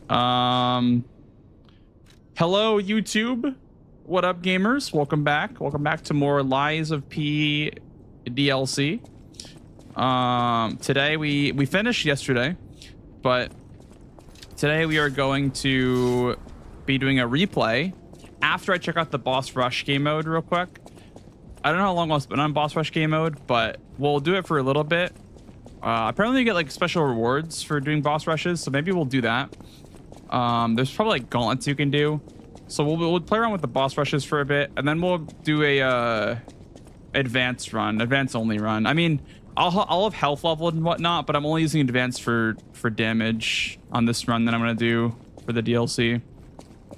Hello, YouTube. What up, gamers? Welcome back. Welcome back to more Lies of P DLC. Today we finished yesterday, but today we are going to be doing a replay after I check out the boss rush game mode real quick. I don't know how long I've been on boss rush game mode, but we'll do it for a little bit. Apparently you get like special rewards for doing boss rushes, so maybe we'll do that. There's probably like gauntlets you can do, so we'll play around with the boss rushes for a bit, and then we'll do a advanced only run. I mean, I'll have health leveled and whatnot, but I'm only using advanced for damage on this run that I'm gonna do for the DLC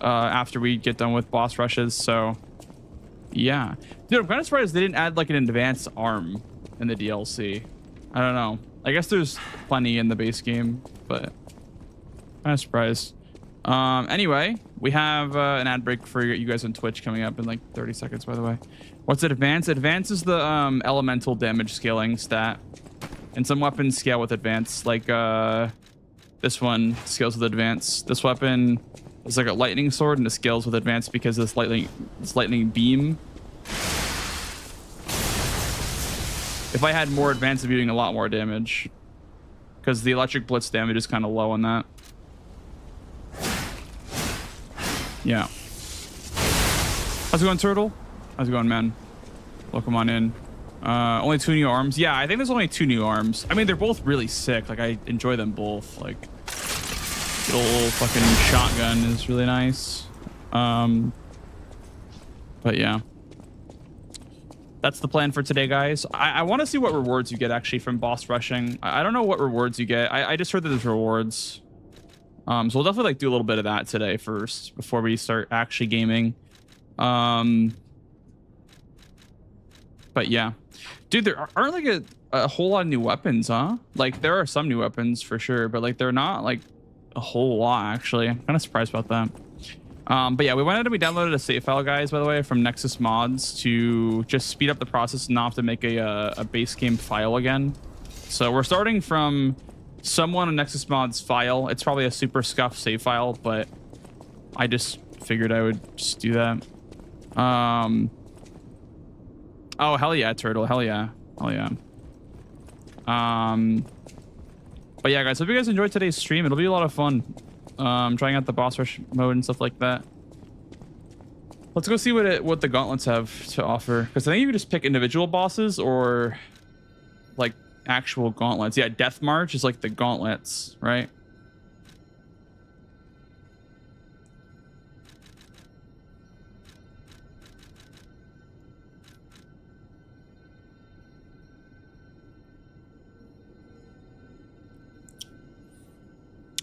after we get done with boss rushes. So yeah, dude, I'm kind of surprised they didn't add like an advanced arm in the DLC. I don't know. I guess there's plenty in the base game, but kind of surprised. Anyway, we have an ad break for you guys on Twitch coming up in like 30 seconds, by the way. What's advanced? Advanced is the elemental damage scaling stat, and some weapons scale with advanced, like this one scales with advanced. This weapon is like a lightning sword, and it scales with advanced because of this lightning beam. If I had more advanced, I'd be doing a lot more damage, because the electric blitz damage is kind of low on that. Yeah. How's it going, Turtle? How's it going, man? Welcome on in. Only 2 new arms. Yeah, I think there's only 2 new arms. I mean, they're both really sick. Like, I enjoy them both. Like, good old fucking shotgun is really nice. But yeah. That's the plan for today, guys. I want to see what rewards you get actually from boss rushing. I don't know what rewards you get. I just heard that there's rewards. So we'll definitely like do a little bit of that today first before we start actually gaming. But yeah, dude, there aren't like a whole lot of new weapons, huh? Like there are some new weapons for sure, but like they're not like a whole lot actually. I'm kind of surprised about that. But yeah, we went ahead and we downloaded a save file, guys, by the way, from Nexus Mods to just speed up the process and not have to make a base game file again. So we're starting from someone on Nexus Mods file. It's probably a super scuffed save file, but I just figured I would just do that. Oh, hell yeah, Turtle. Hell yeah. Hell yeah. But yeah, guys, hope you guys enjoyed today's stream. It'll be a lot of fun. Trying out the boss rush mode and stuff like that. Let's go see what the gauntlets have to offer, because I think you can just pick individual bosses or like actual gauntlets. Yeah, Death March is like the gauntlets, right?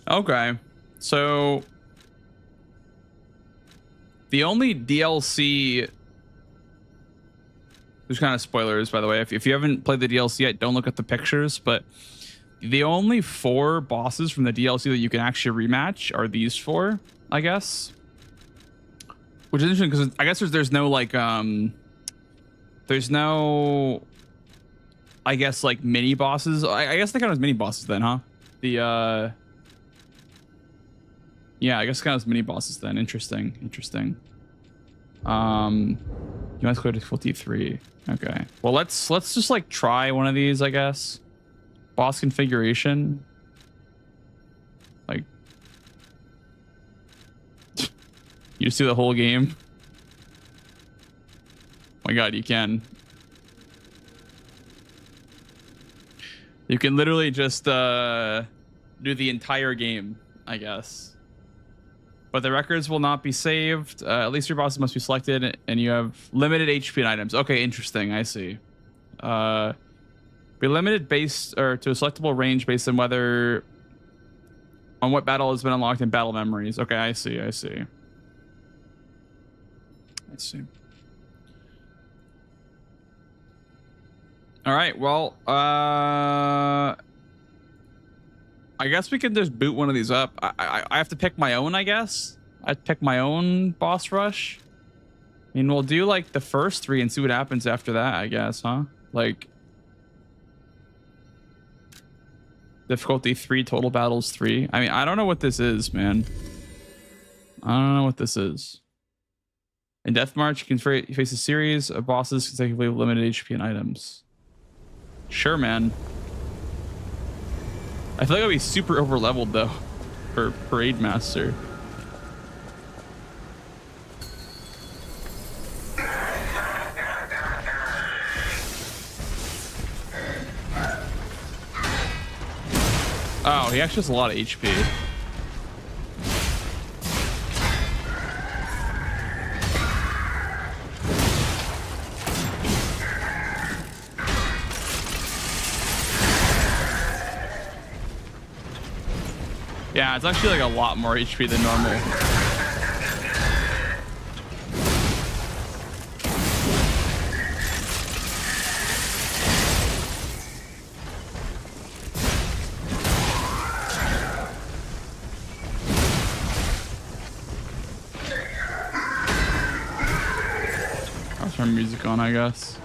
Okay. So the only DLC, there's kind of spoilers, by the way. If you haven't played the DLC yet, don't look at the pictures, but the only 4 bosses from the DLC that you can actually rematch are these 4, I guess. Which is interesting because I guess there's no like there's no, I guess, like mini bosses. I guess they count as mini bosses then, huh? The yeah, I guess kind of mini bosses then. Interesting. You must go to difficulty 3. Okay. Well, let's just like try one of these, I guess. Boss configuration. Like, you just do the whole game. Oh my God, you can. You can literally just do the entire game, I guess. But the records will not be saved. At least your bosses must be selected, and you have limited HP and items. Okay, interesting. I see. Be limited based or to a selectable range based on whether on what battle has been unlocked in battle memories. Okay, I see. All right. Well, I guess we could just boot one of these up. I have to pick my own, I guess. I'd pick my own boss rush. I mean, we'll do like the first 3 and see what happens after that, I guess, huh? Like, Difficulty 3, total battles 3. I mean, I don't know what this is, man. I don't know what this is. In Death March, you can face a series of bosses consecutively with limited HP and items. Sure, man. I feel like I'd be super over leveled though for Parade Master. Oh, he actually has a lot of HP. Yeah, it's actually like a lot more HP than normal. I'll turn music on, I guess.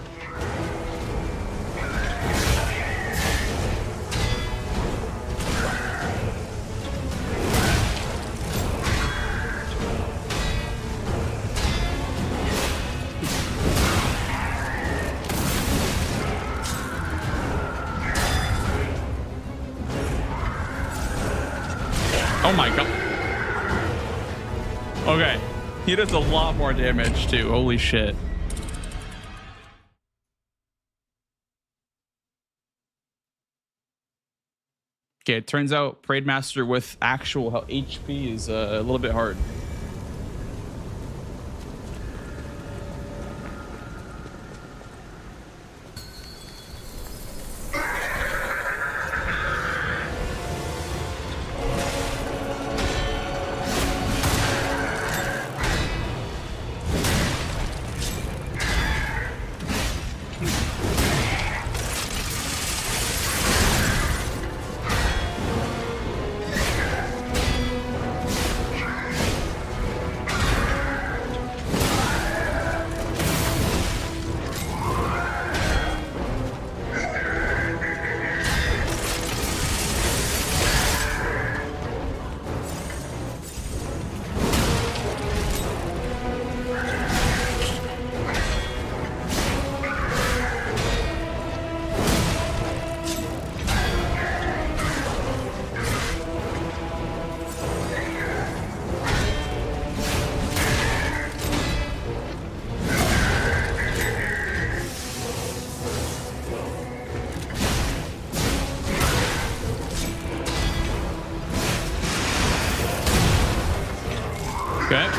Oh my god. Okay. He does a lot more damage too. Holy shit. Okay, it turns out Parade Master with actual HP is a little bit hard. Okay.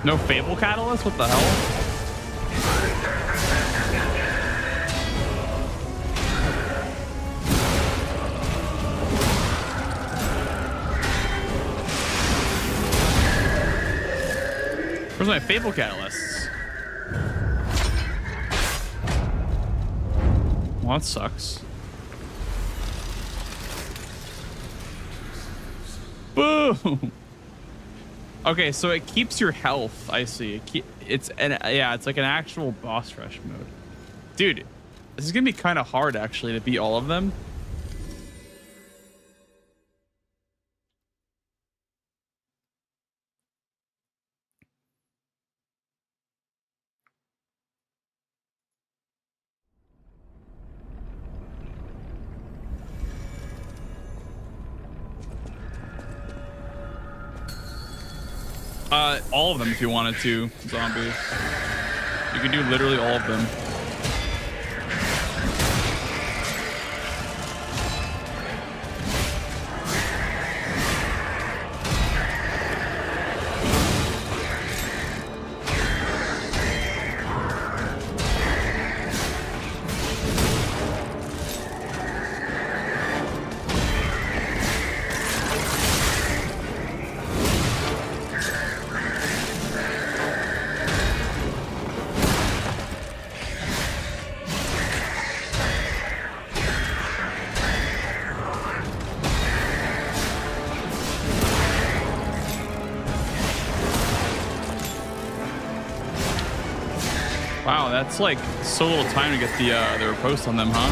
No Fable Catalyst? What the hell? Where's my Fable Catalysts? Well, that sucks. Boom! Okay, so it keeps your health. I see. Yeah, it's like an actual boss rush mode. Dude, this is gonna be kind of hard actually to beat all of them. All of them if you wanted to, zombies. You can do literally all of them. Wow, that's like so little time to get the riposte on them, huh?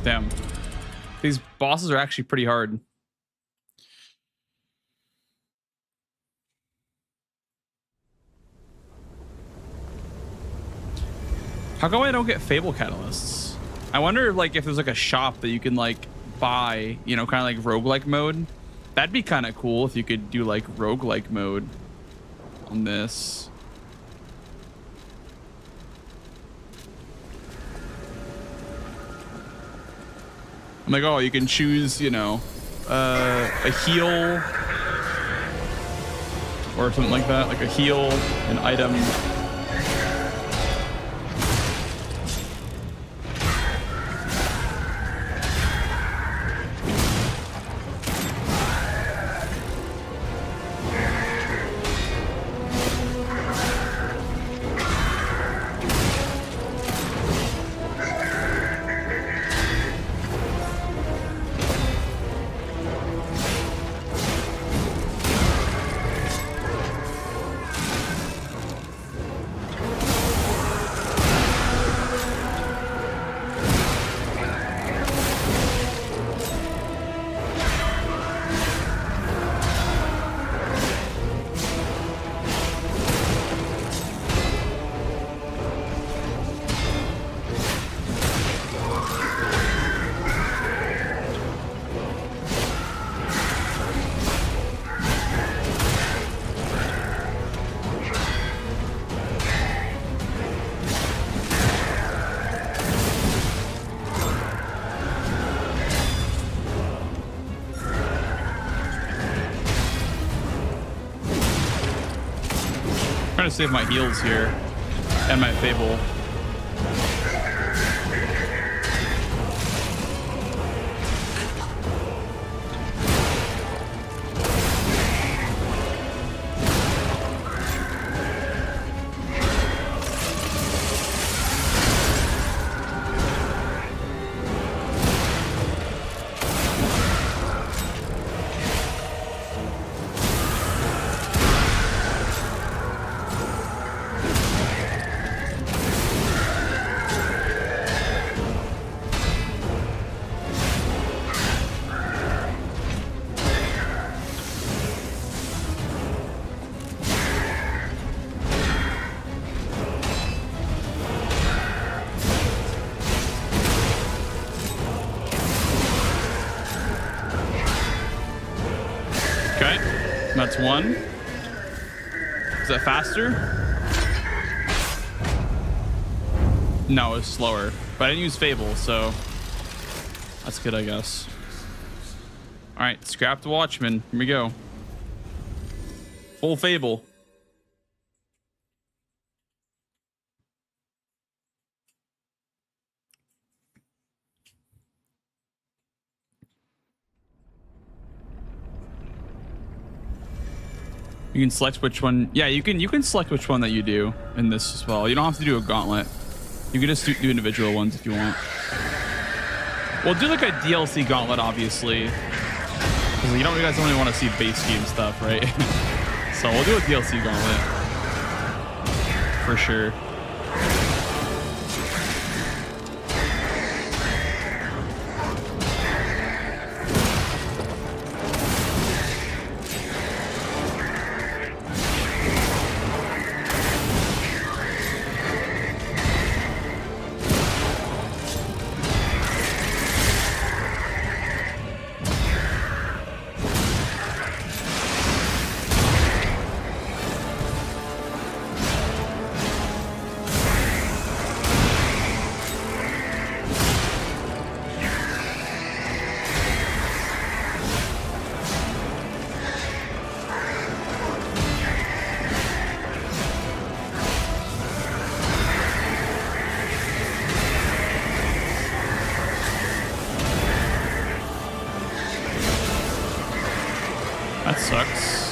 Damn. These bosses are actually pretty hard. How come I don't get Fable catalysts? I wonder like if there's like a shop that you can like buy, you know, kind of like roguelike mode. That'd be kind of cool if you could do like roguelike mode on this. I'm like, oh, you can choose, you know, a heal or something like that, like a heal, an item. Trying to save my heals here and my Fable. That's one. Is that faster? No, it's slower. But I didn't use Fable, so that's good, I guess. All right, scrap the Watchman. Here we go. Full Fable. You can select which one. Yeah, you can select which one that you do in this as well. You don't have to do a gauntlet. You can just do individual ones if you want. We'll do like a DLC gauntlet, obviously. Because you guys only want to see base game stuff, right? So we'll do a DLC gauntlet. For sure. That sucks.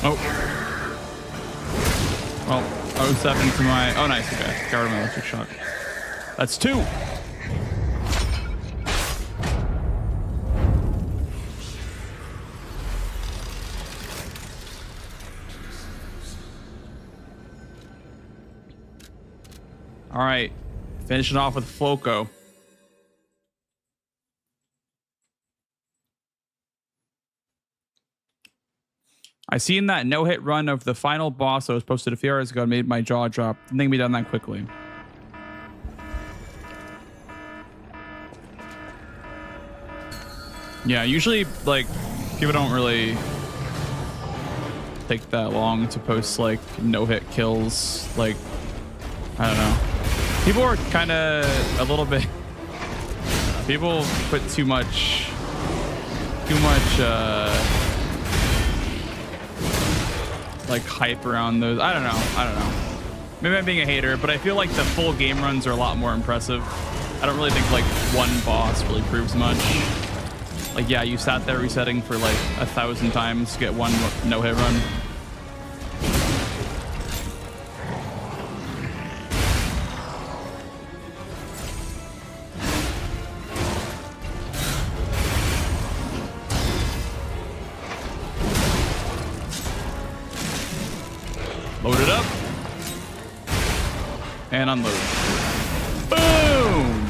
Oh. Well, 07 to my... Oh, nice. Okay. Got rid of my electric shock. That's 2. All right. Finishing off with Floco. I seen that no-hit run of the final boss that was posted a few hours ago and made my jaw drop. Didn't think it'd be done that quickly. Yeah, usually, like, people don't really take that long to post, like, no-hit kills. Like, I don't know. People are kind of a little bit... People put too much... like hype around those. I don't know. Maybe I'm being a hater, but I feel like the full game runs are a lot more impressive. I don't really think like one boss really proves much. Like, yeah, you sat there resetting for like 1,000 times to get one no-hit run. Load it up and unload. Boom!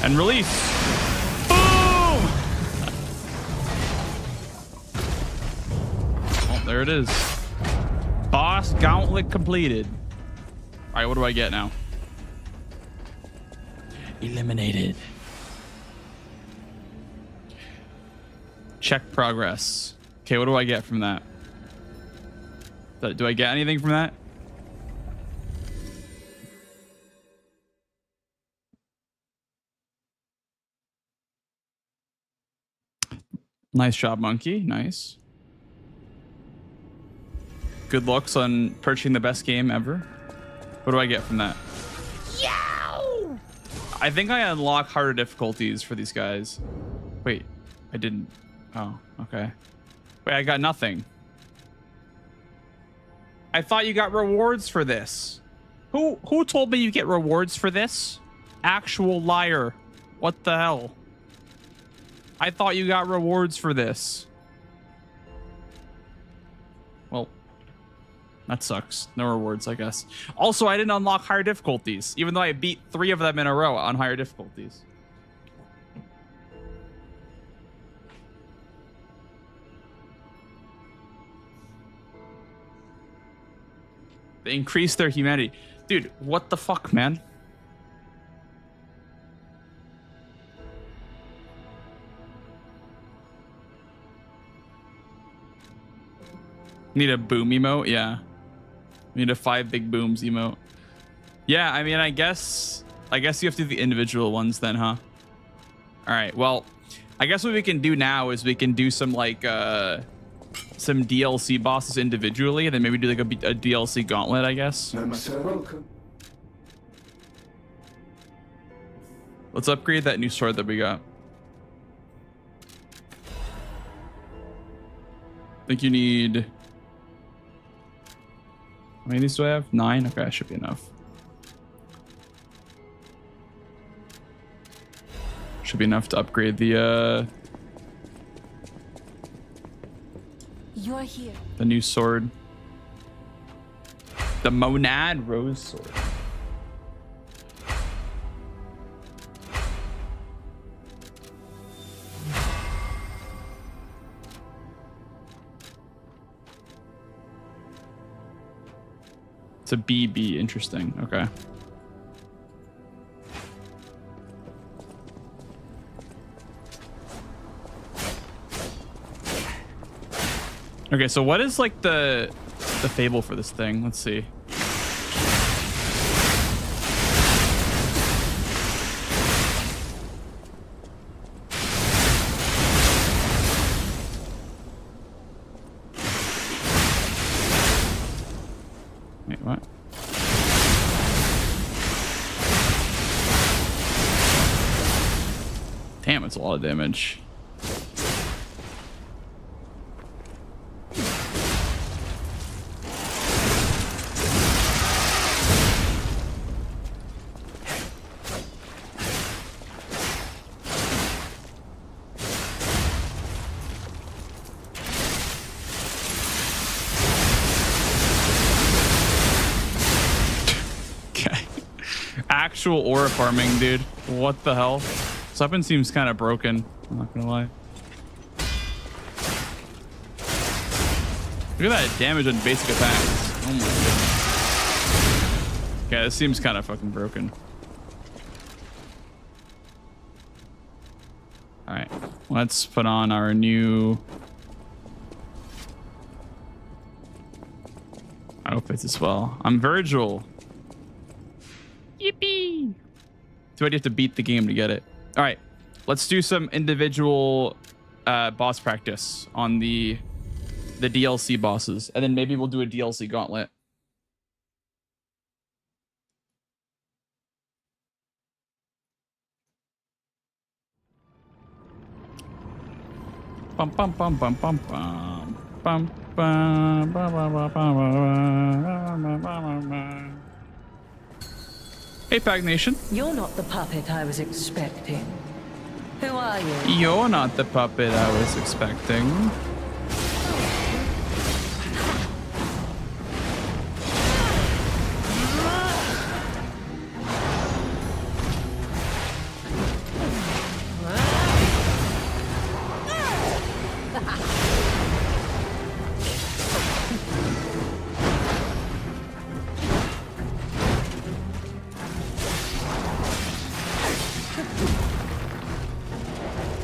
And release. Boom! Oh, there it is. Boss gauntlet completed. All right, what do I get now? Eliminated. Check progress. Okay, what do I get from that? Do I get anything from that? Nice job, monkey. Nice. Good looks on purchasing the best game ever. What do I get from that? Yow! I think I unlock harder difficulties for these guys. Wait, I didn't. Oh, okay. Wait, I got nothing. I thought you got rewards for this. Who told me you get rewards for this? Actual liar. What the hell? I thought you got rewards for this. Well, that sucks. No rewards, I guess. Also, I didn't unlock higher difficulties, even though I beat 3 of them in a row on higher difficulties. They increase their humanity. Dude, what the fuck, man? Need a boom emote? Yeah. Need a 5 big booms emote. Yeah, I mean, I guess you have to do the individual ones then, huh? All right, well, I guess what we can do now is we can do some like some DLC bosses individually, and then maybe do like a DLC gauntlet, I guess. Let's upgrade that new sword that we got. I think you need... How many of these do I have? 9? Okay, that should be enough. Should be enough to upgrade the You're here. The new sword. The Monad Rose Sword. It's a BB. Interesting. Okay. Okay, so what is like the fable for this thing? Let's see. Wait, what? Damn, it's a lot of damage. Actual aura farming, dude. What the hell? This weapon seems kind of broken. I'm not gonna lie. Look at that damage on basic attacks. Oh my goodness. Okay, this seems kind of fucking broken. All right, let's put on our new outfits as well. I'm Virgil. Yippee! So I have to beat the game to get it. All right, let's do some individual boss practice on the DLC bosses, and then maybe we'll do a DLC gauntlet. Bum bum bum bum bum bum bum bum bum bum bum bum. Hey, Pack Nation. You're not the puppet I was expecting. Who are you? You're not the puppet I was expecting.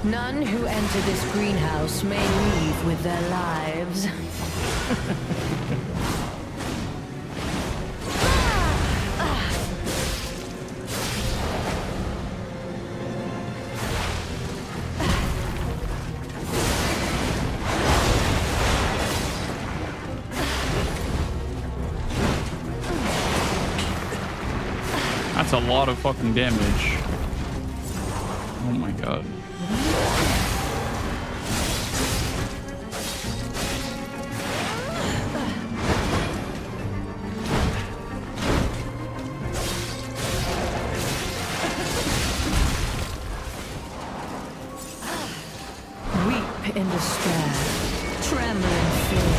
None who enter this greenhouse may leave with their lives. That's a lot of fucking damage. Oh my god. Weep in despair, tremble in fear,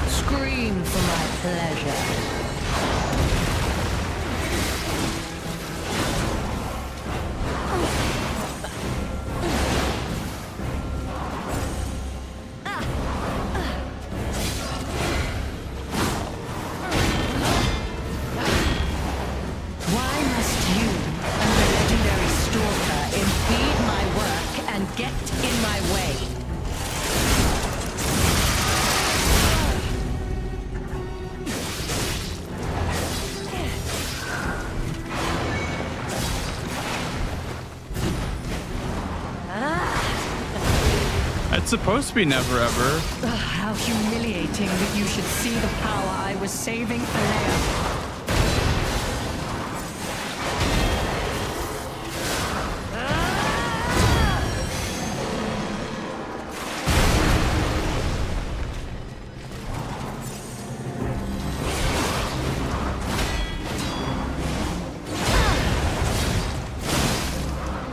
scream for my pleasure. supposed to be never ever. Ugh, how humiliating that you should see the power I was saving for Leia.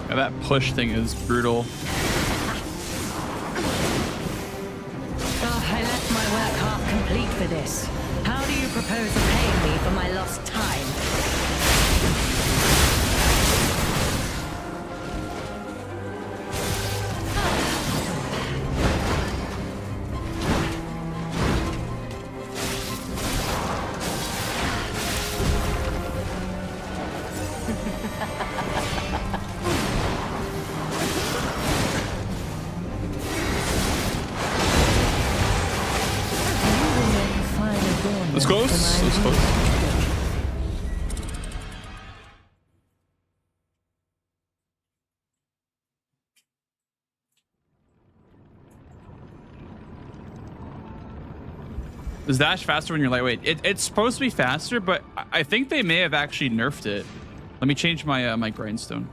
Yeah, that push thing is brutal. I left my work half complete for this. How do you propose repaying me for my lost time? Let's close. Let's close. Is dash faster when you're lightweight? It's supposed to be faster, but I think they may have actually nerfed it. Let me change my my grindstone.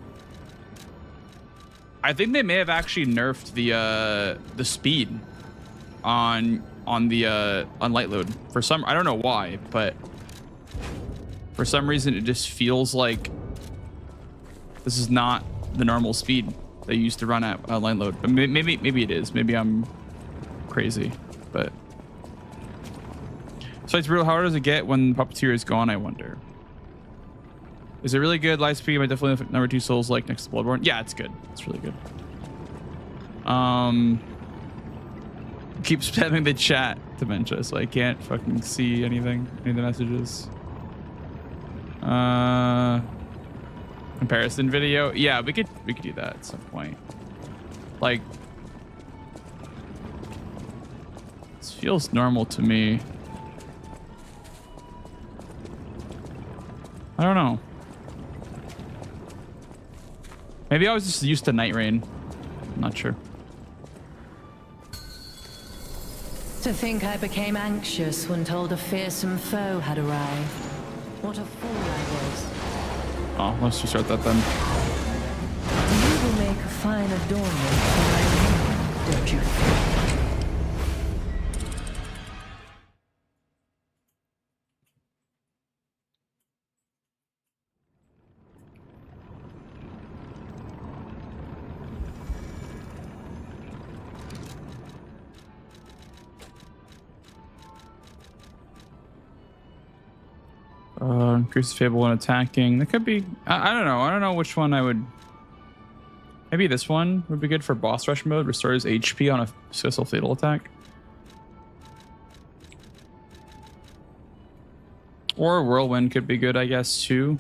I think they may have actually nerfed the speed on light load for some. I don't know why, but for some reason it just feels like this is not the normal speed they used to run at light load. But maybe it is. Maybe I'm crazy, but. So it's real. How hard does it get when Puppeteer is gone? I wonder. Is it really good? Light speed. I definitely number 2 Souls like next to Bloodborne. Yeah, it's good. It's really good. Keep spamming the chat, Dementia, so I can't fucking see anything, any of the messages. Comparison video. Yeah, we could do that at some point. Like, this feels normal to me. I don't know. Maybe I was just used to Night Rain. I'm not sure. To think I became anxious when told a fearsome foe had arrived. What a fool I was. Oh, let's just start that then. You will make a fine adornment for my room, don't you think? Increase fable when attacking. That could be. I don't know. I don't know which one I would. Maybe this one would be good for boss rush mode. Restores HP on a successful fatal attack. Or whirlwind could be good, I guess, too.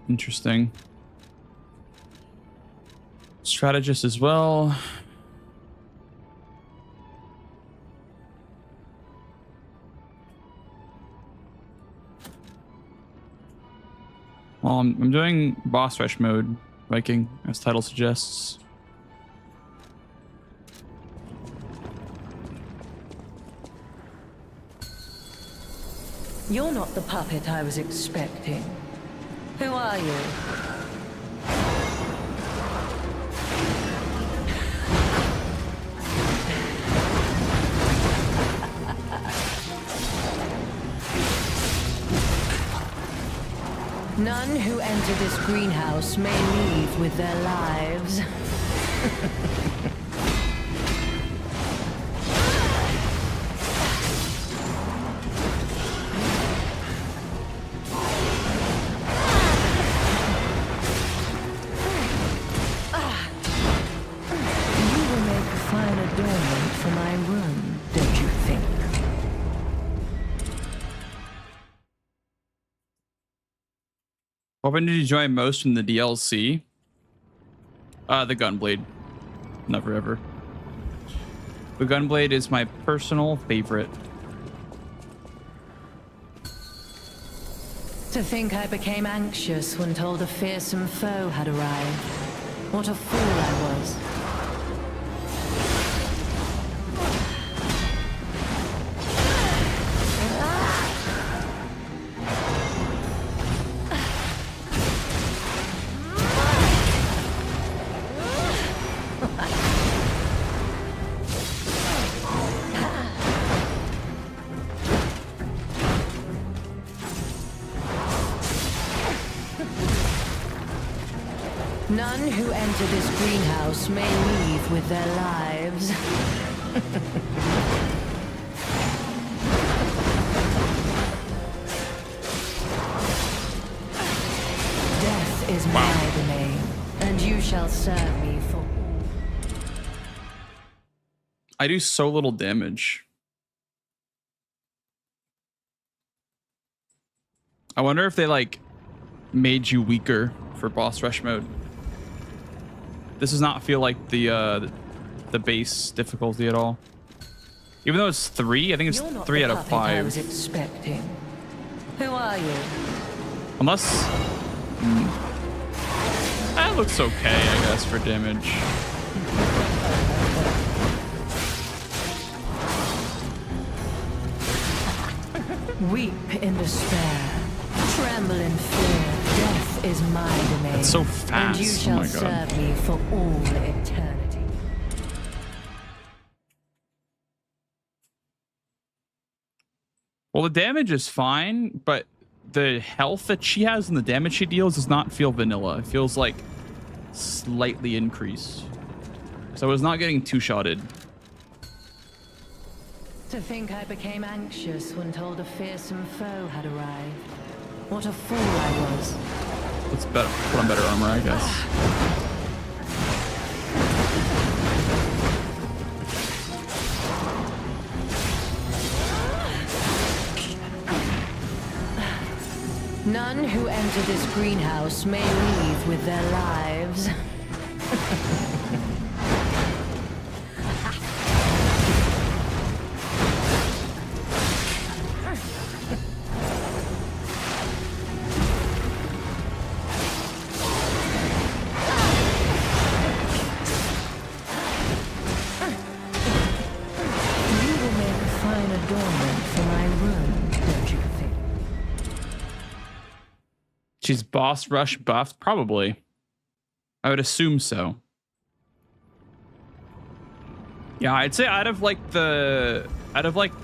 Interesting. Strategist as well. Well, I'm doing boss rush mode, Viking, as title suggests. You're not the puppet I was expecting. Who are you? None who enter this greenhouse may leave with their lives. You will make a fine adornment for my room, don't you think? What one did you enjoy most from the DLC? The Gunblade. Never ever. The Gunblade is my personal favorite. To think I became anxious when told a fearsome foe had arrived. What a fool I was. None who enter this greenhouse may leave with their lives. Death is my domain, and you shall serve me for... I do so little damage. I wonder if they like made you weaker for boss rush mode. This does not feel like the base difficulty at all. Even though it's 3, I think it's 3 out of 5. I was expecting. Who are you? Unless that looks okay, I guess, for damage. Weep in despair, tremble in fear. Death is my domain. It's so fast. And you shall Oh my God. serve me for all eternity. Well, the damage is fine, but the health that she has and the damage she deals does not feel vanilla. It feels like slightly increased. So I was not getting two-shotted. To think I became anxious when told a fearsome foe had arrived. What a fool I was. Let's put on better armor, I guess. None who enter this greenhouse may leave with their lives. She's boss rush buffed? Probably. I would assume so. Yeah, I'd say out of like the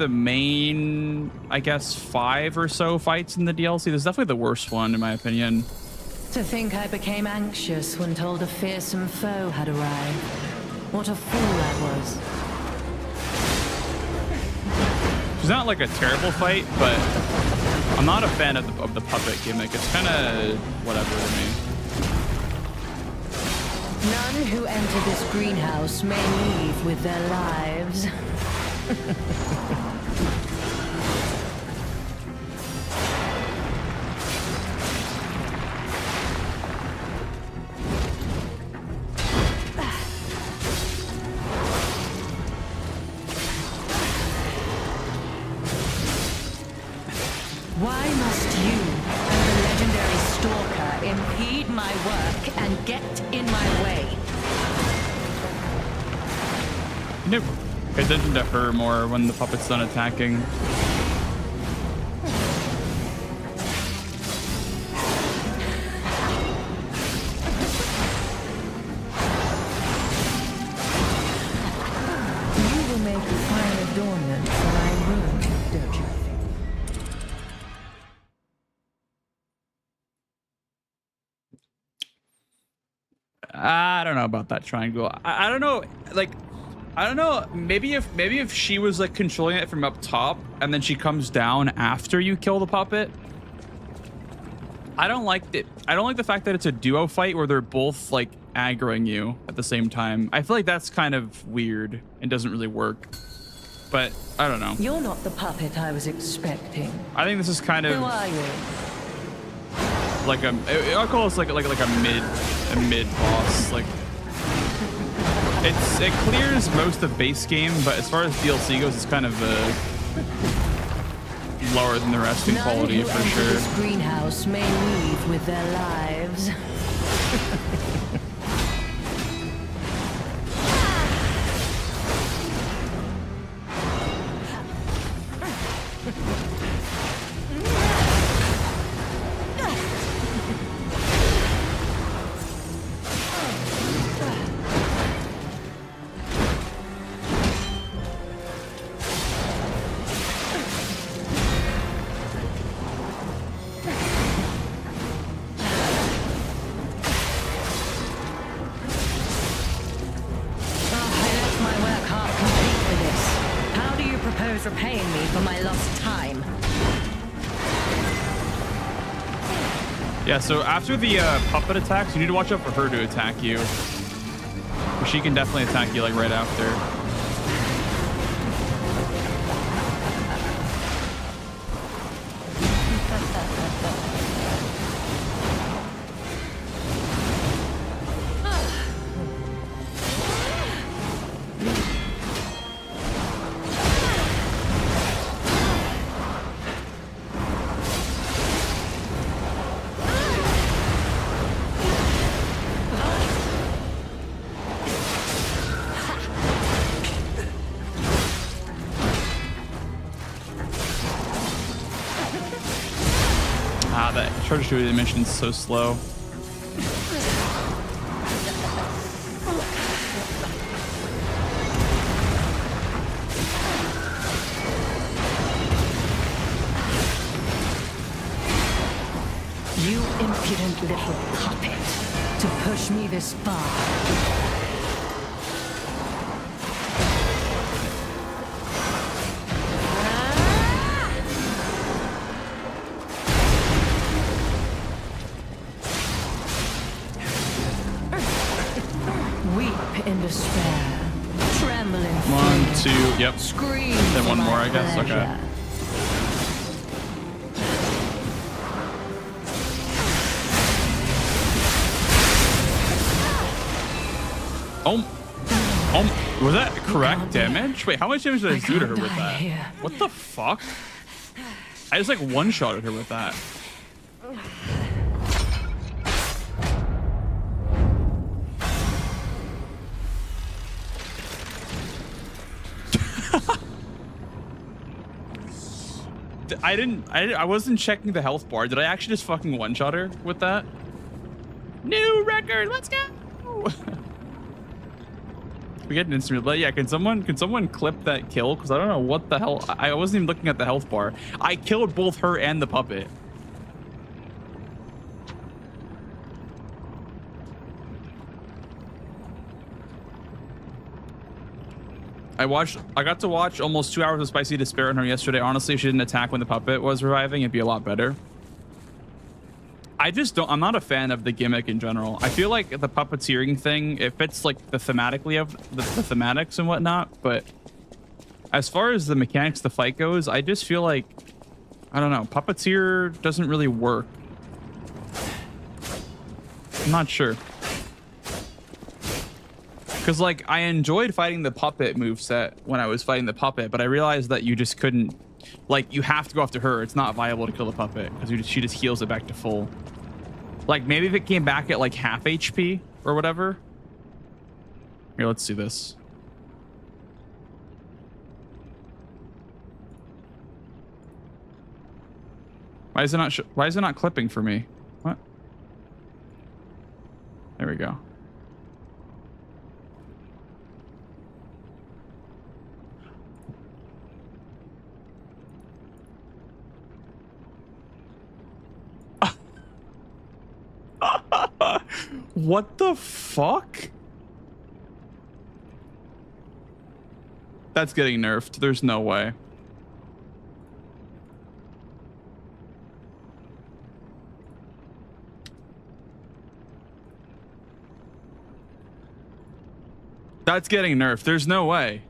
main, I guess, 5 or so fights in the DLC, this is definitely the worst one in my opinion. To think I became anxious when told a fearsome foe had arrived. What a fool I was. She's not like a terrible fight, but I'm not a fan of the puppet gimmick. It's kind of whatever to me. None who enter this greenhouse may leave with their lives. Why must you and the legendary stalker impede my work and get in my way? Nope. Pay attention to her more when the puppet's done attacking. You will make a fine adornment for my room, don't you think? I don't know about that triangle. I don't know. Like, I don't know. Maybe if she was like controlling it from up top and then she comes down after you kill the puppet. I don't like it. I don't like the fact that it's a duo fight where they're both like aggroing you at the same time. I feel like that's kind of weird and doesn't really work. But I don't know. You're not the puppet I was expecting. I think this is kind of Who are you? like I'll call this like a mid boss. Like it clears most of base game, but as far as DLC goes, it's kind of lower than the rest in quality for sure. This greenhouse may leave with their lives. Yeah, so after the puppet attacks, you need to watch out for her to attack you. She can definitely attack you like right after. That charge to the mission is so slow. You impudent little puppet, to push me this far. In despair, trembling. 1, 2, yep. Scream. Then one more, I guess. Okay. Was that correct damage? Wait, how much damage did I do to her with that? What the fuck? I just like one-shotted her with that. I wasn't checking the health bar. Did I actually just fucking one-shot her with that? New record, let's go! We get an instant replay. Yeah, can someone clip that kill? Because I don't know what the hell. I wasn't even looking at the health bar. I killed both her and the puppet. I got to watch almost 2 hours of Spicy Despair on her yesterday. Honestly, if she didn't attack when the puppet was reviving, it'd be a lot better. I'm not a fan of the gimmick in general. I feel like the puppeteering thing, it fits like the thematically of the thematics and whatnot, but as far as the mechanics of the fight goes, I just feel like, I don't know, puppeteer doesn't really work. I'm not sure. Because, like, I enjoyed fighting the puppet moveset when I was fighting the puppet, but I realized that you just couldn't, like, you have to go after her. It's not viable to kill the puppet because she just heals it back to full. Like, maybe if it came back at, like, half HP or whatever. Here, let's do this. Why is it not clipping for me? What? There we go. What the fuck? That's getting nerfed. There's no way. That's getting nerfed. There's no way.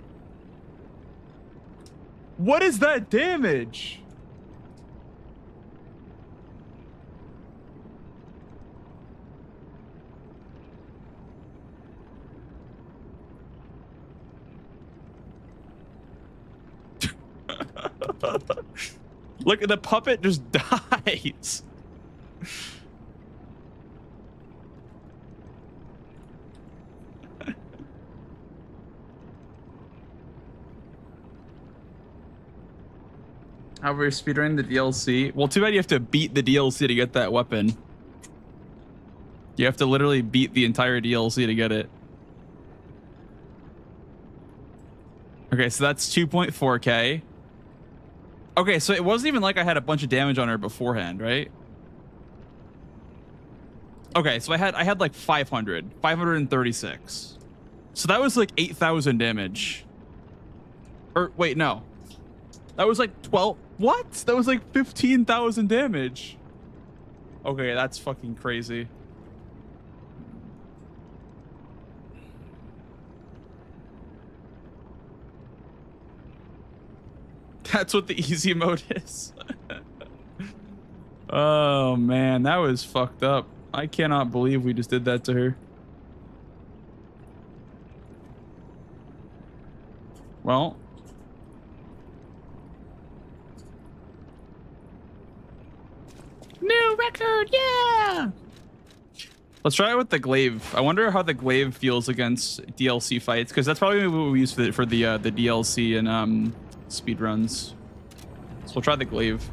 What is that damage? Look, the puppet just dies. However, speedrunning the DLC. Well, too bad you have to beat the DLC to get that weapon. You have to literally beat the entire DLC to get it. Okay, so that's 2.4K. Okay, so it wasn't even like I had a bunch of damage on her beforehand, right? Okay, so I had like 536. So that was like 8,000 damage. Or wait, no. That was like 12. What? That was like 15,000 damage. Okay, that's fucking crazy. That's what the easy mode is. Oh man, that was fucked up. I cannot believe we just did that to her. Well. New record, yeah! Let's try it with the glaive. I wonder how the glaive feels against DLC fights, because that's probably what we use for the DLC and speed runs. So we'll try the glaive.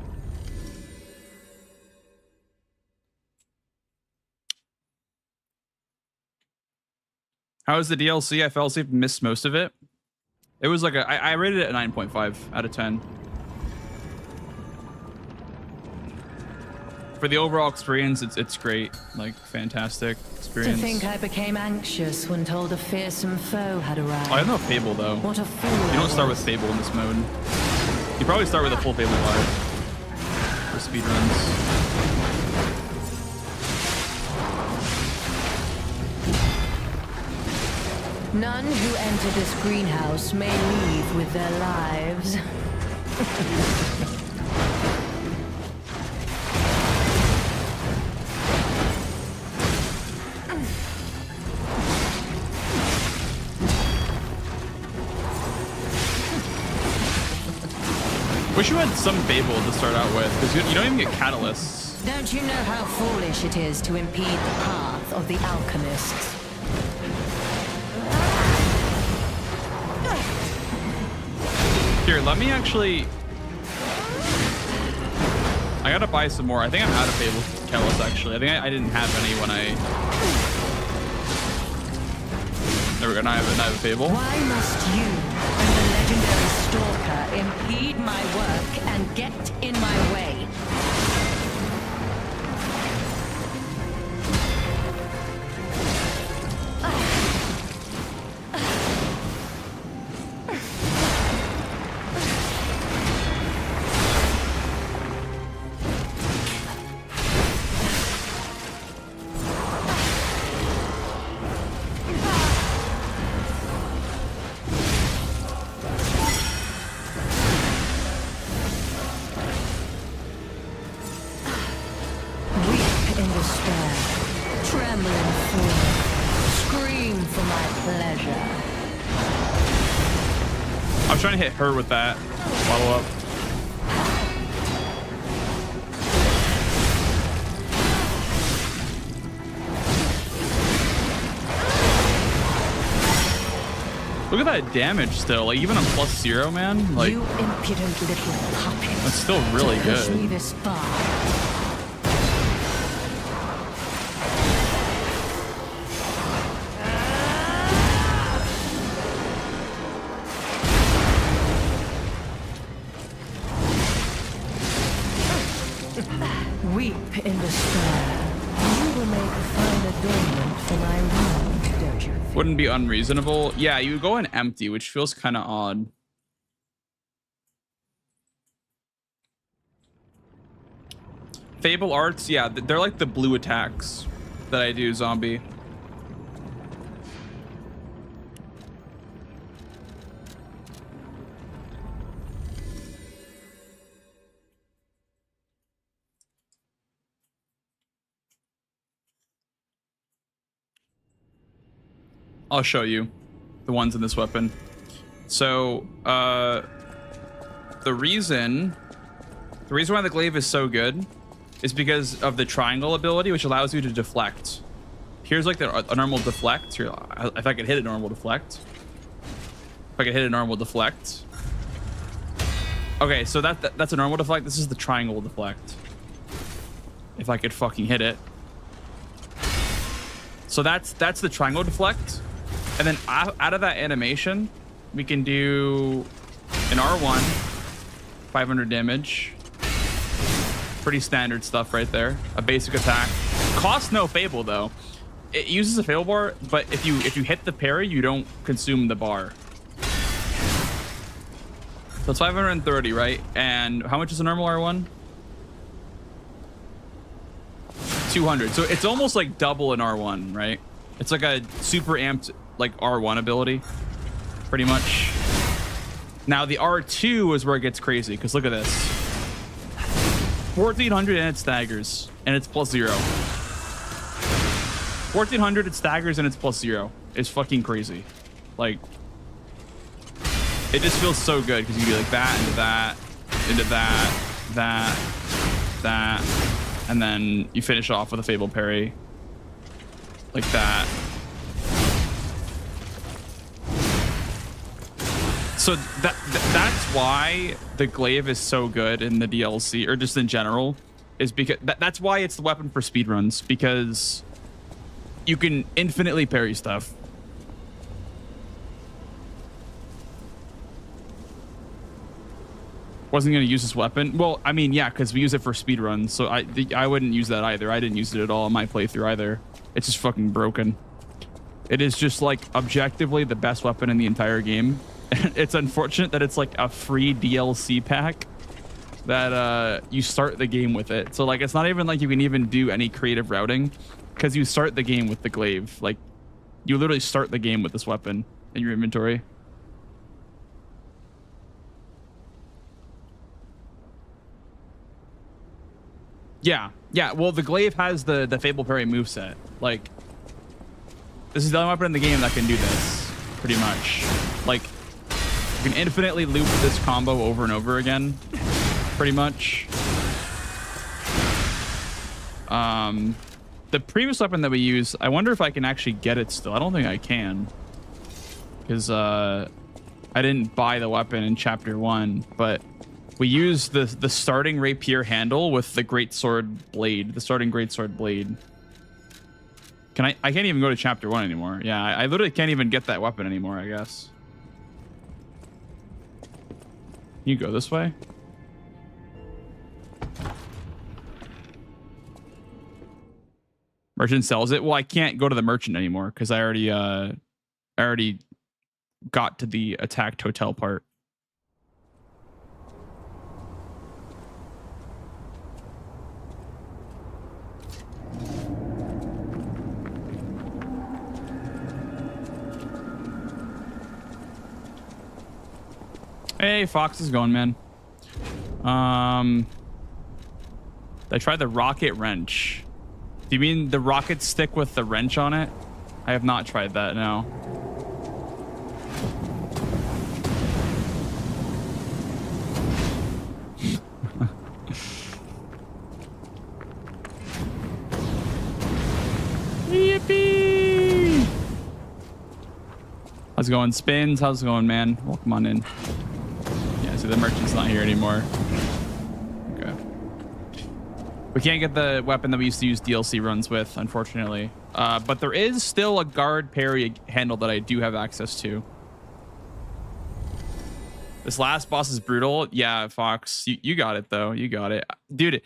How was the DLC? I fell asleep, missed most of it. It was like I rated it a 9.5 out of 10. For the overall experience, it's great. Like, fantastic experience. To think I became anxious when told a fearsome foe had arrived. Oh, I have no Fable, though. What a fool. You don't start with Fable in this mode. You probably start with a full Fable live for speedruns. None who enter this greenhouse may leave with their lives. Wish you had some Fable to start out with, because you don't even get catalysts. Don't you know how foolish it is to impede the path of the alchemists? Here, let me actually... I gotta buy some more. I think I'm out of Fable catalysts, actually. I think I didn't have any when I... There we go, now I have a Fable. Why must you and the legendary stalker impede my work and get in my way? Trying to hit her with that follow up. Look at that damage still, like even on +0, man. Like, you impudent little puppet. That's still really Push good. me this far. Weep in despair. You will make a fine adornment for my room, don't you? Wouldn't be unreasonable. Yeah, you go in empty, which feels kind of odd. Fable arts, yeah, they're like the blue attacks that I do, zombie. I'll show you the ones in this weapon. So, the reason why the glaive is so good is because of the triangle ability, which allows you to deflect. Here's like a normal deflect. Here, if I could hit a normal deflect. If I could hit a normal deflect. Okay, so that's a normal deflect. This is the triangle deflect. If I could fucking hit it. So that's the triangle deflect. And then out of that animation, we can do an R1, 500 damage. Pretty standard stuff right there. A basic attack. Costs no Fable though. It uses a Fable bar, but if you hit the parry, you don't consume the bar. So it's 530, right? And how much is a normal R1? 200. So it's almost like double an R1, right? It's like a super amped like R1 ability, pretty much. Now the R2 is where it gets crazy because look at this. 1400 and it staggers and it's +0. 1400 it staggers and it's +0. It's fucking crazy. Like, it just feels so good because you can do like that into that, into that, that, and then you finish off with a Fable Parry. Like that. So that's why the glaive is so good in the DLC, or just in general, is because that's why it's the weapon for speedruns, because you can infinitely parry stuff. Wasn't going to use this weapon. Well, I mean, yeah, because we use it for speedruns, so I wouldn't use that either. I didn't use it at all in my playthrough either. It's just fucking broken. It is just like objectively the best weapon in the entire game. It's unfortunate that it's like a free DLC pack that you start the game with it. So like it's not even like you can even do any creative routing because you start the game with the glaive. Like you literally start the game with this weapon in your inventory. Yeah, yeah. Well, the glaive has the Fable Parry moveset. Like this is the only weapon in the game that can do this, pretty much. Like you can infinitely loop this combo over and over again, pretty much. The previous weapon that we use, I wonder if I can actually get it still. I don't think I can, because I didn't buy the weapon in chapter 1, but we use the starting rapier handle with the greatsword blade, the starting greatsword blade. I can't even go to chapter 1 anymore. Yeah, I literally can't even get that weapon anymore, I guess. You go this way? Merchant sells it. Well, I can't go to the merchant anymore because I already got to the attacked hotel part. Hey, Fox is going, man. I tried the rocket wrench. Do you mean the rocket stick with the wrench on it? I have not tried that, no. Yippee! How's it going, Spins? How's it going, man? Welcome on in. Yeah, so the merchant's not here anymore. Okay. We can't get the weapon that we used to use DLC runs with, unfortunately. But there is still a guard parry handle that I do have access to. This last boss is brutal. Yeah, Fox, you got it though. You got it, dude.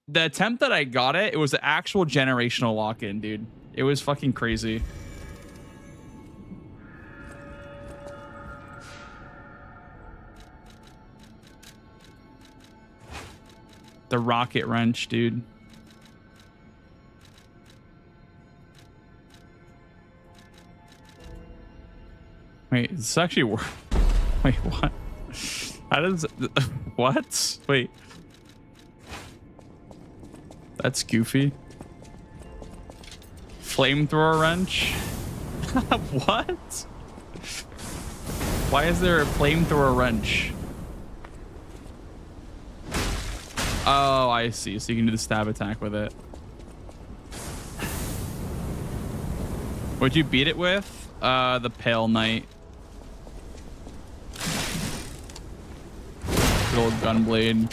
The attempt that I got it was the actual generational lock-in, dude. It was fucking crazy. The rocket wrench, dude. Wait, it's actually work. Wait, what? How does what? Wait. That's goofy. Flamethrower wrench? What? Why is there a flamethrower wrench? Oh, I see. So you can do the stab attack with it. What'd you beat it with? The Pale Knight. Good old Gunblade.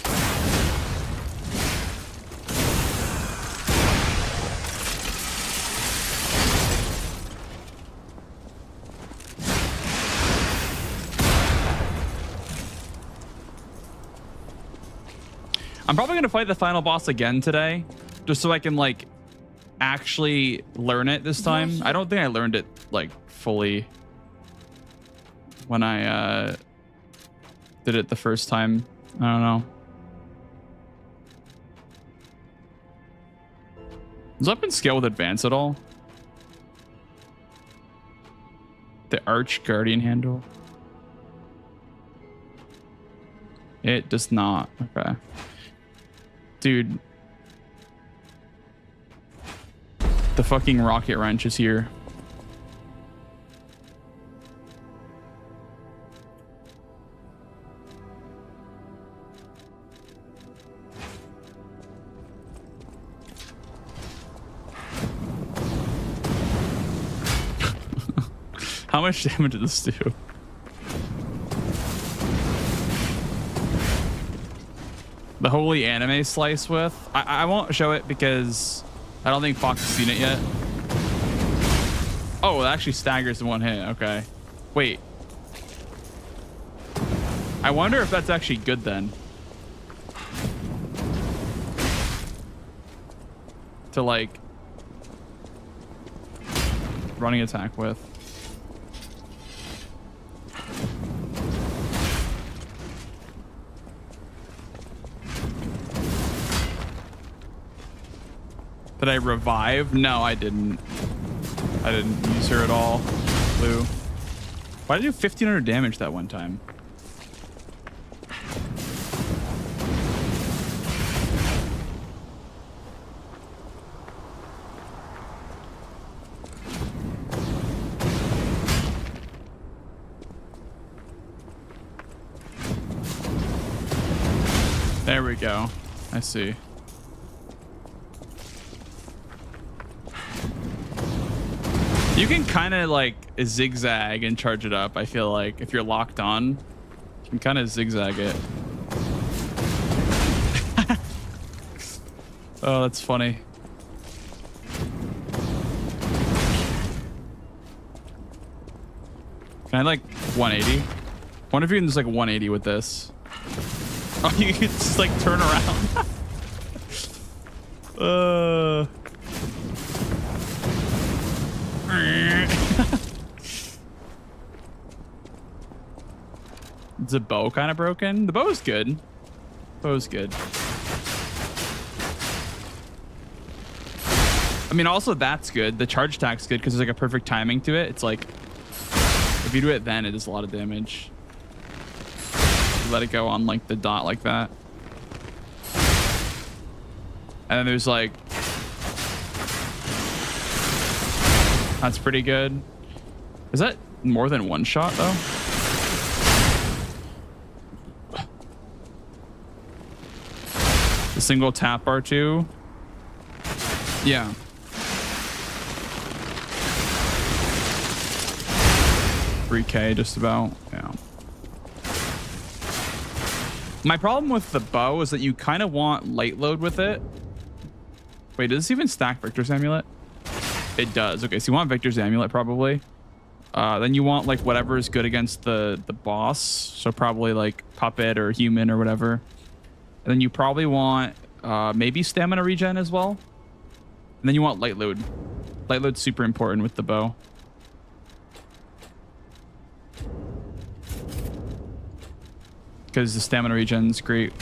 I'm probably going to fight the final boss again today, just so I can, like, actually learn it this time. I don't think I learned it, like, fully when I did it the first time. I don't know. Does weapon scale with advance at all? The Arch Guardian handle. It does not. Okay. Dude. The fucking rocket wrench is here. How much damage did this do? The holy anime slice with. I won't show it because I don't think Fox has seen it yet. Oh, it actually staggers in one hit. Okay. Wait. I wonder if that's actually good then. To like running attack with. Did I revive? No, I didn't. I didn't use her at all. Blue. Why did I do 1,500 damage that one time? There we go. I see. You can kind of like zigzag and charge it up. I feel like if you're locked on, you can kind of zigzag it. Oh, that's funny. Can I like 180? Wonder if you can just like 180 with this. Oh, you can just like turn around. Is the bow kind of broken? The bow's good. Bow's good. I mean, also that's good. The charge attack's good because there's like a perfect timing to it. It's like if you do it then, it does a lot of damage. You let it go on like the dot like that. And then there's like that's pretty good. Is that more than one shot though? The single tap R2. Yeah. $3K just about. Yeah. My problem with the bow is that you kind of want light load with it. Wait, does this even stack Victor's Amulet? It does. Okay, so you want Victor's Amulet probably. Then you want like whatever is good against the boss. So probably like Puppet or Human or whatever. And then you probably want maybe Stamina Regen as well. And then you want Light Load. Light Load's super important with the bow. Because the Stamina Regen's great.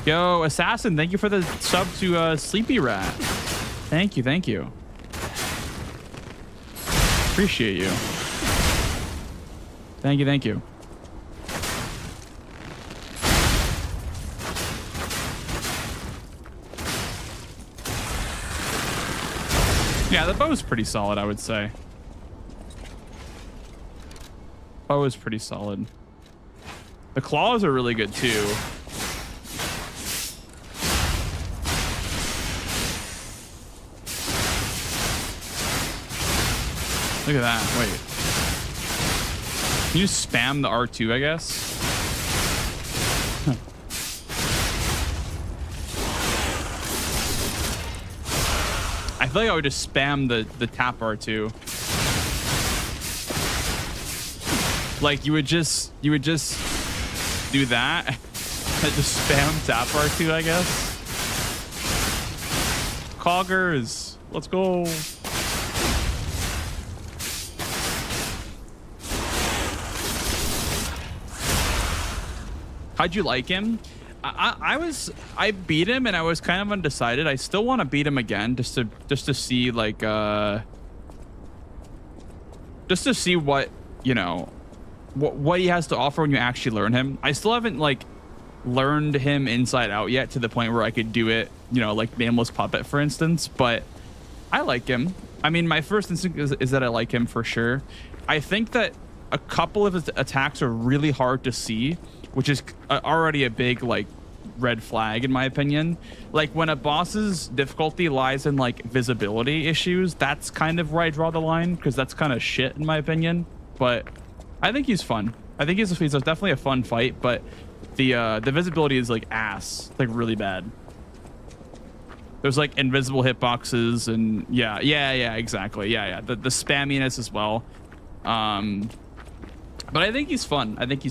Yo, Assassin, thank you for the sub to Sleepy Rat. Thank you, thank you. Appreciate you. Thank you, thank you. Yeah, the bow is pretty solid, I would say. Bow is pretty solid. The claws are really good too. Look at that. Wait. Can you spam the R2, I guess? I feel like I would just spam the tap R2. Like you would just do that and just spam tap R2, I guess. Coggers, let's go. How'd you like him? I beat him and I was kind of undecided. I still want to beat him again just to see like just to see what, you know, what he has to offer when you actually learn him. I still haven't like learned him inside out yet to the point where I could do it, you know, like Nameless Puppet, for instance, but I like him. I mean, my first instinct is that I like him for sure. I think that a couple of his attacks are really hard to see, which is already a big like red flag in my opinion. Like when a boss's difficulty lies in like visibility issues, that's kind of where I draw the line, because that's kind of shit in my opinion. But I think he's fun. I think he's definitely a fun fight, but the visibility is like ass, like really bad. There's like invisible hitboxes and yeah, exactly. Yeah. The spamminess as well. But I think he's fun. I think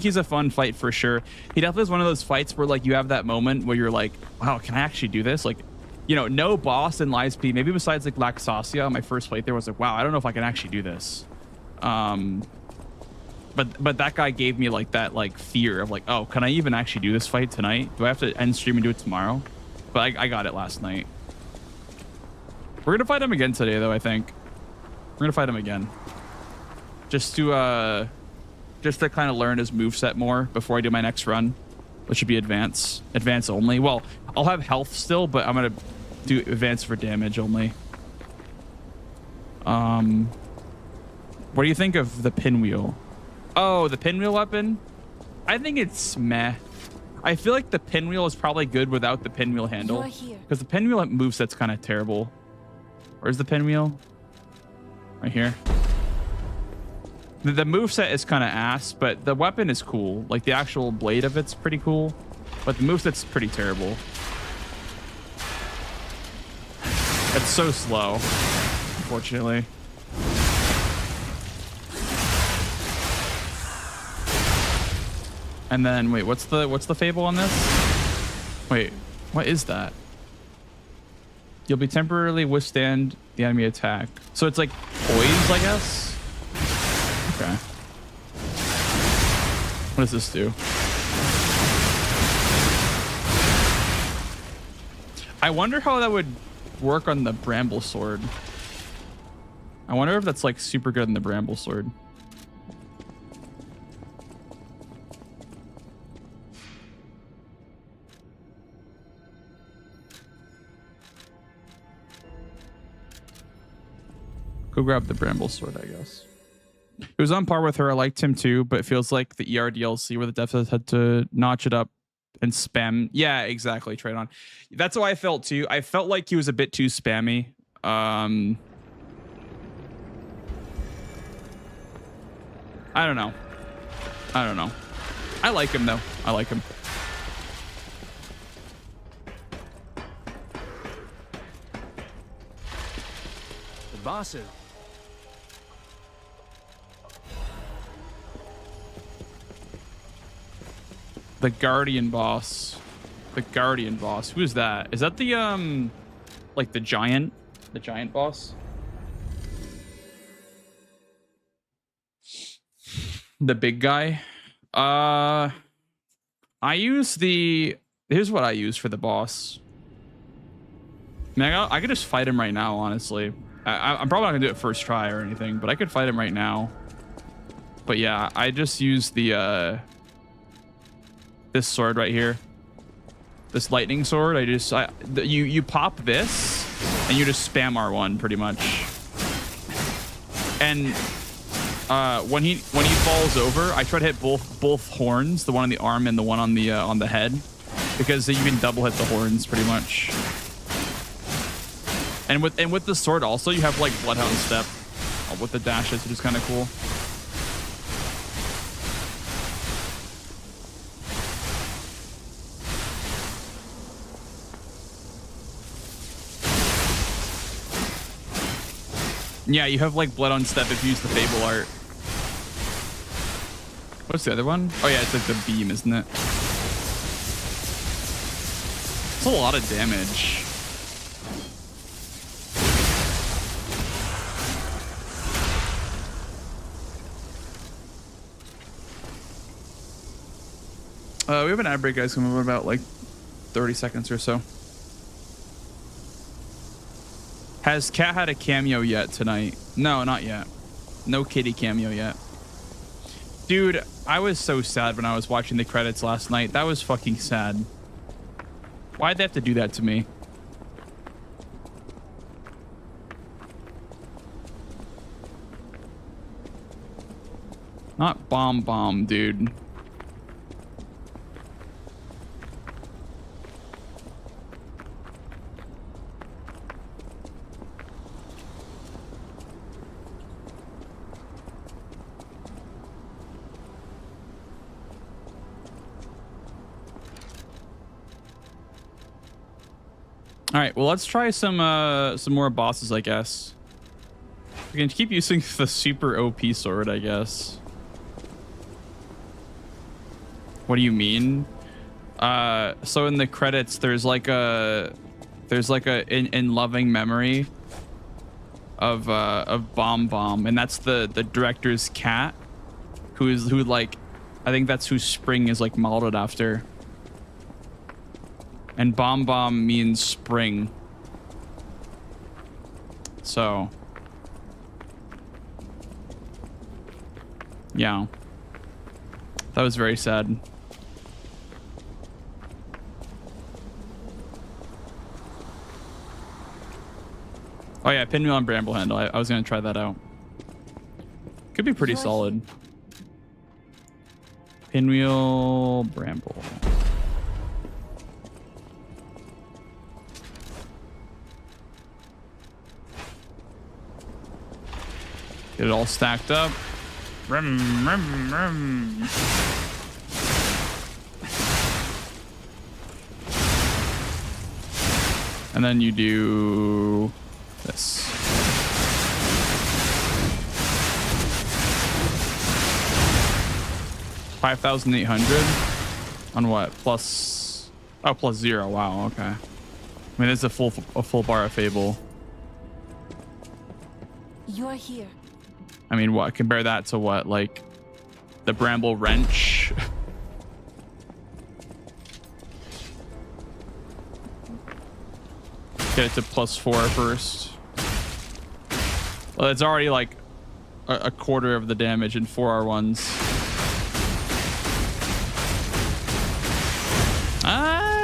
he's a fun fight for sure. He definitely is one of those fights where like you have that moment where you're like, wow, can I actually do this? Like, you know, no boss in Lies P, maybe besides like Laxasia, my first playthrough was like, wow, I don't know if I can actually do this. But that guy gave me like that like fear of like, oh, can I even actually do this fight tonight? Do I have to end stream and do it tomorrow? But I got it last night. We're gonna fight him again today though, I think. We're gonna fight him again. Just to kind of learn his moveset more before I do my next run, which should be advance only. Well, I'll have health still, but I'm gonna do advance for damage only. What do you think of the pinwheel? Oh, the pinwheel weapon? I think it's meh. I feel like the pinwheel is probably good without the pinwheel handle, because the pinwheel moveset's kind of terrible. Where's the pinwheel? Right here. The moveset is kind of ass, but the weapon is cool. Like the actual blade of it's pretty cool, but the moveset's pretty terrible. It's so slow, unfortunately. And then wait, what's the fable on this? Wait, what is that? You'll be temporarily withstand the enemy attack. So it's like poise, I guess. Okay. What does this do? I wonder how that would work on the bramble sword. I wonder if that's like super good in the bramble sword. Go grab the bramble sword, I guess. It was on par with her. I liked him too, but it feels like the ER DLC where the devs had to notch it up and spam. Yeah, exactly. Trade on. That's how I felt too. I felt like he was a bit too spammy. I don't know. I like him though. I like him. The bosses. The Guardian boss. The Guardian boss. Who is that? Is that the like the giant boss? The big guy? I use here's what I use for the boss. I mean, I could just fight him right now, honestly. I'm probably not gonna do it first try or anything, but I could fight him right now. But yeah, I just use the this sword right here, this lightning sword. You pop this and you just spam R1 pretty much. And when he falls over, I try to hit both horns, the one on the arm and the one on the head, because you can double hit the horns pretty much. And with the sword also, you have like Bloodhound Step with the dashes, which is kind of cool. Yeah, you have like Blood on Step if you use the Fable art. What's the other one? Oh yeah, it's like the beam, isn't it? It's a lot of damage. We have an ad break, guys, coming in about like 30 seconds or so. Has Cat had a cameo yet tonight? No, not yet. No kitty cameo yet. Dude, I was so sad when I was watching the credits last night. That was fucking sad. Why'd they have to do that to me? Not bomb, dude. All right, well, let's try some more bosses, I guess. We can keep using the super OP sword, I guess. What do you mean? So in the credits, there's like a in loving memory of Bomb, and that's the director's cat, who like, I think that's who Spring is like modeled after. And Bomb means spring. So yeah, that was very sad. Oh yeah, pinwheel on bramble handle. I was gonna try that out. Could be pretty solid. Pinwheel bramble. Get it all stacked up. Rum, rum, rum. And then you do this. $5,800 on what? Plus, oh, plus 0. Wow. Okay. I mean, it's a full bar of Fable. You're here. I mean, what? Compare that to what? Like the Bramble Wrench. Get it to +4 first. Well, it's already like a quarter of the damage in 4R1s.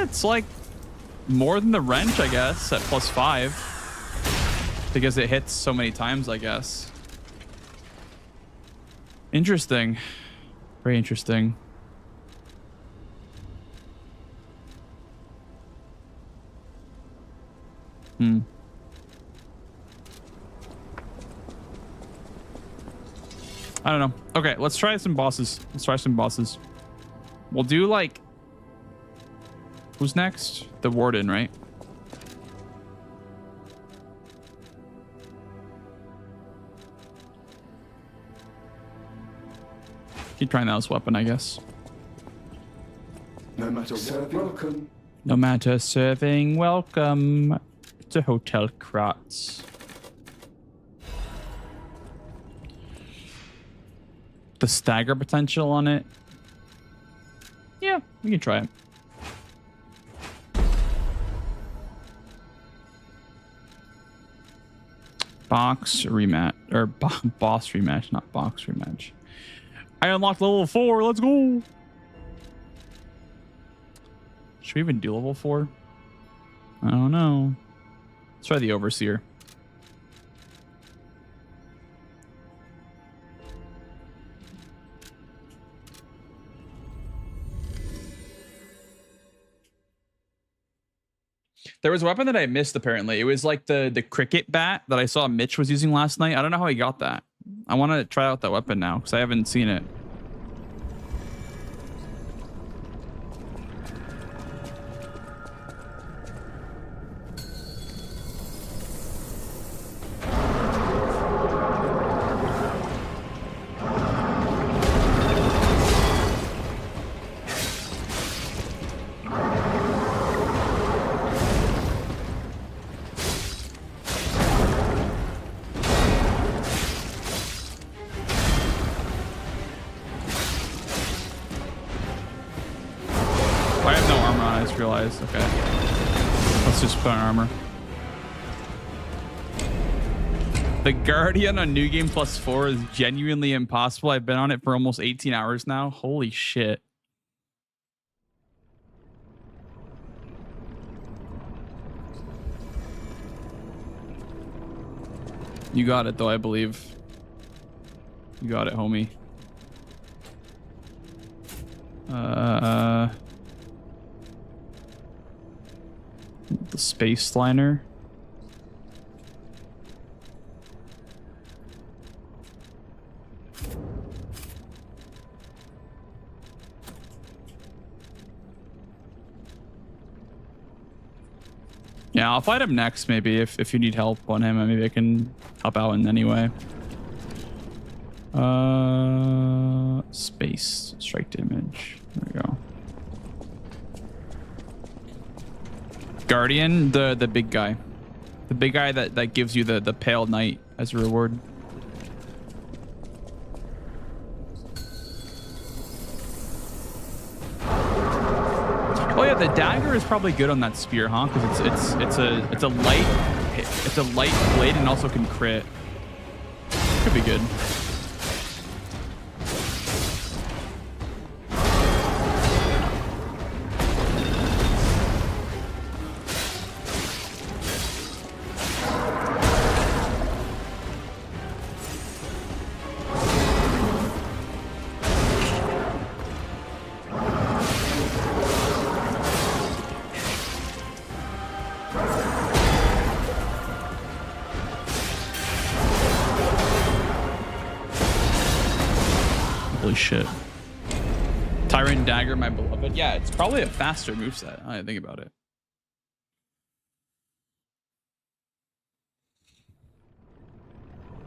It's like more than the wrench, I guess, at +5. Because it hits so many times, I guess. Interesting. Very interesting. I don't know. Okay, let's try some bosses. We'll do like... Who's next? The Warden, right? Keep trying that as weapon, I guess. No matter what, welcome. No matter serving, welcome to Hotel Kratz. The stagger potential on it. Yeah, we can try it. Box rematch, or boss rematch, not box rematch. I unlocked level 4. Let's go. Should we even do level 4? I don't know. Let's try the Overseer. There was a weapon that I missed, apparently. It was like the cricket bat that I saw Mitch was using last night. I don't know how he got that. I want to try out that weapon now because I haven't seen it. I just realized. Okay. Let's just put on armor. The Guardian on New Game +4 is genuinely impossible. I've been on it for almost 18 hours now. Holy shit. You got it, though, I believe. You got it, homie. The space liner. Yeah, I'll fight him next, maybe, if you need help on him. Maybe I can help out in any way. Space. Strike damage. There we go. Guardian, the big guy. The big guy that gives you the pale knight as a reward. Oh yeah, the dagger is probably good on that spear, huh? Because it's a light blade and also can crit. Could be good. Holy shit. Tyrant Dagger, my beloved. Yeah, it's probably a faster moveset. I didn't think about it.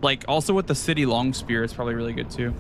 Like, also with the City Long Spear, it's probably really good too.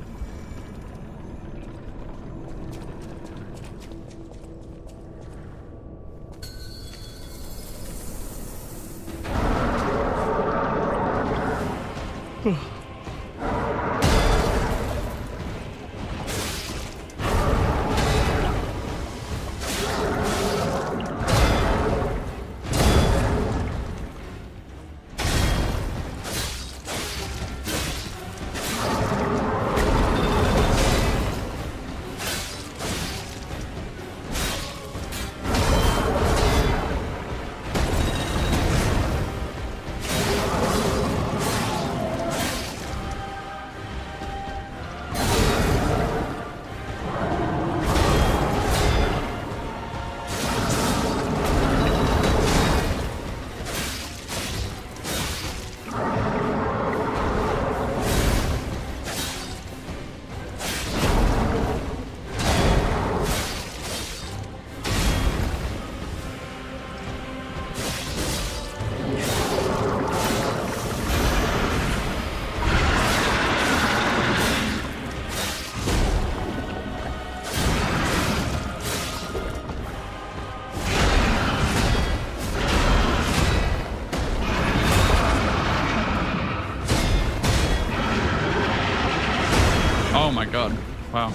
Oh my god. Wow.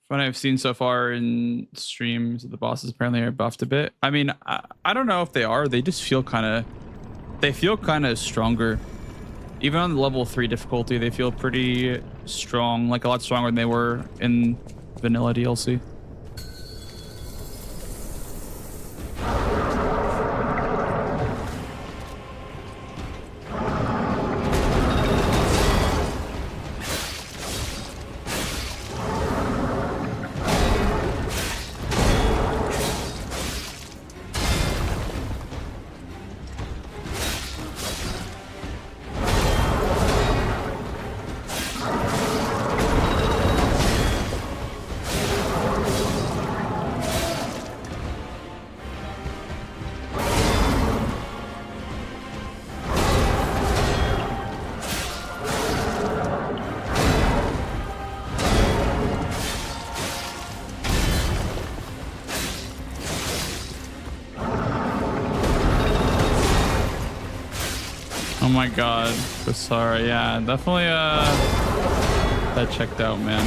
What I've seen so far in streams, the bosses apparently are buffed a bit. I mean, I don't know if they are. They just feel kind of... They feel kind of stronger. Even on the level 3 difficulty, they feel pretty strong. Like a lot stronger than they were in vanilla DLC. Oh my god, sorry. Yeah, definitely that checked out, man.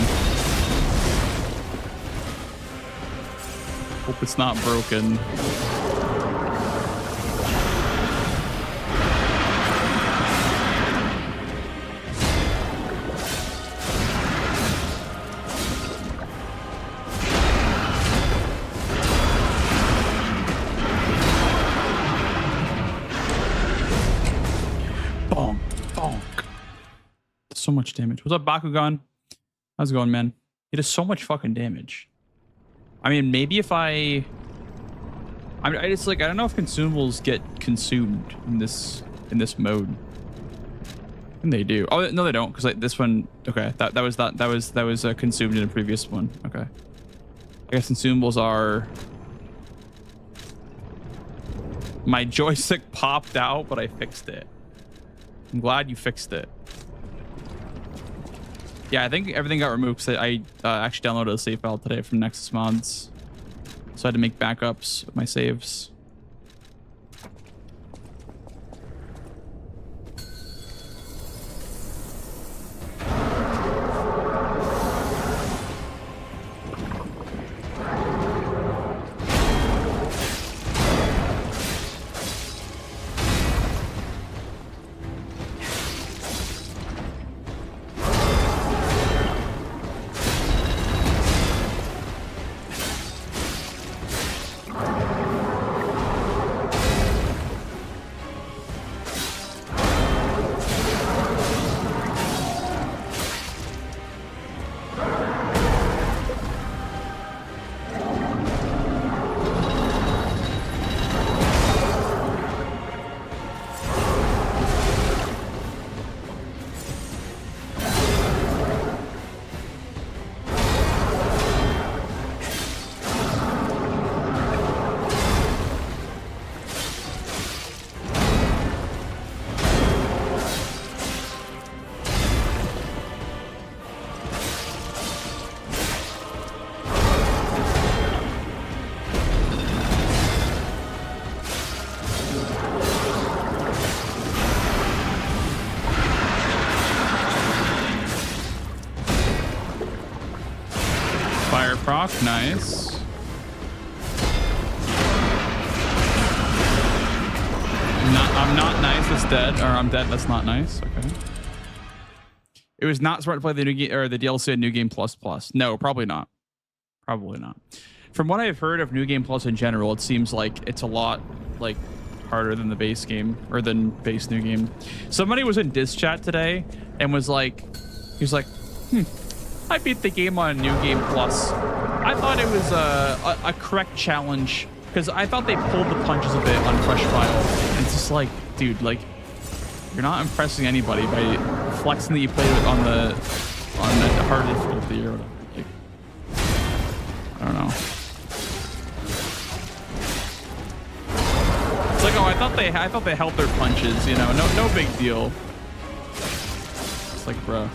Hope it's not broken. Bonk, bonk. So much damage. What's up, Bakugan? How's it going, man? He does so much fucking damage. I mean, maybe if I mean, it's like, I don't know if consumables get consumed in this mode. And they do. Oh no, they don't, because like this one. Okay, that was consumed in a previous one. Okay. I guess consumables are. My joystick popped out, but I fixed it. I'm glad you fixed it. Yeah, I think everything got removed because I actually downloaded a save file today from Nexus Mods. So I had to make backups of my saves. Proc, nice. I'm not nice. It's dead, or I'm dead. That's not nice. Okay. It was not smart to play the new game or the DLC at New Game Plus Plus. No, probably not. Probably not. From what I've heard of New Game Plus in general, it seems like it's a lot like harder than the base game or than base New Game. Somebody was in Diss chat today and was like, he was like, I beat the game on New Game Plus. I thought it was a correct challenge because I thought they pulled the punches a bit on Fresh File. And it's just like, dude, like, you're not impressing anybody by flexing that you played it on the hard difficulty or whatever. Like, I don't know. It's like, oh, I thought they held their punches, you know, no big deal. It's like, bruh.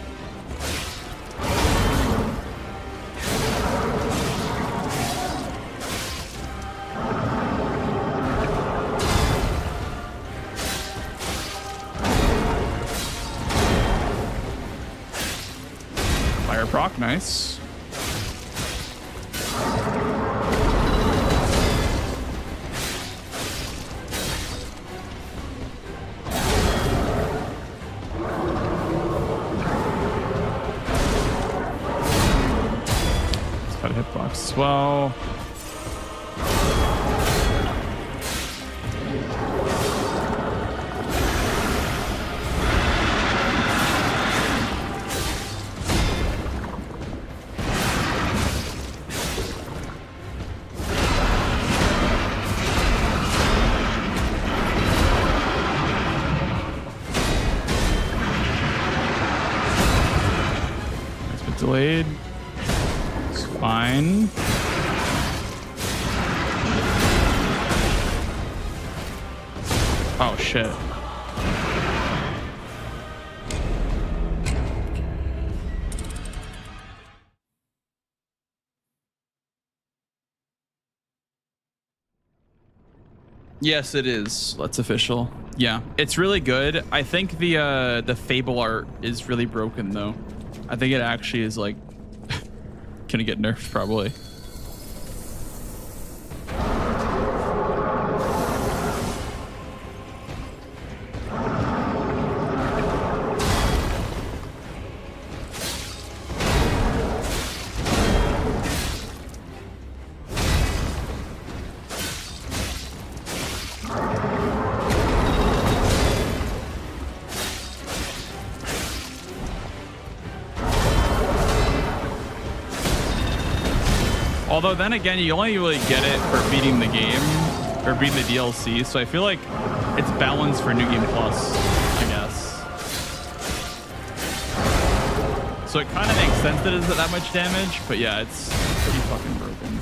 Fire proc, nice. It's got a hitbox as well. Delayed. It's fine. Oh shit. Yes, it is. That's official. Yeah, it's really good. I think the Fable art is really broken though. I think it actually is like gonna get nerfed probably. Although then again, you only really get it for beating the game or beating the DLC. So I feel like it's balanced for New Game Plus, I guess. So it kind of makes sense that it isn't that much damage, but yeah, it's pretty fucking broken.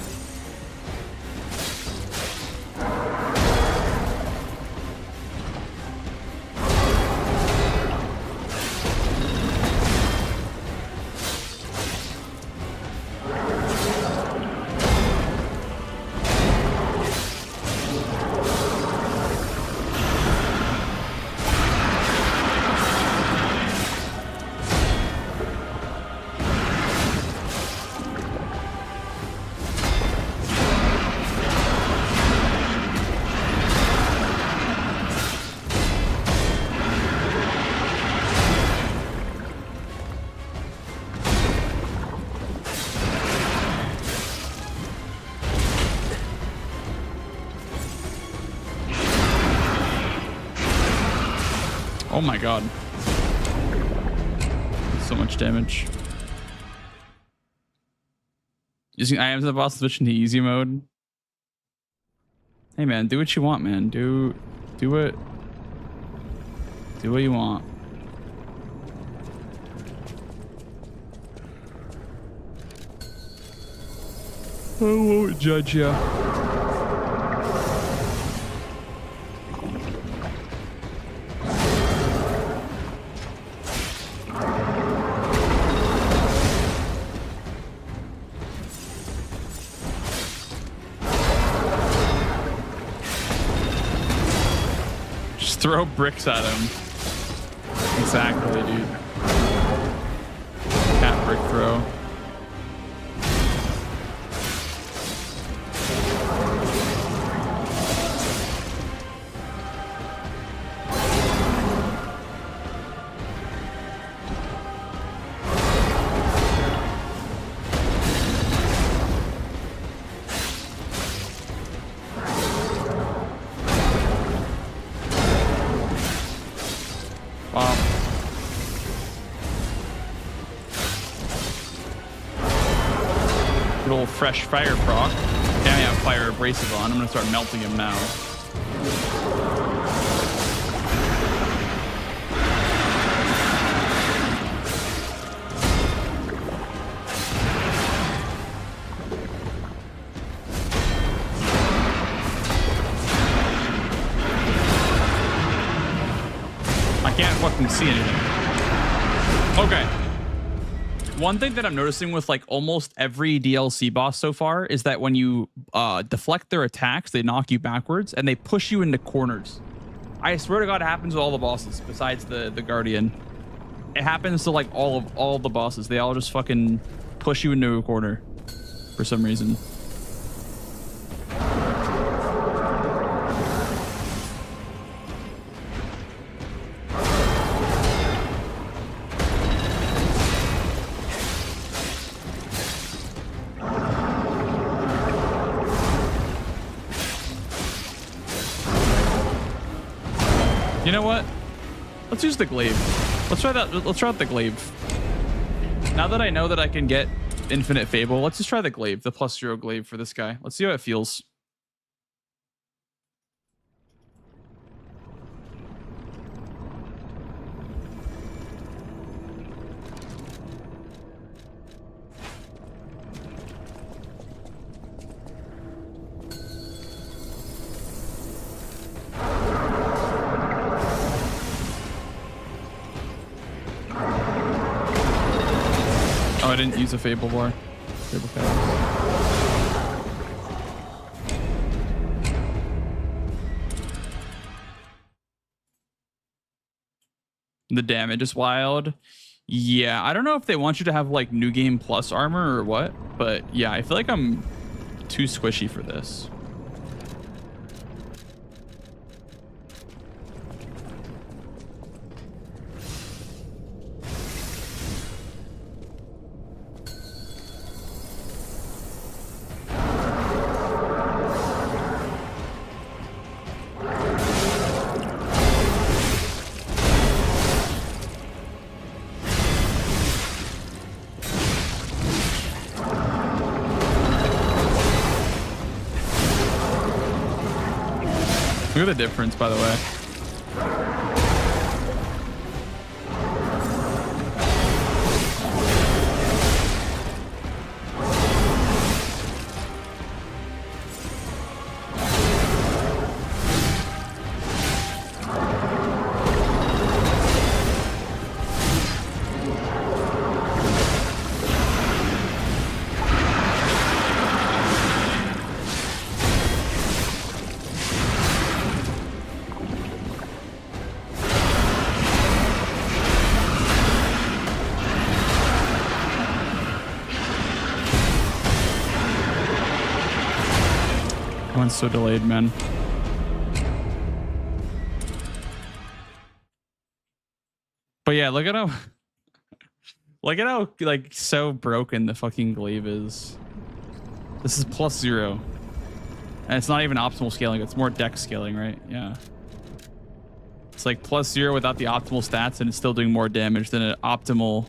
Oh my god. So much damage. Using items the boss switching to easy mode. Hey man, do what you want, man. Do it. Do what you want. I won't judge ya. Throw bricks at him. Exactly, dude. Cat brick throw. Wow. Good old fresh fire proc. Now I have fire abrasive on. I'm gonna start melting him now. I can't fucking see anything. Okay. One thing that I'm noticing with like almost every DLC boss so far is that when you deflect their attacks, they knock you backwards and they push you into corners. I swear to God, it happens with all the bosses besides the Guardian. It happens to like all the bosses. They all just fucking push you into a corner for some reason. You know what? Let's use the glaive. Let's try that. Let's try out the glaive. Now that I know that I can get infinite fable, let's just try the glaive, the +0 glaive for this guy. Let's see how it feels. Oh, I didn't use a Fable bar. Fable bar. The damage is wild. Yeah, I don't know if they want you to have like new game plus armor or what, but yeah, I feel like I'm too squishy for this. Look at the difference, by the way. One's so delayed, man. But yeah, look at how like so broken the fucking glaive is. This is +0. And it's not even optimal scaling, it's more dex scaling, right? Yeah. It's like +0 without the optimal stats, and it's still doing more damage than an optimally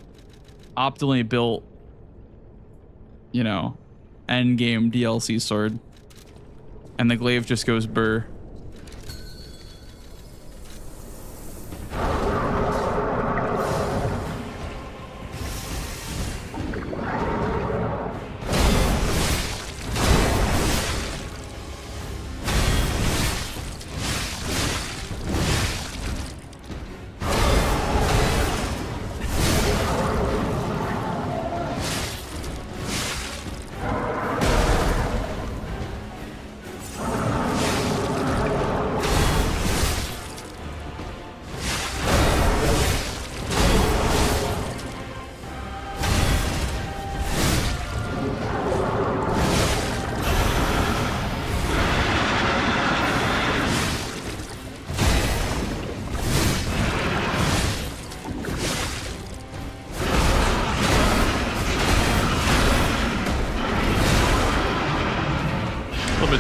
built, you know, end game DLC sword. And the glaive just goes burr.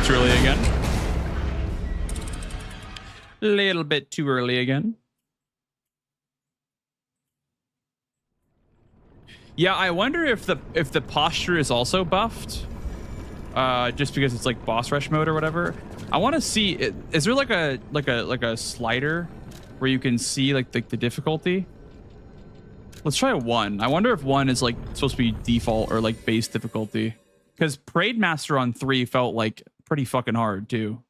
Too early again. Little bit too early again. Yeah, I wonder if the posture is also buffed, just because it's like boss rush mode or whatever. I want to see. Is there like a slider where you can see like the difficulty? Let's try 1. I wonder if 1 is like supposed to be default or like base difficulty, because Parade Master on 3 felt like pretty fucking hard too.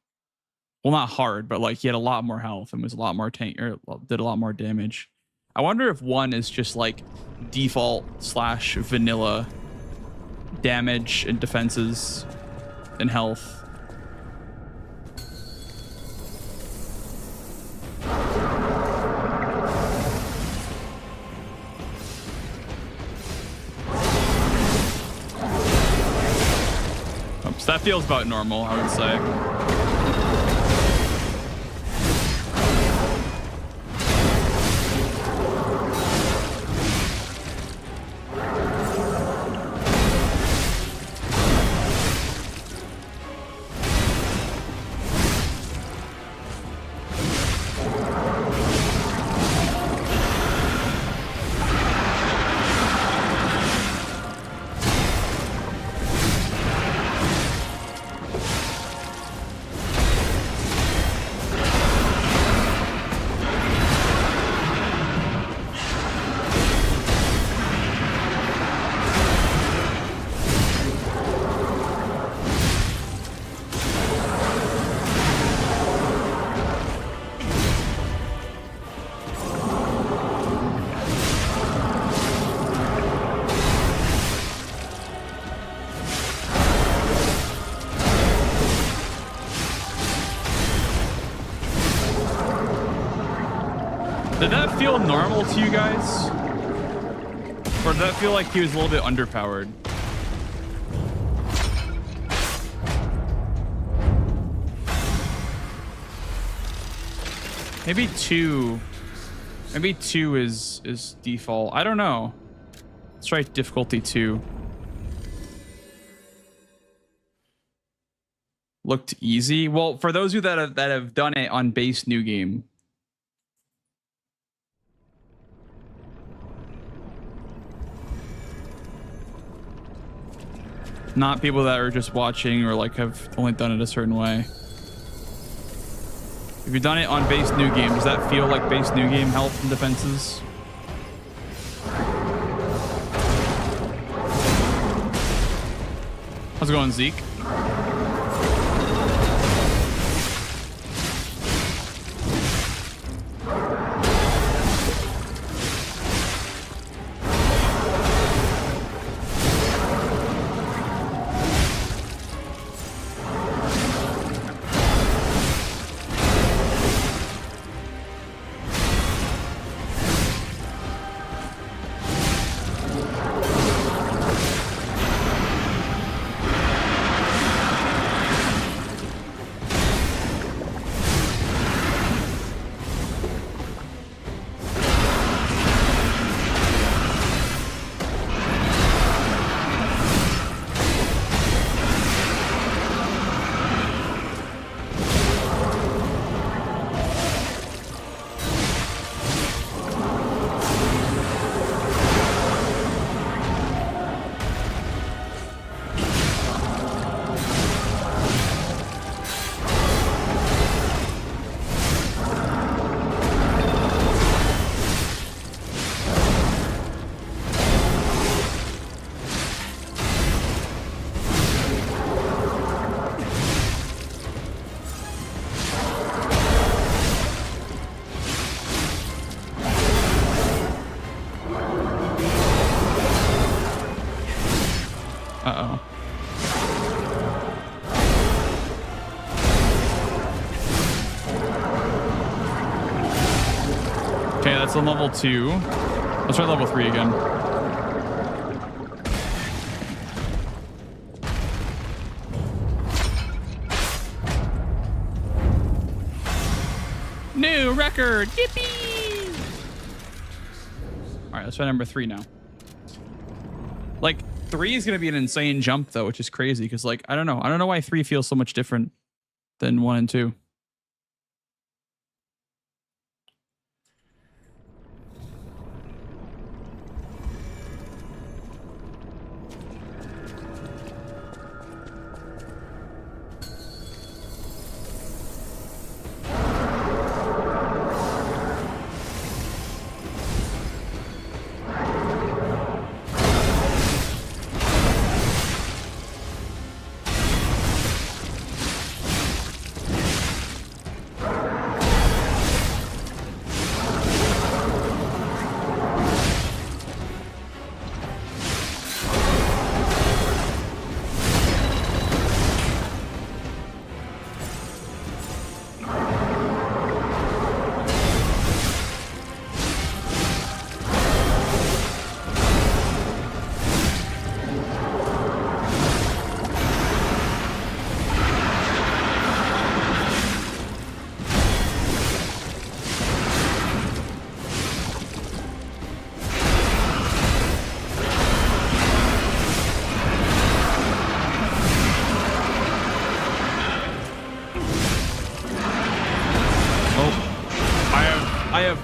Well, not hard, but like he had a lot more health and was a lot more tank, or did a lot more damage. I wonder if 1 is just like default / vanilla damage and defenses and health. So that feels about normal, I would say. Did that feel normal to you guys? Or did that feel like he was a little bit underpowered? Maybe 2. Maybe 2 is default. I don't know. Let's try difficulty 2. Looked easy. Well, for those of you that have done it on base new game. Not people that are just watching or like have only done it a certain way. If you've done it on base new game, does that feel like base new game health and defenses? How's it going, Zeke? Uh-oh. Okay, that's on level 2. Let's try level 3 again. New record! Yippee! All right, let's try number 3 now. Like, 3 is going to be an insane jump, though, which is crazy because, like, I don't know. I don't know why 3 feels so much different than 1 and 2.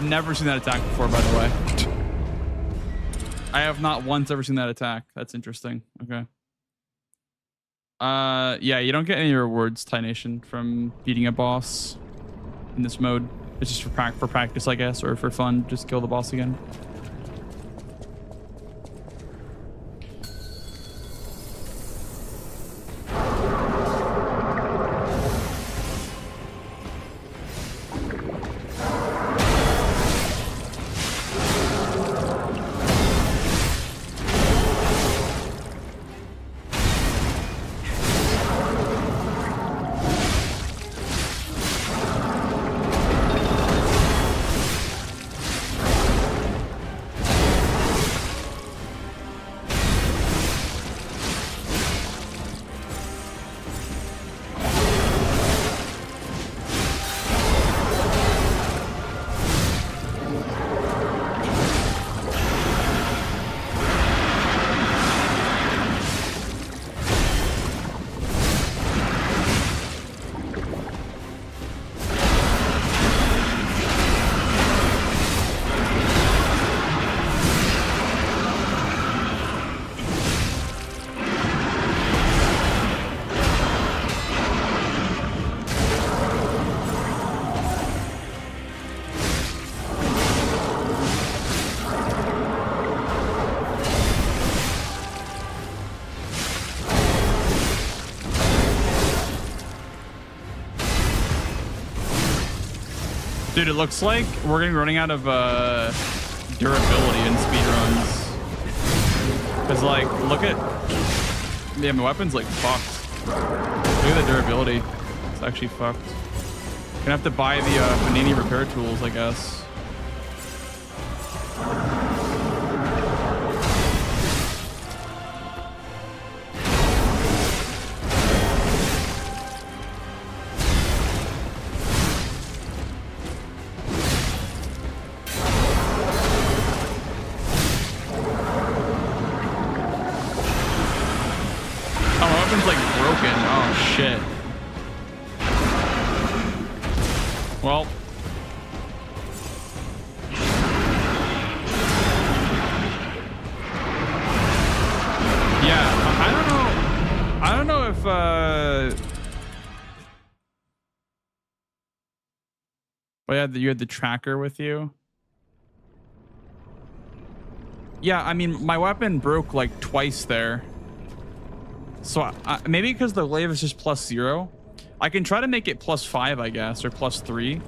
Never seen that attack before, by the way. I have not once ever seen that attack. That's interesting. Okay. Yeah, you don't get any rewards, Thai Nation, from beating a boss in this mode. It's just for practice, I guess, or for fun. Just kill the boss again. Dude, it looks like we're gonna be running out of durability in speedruns. Cause like, look at, yeah, my weapon's like fucked. Look at the durability. It's actually fucked. Gonna have to buy the Panini repair tools, I guess. Well, yeah, I don't know. I don't know if oh yeah, you had the tracker with you. Yeah, I mean, my weapon broke like twice there. So maybe because the glaive is just +0. I can try to make it +5, I guess, or +3,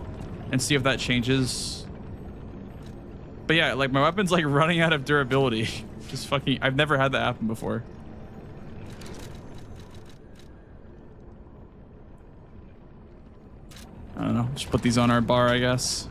and see if that changes. But yeah, like my weapon's like running out of durability. Just fucking, I've never had that happen before. I don't know, just put these on our bar, I guess.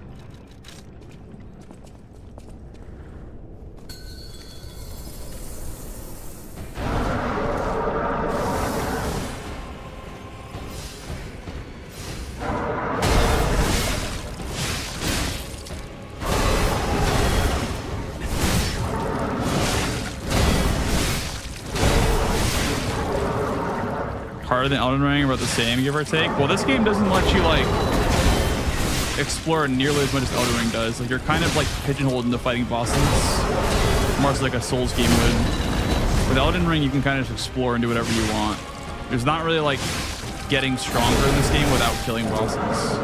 Harder than Elden Ring, about the same, give or take. Well, this game doesn't let you like explore nearly as much as Elden Ring does. Like you're kind of like pigeonholed into fighting bosses, more so like a Souls game would. With Elden Ring, you can kind of just explore and do whatever you want. There's not really like getting stronger in this game without killing bosses.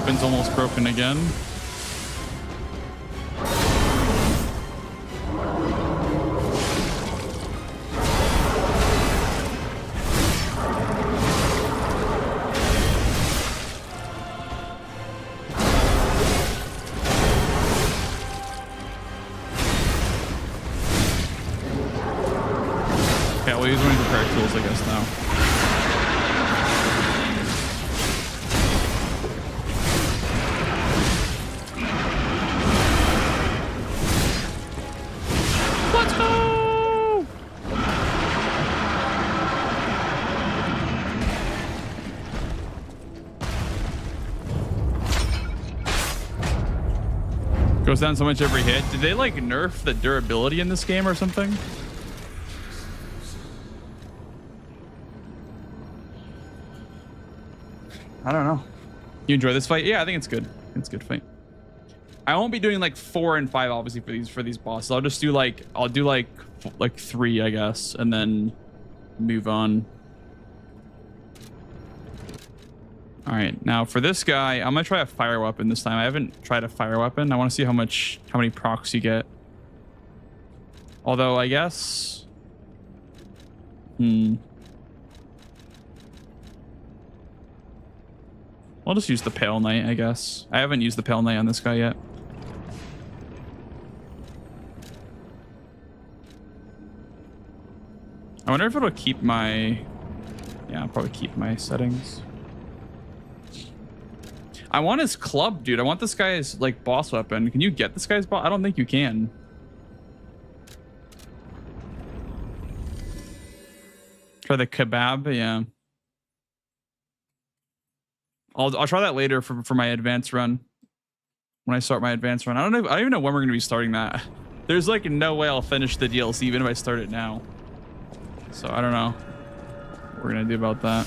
Weapon's almost broken again. Okay, we'll use one of the repair tools, I guess, now. Goes down so much every hit. Did they like nerf the durability in this game or something? I don't know. You enjoy this fight? Yeah, I think it's good. It's a good fight. I won't be doing like 4 and 5 obviously for these bosses. I'll just do like 3, I guess, and then move on. All right, now for this guy, I'm gonna try a fire weapon this time. I haven't tried a fire weapon. I want to see how many procs you get. Although I guess, I'll just use the Pale Knight, I guess. I haven't used the Pale Knight on this guy yet. I wonder if it'll keep my, yeah, I'll probably keep my settings. I want his club, dude. I want this guy's like boss weapon. Can you get this guy's boss? I don't think you can. Try the kebab, yeah. I'll try that later for my advanced run. When I start my advanced run. I don't even know when we're gonna be starting that. There's like no way I'll finish the DLC even if I start it now. So I don't know what we're gonna do about that.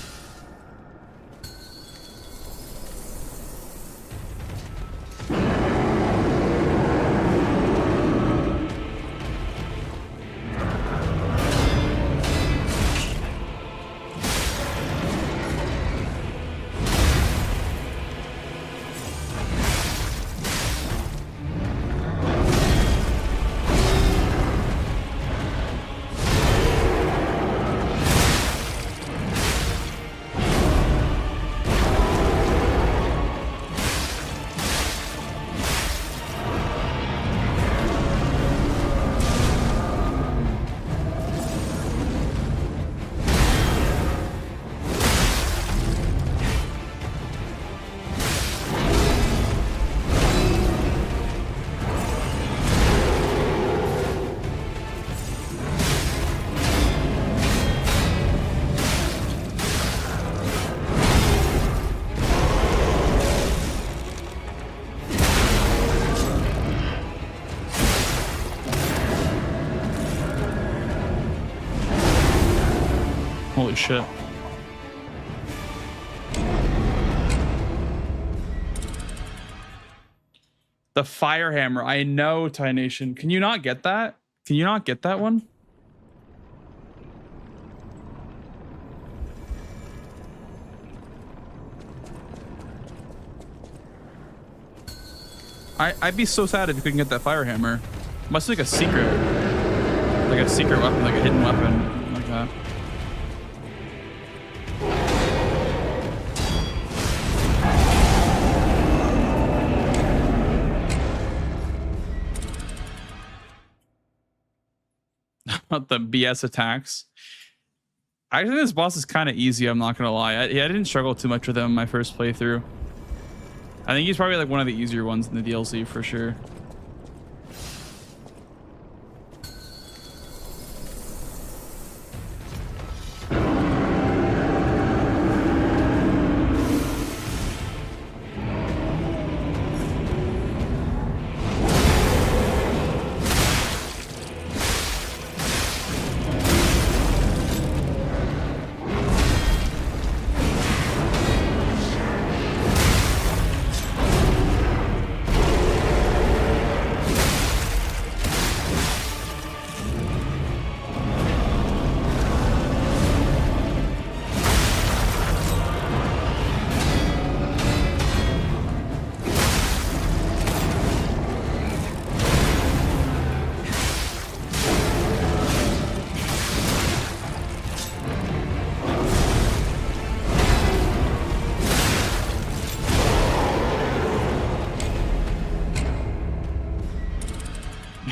Holy shit. The fire hammer. I know, Thai Nation. Can you not get that? Can you not get that one? I'd be so sad if you couldn't get that fire hammer. Must be like a secret. Like a secret weapon, like a hidden weapon. Like that. About the BS attacks. I think this boss is kind of easy, I'm not gonna lie. I didn't struggle too much with him in my first playthrough. I think he's probably like one of the easier ones in the DLC for sure.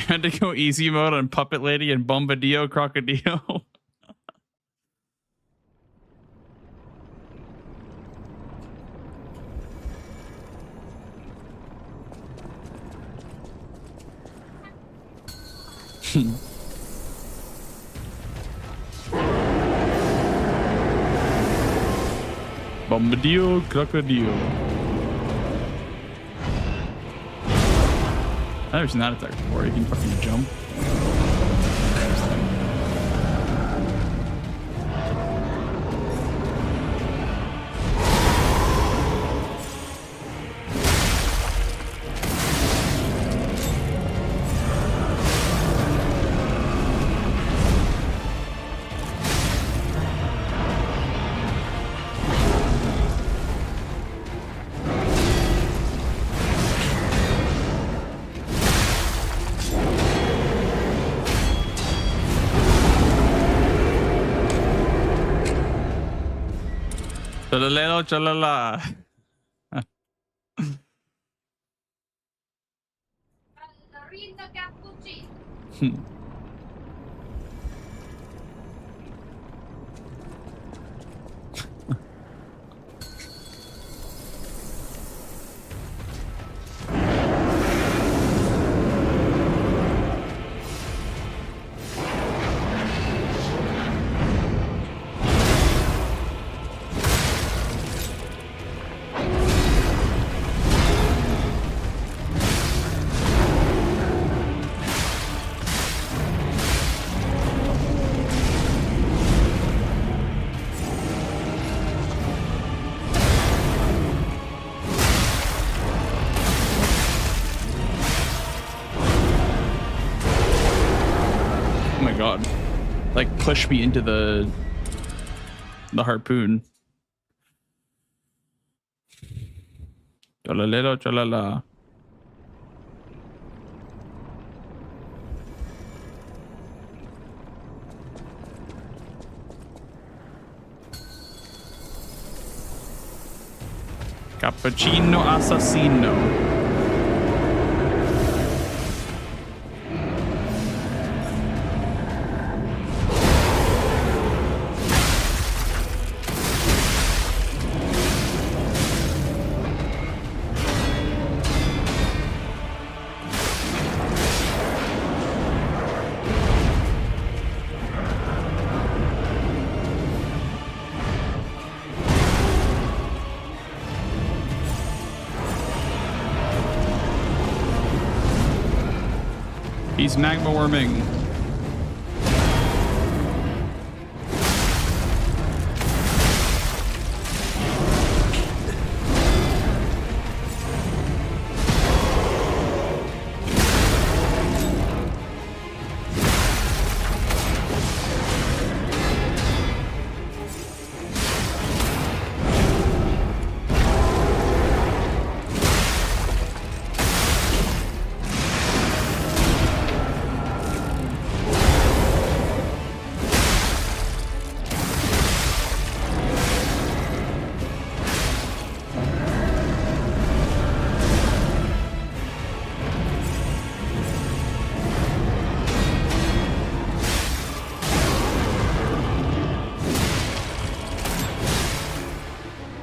Had to go easy mode on Puppet Lady and Bombadillo Crocodile. Bombadillo Crocodile. I've never seen that attack before. You can fucking jump. Chalalelo, chalala. god. Like push me into the harpoon. Chalalelo, chalala. Cappuccino assassino. He's magma worming.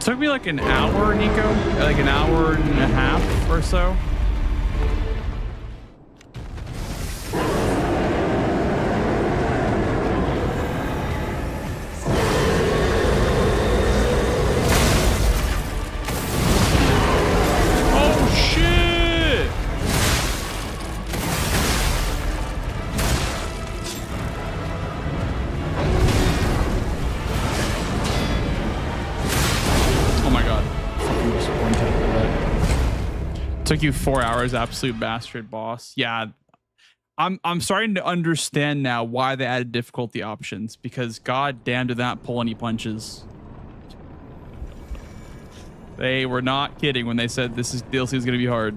Took me like an hour, Nico, like an hour and a half or so. Oh shit! Oh my god. Fucking just one tap of that. Took you 4 hours, absolute bastard boss. Yeah. I'm starting to understand now why they added difficulty options, because god damn did not pull any punches. They were not kidding when they said this DLC is gonna be hard.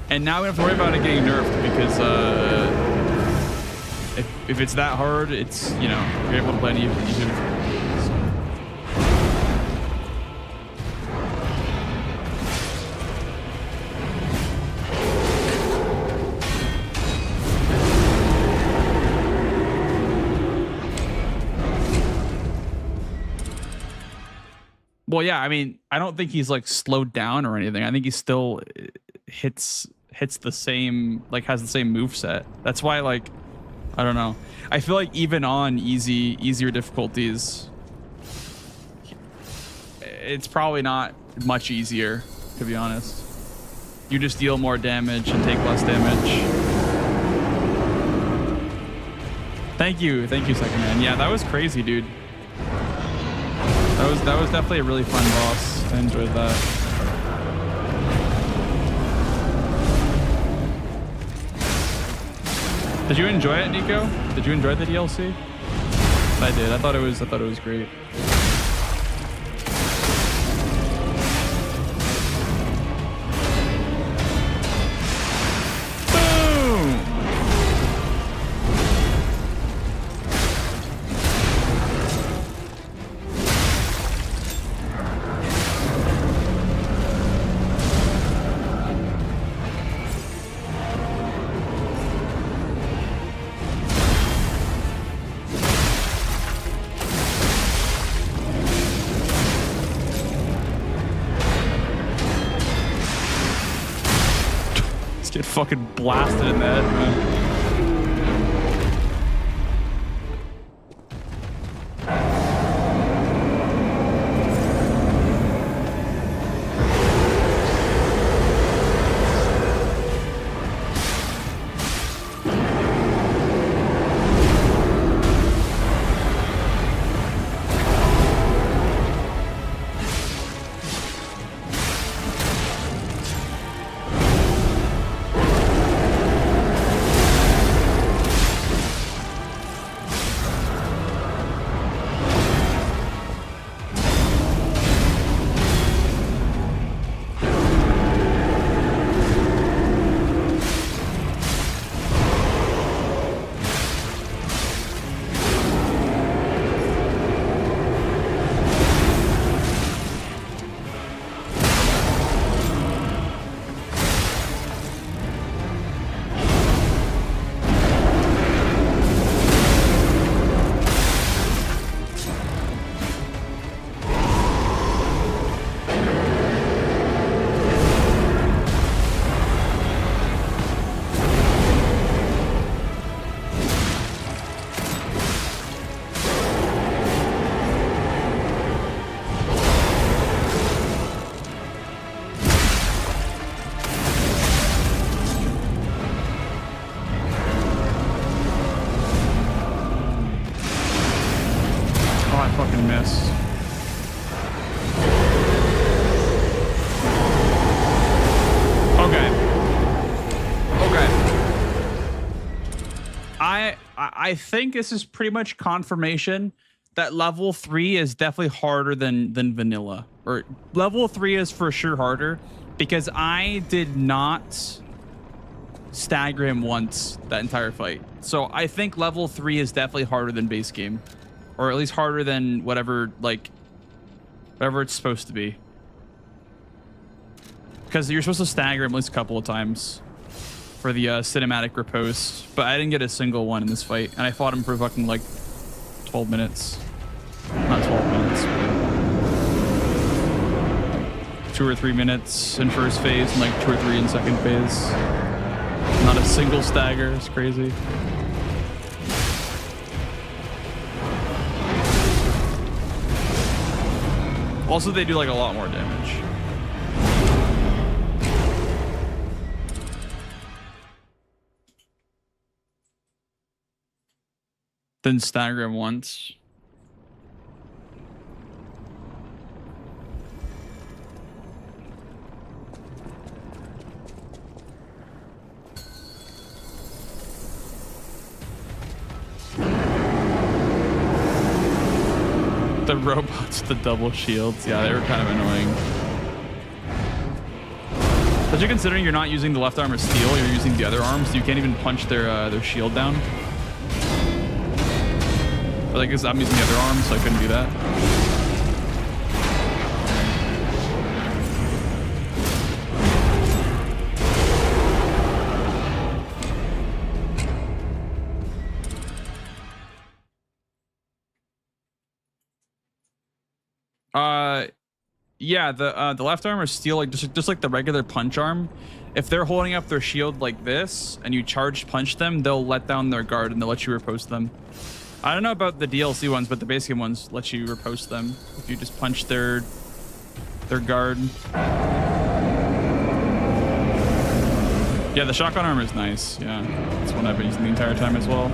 And now we don't have to worry about it getting nerfed, because if it's that hard, it's, you know, you're able to play any even. Well, yeah, I mean, I don't think he's like slowed down or anything. I think he still hits the same, like has the same move set. That's why, like, I don't know. I feel like even on easier difficulties, it's probably not much easier, to be honest. You just deal more damage and take less damage. Thank you, Second Man. Yeah, that was crazy, dude. That was definitely a really fun boss. I enjoyed that. Did you enjoy it, Nico? Did you enjoy the DLC? I did. I thought it was great. Get fucking blasted in the head, man. Oh, I fucking missed. Okay. I think this is pretty much confirmation that level 3 is definitely harder than vanilla. Or level 3 is for sure harder because I did not stagger him once that entire fight. So I think level 3 is definitely harder than base game. Or at least harder than whatever it's supposed to be. Because you're supposed to stagger him at least a couple of times for the cinematic riposte, but I didn't get a single one in this fight, and I fought him for fucking like 12 minutes. Not 12 minutes, but 2 or 3 minutes in first phase and like 2 or 3 in second phase. Not a single stagger. It's crazy. Also, they do like a lot more damage. Then stagger him once. The robots, the double shields. Yeah, they were kind of annoying. Especially considering you're not using the left arm of steel, you're using the other arms, so you can't even punch their shield down. But I guess I'm using the other arm, so I couldn't do that. Yeah, the left arm is steel, like just like the regular punch arm. If they're holding up their shield like this and you charge punch them, they'll let down their guard and they'll let you riposte them. I don't know about the DLC ones, but the basic ones let you riposte them if you just punch their guard. Yeah, the shotgun armor is nice. Yeah, that's one I've been using the entire time as well.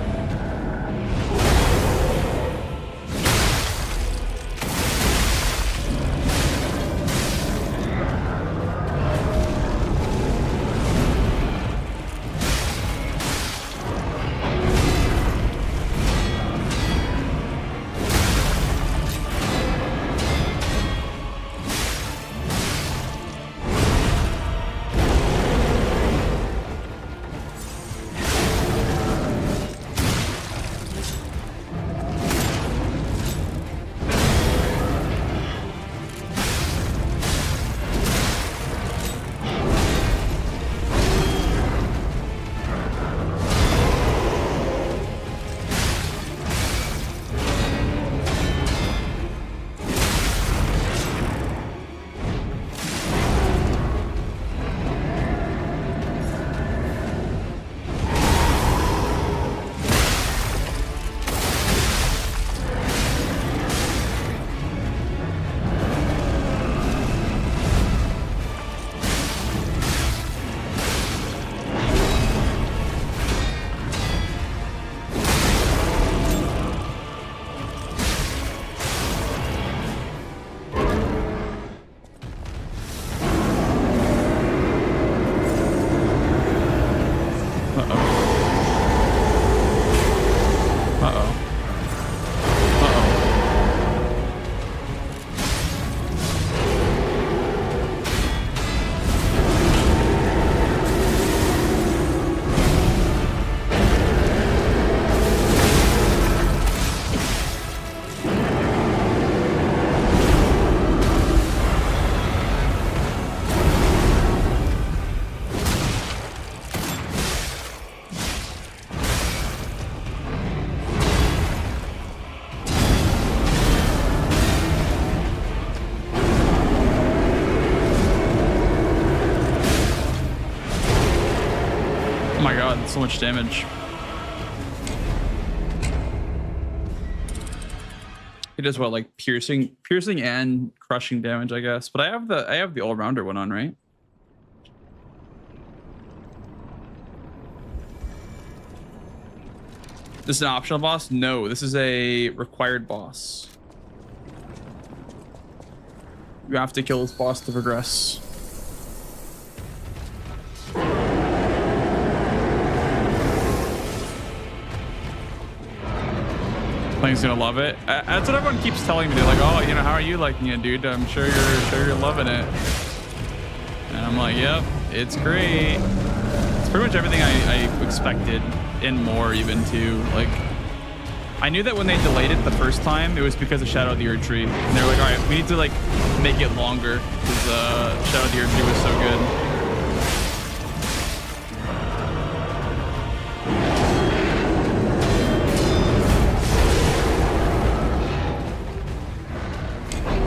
So much damage. It does what, like piercing and crushing damage, I guess. But I have the all-rounder one on, right? This is an optional boss? No, this is a required boss. You have to kill this boss to progress. Playing's gonna love it. That's what everyone keeps telling me. They're like, "Oh, you know, how are you liking it, dude? I'm sure you're loving it." And I'm like, "Yep, it's great." It's pretty much everything I expected and more, even too. Like, I knew that when they delayed it the first time, it was because of Shadow of the Erdtree. And they were like, all right, we need to like make it longer because Shadow of the Erdtree was so good.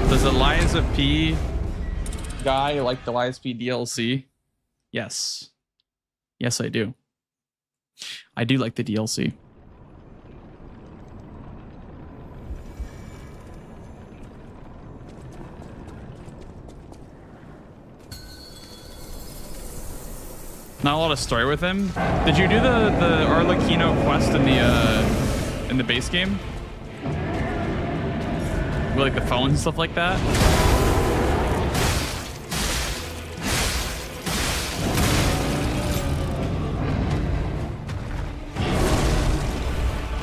Does Eliza P guy like the Eliza P DLC? Yes. Yes, I do. I do like the DLC. Not a lot of story with him. Did you do the Arlecchino quest in the base game? With like the phones and stuff like that?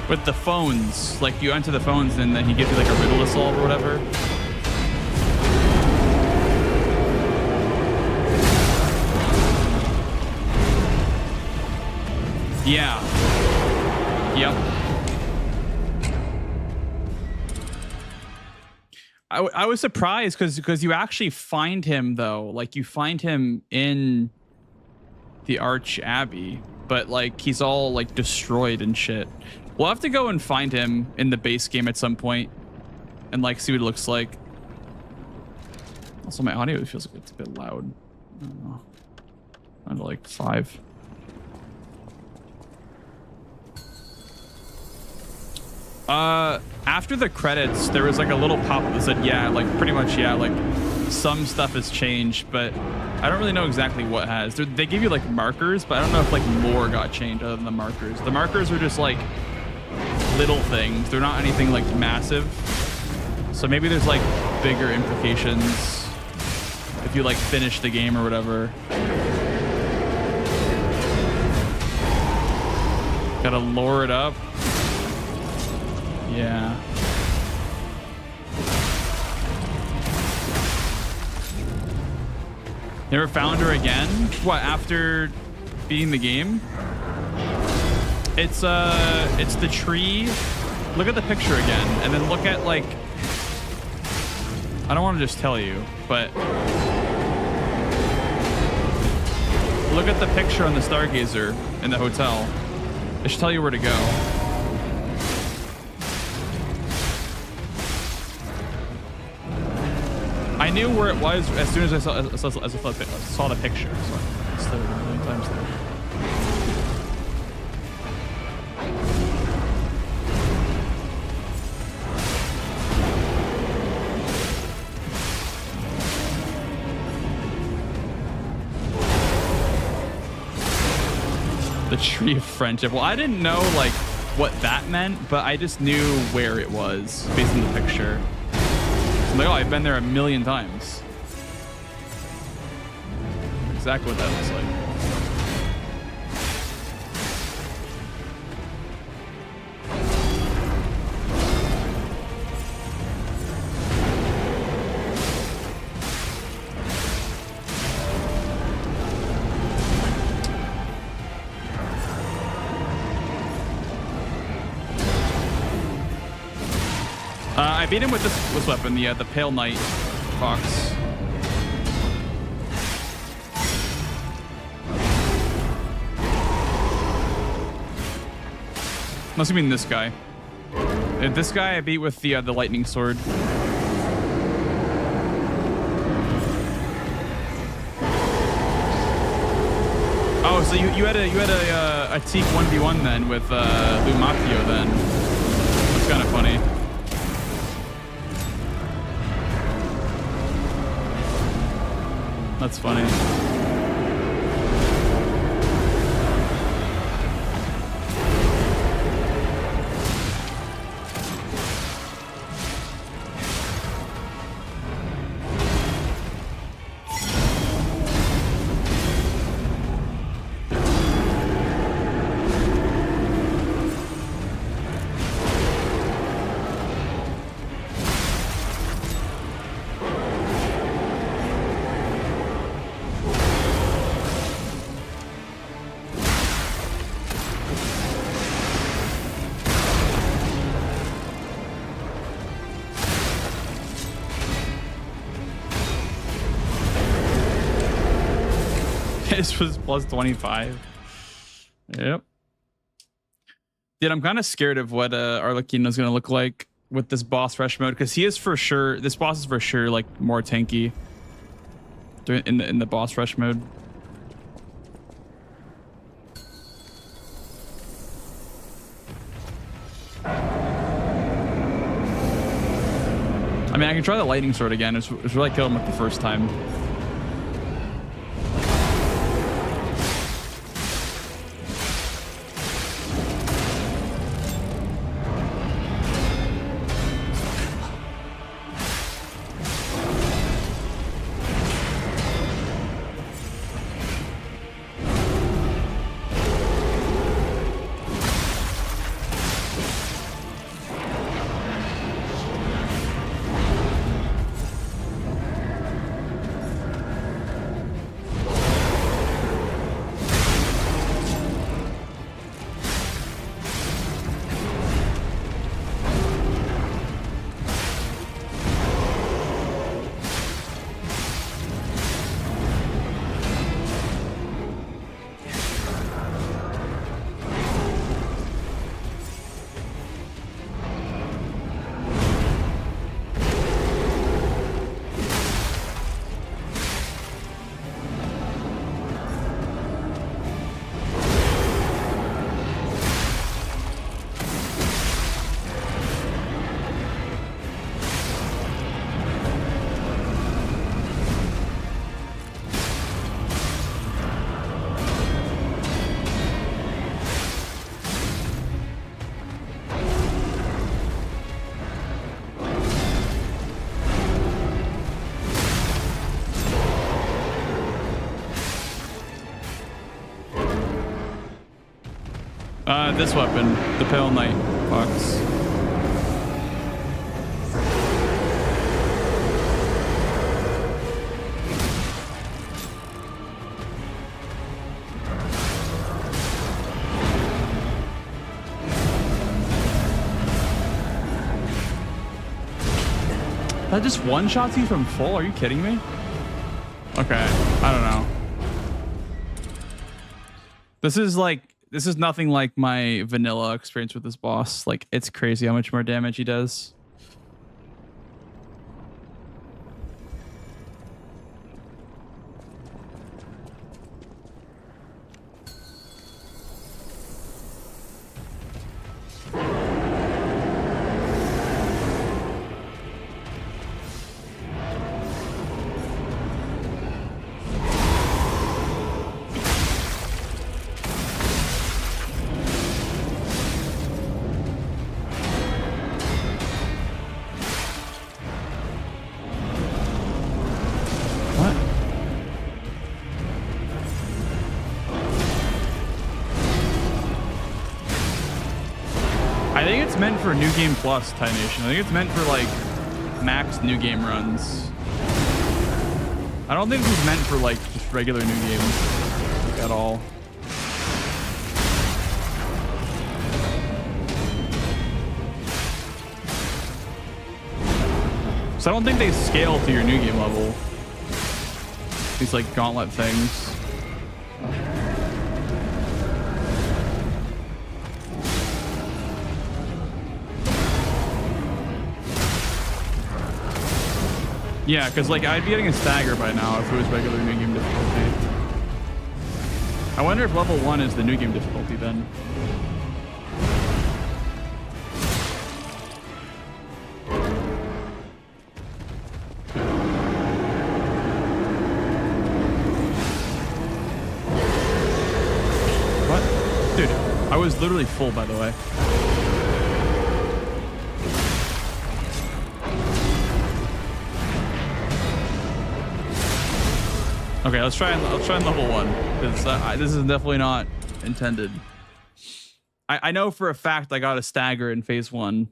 With the phones, like you enter the phones and then he gives you like a riddle to solve or whatever. Yeah. Yep. I was surprised because you actually find him though. Like you find him in the Arch Abbey, but like he's all like destroyed and shit. We'll have to go and find him in the base game at some point and like see what it looks like. Also, my audio feels like it's a bit loud. I don't know. Down to like 5. After the credits, there was like a little pop-up that said, yeah, like pretty much, yeah, like some stuff has changed, but I don't really know exactly what has. They give you like markers, but I don't know if like more got changed other than the markers. The markers are just like little things. They're not anything like massive. So maybe there's like bigger implications if you like finish the game or whatever. Gotta lure it up. Yeah. Never found her again? What, after beating the game? It's the tree. Look at the picture again, and then look at like, I don't want to just tell you, but look at the picture on the Stargazer in the hotel. It should tell you where to go. I knew where it was as soon as I saw the picture. So I stared at it a million times there. The Tree of Friendship. Well, I didn't know like what that meant, but I just knew where it was based on the picture. I'm like, oh, I've been there a million times. Exactly what that looks like. I beat him with this weapon, the Pale Knight Fox. Must have been this guy. This guy I beat with the lightning sword. Oh, so you had a Teak 1v1 then with Lumacchio then. That's kind of funny. That's funny. This was plus 25. Yep. Dude, I'm kind of scared of what Arlecchino's going to look like with this boss rush mode, because he is for sure, this boss is for sure like more tanky in the boss rush mode. I mean, I can try the lightning sword again. It's really killed him like the first time. This weapon, the Pale Knight Fox. That just one-shots you from full? Are you kidding me? Okay, I don't know. This is nothing like my vanilla experience with this boss. Like, it's crazy how much more damage he does. I think it's meant for New Game Plus, Thai Nation. I think it's meant for like max new game runs. I don't think it's meant for like just regular new games like, at all. So I don't think they scale to your new game level. These like gauntlet things. Yeah, because like I'd be getting a stagger by now if it was regular new game difficulty. I wonder if level 1 is the new game difficulty then. What? Dude, I was literally full, by the way. Okay, let's try on level 1 because this is definitely not intended. I know for a fact I got a stagger in phase 1.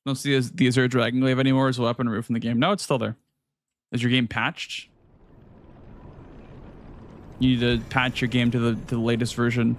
Don't see the Azure Dragonglaive anymore as a weapon roof in the game. No, it's still there. Is your game patched? You need to patch your game to the latest version.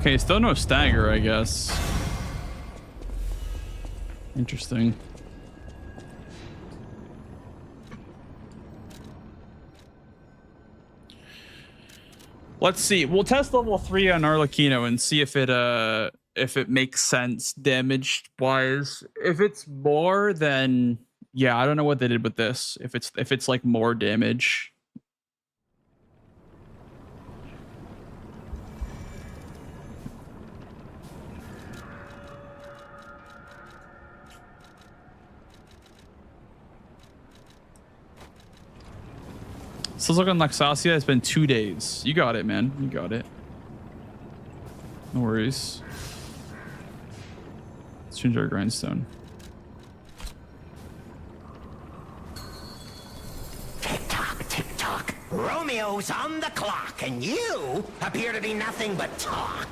Okay, still no stagger, I guess. Interesting. Let's see. We'll test level 3 on Arlecchino and see if it makes sense damage wise. If it's more, then yeah, I don't know what they did with this. If it's like more damage. So let's look on Laxasia. It's been 2 days. You got it, man. You got it. No worries. Let's change our grindstone. Tick-tock, tick-tock. Romeo's on the clock, and you appear to be nothing but talk.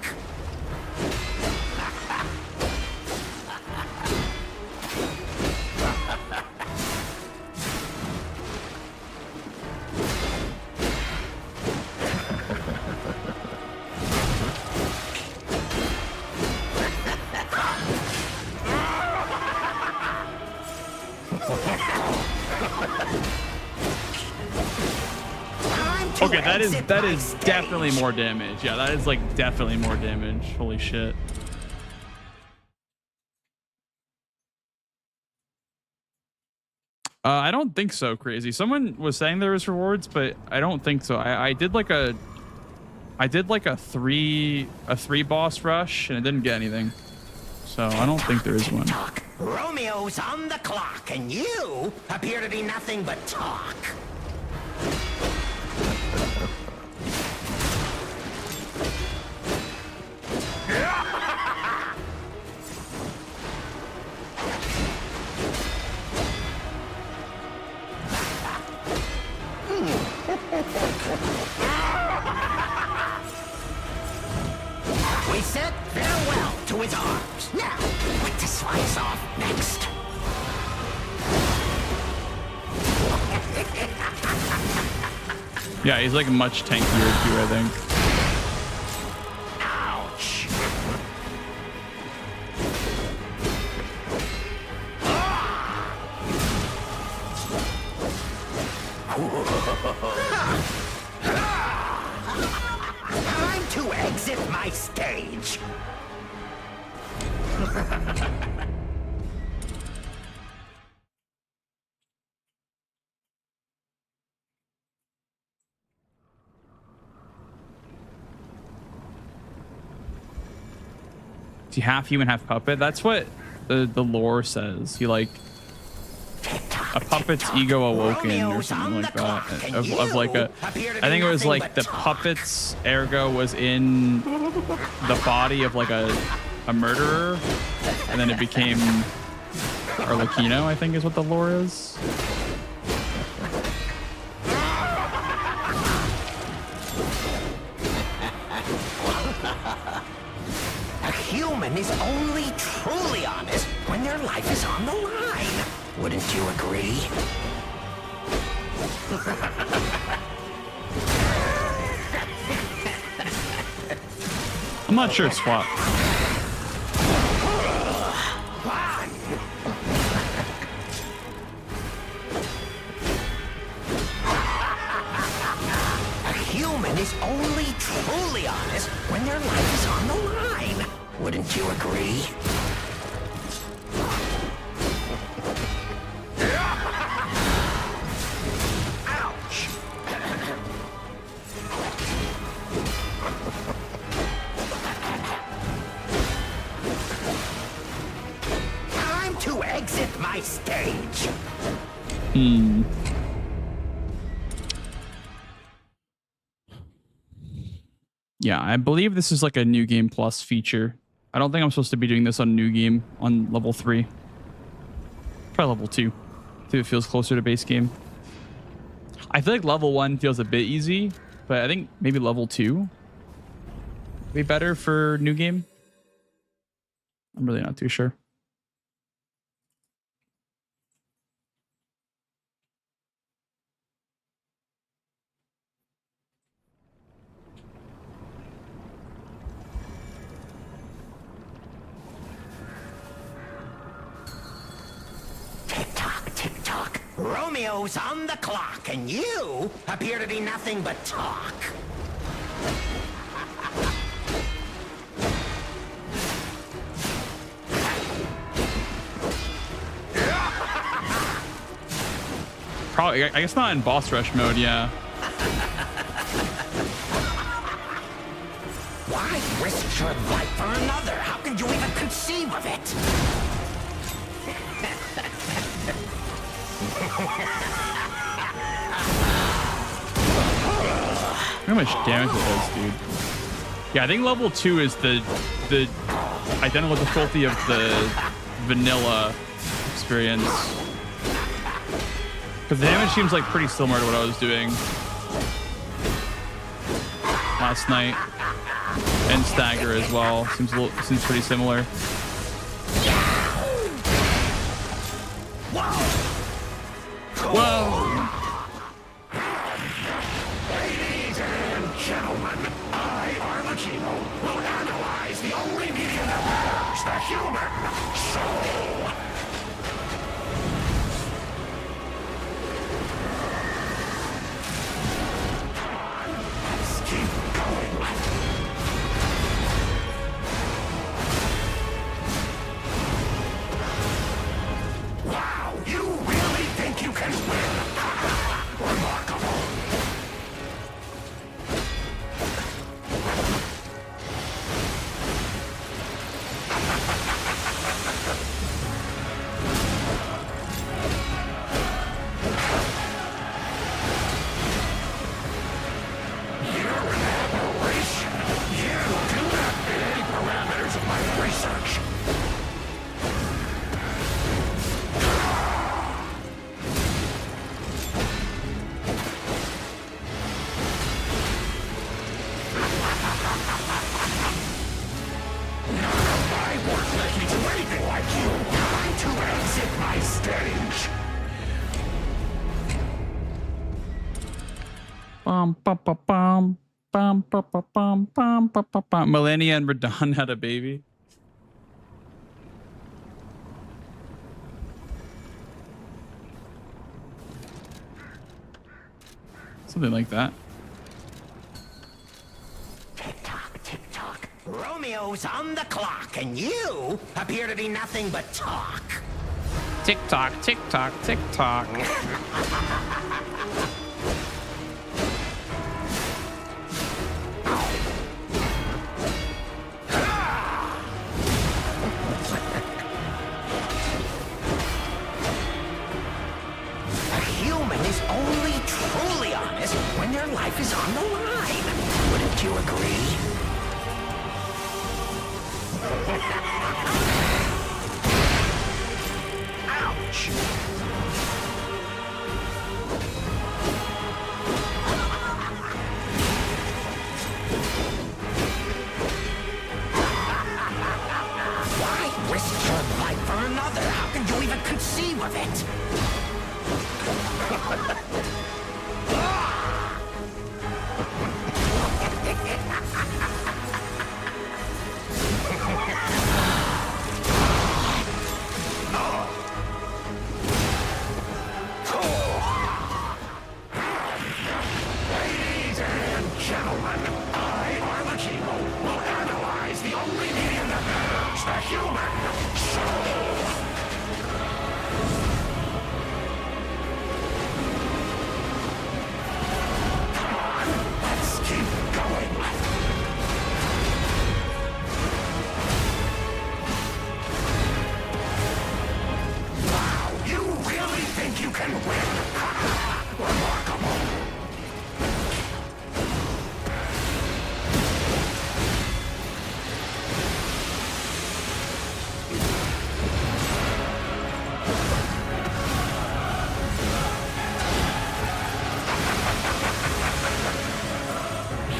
Okay, that is definitely more damage. Yeah, that is like definitely more damage. Holy shit. I don't think so, Crazy. Someone was saying there was rewards, but I don't think so. I did like a three boss rush and it didn't get anything. So I don't think there is one. Romeo's on the clock, and you appear to be nothing but talk. bid farewell to his arms. Now, what to slice off next? Yeah, he's like much tankier too, I think. Ouch. Time to exit my stage. Is he half human, half puppet? That's what the lore says. He like a puppet's ego awoken or something like that. Of like a, I think it was like the puppet's ergo was in the body of like a murderer, and then it became Arlecchino, I think is what the lore is. A human is only truly honest when their life is on the line. Wouldn't you agree? I'm not sure, Swap. A human is only truly honest when their life is on the line. Wouldn't you agree? Ouch! Time to exit my stage. Yeah, I believe this is like a new game plus feature. I don't think I'm supposed to be doing this on new game on level 3. Try level 2. I think it feels closer to base game. I feel like level 1 feels a bit easy, but I think maybe level 2 would be better for new game. I'm really not too sure. Tick-tock. Romeo's on the clock, and you appear to be nothing but talk. Probably, I guess not in boss rush mode, yeah. Why risk your life for another? How could you even conceive of it? How much damage it does, dude. Yeah, I think level 2 is the identical difficulty of the vanilla experience. Because the damage seems like pretty similar to what I was doing last night. And stagger as well. Seems pretty similar. Whoa! Ladies and gentlemen, I, Arlecchino, will analyze the only medium that matters, the human soul. Let's keep going. Wow, you really think you can win? Remarkable. You're an aberration. You do not fit any parameters of my research. let me do anything like you. Time to exit my stage. Bum, bum, bum, bum, bum, bum, bum, bum, bum, bum, bum, bum. Melania and Radon had a baby. Something like that. Tick-tock, tick-tock. Romeo's on the clock, and you appear to be nothing but talk. Tick tock, tick tock, tick tock. A human is only truly honest when their life is on the line. Wouldn't you agree? Ouch! Why risk your life for another? How can you even conceive of it? Ladies and gentlemen, I, Armachino, will analyze the only medium that matters, the human soul. Come on, let's keep going. Wow, you really think you can win? Remarkable.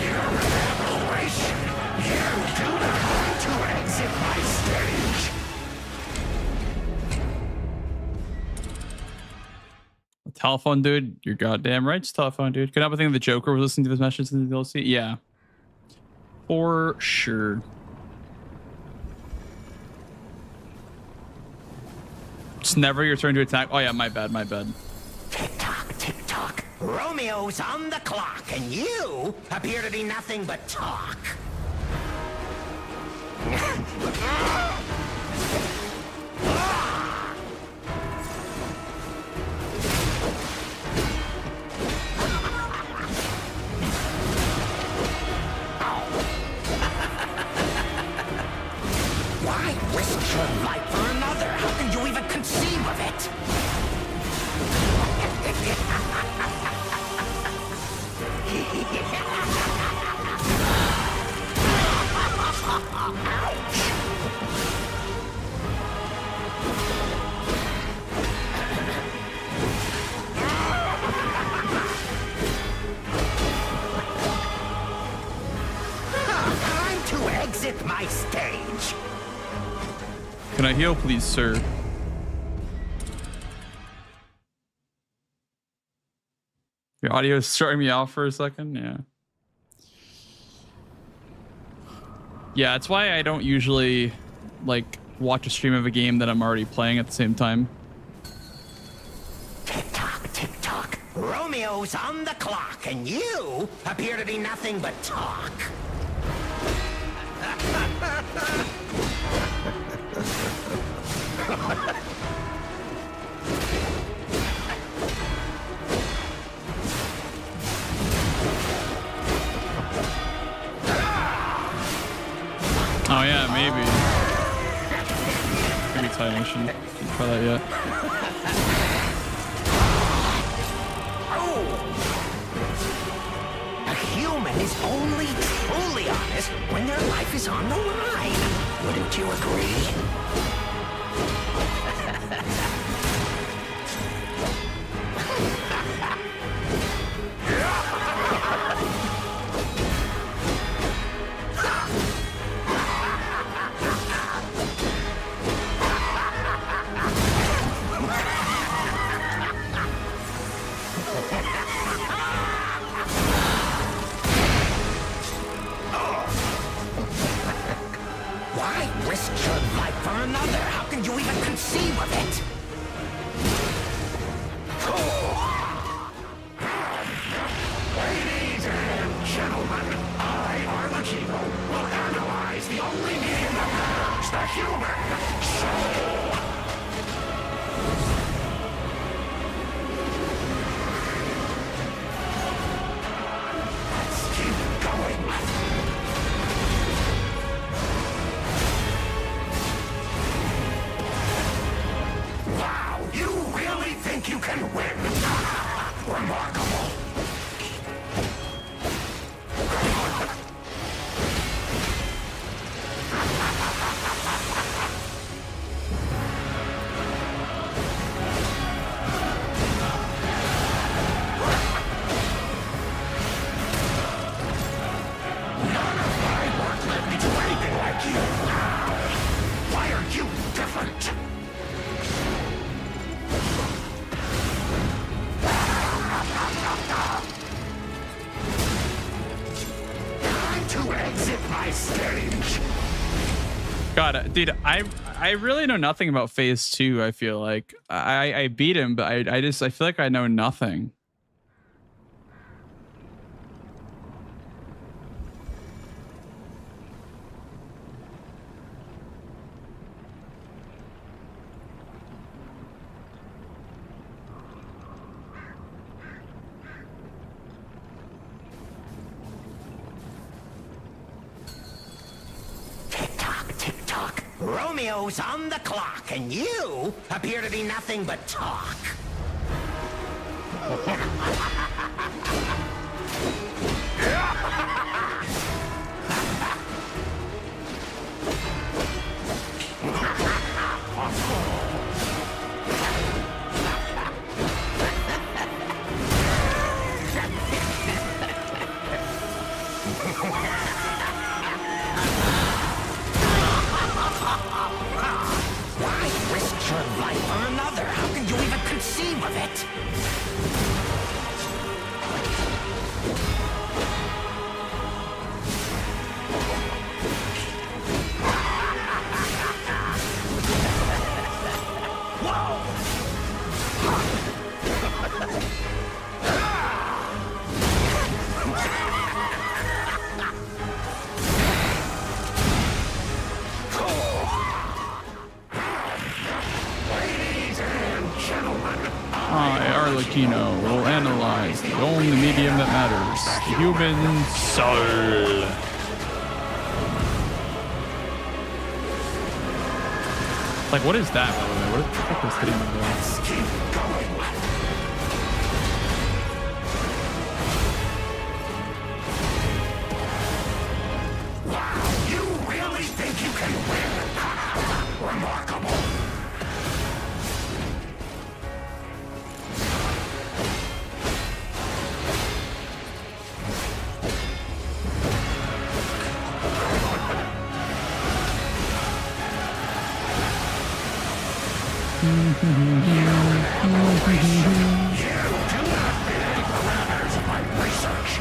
Your evaluation. You do not want to exit my stage. Telephone dude, you're goddamn right. It's telephone dude. Could I think the Joker was listening to this message in the DLC? Yeah, for sure. It's never your turn to attack. Oh yeah, my bad, my bad. Tick-tock, tick-tock. Romeo's on the clock, and you appear to be nothing but talk. Why risk your life for another? How can you even conceive of it? Time to exit my stage. Can I heal, please, sir? Your audio is starting me off for a second. Yeah. Yeah, that's why I don't usually like watch a stream of a game that I'm already playing at the same time. Tick-tock, tick-tock. Romeo's on the clock, and you appear to be nothing but talk. Oh yeah, maybe. Maybe Titanation. Didn't try that yet. A human is only truly honest when their life is on the line. Wouldn't you agree? Why risk your life for another? How can you even conceive of it? Ladies and gentlemen, I, Arlecchino, will analyze the only medium that matters, the human soul. Let's keep going. Wow, you really think you can win? Remarkable. None of my work led me to anything like you. Why are you different? Time to exit my stage. God, dude, I really know nothing about phase 2. I feel like I beat him, but I feel like I know nothing. Tick-tock, tick-tock. Romeo's on the clock, and you appear to be nothing but talk. Why risk your life for another? How can you even conceive of it? Ladies and gentlemen, I, Arlecchino, will analyze the only medium that matters, the human soul. Like, what is that, by the way? What the fuck is hitting me there? let's keep going. Wow, you really think you can win? Remarkable. You do not fit any parameters of my research.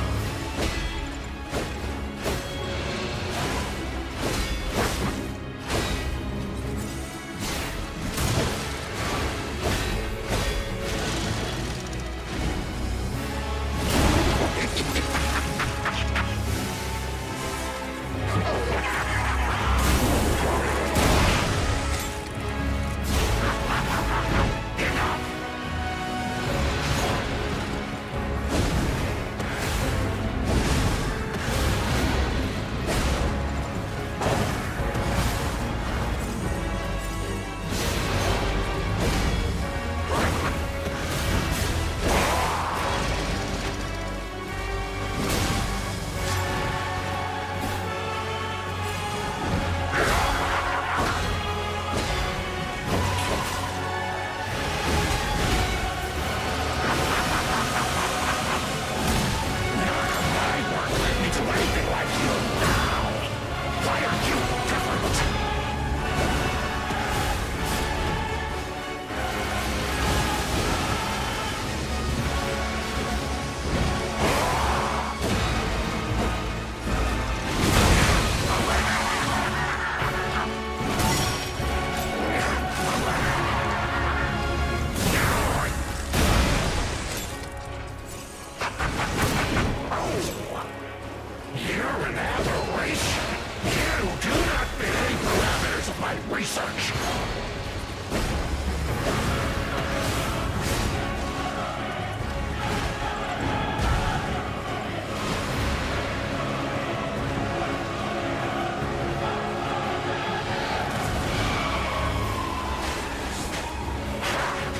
research.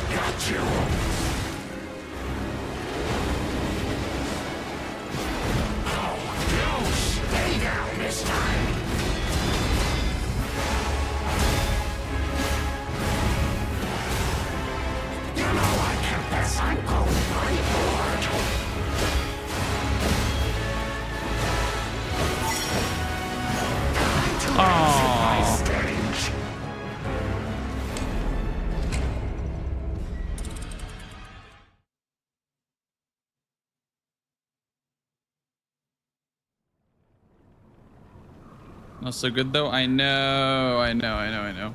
Got you. Oh, you stay down this time. You know I confess I'm going pretty bored. Time to exit my stage. Not so good though. I know.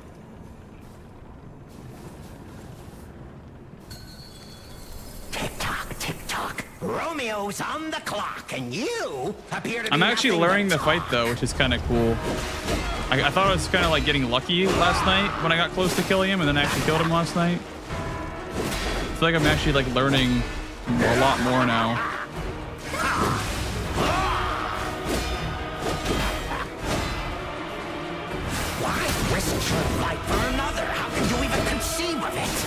Tick-tock, tick-tock. Romeo's on the clock, and you appear to be I'm actually nothing but learning the fight talk. though, which is kind of cool. I thought I was kind of like getting lucky last night when I got close to killing him, and then I actually killed him last night. I feel like I'm actually like learning a lot more now. Why risk your life for another? How can you even conceive of it?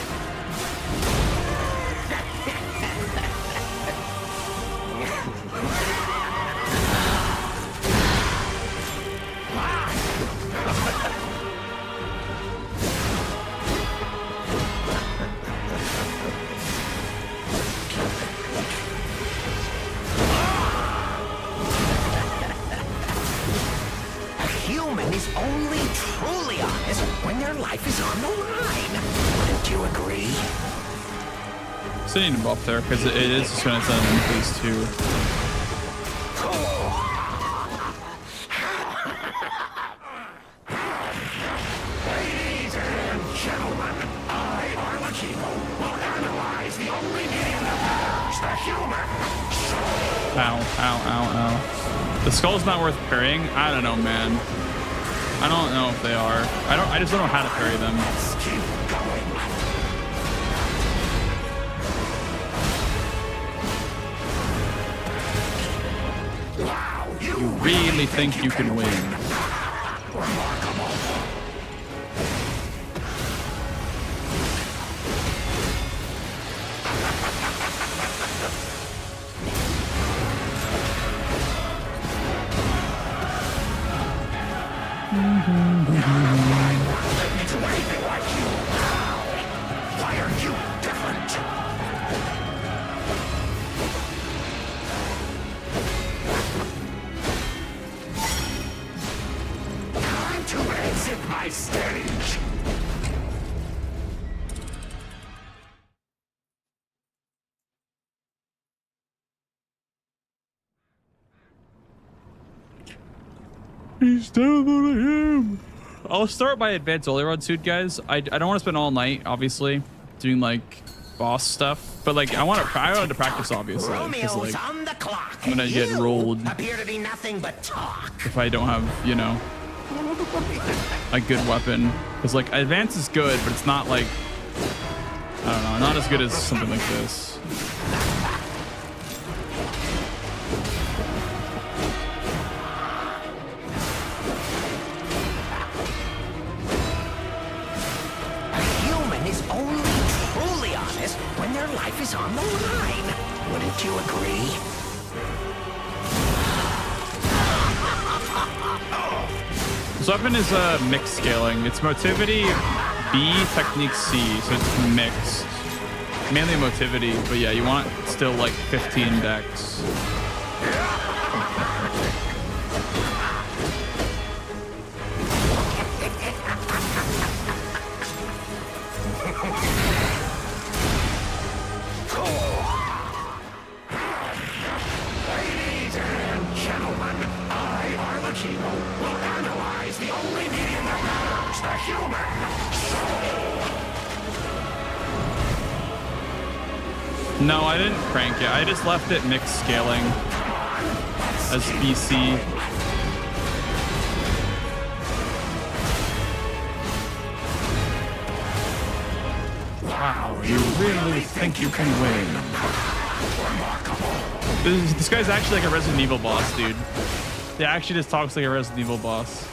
A human is only truly honest when their life is on the line. Wouldn't you agree? Still need to buff there because it is just going to send him in phase 2. Ladies and gentlemen, I, Arlecchino, will analyze the only medium that matters, the human soul. Ow. The skull's not worth parrying. I don't know, man. I don't know if they are. I just don't know how to parry them. Let's keep going. Wow, you Really think you can win? remarkable. To anything like you. Why are you different? Time to exit my stage. He's downloading him. I'll start my advanced Holy Rod suit, guys. I don't want to spend all night, obviously, doing like boss stuff, but like I wanted to practice, obviously, because Romeo's like on the clock, I'm gonna and get you rolled appear to be nothing but talk. if I don't have, you know, a good weapon. Because like advance is good, but it's not like, I don't know, not as good as something like this. A human is only truly honest when their life is on the line. Wouldn't you agree? This weapon is mixed scaling. It's motivity B, technique C, so it's mixed. Mainly motivity, but yeah, you want still like 15 dex. Ladies and gentlemen, I, Arlecchino, will analyze the only medium that matters, the human soul. No, I didn't crank it. I just left it mixed scaling as BC. You really think you can win? This guy's actually like a Resident Evil boss, dude. He actually just talks like a Resident Evil boss.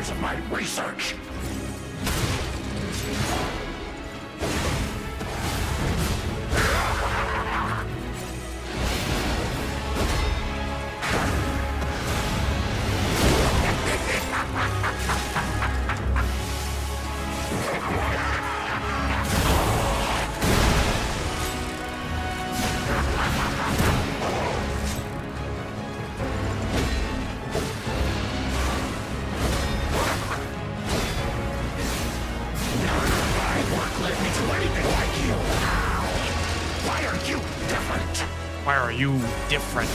Of my research. Why are you different?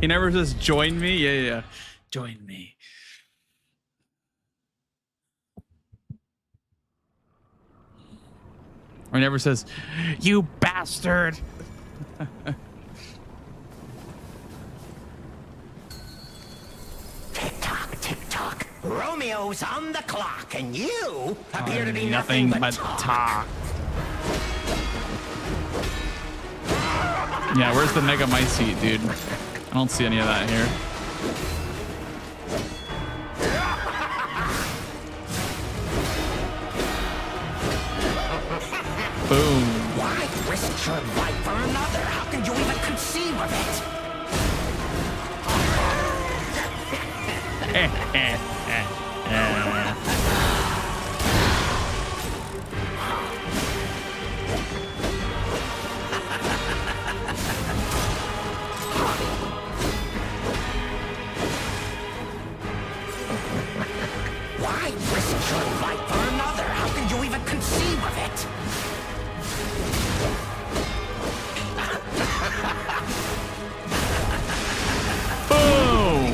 He never says join me. Yeah. Join me. Or he never says, you bastard. Tick tock. Romeo's on the clock, and you appear to be Nothing but talk. Yeah, where's the Mega Mice seat, dude? I don't see any of that here. Boom. Why risk your life for another? How can you even conceive of it? Why risk your life for another? How can you even conceive of it? Boom.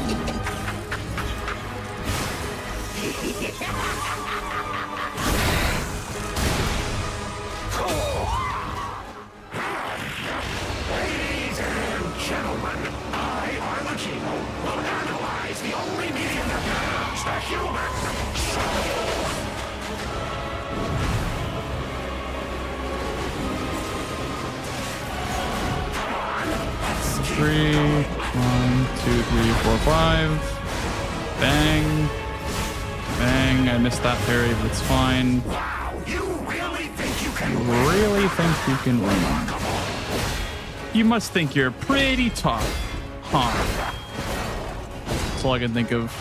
Ladies and gentlemen, I, Arlecchino, will analyze the only medium that matters, the human soul. 3, 1, 2, 3, 4, 5. Bang. Bang. I missed that parry, but it's fine. Wow, you really think you can Really think you can win? You must think you're pretty tough, huh? That's all I can think of.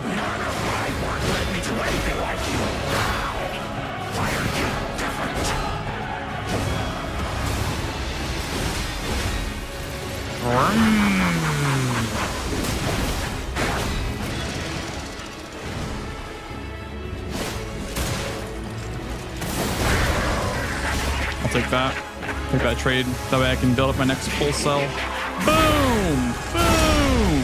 None of my work led me to anything like you. Why are you different? I'll take that. Take that trade. That way I can build up my next full cell. Boom! Boom!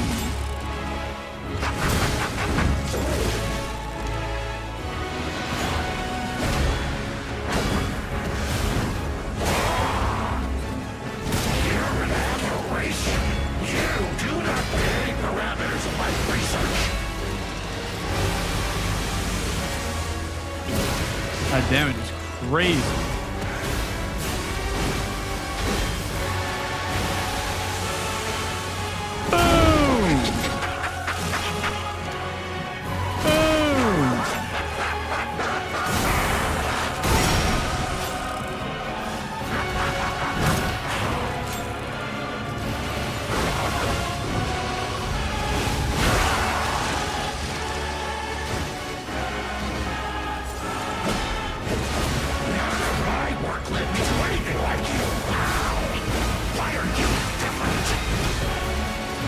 You're an aberration. You do not fit the parameters of my research. That damage is crazy. Boom! Boom!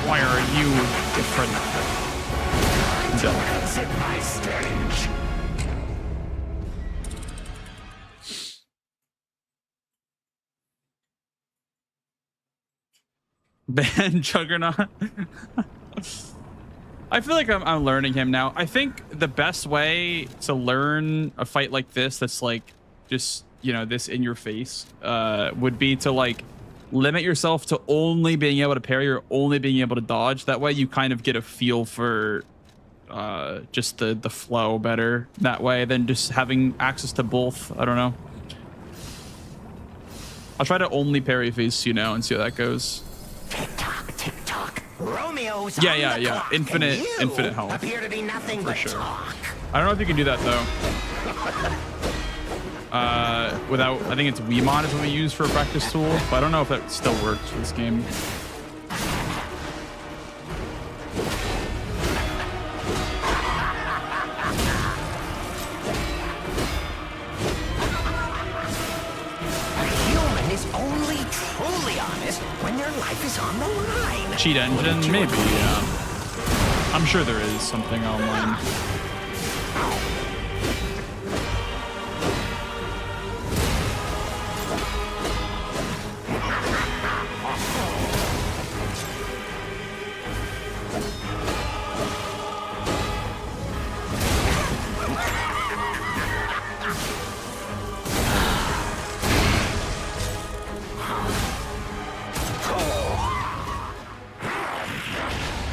Why are you different? Exit my stage. Ben Juggernaut. I feel like I'm learning him now. I think the best way to learn a fight like this, that's like just, you know, this in your face, would be to like limit yourself to only being able to parry or only being able to dodge. That way you kind of get a feel for just the flow better that way than just having access to both. I don't know. I'll try to only parry phase 2 now and see how that goes. Tick tock, tick tock. Romeo's Yeah, on yeah, the yeah. clock, Infinite- and you infinite health. appear to be nothing but sure. talk. I don't know if you can do that though. Without, I think it's Wiimon is what we use for a practice tool, but I don't know if that still works for this game. A human is only truly honest when their life is on the line. Cheat engine, maybe, yeah. I'm sure there is something online.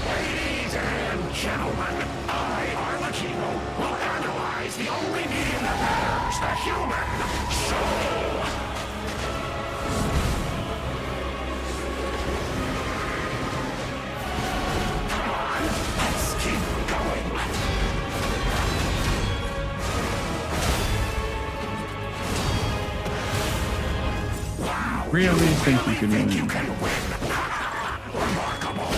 Ladies and gentlemen, I, Arlecchino, will analyze the only medium that matters, the human soul. Come on, let's keep going. Wow, Really think you can think you win. can win. Remarkable.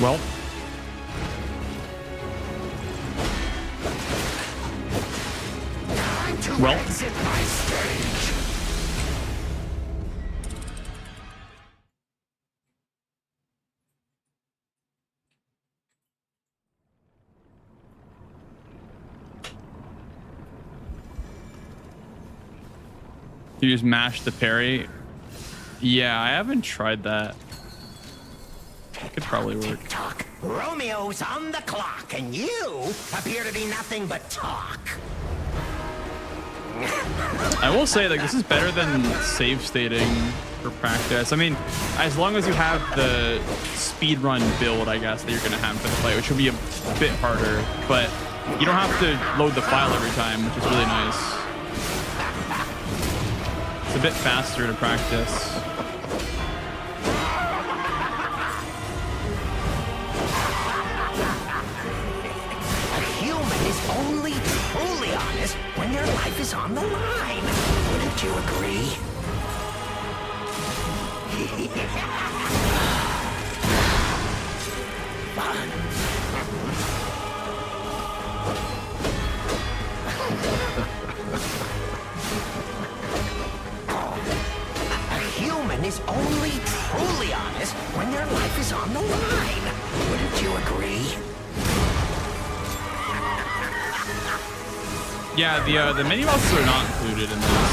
Well, Time to Well. exit my stage. you just mash the parry. Yeah, I haven't tried that. Could probably work. Tick tock. Romeo's on the clock, and you appear to be nothing but talk. I will say, like, this is better than save stating for practice. I mean, as long as you have the speed run build, I guess, that you're going to have for the fight, which will be a bit harder, but you don't have to load the file every time, which is really nice. It's a bit faster to practice. A human is only truly honest when their life is on the line. Wouldn't you agree? Fun. A human is only truly honest when their life is on the line. Wouldn't you agree? Yeah, the mini bosses are not included in this.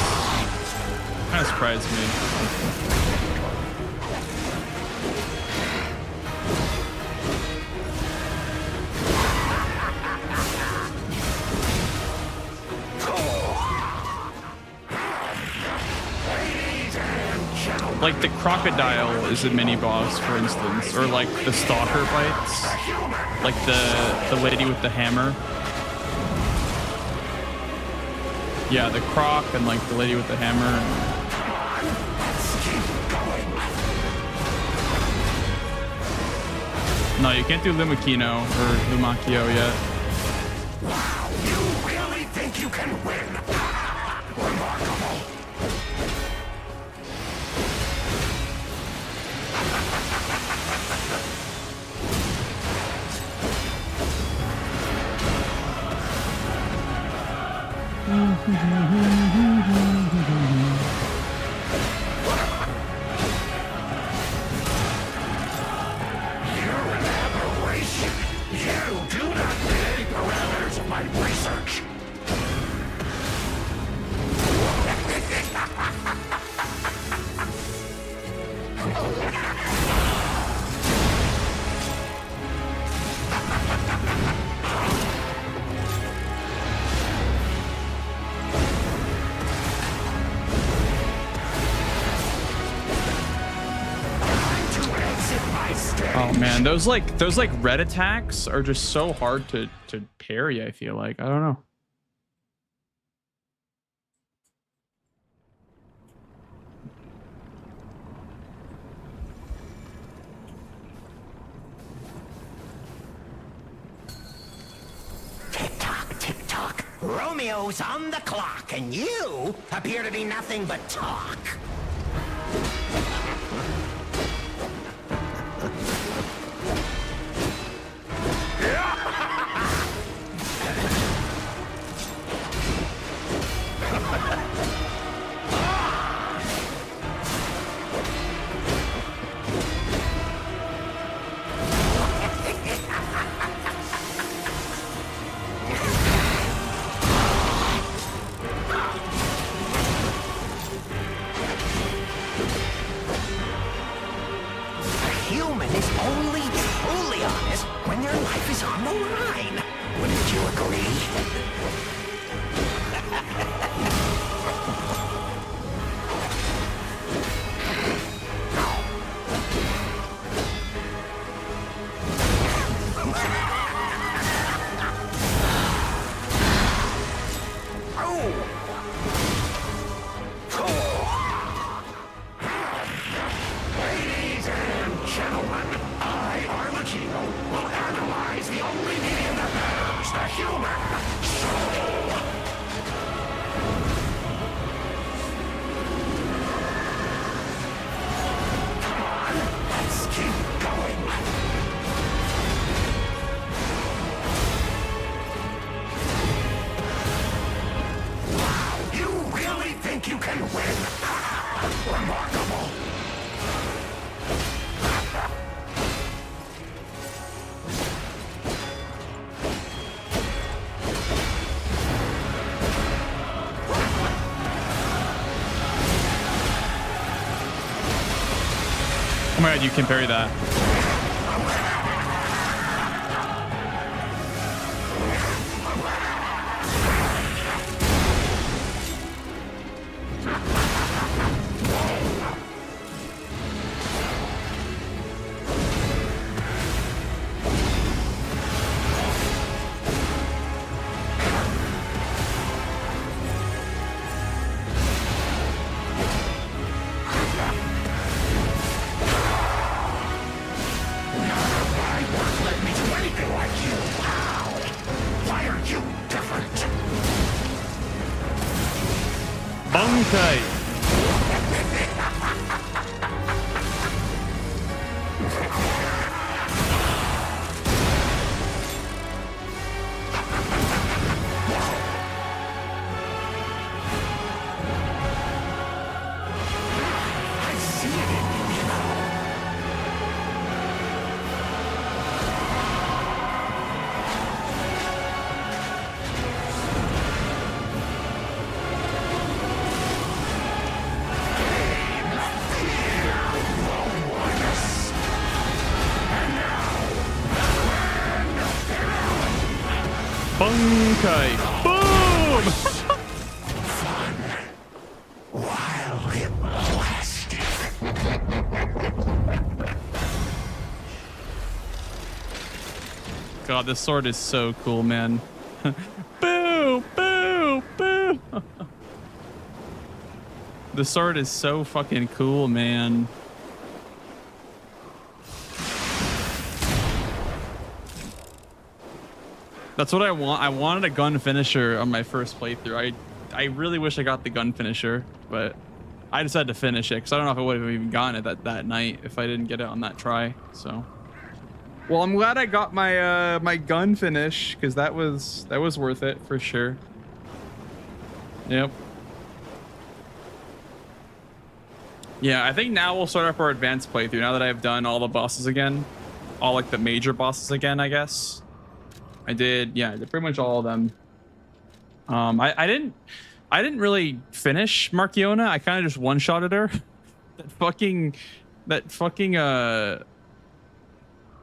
Kind of surprised me. Like the crocodile is a mini boss, for instance, or like the stalker fights, like the lady with the hammer. Yeah, the croc and like the lady with the hammer. No, you can't do Lumakino or Lumakio yet. Wow, you really think you can win? Remarkable. You're an aberration. You do not fit any parameters of my research. To exit my stage. Oh man, those red attacks are just so hard to parry, I feel like. I don't know. Tick-tock, tick-tock. Romeo's on the clock, and you appear to be nothing but talk. A human is only truly honest when their life is on the line. Wouldn't you agree? Ladies and gentlemen, I, Arlecchino, will analyze the only medium that matters, the human soul. Come on, let's keep going. Wow, you really think you can win? Remarkable. Oh my god, you can parry that. My work led me to anything like you. How? Why are you different? Bunkai. I see it in you, you know. Bunkai. Boom! While it lasted. God, this sword is so cool, man. Boo! Boo! Boo! The sword is so fucking cool, man. That's what I want. I wanted a gun finisher on my first playthrough. I really wish I got the gun finisher, but I just had to finish it because I don't know if I would have even gotten it that night if I didn't get it on that try. So, well, I'm glad I got my my gun finish because that was worth it for sure. Yep. Yeah, I think now we'll start up our advanced playthrough now that I've done all the bosses again, all like the major bosses again. I guess I did. Yeah, I did pretty much all of them. I didn't really finish Markiona. I kind of just one-shotted her. that fucking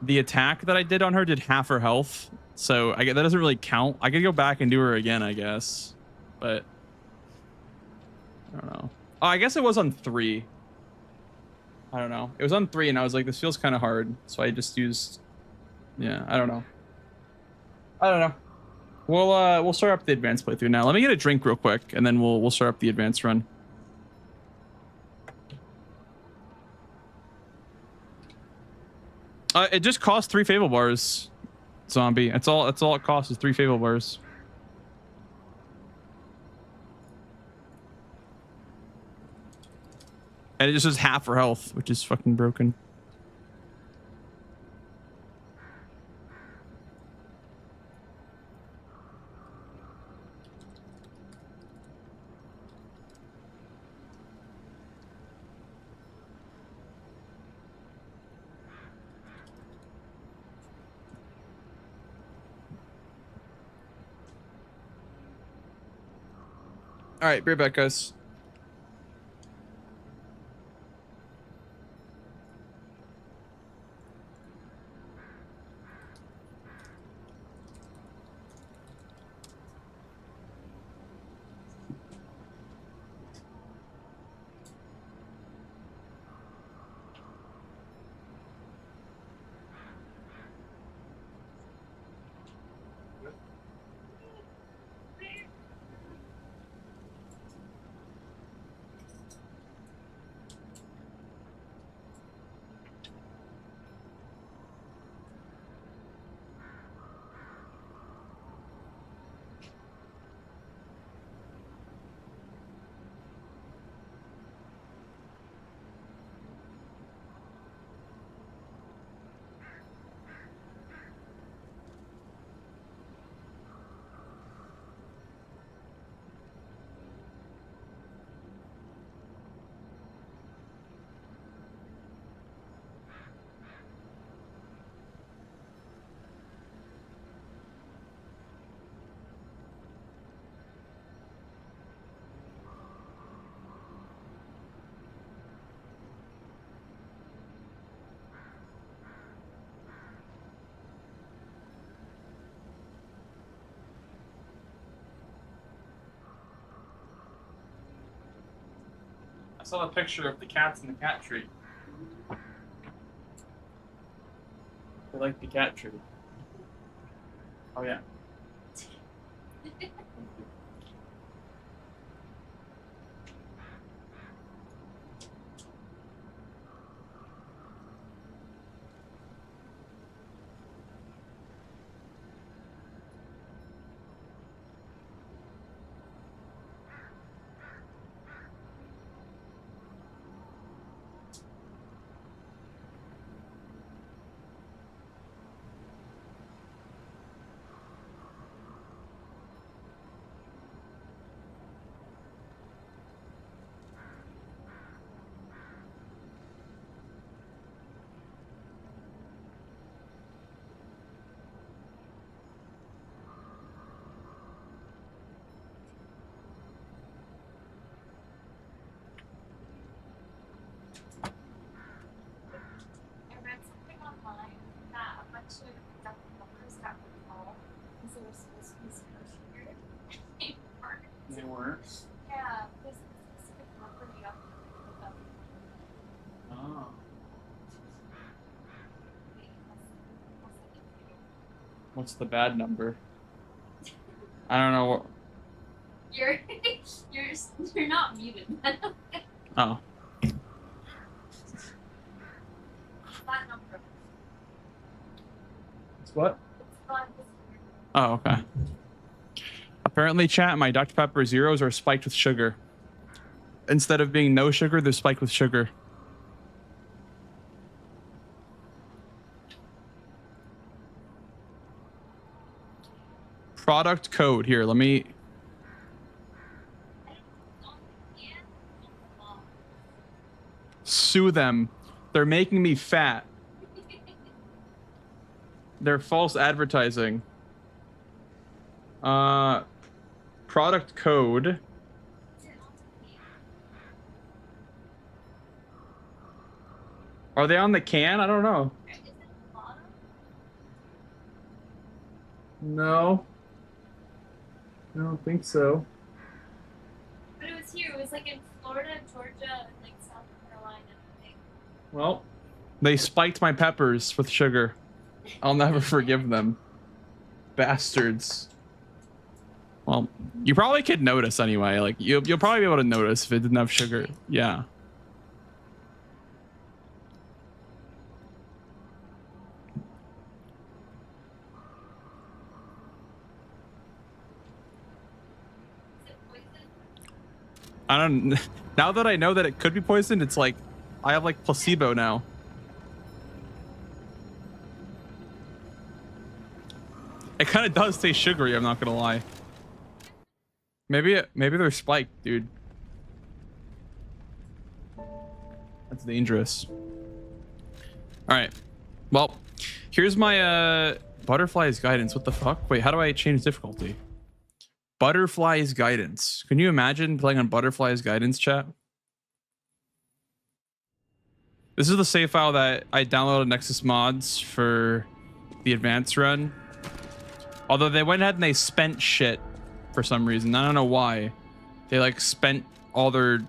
the attack that I did on her did half her health. So that doesn't really count. I could go back and do her again, I guess. But I don't know. Oh, I guess it was on 3. I don't know. It was on 3 and I was like, this feels kind of hard. So I just used, yeah, I don't know. We'll start up the advanced playthrough now. Let me get a drink real quick, and then we'll start up the advanced run. It just costs 3 Fable bars, zombie. That's all it costs is 3 Fable bars. And it just is half her health, which is fucking broken. All right, be right back, guys. I saw a picture of the cats in the cat tree. They like the cat tree. Oh yeah. They were. Yeah, there's a specific property up with them. Oh. What's the bad number? I don't know what. You're you're not muted. Oh. That number. It's what? It's not this year. Oh, okay. Apparently, chat, my Dr. Pepper Zeros are spiked with sugar. Instead of being no sugar, they're spiked with sugar. Product code. Here, let me... Sue them. They're making me fat. They're false advertising. Product code. Are they on the can? I don't know. No. I don't think so. But it was here. It was like in Florida, Georgia, and like South Carolina, I think. Well, they spiked my peppers with sugar. I'll never forgive them. Bastards. Well, you probably could notice anyway. Like you'll probably be able to notice if it didn't have sugar. Yeah. I don't. Now that I know that it could be poisoned, it's like I have like placebo now. It kind of does taste sugary. I'm not gonna lie. Maybe they're spiked, dude. That's dangerous. All right. Well, here's my butterfly's guidance. What the fuck? Wait, how do I change difficulty? Butterfly's guidance. Can you imagine playing on Butterfly's guidance, chat? This is the save file that I downloaded Nexus mods for the advanced run. Although they went ahead and they spent shit for some reason. I don't know why. They like spent all their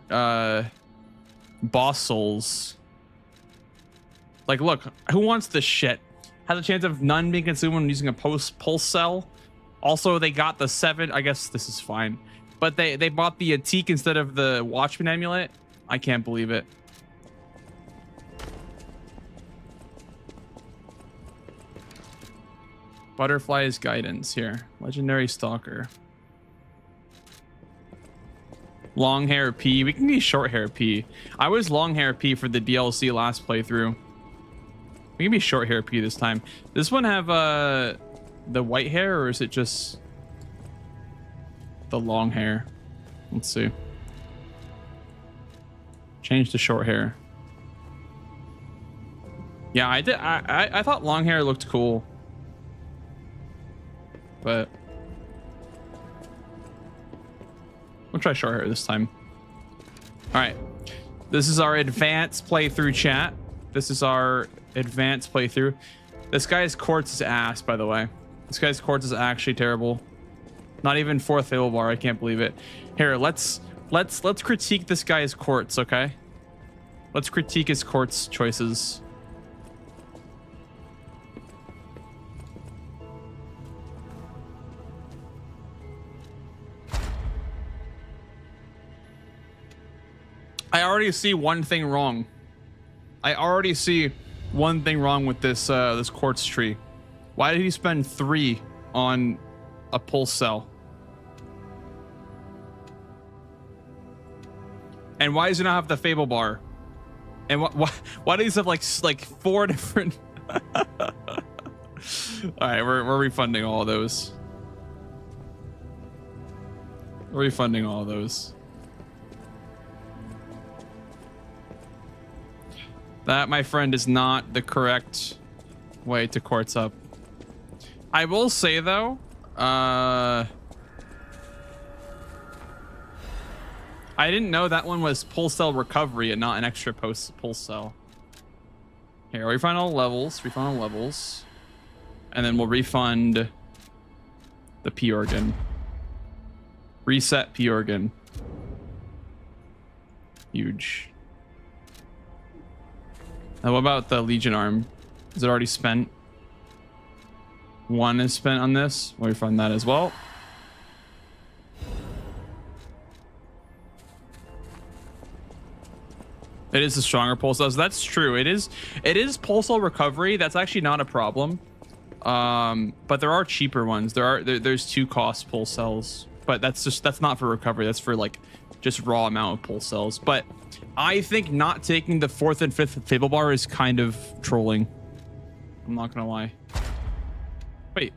boss souls. Like, look, who wants this shit? Has a chance of none being consumed when using a pulse cell. Also, they got the 7. I guess this is fine. But they bought the Atik instead of the Watchman amulet. I can't believe it. Butterfly's guidance here. Legendary Stalker. Long hair P. We can be short hair P. I was long hair P for the DLC last playthrough. We can be short hair P this time. Does this one have the white hair, or is it just the long hair? Let's see. Change to short hair. Yeah, I did. I thought long hair looked cool, but we'll try short hair this time. All right, this is our advanced playthrough, chat. This is our advanced playthrough. This guy's quartz is ass, by the way. This guy's quartz is actually terrible. Not even 4th Fable bar. I can't believe it. Here, let's critique this guy's quartz, okay? Let's critique his quartz choices. I already see one thing wrong. I already see one thing wrong with this this quartz tree. Why did he spend 3 on a pulse cell? And why does he not have the Fable bar? And why do these have like 4 different? All right, we're refunding all of those. We're refunding all of those. That, my friend, is not the correct way to quartz up. I will say though, I didn't know that one was pulse cell recovery and not an extra pulse cell. Here, refund all levels, and then we'll refund the P organ. Reset P organ. Huge. Now, what about the Legion arm? Is it already spent? 1 is spent on this. We'll refund that as well. It is a stronger pulse cells. That's true. It is pulse cell recovery. That's actually not a problem. But there are cheaper ones. There's 2 cost pulse cells. but that's not for recovery. That's for like just raw amount of pulse cells. But I think not taking the 4th and 5th Fable bar is kind of trolling. I'm not gonna lie. Wait,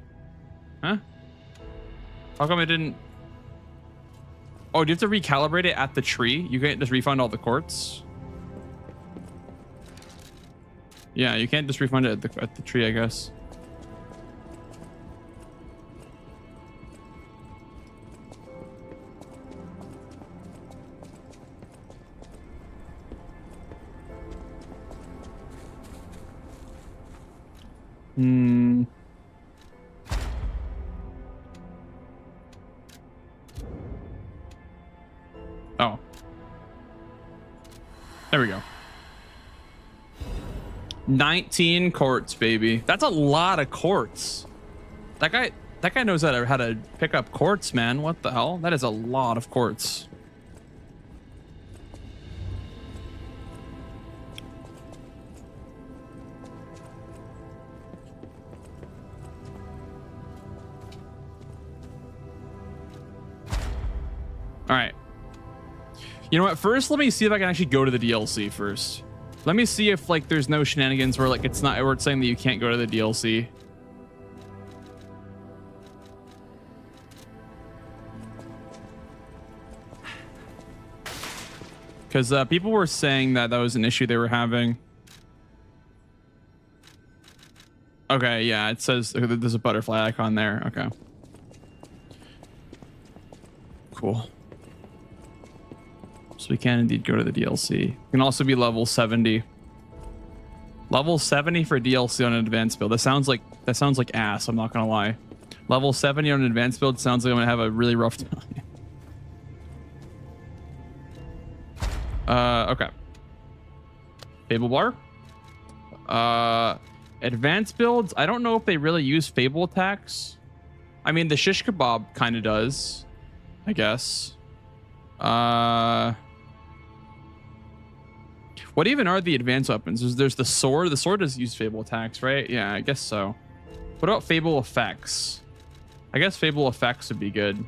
huh? How come it didn't? Oh, do you have to recalibrate it at the tree? You can't just refund all the quartz? Yeah, you can't just refund it at the tree, I guess. Hmm. Oh. There we go. 19 quartz, baby. That's a lot of quartz. That guy knows how to pick up quartz, man. What the hell? That is a lot of quartz. All right. You know what? First, let me see if I can actually go to the DLC first. Let me see if like there's no shenanigans where like it's not where it's saying that you can't go to the DLC. Because people were saying that was an issue they were having. Okay, yeah, it says there's a butterfly icon there. Okay. Cool. So we can indeed go to the DLC. We can also be level 70. Level 70 for DLC on an advanced build. That sounds like ass, I'm not gonna lie. Level 70 on an advanced build sounds like I'm gonna have a really rough time. Okay. Fable bar. Advanced builds, I don't know if they really use Fable attacks. I mean, the shish kebab kind of does, I guess. What even are the advanced weapons? There's the sword. The sword does use Fable attacks, right? Yeah, I guess so. What about Fable effects? I guess Fable effects would be good.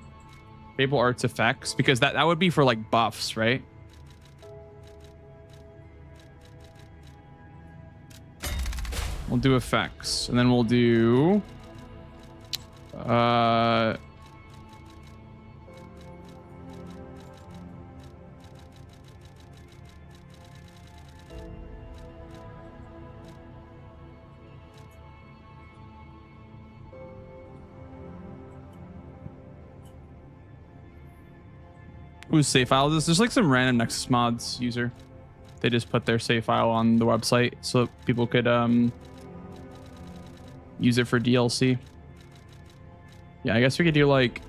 Fable arts effects, because that would be for like buffs, right? We'll do effects, and then we'll do whose save file is this? There's like some random Nexus mods user. They just put their save file on the website so people could use it for DLC. Yeah, I guess we could do like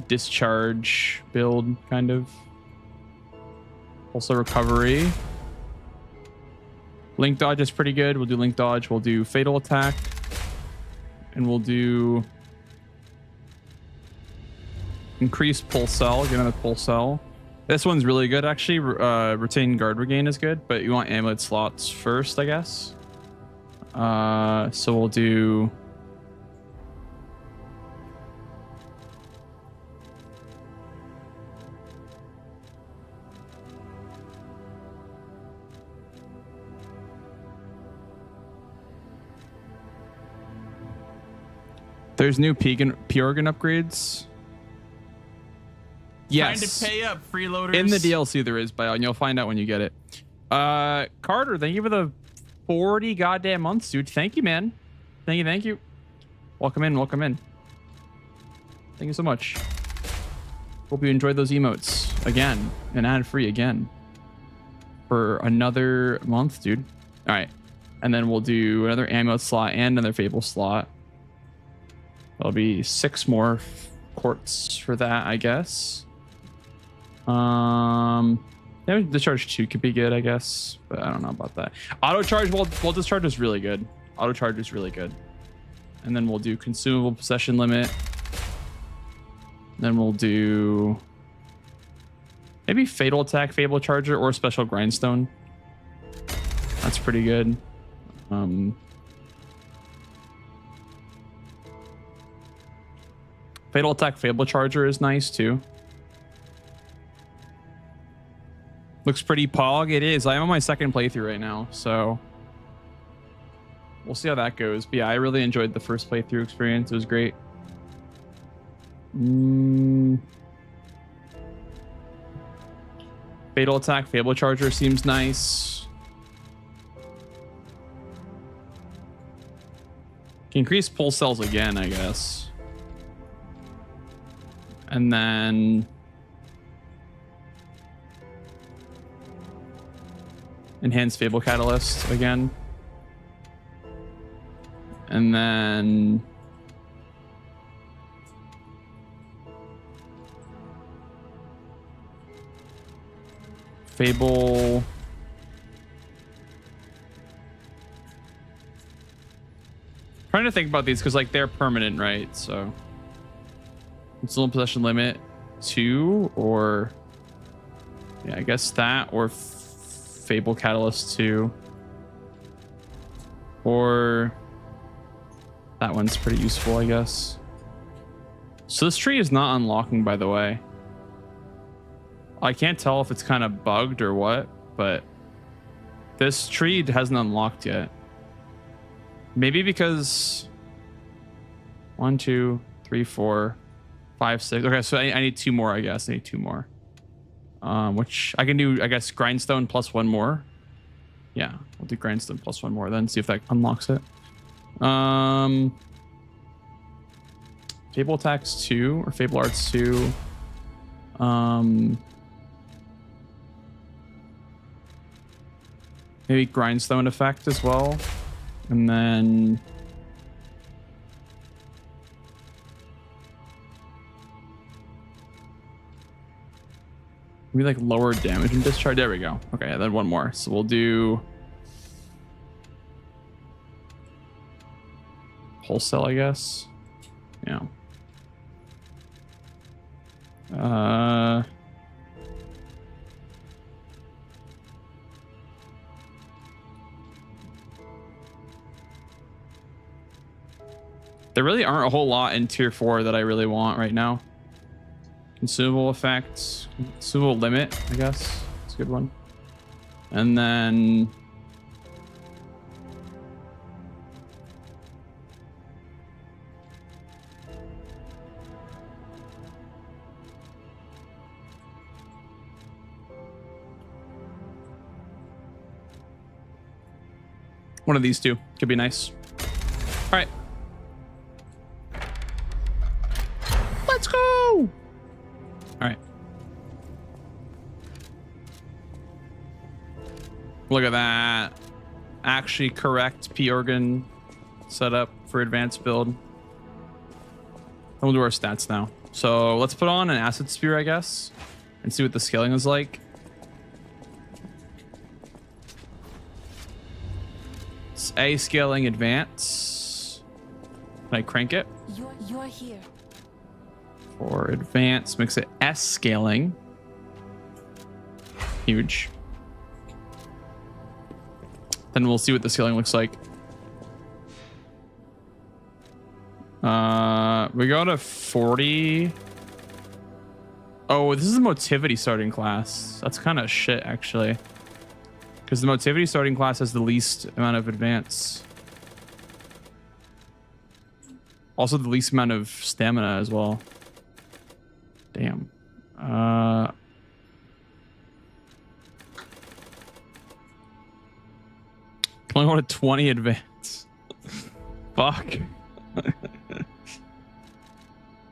discharge build kind of. Also recovery. Link dodge is pretty good. We'll do link dodge. We'll do fatal attack. And we'll do increase pulse cell. Get another pulse cell. This one's really good actually. Retain guard regain is good, but you want amulet slots first, I guess. So we'll do there's new P-organ upgrades. Yes. Trying to pay up, freeloaders. In the DLC there is, and you'll find out when you get it. Carter, thank you for the 40 goddamn months, dude. Thank you, man. Thank you. Welcome in. Thank you so much. Hope you enjoyed those emotes again and ad-free again for another month, dude. All right. And then we'll do another amulet slot and another Fable slot. There'll be 6 more quartz for that, I guess. Yeah, discharge 2 could be good, I guess, but I don't know about that. Auto charge, well, discharge is really good. Auto charge is really good. And then we'll do consumable possession limit. Then we'll do maybe fatal attack, Fable charger, or special grindstone. That's pretty good. Fatal Attack Fable Charger is nice too. Looks pretty pog. It is. I'm on my second playthrough right now, so we'll see how that goes. But yeah, I really enjoyed the first playthrough experience. It was great. Fatal Attack Fable Charger seems nice. Can increase pulse cells again, I guess. And then enhance Fable Catalyst again. And then Fable. Trying to think about these because like they're permanent, right? So install possession limit 2, or yeah, I guess that, or Fable Catalyst 2, or that one's pretty useful, I guess. So this tree is not unlocking, by the way. I can't tell if it's kind of bugged or what, but this tree hasn't unlocked yet. Maybe because 1, 2, 3, 4, 5, 6. Okay, so I need 2 more, I guess. I need 2 more. Which I can do, I guess, grindstone plus 1 more. Yeah, we'll do grindstone plus 1 more, then see if that unlocks it. Fable Attacks 2 or Fable Arts 2. Maybe grindstone effect as well. And then maybe like lower damage and discharge. There we go. Okay, then 1 more. So we'll do pulse cell, I guess. Yeah. There really aren't a whole lot in tier 4 that I really want right now. Consumable effects, consumable limit, I guess. It's a good one. And then one of these two could be nice. All right. Let's go. All right. Look at that. Actually correct P organ setup for advanced build. And we'll do our stats now. So let's put on an acid spear, I guess, and see what the scaling is like. It's A scaling advance. Can I crank it? You're here. For advance, makes it S scaling. Huge. Then we'll see what the scaling looks like. We go to 40. Oh, this is a motivity starting class. That's kind of shit, actually. Because the motivity starting class has the least amount of advance. Also the least amount of stamina as well. Damn. Can only go to 20 advance. Fuck.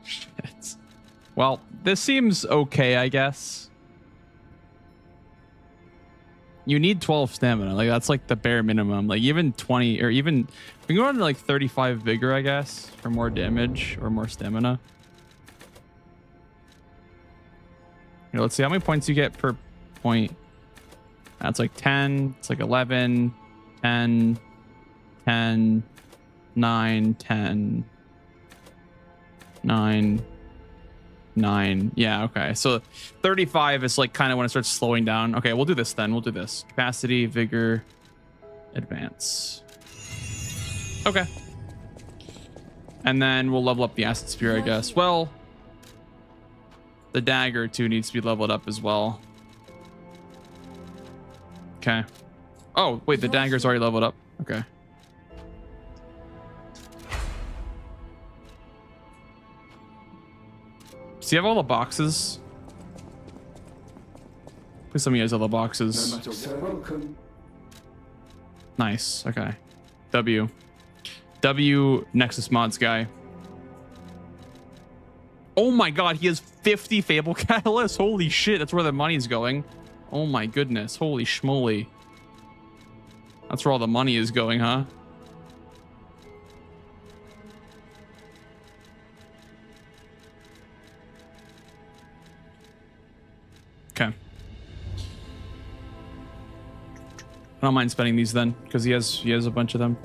Shit. Well, this seems okay, I guess. You need 12 stamina. Like, that's like the bare minimum. Like, even 20, or even we can go on to like 35 vigor, I guess, for more damage or more stamina. Here, let's see how many points you get per point. That's like 10. It's like 11, 10, 10, 9, 10, 9, 9. Yeah, okay. So 35 is like kind of when it starts slowing down. Okay, we'll do this then. We'll do this. Capacity, vigor, advance. Okay. And then we'll level up the acid spear, I guess. Well, the dagger too needs to be leveled up as well. Okay. Oh, wait, the dagger's already leveled up. Okay. Does he have all the boxes? Please tell me he has all the boxes. Nice. Okay. W Nexus mods guy. Oh my god, he has 50 Fable Catalysts. Holy shit, that's where the money's going. Oh my goodness. Holy schmoly. That's where all the money is going, huh? Okay. I don't mind spending these then, because he has a bunch of them.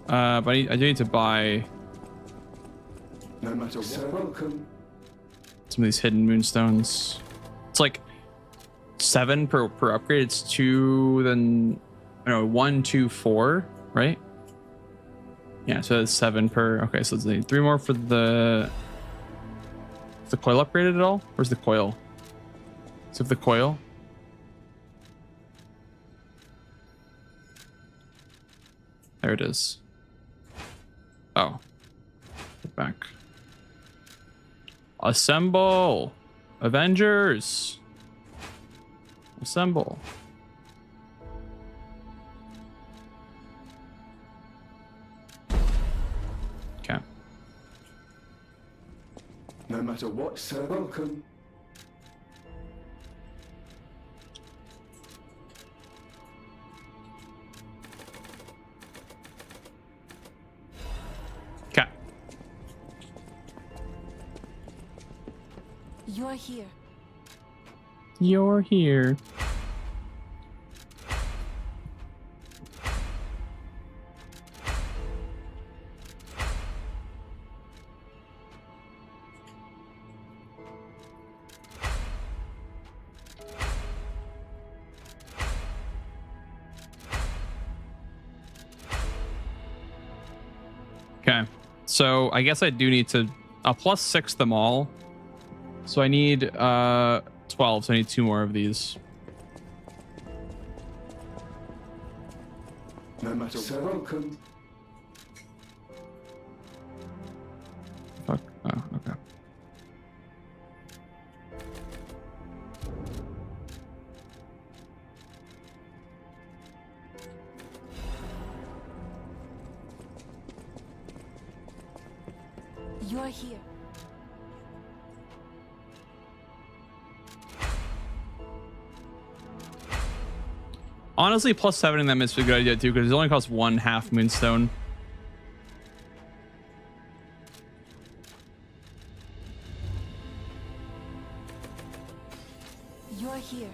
But I do need to buy No matter welcome. some of these hidden moonstones. It's like 7 per upgrade. It's 2, then I don't know, 1, 2, 4, right? Yeah, so that's 7 per. Okay, so let's need 3 more for the. Is the coil upgraded at all? Where's the coil? So if the coil. There it is. Oh. Get back. Assemble! Avengers! Assemble. Okay. No matter what, sir, welcome. Okay. You're here. You're here. Okay, so I guess I do need to plus 6 them all. So I need 12, so I need 2 more of these. No matter, sir, welcome. Fuck. Oh, okay. You're here. Honestly, plus 7 in them is a good idea too, because it only costs 1 half moonstone. You're here.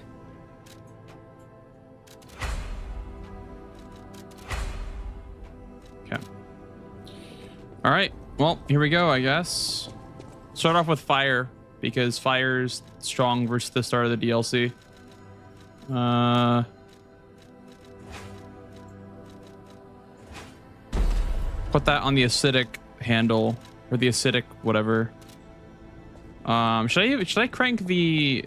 Okay. All right. Well, here we go, I guess. Start off with fire, because fire's strong versus the start of the DLC. Put that on the acidic handle, or the acidic whatever. Should I crank the?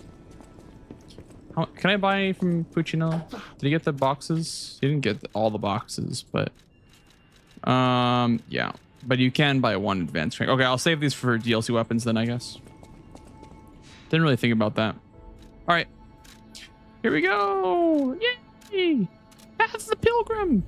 Can I buy any from Puccino? Did he get the boxes? He didn't get all the boxes, but yeah. But you can buy 1 advanced crank. Okay, I'll save these for DLC weapons then, I guess. Didn't really think about that. All right, here we go! Yay! That's the pilgrim.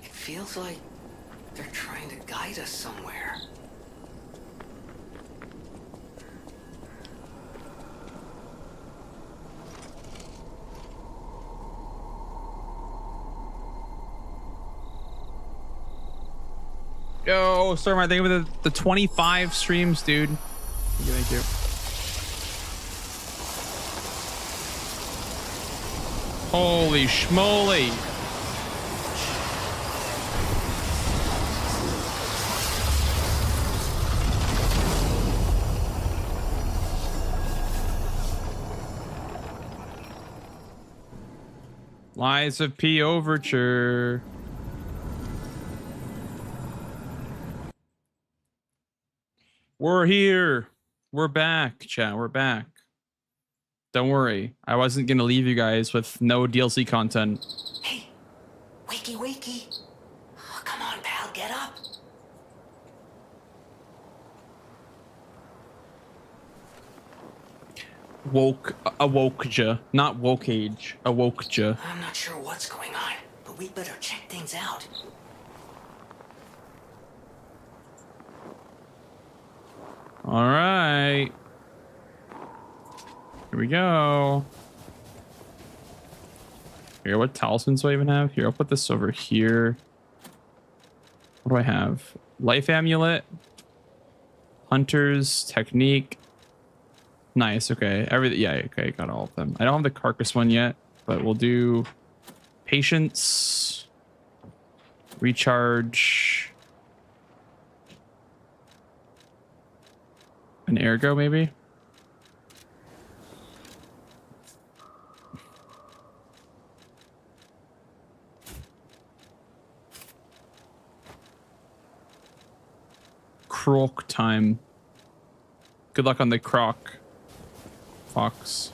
It feels like They're trying to guide us somewhere. Yo, sorry, thank you for the 25 streams, dude. Thank you. Holy schmoly. Lies of P Overture. We're here. We're back, chat. We're back. Don't worry. I wasn't going to leave you guys with no DLC content. Hey, wakey wakey. Oh, come on, pal, get up. Awokeja. Not wokeage. Awokeja. I'm not sure what's going on, but we better check things out. All right. Here we go. Here, what talismans do I even have? Here, I'll put this over here. What do I have? Life amulet. Hunter's technique. Nice. Okay. Everything. Yeah. Okay. Got all of them. I don't have the carcass one yet, but we'll do patience. Recharge. An ergo, maybe? Croc time. Good luck on the croc. Fox.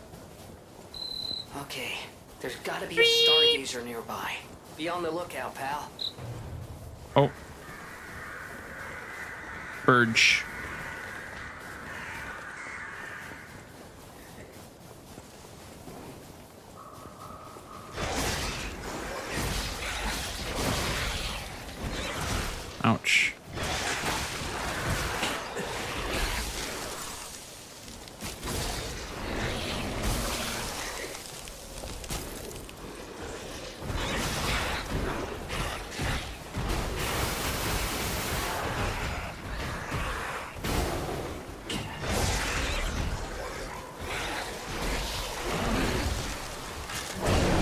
Okay, there's gotta be a stargazer nearby. Be on the lookout, pal. Oh. Purge. Ouch.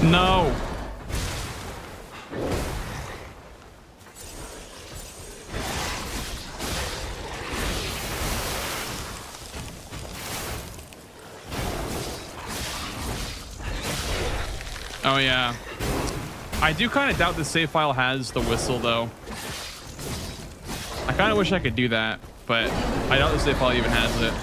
No. Oh yeah. I do kind of doubt the save file has the whistle though. I kind of wish I could do that, but I doubt the save file even has it.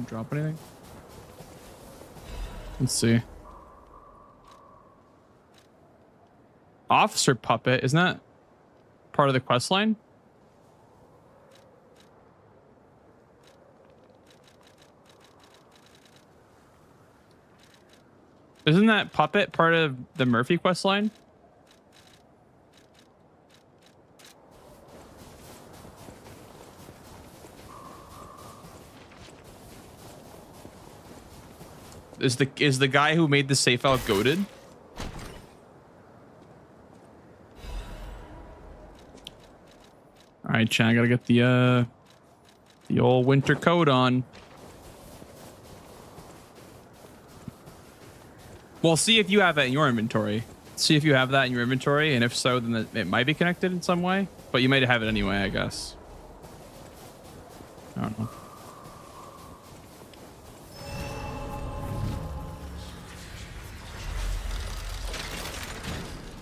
Drop anything? Let's see. Officer puppet, isn't that part of the quest line? Isn't that puppet part of the Murphy quest line? Is the guy who made the save file goated? All right, chat. I gotta get the old winter coat on. Well, see if you have that in your inventory. See if you have that in your inventory, and if so, then it might be connected in some way. But you might have it anyway, I guess. I don't know.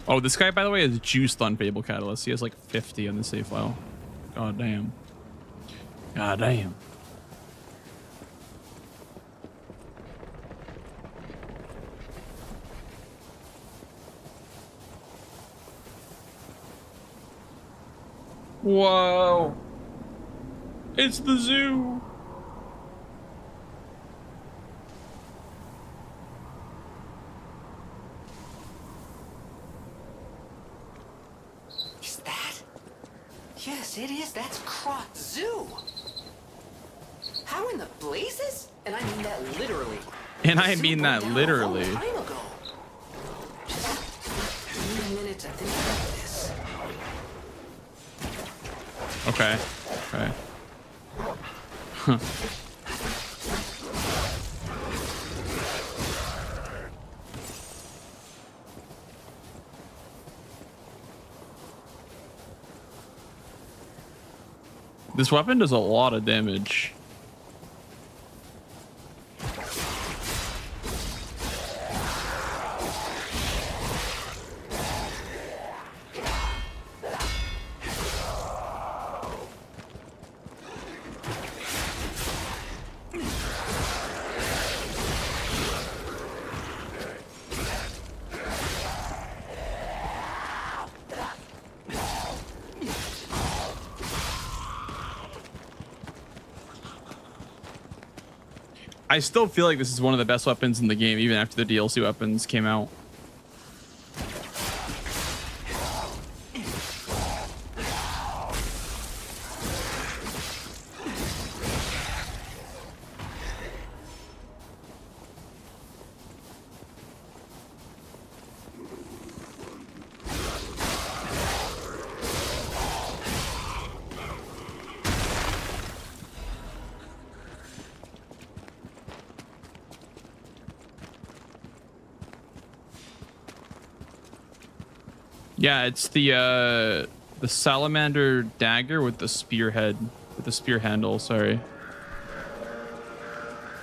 Oh, this guy, by the way, is juiced on Fable Catalyst. He has like 50 on the save file. God damn. God damn. Whoa. It's the zoo. Is that? Yes, it is. That's Krot Zoo. How in the blazes? And I mean that literally. And I The zoo mean that burned down literally. A long time ago. Just need a minute to think about this. Okay. Okay. Huh. This weapon does a lot of damage. I still feel like this is one of the best weapons in the game, even after the DLC weapons came out. Yeah, it's the salamander dagger with the spearhead, with the spear handle, sorry.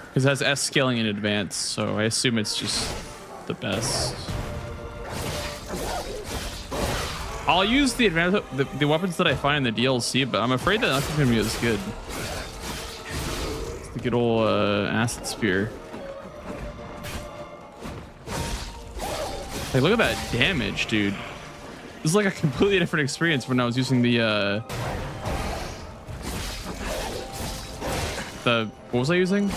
Because it has S scaling in advance, so I assume it's just the best. I'll use the the weapons that I find in the DLC, but I'm afraid that nothing's gonna be as good. It's the good old acid spear. Like, look at that damage, dude. This is like a completely different experience when I was using the what was I using?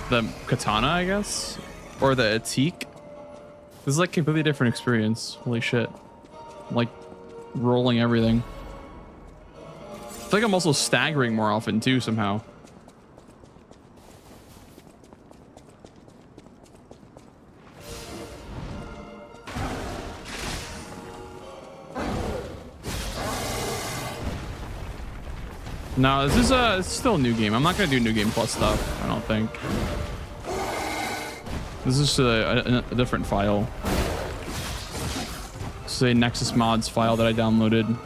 The katana, I guess, or the atik. This is like a completely different experience. Holy shit! I'm like rolling everything. I feel like I'm also staggering more often too somehow. No, this is it's still a new game. I'm not gonna do new game plus stuff. I don't think. This is a different file. This is a Nexus mods file that I downloaded.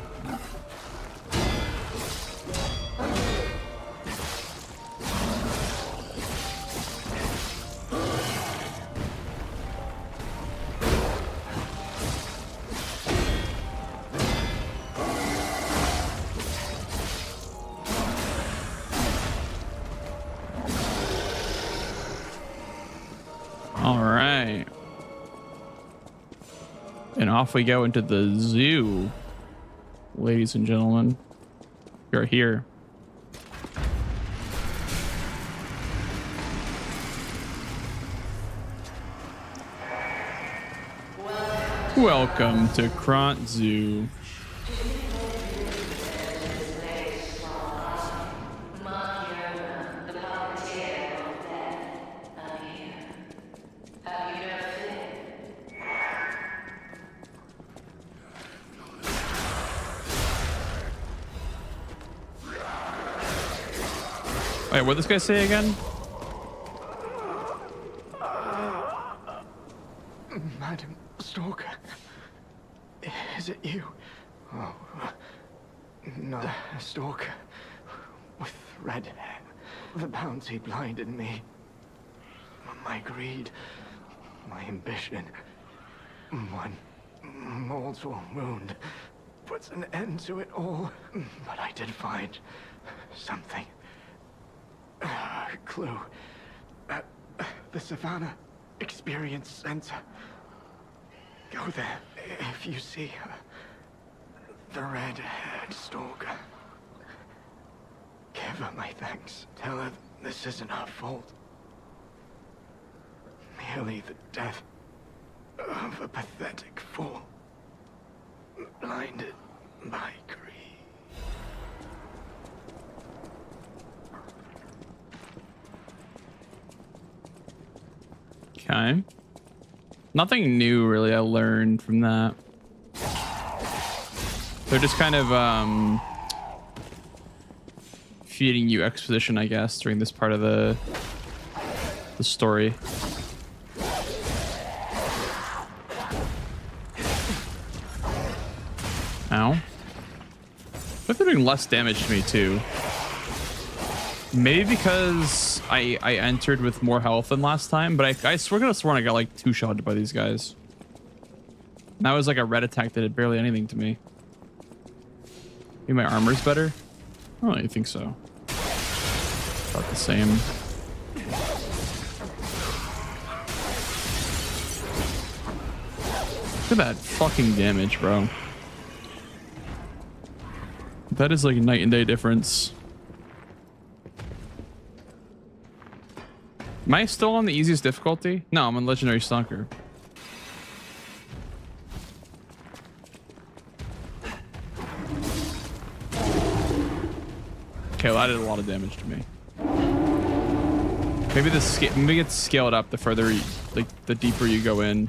Off we go into the zoo, ladies and gentlemen. You're here. Welcome to Krot Zoo. Wait, what'd this guy say again? Madam Stalker, is it you? Oh, no, Stalker with red hair. The bounty blinded me. My greed, my ambition, one mortal wound puts an end to it all. But I did find something. Clue. The Savannah Experience Center. Go there if you see her. The red-haired stalker. Give her my thanks. Tell her this isn't her fault. Merely the death of a pathetic fool. Blinded by greed. Okay. Nothing new really I learned from that. They're just kind of feeding you exposition, I guess, during this part of the story. Ow. But they're doing less damage to me too. Maybe because I entered with more health than last time, but I swear to sworn I got like 2-shotted by these guys. And that was like a red attack that did barely anything to me. Maybe my armor's better? I don't really think so. About the same. Look at that fucking damage, bro. That is like night and day difference. Am I still on the easiest difficulty? No, I'm on Legendary Stalker. Okay, well, that did a lot of damage to me. Maybe maybe it's scaled up the further, like the deeper you go in.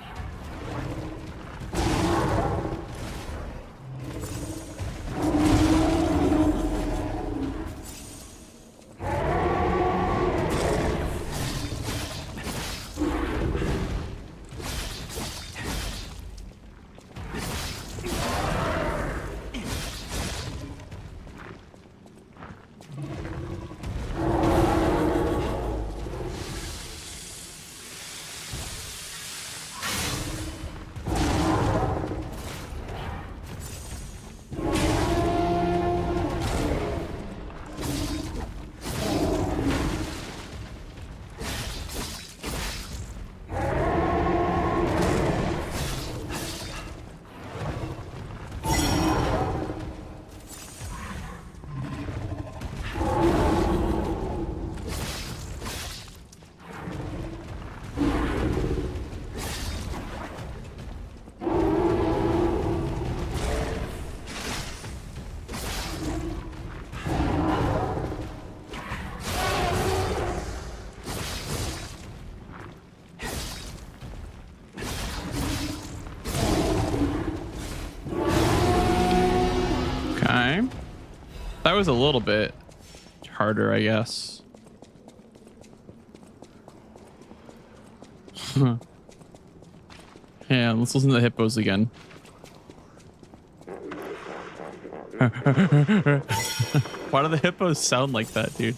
That was a little bit harder, I guess. Yeah, let's listen to the hippos again. Why do the hippos sound like that, dude?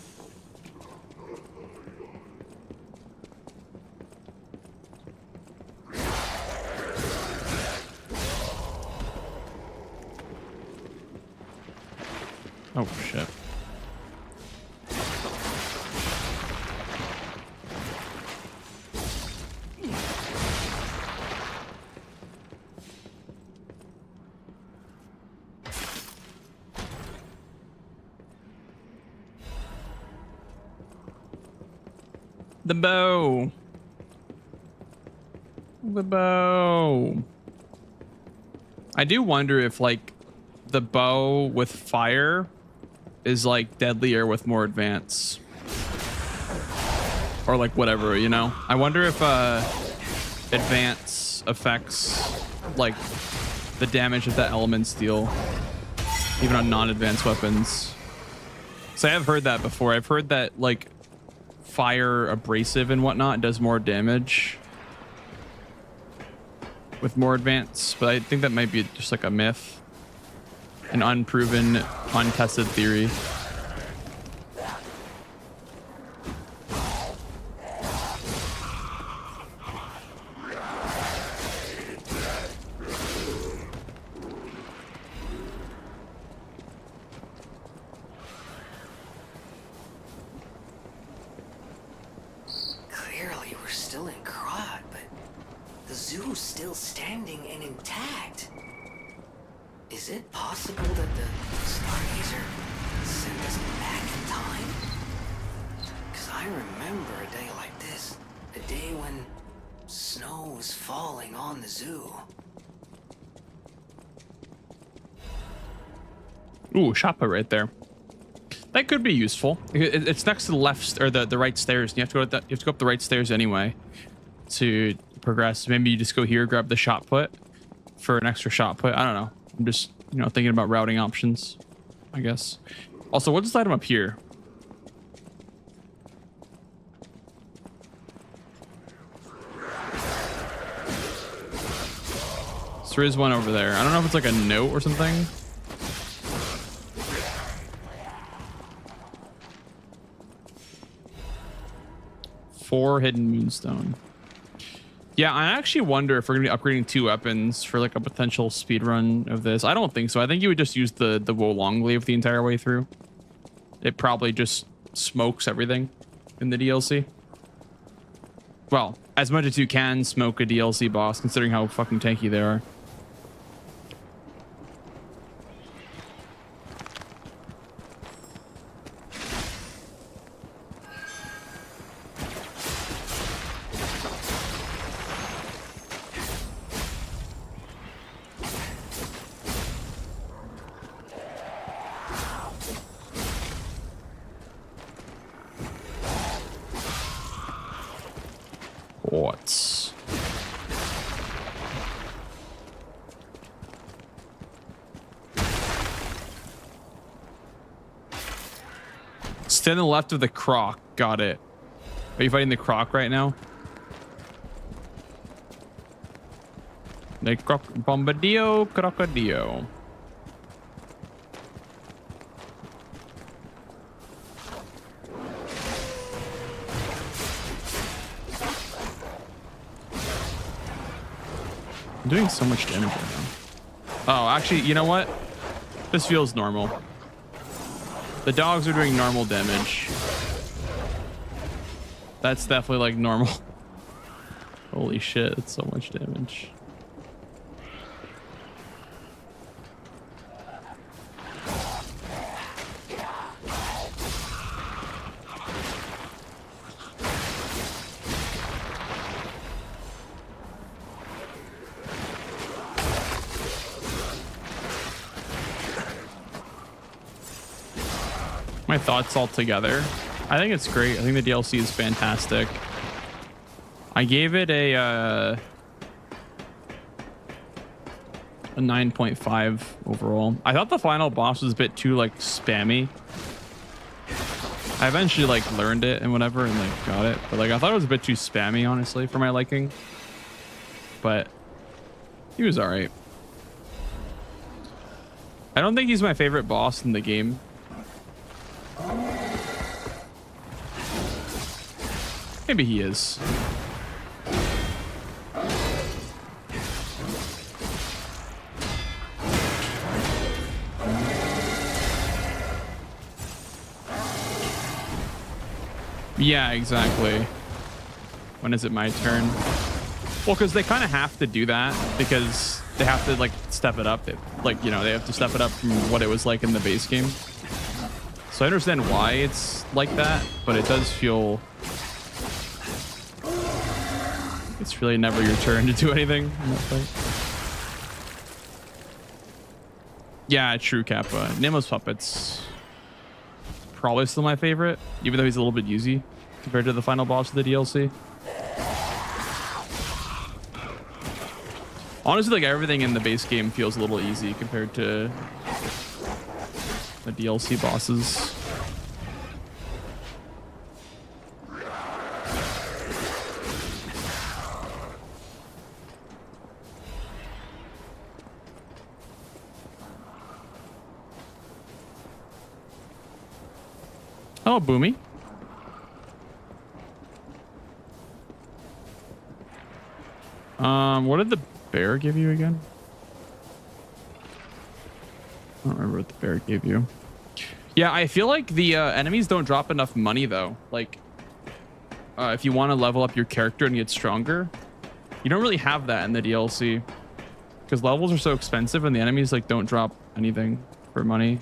Oh, shit. The bow. The bow. I do wonder if, like, the bow with fire is like deadlier with more advance, or like whatever, you know. I wonder if advance affects like the damage that the elements deal even on non-advanced weapons. So I have heard that before. I've heard that like fire abrasive and whatnot does more damage with more advance, but I think that might be just like a myth. An unproven, untested theory. still in Krog, but the zoo's still standing and intact. Is it possible that the Stargazer sent us back in time? Because I remember a day like this. A day when snow was falling on the zoo. Ooh, shot put right there. That could be useful. It's next to the left or the right stairs. You have to go up the right stairs anyway to progress. Maybe you just go here, grab the shot put for an extra shot put. I don't know. I'm just, you know, thinking about routing options, I guess. Also, what's this item up here? So there is one over there. I don't know if it's like a note or something. Four hidden moonstone. Yeah, I actually wonder if we're gonna be upgrading 2 weapons for like a potential speed run of this. I don't think so. I think you would just use the Wolong glaive the entire way through. It probably just smokes everything in the DLC. Well, as much as you can smoke a DLC boss, considering how fucking tanky they are. What? Stay on the left of the croc. Got it. Are you fighting the croc right now? The croc bombadillo crocodillo. I'm doing so much damage right now. Oh, actually, you know what? This feels normal. The dogs are doing normal damage. That's definitely like normal. Holy shit, that's so much damage. My thoughts all together. I think it's great. I think the DLC is fantastic. I gave it a 9.5 overall. I thought the final boss was a bit too like spammy. I eventually like learned it and whatever and like got it, but like I thought it was a bit too spammy, honestly, for my liking. But he was all right. I don't think he's my favorite boss in the game. Maybe he is. Yeah, exactly. When is it my turn? Well, because they kind of have to do that because they have to like step it up. Like, you know, they have to step it up from what it was like in the base game. So I understand why it's like that, but it does feel... It's really never your turn to do anything in that fight. Yeah, true, Kappa. Nemo's Puppet's probably still my favorite, even though he's a little bit easy compared to the final boss of the DLC. Honestly, like everything in the base game feels a little easy compared to the DLC bosses. Oh, Boomy. What did the bear give you again? I don't remember what the bear gave you. Yeah, I feel like the enemies don't drop enough money though. Like if you want to level up your character and get stronger. You don't really have that in the DLC because levels are so expensive and the enemies like don't drop anything for money.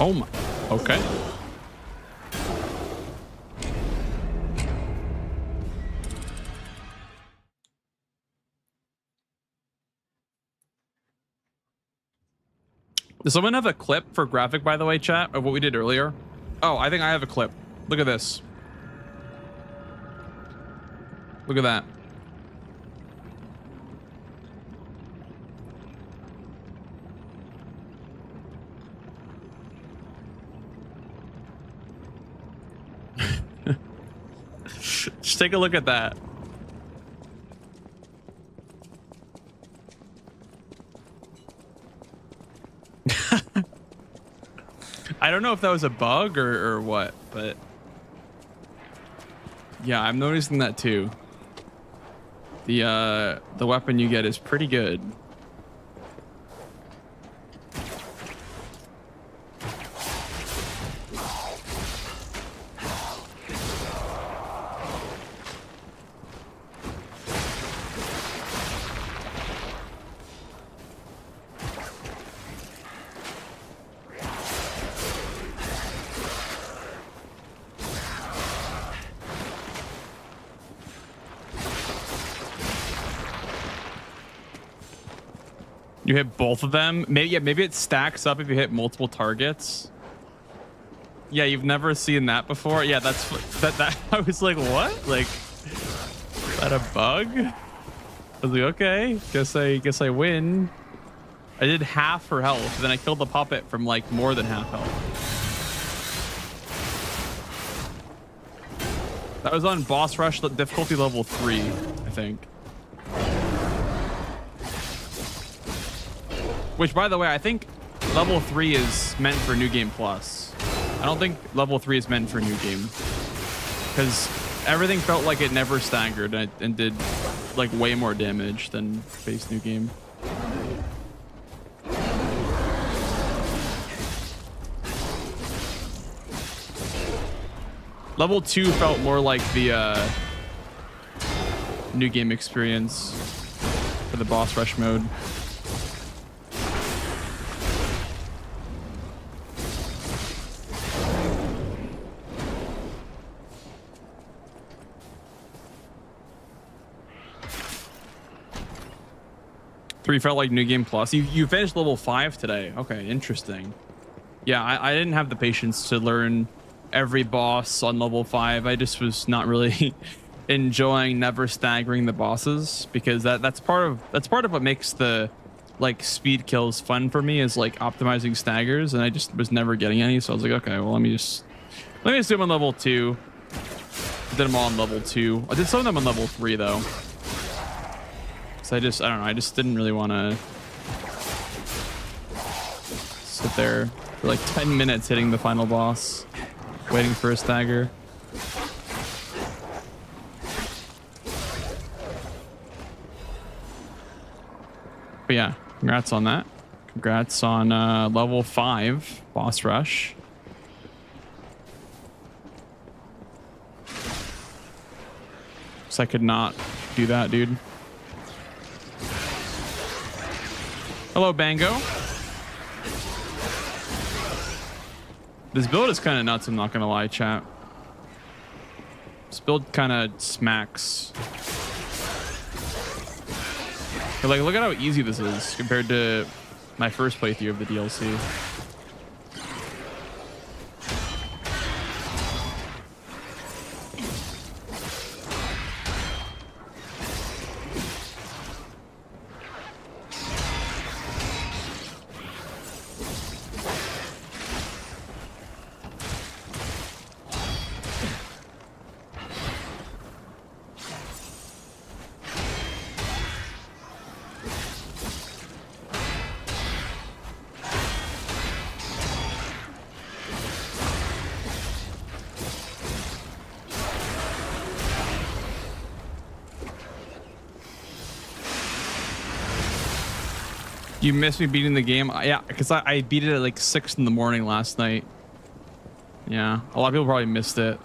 Oh my, okay. Does someone have a clip for graphic, by the way, chat, of what we did earlier? Oh, I think I have a clip. Look at this. Look at that. Just take a look at that. I don't know if that was a bug or what, but yeah, I'm noticing that too. The weapon you get is pretty good. You hit both of them. Maybe, yeah, maybe it stacks up if you hit multiple targets. Yeah, you've never seen that before. Yeah, that's that. I was like, what? Like, is that a bug? I was like, okay, guess I win. I did half her health, then I killed the puppet from like more than half health. That was on boss rush difficulty level 3, I think. Which, by the way, I think level 3 is meant for New Game Plus. I don't think level 3 is meant for New Game. Because everything felt like it never staggered and did like way more damage than base New Game. Level 2 felt more like the New Game experience for the boss rush mode. Three felt like New Game Plus. You finished level 5 today. Okay, interesting. Yeah, I didn't have the patience to learn every boss on level 5. I just was not really enjoying never staggering the bosses because that's part of what makes the like speed kills fun for me is like optimizing staggers, and I just was never getting any. So I was like, okay, well let me just do them on level 2. I did them all on level 2. I did some of them on level 3 though. I don't know, I just didn't really want to sit there for like 10 minutes hitting the final boss, waiting for a stagger. But yeah, congrats on that. Congrats on level 5 boss rush. So I could not do that, dude. Hello, Bango. This build is kind of nuts, I'm not gonna lie, chat. This build kind of smacks. But like, look at how easy this is compared to my first playthrough of the DLC. You missed me beating the game? Yeah, because I beat it at like 6 in the morning last night. Yeah, a lot of people probably missed it.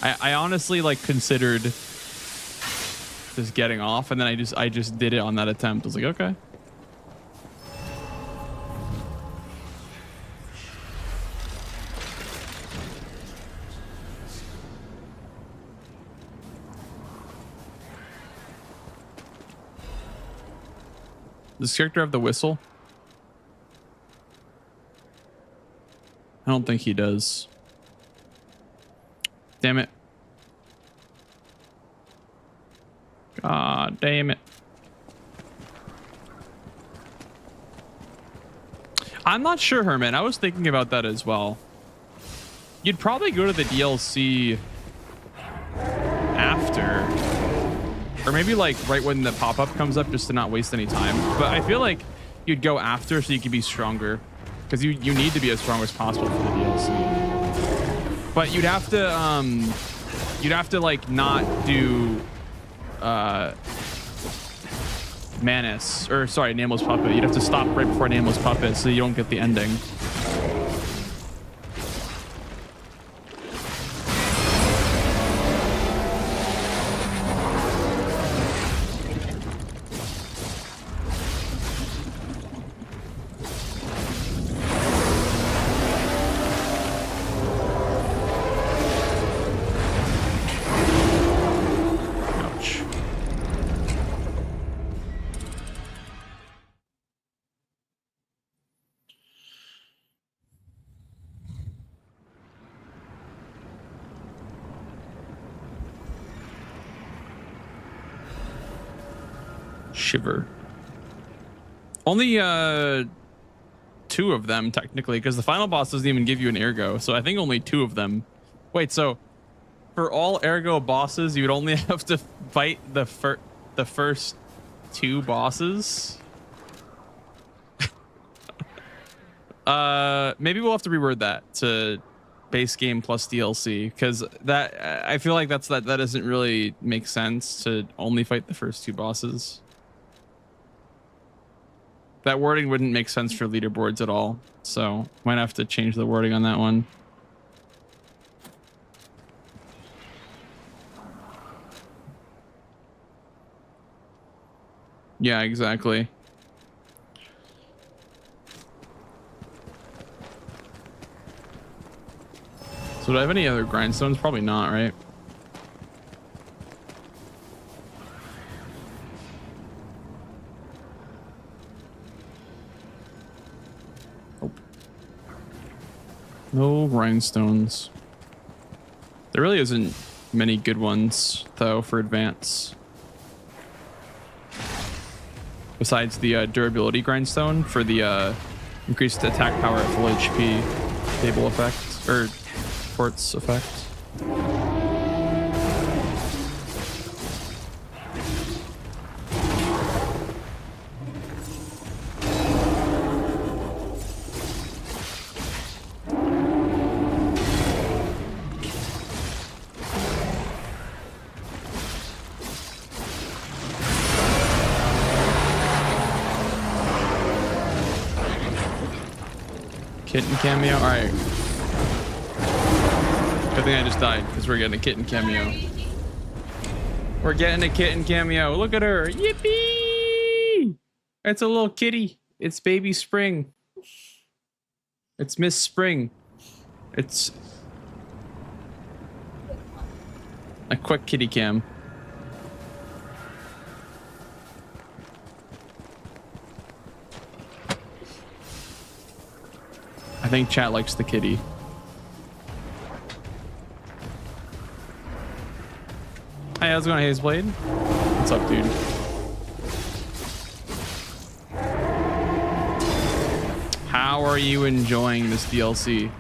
I honestly like considered just getting off, and then I just did it on that attempt. I was like, okay. Does this character have the whistle? I don't think he does. Damn it. God damn it. I'm not sure, Herman. I was thinking about that as well. You'd probably go to the DLC after. Or maybe like right when the pop-up comes up just to not waste any time. But I feel like you'd go after so you could be stronger. Because you need to be as strong as possible for the DLC. But you'd have to like not do Manus, or sorry, Nameless Puppet. You'd have to stop right before Nameless Puppet so you don't get the ending. Shiver. Only 2 of them technically, because the final boss doesn't even give you an ergo, so I think only 2 of them. Wait, so for all ergo bosses you would only have to fight the first 2 bosses? Maybe we'll have to reword that to base game plus DLC, because that I feel like that doesn't really make sense to only fight the first 2 bosses. That wording wouldn't make sense for leaderboards at all, so might have to change the wording on that one. Yeah, exactly. So do I have any other grindstones? Probably not, right? No rhinestones. There really isn't many good ones, though, for advance. Besides the durability grindstone for the increased attack power at full HP stable effect, or quartz effect. Kitten cameo? Alright. Good thing I just died, because we're getting a kitten cameo. We're getting a kitten cameo. Look at her. Yippee! It's a little kitty. It's baby Spring. It's Miss Spring. It's a quick kitty cam. I think chat likes the kitty. Hey, how's it going, Hazeblade? What's up, dude? How are you enjoying this DLC?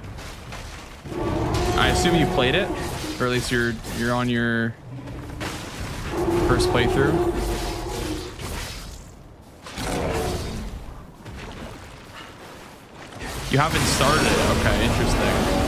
I assume you played it, or at least you're on your first playthrough. You haven't started it. Okay, interesting.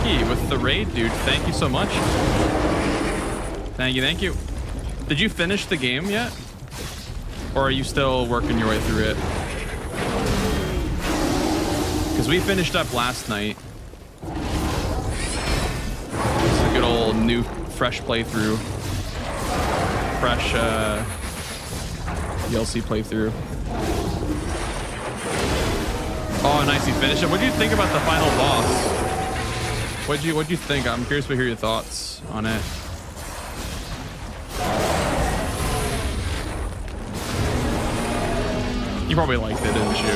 Rocky with the raid, dude. Thank you so much. Thank you, thank you. Did you finish the game yet? Or are you still working your way through it? Because we finished up last night. It's a good old new, fresh playthrough. Fresh DLC playthrough. Oh, nice, you finished it. What do you think about the final boss? What'd you think? I'm curious to hear your thoughts on it. You probably liked it, didn't you?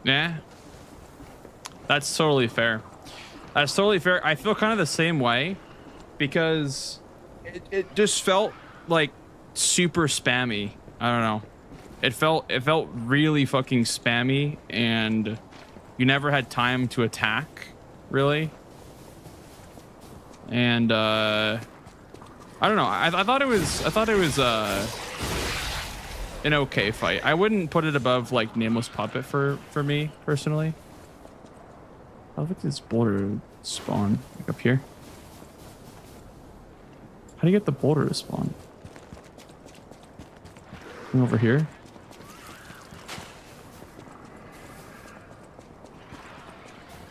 Yeah. That's totally fair. That's totally fair. I feel kind of the same way because it just felt like super spammy. I don't know. It felt really fucking spammy, and you never had time to attack, really. And I don't know. I thought it was an okay fight. I wouldn't put it above like Nameless Puppet for me personally. How did this boulder spawn? Like up here? How do you get the boulder to spawn? Over here?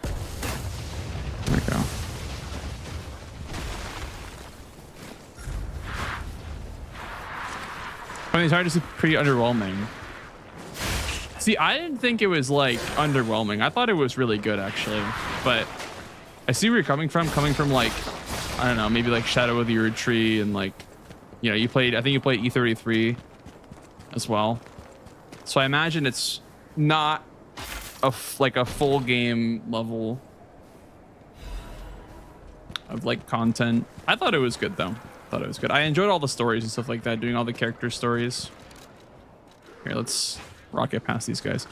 There we go. I mean, these are just pretty underwhelming. See, I didn't think it was like underwhelming. I thought it was really good actually, but I see where you're coming from like, I don't know, maybe like Shadow of the Erd Tree, and like, you know, I think you played E33 as well. So I imagine it's not like a full game level of like content. I thought it was good though. I enjoyed all the stories and stuff like that, doing all the character stories. Here, let's rocket past these guys.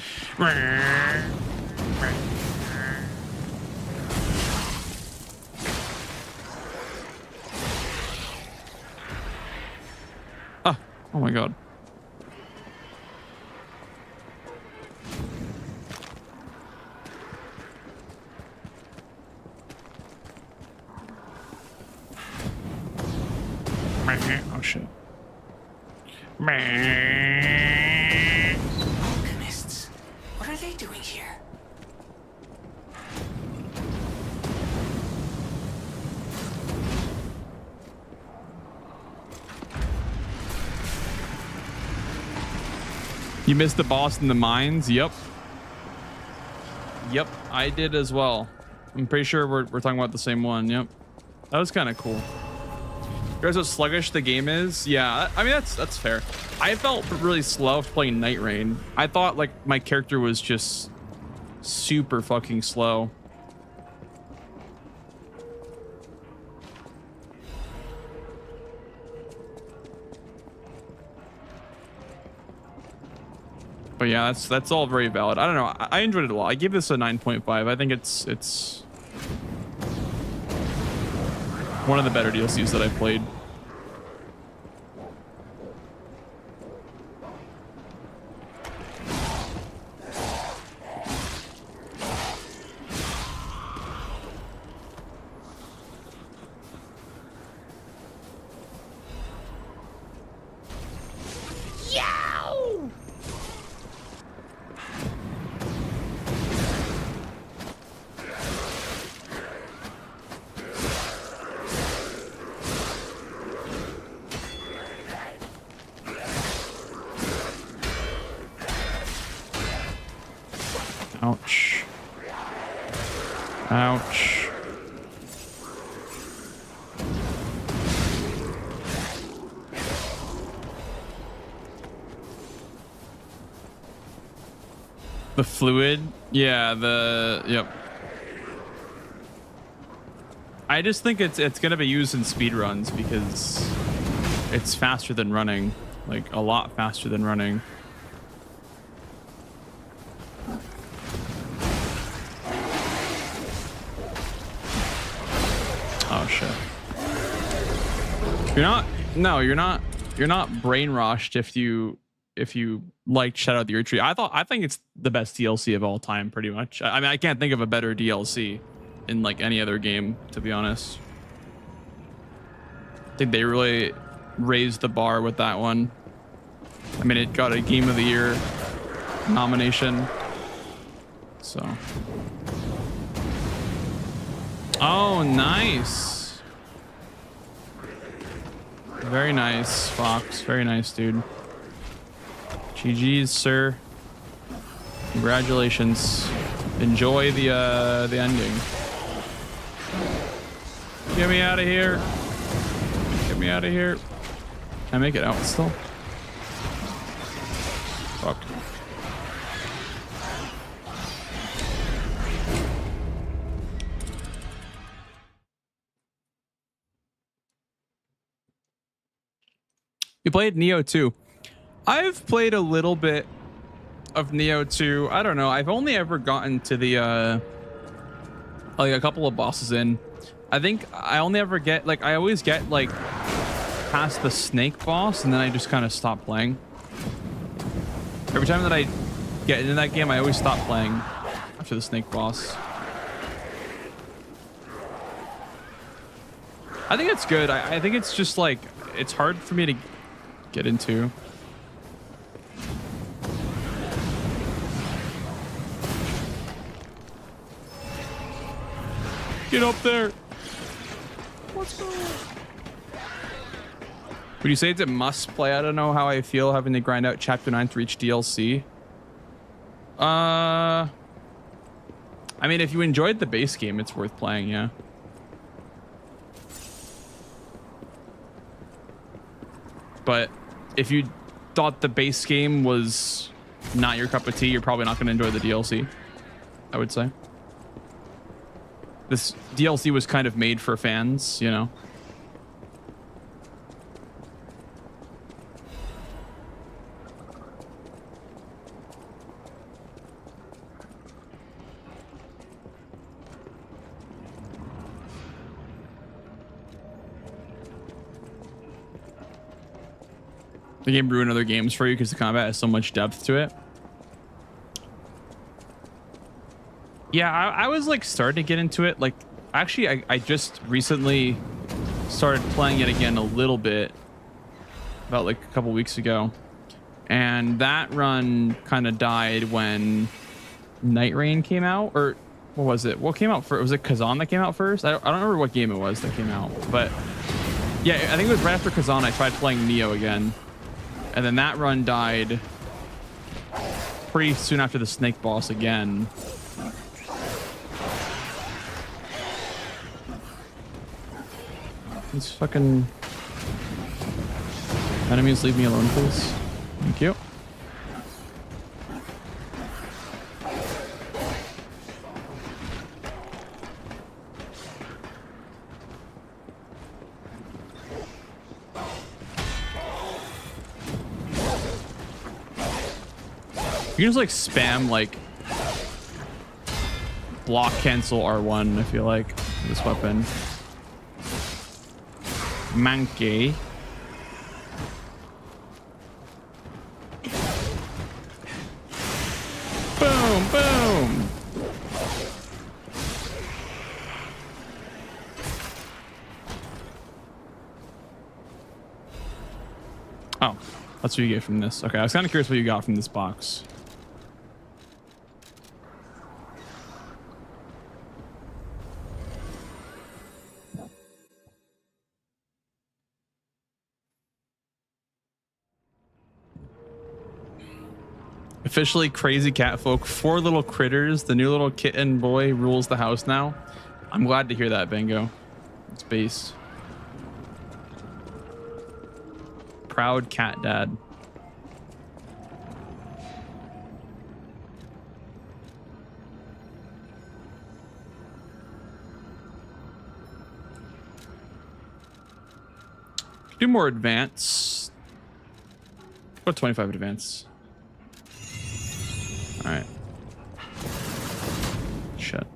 Oh my god. Oh shit. Alchemists. What are they doing here? You missed the boss in the mines? Yep. Yep, I did as well. I'm pretty sure we're talking about the same one. Yep. That was kind of cool. You guys, how sluggish the game is? Yeah, I mean, that's fair. I felt really slow playing Night Rain. I thought like my character was just super fucking slow. But yeah, that's all very valid. I don't know. I enjoyed it a lot. I give this a 9.5. I think it's one of the better DLCs that I've played. Ouch. Ouch. The fluid? Yeah, yep. I just think it's gonna be used in speedruns because it's faster than running. Like a lot faster than running. Oh shit. You're not you're not brainwashed if you liked Shadow of the Erdtree. I think it's the best DLC of all time, pretty much. I mean, I can't think of a better DLC in like any other game, to be honest. I think they really raised the bar with that one. I mean, it got a Game of the Year nomination. So. Oh, nice. Very nice, Fox. Very nice, dude. GG's, sir. Congratulations. Enjoy the ending. Get me out of here. Get me out of here. Can I make it out still? Fuck. You played Neo 2. I've played a little bit of Neo 2. I don't know. I've only ever gotten to the like a couple of bosses in. I think I only ever get like I always get like past the snake boss and then I just kind of stop playing. Every time that I get into that game, I always stop playing after the snake boss. I think it's good. I think it's just like it's hard for me to get into. Get up there. What's going on? Would you say it's a must play? I don't know how I feel having to grind out chapter 9 to reach DLC. I mean, if you enjoyed the base game, it's worth playing, yeah. But if you thought the base game was not your cup of tea, you're probably not going to enjoy the DLC, I would say. This DLC was kind of made for fans, you know? The game ruined other games for you because the combat has so much depth to it. Yeah, I was like starting to get into it. Like, actually, I just recently started playing it again a little bit, about like a couple weeks ago. And that run kind of died when Night Rain came out, or what was it? What came out first? Was it Kazan that came out first? I don't remember what game it was that came out, but yeah, I think it was right after Kazan I tried playing Neo again. And then that run died pretty soon after the snake boss again. These fucking enemies, leave me alone, please. Thank you. You can just like spam like block cancel R1, I feel like, this weapon. Monkey. Boom, boom. Oh, that's what you get from this. Okay, I was kind of curious what you got from this box. Officially crazy cat folk. 4 little critters. The new little kitten boy rules the house now. I'm glad to hear that, Bingo. It's base. Proud cat dad. Do more advance. What 25 advance? All right. Shit.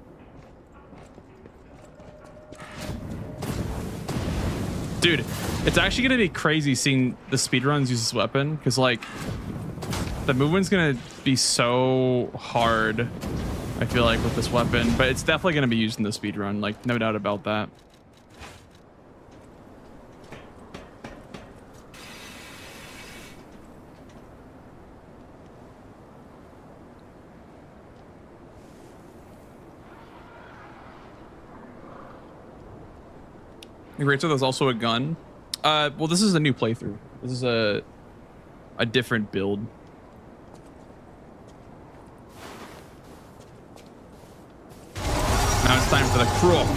Dude, It's actually gonna be crazy seeing the speedruns use this weapon, because like the movement's gonna be so hard, I feel like, with this weapon, but it's definitely gonna be used in the speedrun, like no doubt about that. Great, so there's also a gun. Well, this is a new playthrough. This is a different build. Now it's time for the croc.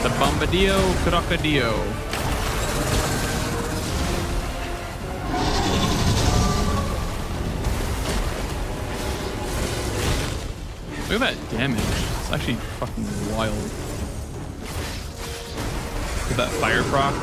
The Bombadillo Crocodillo. Look at that damage. It's actually fucking wild. Look at that fire proc.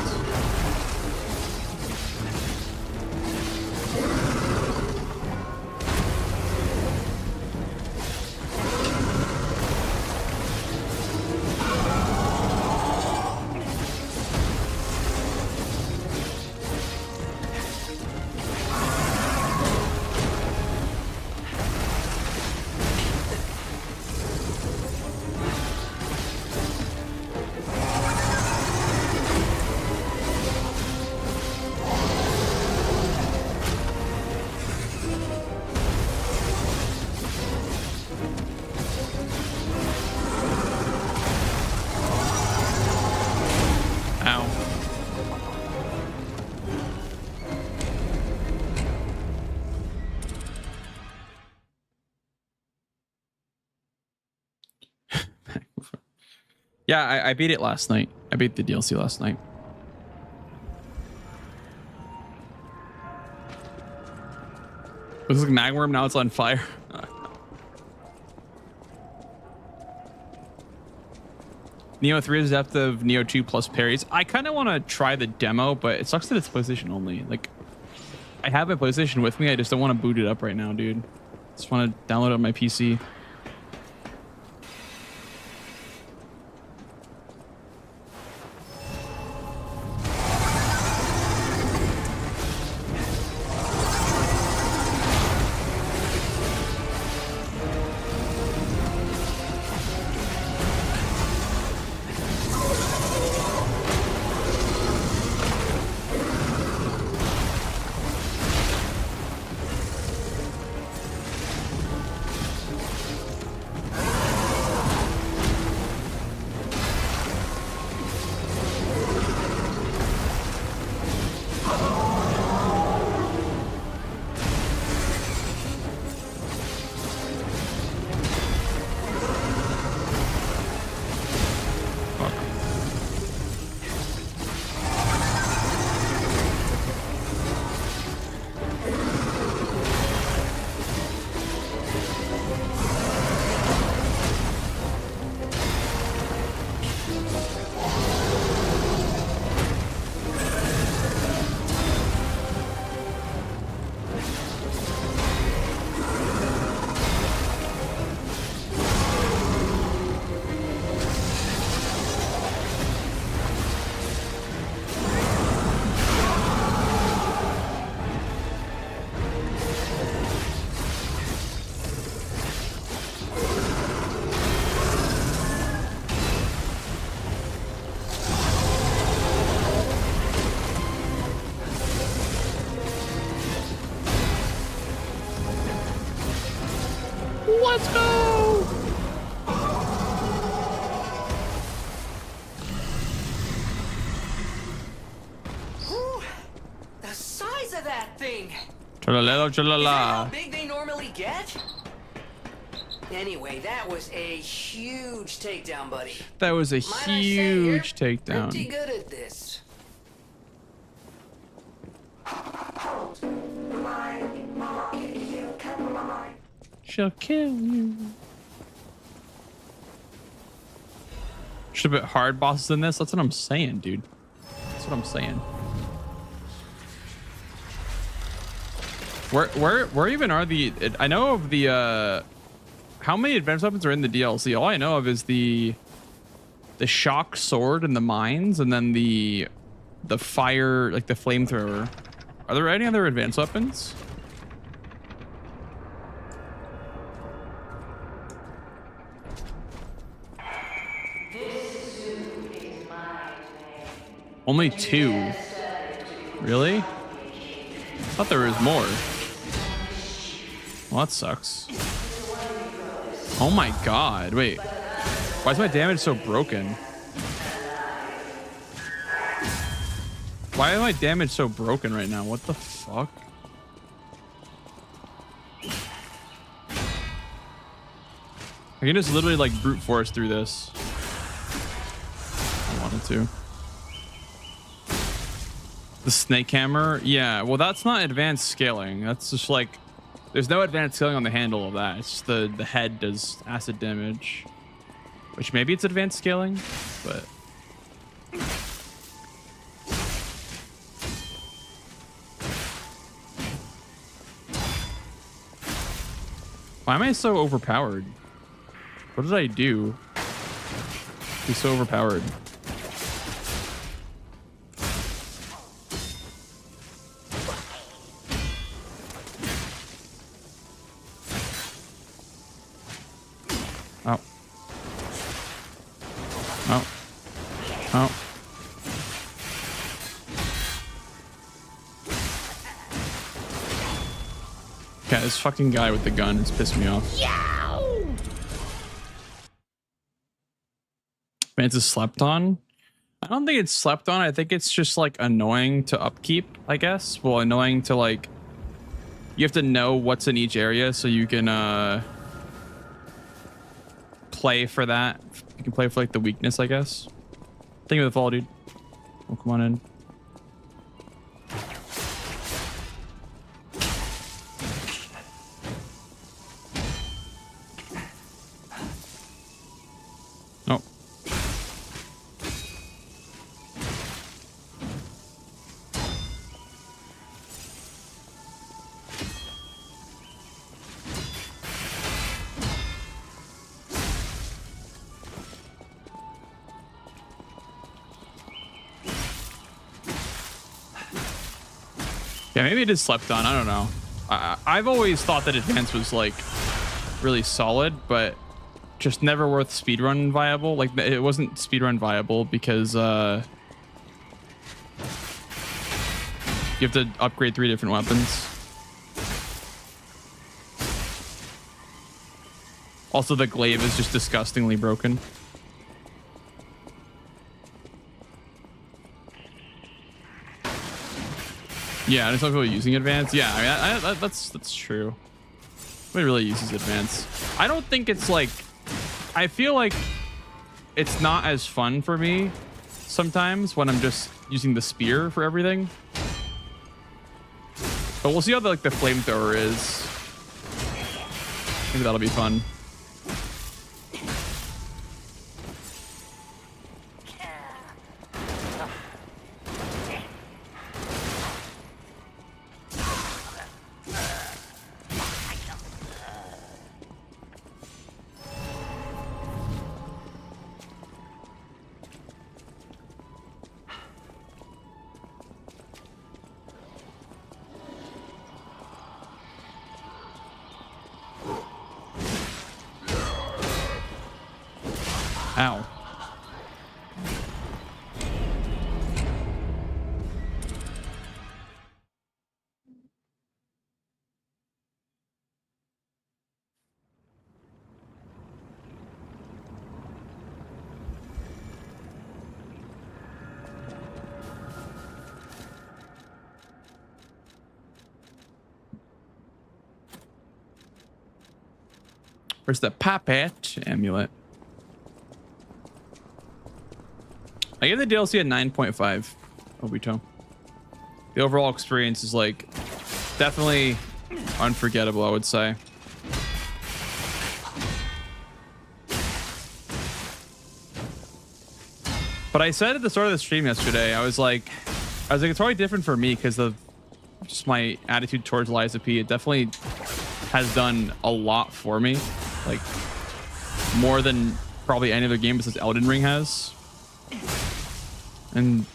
Yeah, I beat it last night. I beat the DLC last night. Looks like Magworm, now it's on fire. Neo 3 is depth of Neo 2 plus parries. I kind of want to try the demo, but it sucks that it's PlayStation only. Like, I have a PlayStation with me. I just don't want to boot it up right now, dude. Just want to download it on my PC. Let's go! Ooh, the size of that thing! Chalala, Is that how chalala. big they normally get? Anyway, that was a huge takedown, buddy. That was a Might I say, huge you're pretty takedown. good at this. She'll kill you. Should have put hard bosses in this. That's what I'm saying, dude. That's what I'm saying. Where even are the? I know of the. How many advanced weapons are in the DLC? All I know of is the the shock sword in the mines, and then the fire, like the flamethrower. Are there any other advanced weapons? Only 2. Really? Thought there was more. Well, that sucks. Oh my god. Wait. Why is my damage so broken? Why is my damage so broken right now? What the fuck? I can just literally like brute force through this. I wanted to. The snake hammer? Yeah, well that's not advanced scaling. That's just like, there's no advanced scaling on the handle of that. It's just the head does acid damage. Which maybe it's advanced scaling, but... Why am I so overpowered? What did I do? He's so overpowered. Oh. Oh. Oh. Okay, this fucking guy with the gun has pissed me off. Vance is slept on. I don't think it's slept on. I think it's just like annoying to upkeep, I guess. Well, annoying to like, you have to know what's in each area so you can play for that. You can play for like the weakness, I guess. Think of the fall, dude. Oh, come on in. Oh. Yeah, maybe it is slept on. I don't know. I've always thought that advance was like really solid, but just never worth speedrun viable. Like it wasn't speedrun viable because you have to upgrade 3 different weapons. Also, the glaive is just disgustingly broken. Yeah, and it's not people using advance. Yeah, I mean, that's true. Nobody really uses advance. I don't think it's like, I feel like it's not as fun for me sometimes when I'm just using the spear for everything. But we'll see how the flamethrower is. Maybe that'll be fun. Ow. Where's the puppet amulet? I gave the DLC a 9.5. Obito. The overall experience is like definitely unforgettable, I would say. But I said at the start of the stream yesterday, I was like, it's probably different for me because of just my attitude towards Liza P. It definitely has done a lot for me, like more than probably any other game besides Elden Ring has. And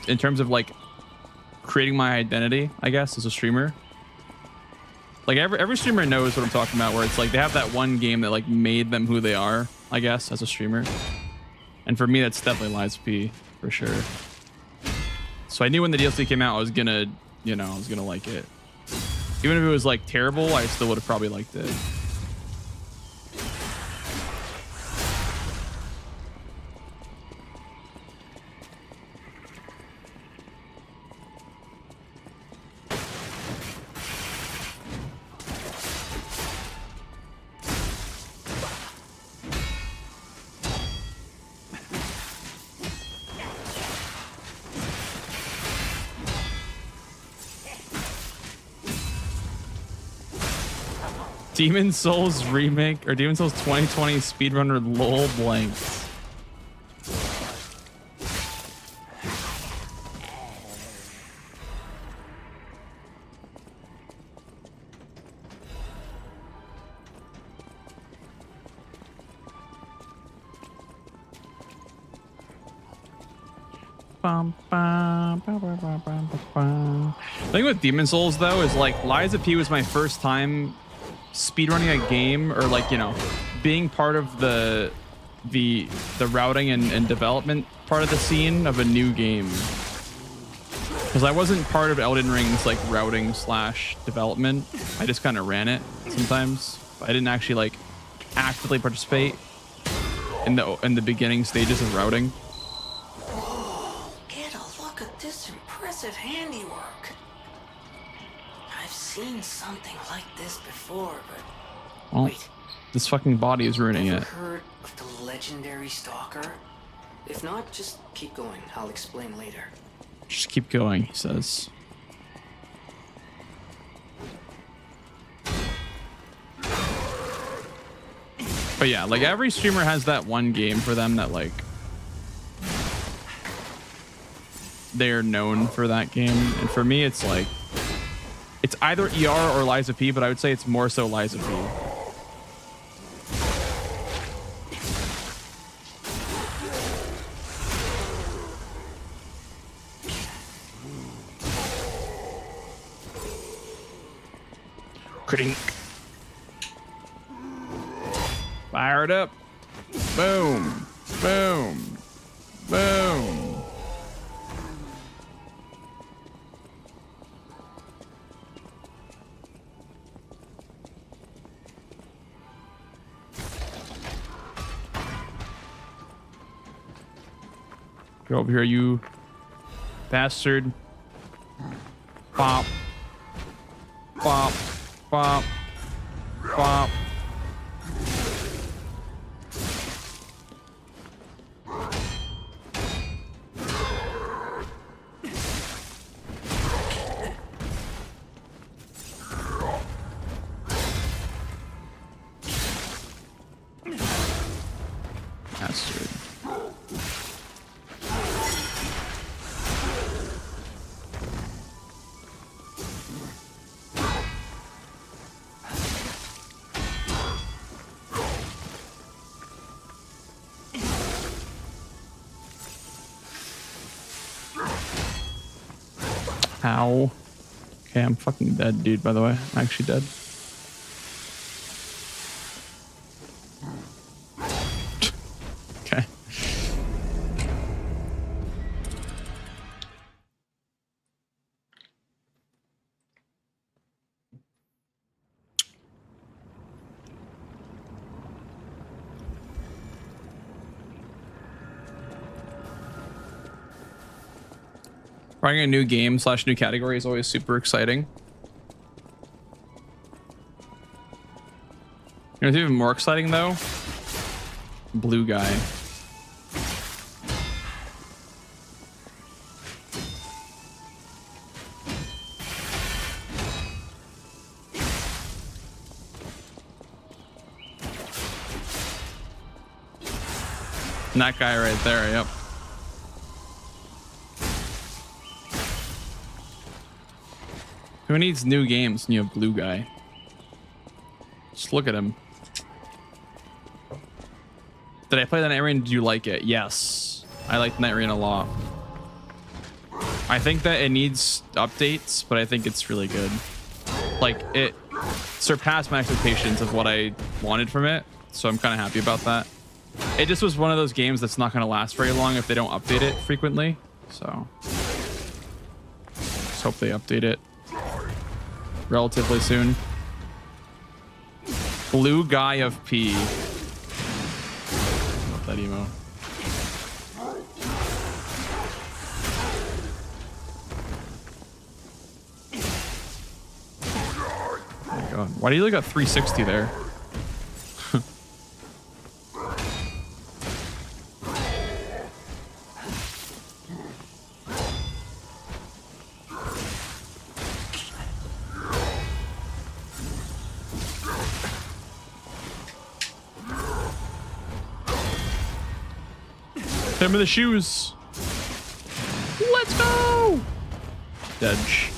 in terms of like creating my identity, I guess, as a streamer. Like every streamer knows what I'm talking about, where it's like they have that one game that like made them who they are, I guess, as a streamer. And for me, that's definitely Lies of P, for sure. So I knew when the DLC came out, I was gonna, you know, I was gonna like it. Even if it was like terrible, I still would have probably liked it. Demon Souls remake or Demon Souls 2020 speedrunner lol blanks. The thing with Demon Souls though is like Lies of P was my first time speedrunning a game, or like, you know, being part of the routing and development part of the scene of a new game, because I wasn't part of Elden Ring's like routing / development. I just kind of ran it sometimes. I didn't actually like actively participate in the beginning stages of routing. Oh, get a look at this impressive handiwork. I've seen something like this before, but Well, wait. this fucking body is ruining Ever it. heard of the legendary stalker? If not, just keep going. I'll explain later. Just keep going, he says. But yeah, like every streamer has that one game for them that like they're known for that game. And for me, it's like it's either ER or Lies of P, but I would say it's more so Lies of P. Critting. Fire it up. Boom. Boom. Boom. Get over here, you bastard. Bop. Bop. Bop. Bop. Bastard. Ow. Okay, I'm fucking dead, dude, by the way. I'm actually dead. Okay. Trying a new game / new category is always super exciting. You know what's even more exciting though? Blue guy. And that guy right there, yep. Who needs new games when you have blue guy? Just look at him. Did I play the Night Rain? Did you like it? Yes. I liked Night Rain a lot. I think that it needs updates, but I think it's really good. Like, it surpassed my expectations of what I wanted from it, so I'm kind of happy about that. It just was one of those games that's not going to last very long if they don't update it frequently, so just hope they update it relatively soon. Blue Guy of P. Love that emo. Oh my God. Why do you look at 360 there? Him in the shoes. Let's go. Dodge.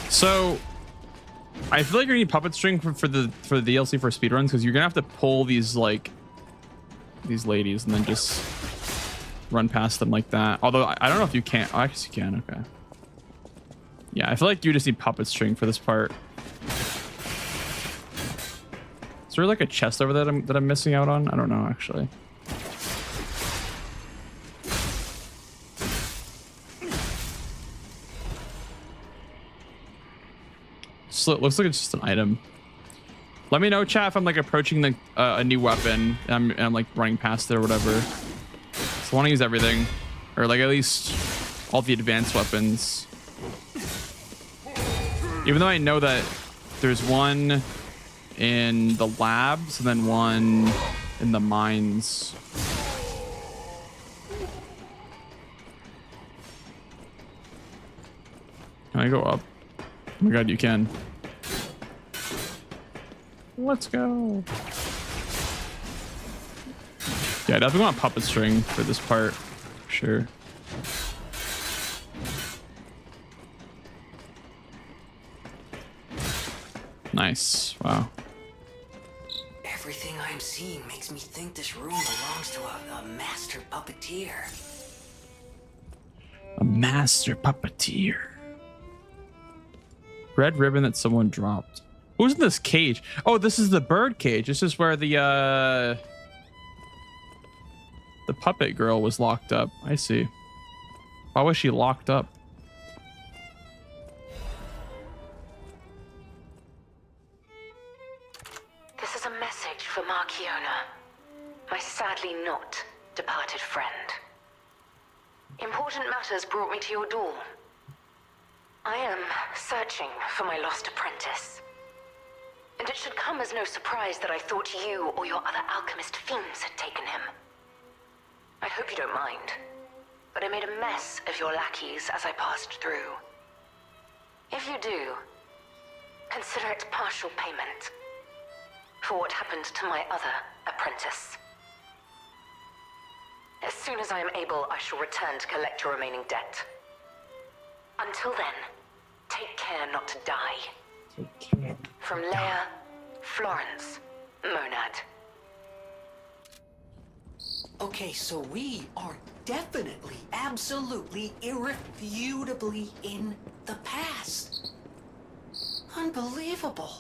So I feel like you need puppet string for the DLC for speedruns, because you're gonna have to pull these these ladies and then just run past them like that. Although I don't know if you can. Oh, I guess you can. Okay. Yeah, I feel like you just need puppet string for this part. Is there like a chest over there that I'm missing out on? I don't know actually. So it looks like it's just an item. Let me know, chat, if I'm like approaching a new weapon and I'm like running past it or whatever. So I want to use everything, or like at least all the advanced weapons. Even though I know that there's one in the labs and then one in the mines. Can I go up? Oh my God, you can. Let's go. Yeah, I definitely want puppet string for this part. Sure. Nice. Wow. Everything I'm seeing makes me think this room belongs to a master puppeteer. A master puppeteer. Red ribbon that someone dropped. Who's in this cage? Oh, this is the bird cage. This is where the puppet girl was locked up. I see. Why was she locked up? This is a message for Markiona, my sadly not departed friend. Important matters brought me to your door. I am searching for my lost apprentice. And it should come as no surprise that I thought you or your other alchemist fiends had taken him. I hope you don't mind, but I made a mess of your lackeys as I passed through. If you do, consider it partial payment for what happened to my other apprentice. As soon as I am able, I shall return to collect your remaining debt. Until then, take care not to die. From Leia, Florence, Monad. Okay, so we are definitely, absolutely, irrefutably in the past. Unbelievable.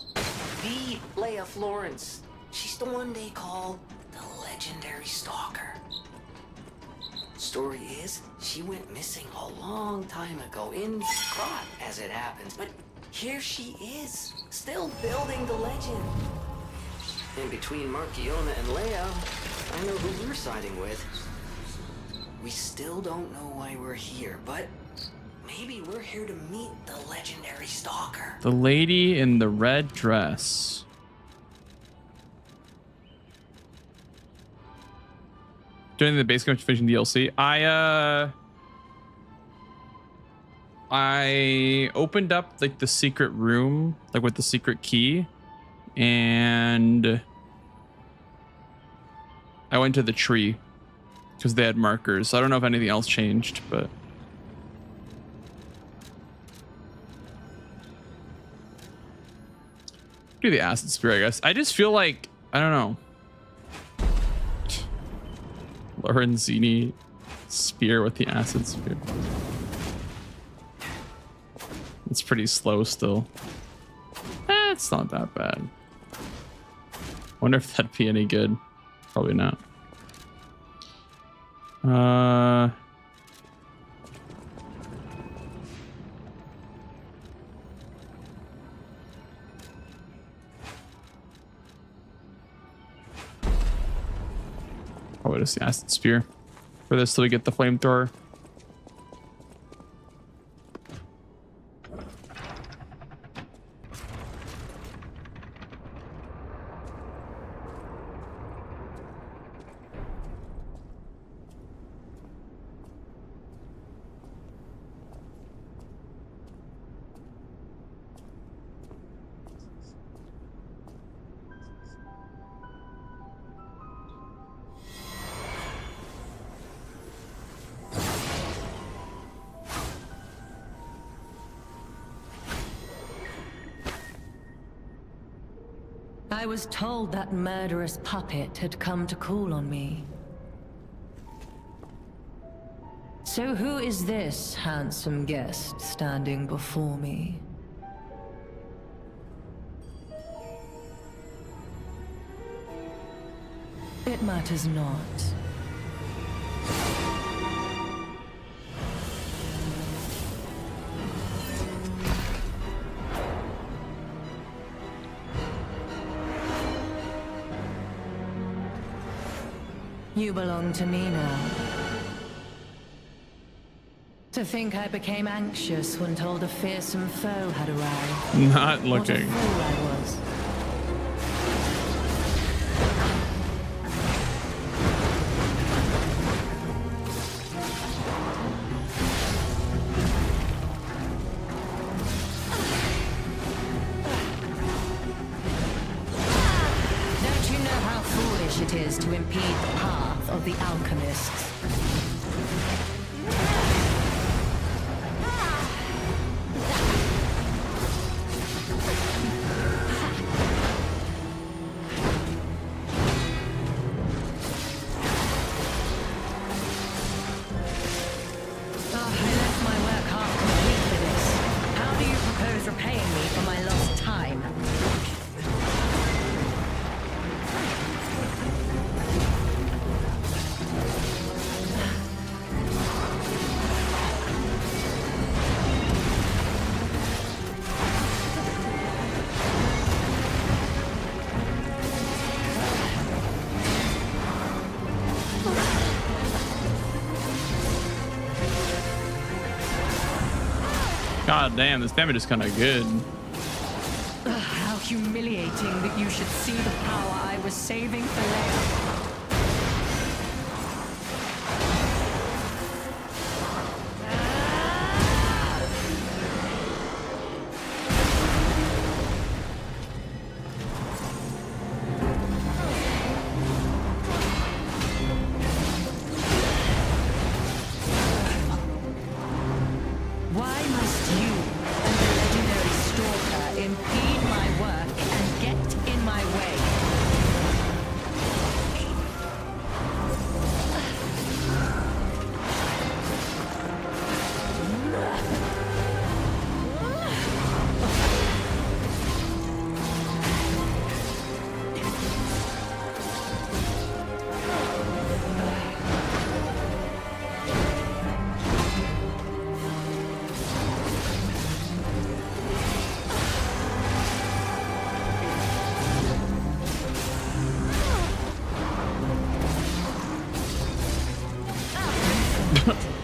The Leia Florence. She's the one they call the legendary stalker. Story is, she went missing a long time ago in Grot, as it happens. But here she is, still building the legend. And between Markiona and Leia, I know who we're siding with. We still don't know why we're here, but maybe we're here to meet the legendary stalker. The lady in the red dress. During the base game finishing DLC, I opened up like the secret room, like with the secret key, and I went to the tree because they had markers. I don't know if anything else changed, but do the acid spear, I guess. I just feel like, I don't know. Lorenzini spear with the acid spear. It's pretty slow still. It's not that bad. Wonder if that'd be any good. Probably not. Probably just the acid spear for this till we get the flamethrower. I was told that murderous puppet had come to call on me. So who is this handsome guest standing before me? It matters not. You belong to me now. To think I became anxious when told a fearsome foe had arrived. Not looking. What a fool I was. Don't you know how foolish it is to impede the path of the alchemists? God damn, this damage is kind of good. How humiliating that you should see the power I was saving for later.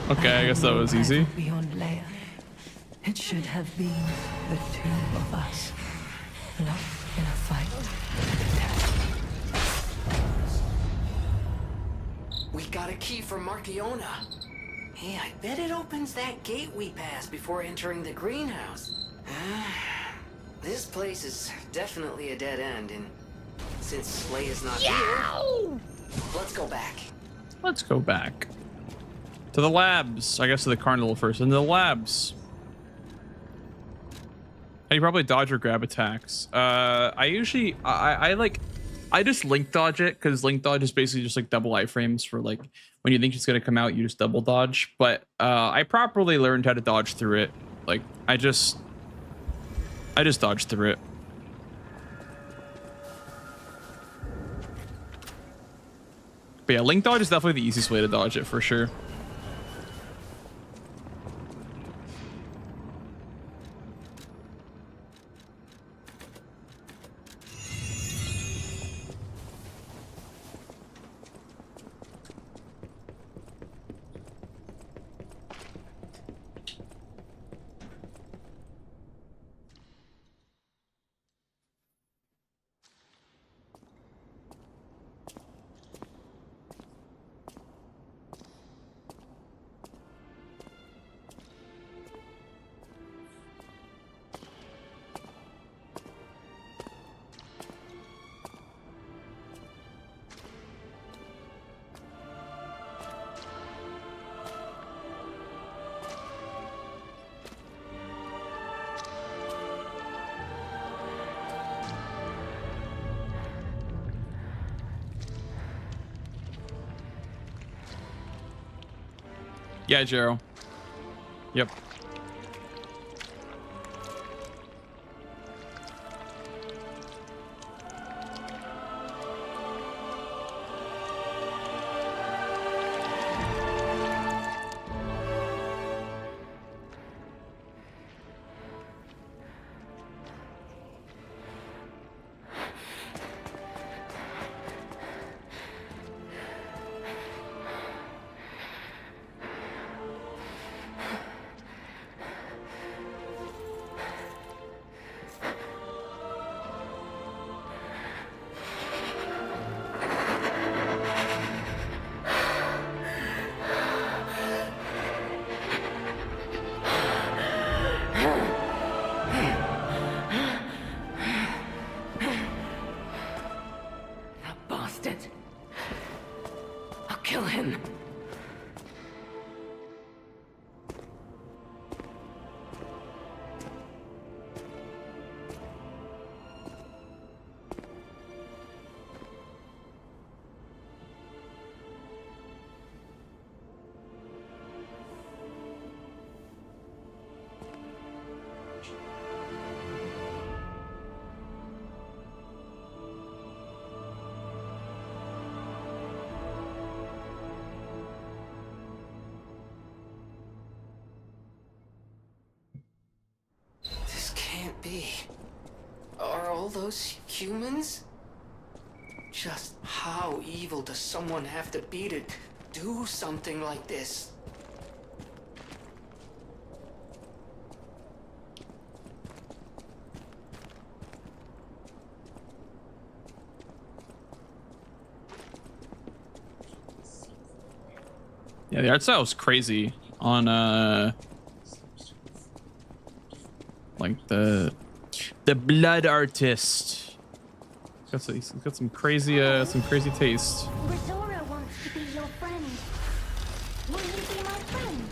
Okay, I guess that was easy. Beyond Leia, it should have been the two of us, locked in a fight to the death. We got got a key from Marciona. Hey, I bet it opens that gate we passed before entering the greenhouse. This place is definitely a dead end, and since Slay is not here, let's go back. Let's go back to the labs. I guess to the carnival first, and the labs. And you probably dodge or grab attacks. I usually I just link dodge it, because link dodge is basically just like double iframes for like when you think it's gonna come out, you just double dodge. But I properly learned how to dodge through it. Like I just dodged through it. But yeah, link dodge is definitely the easiest way to dodge it for sure. Yeah, Jero. Yep. Kill him. Are all those humans? Just how evil does someone have to be to do something like this? Yeah, the art style is crazy on like the blood artist. He's got some crazy taste. Resora wants to be your friend. Will you be my friend?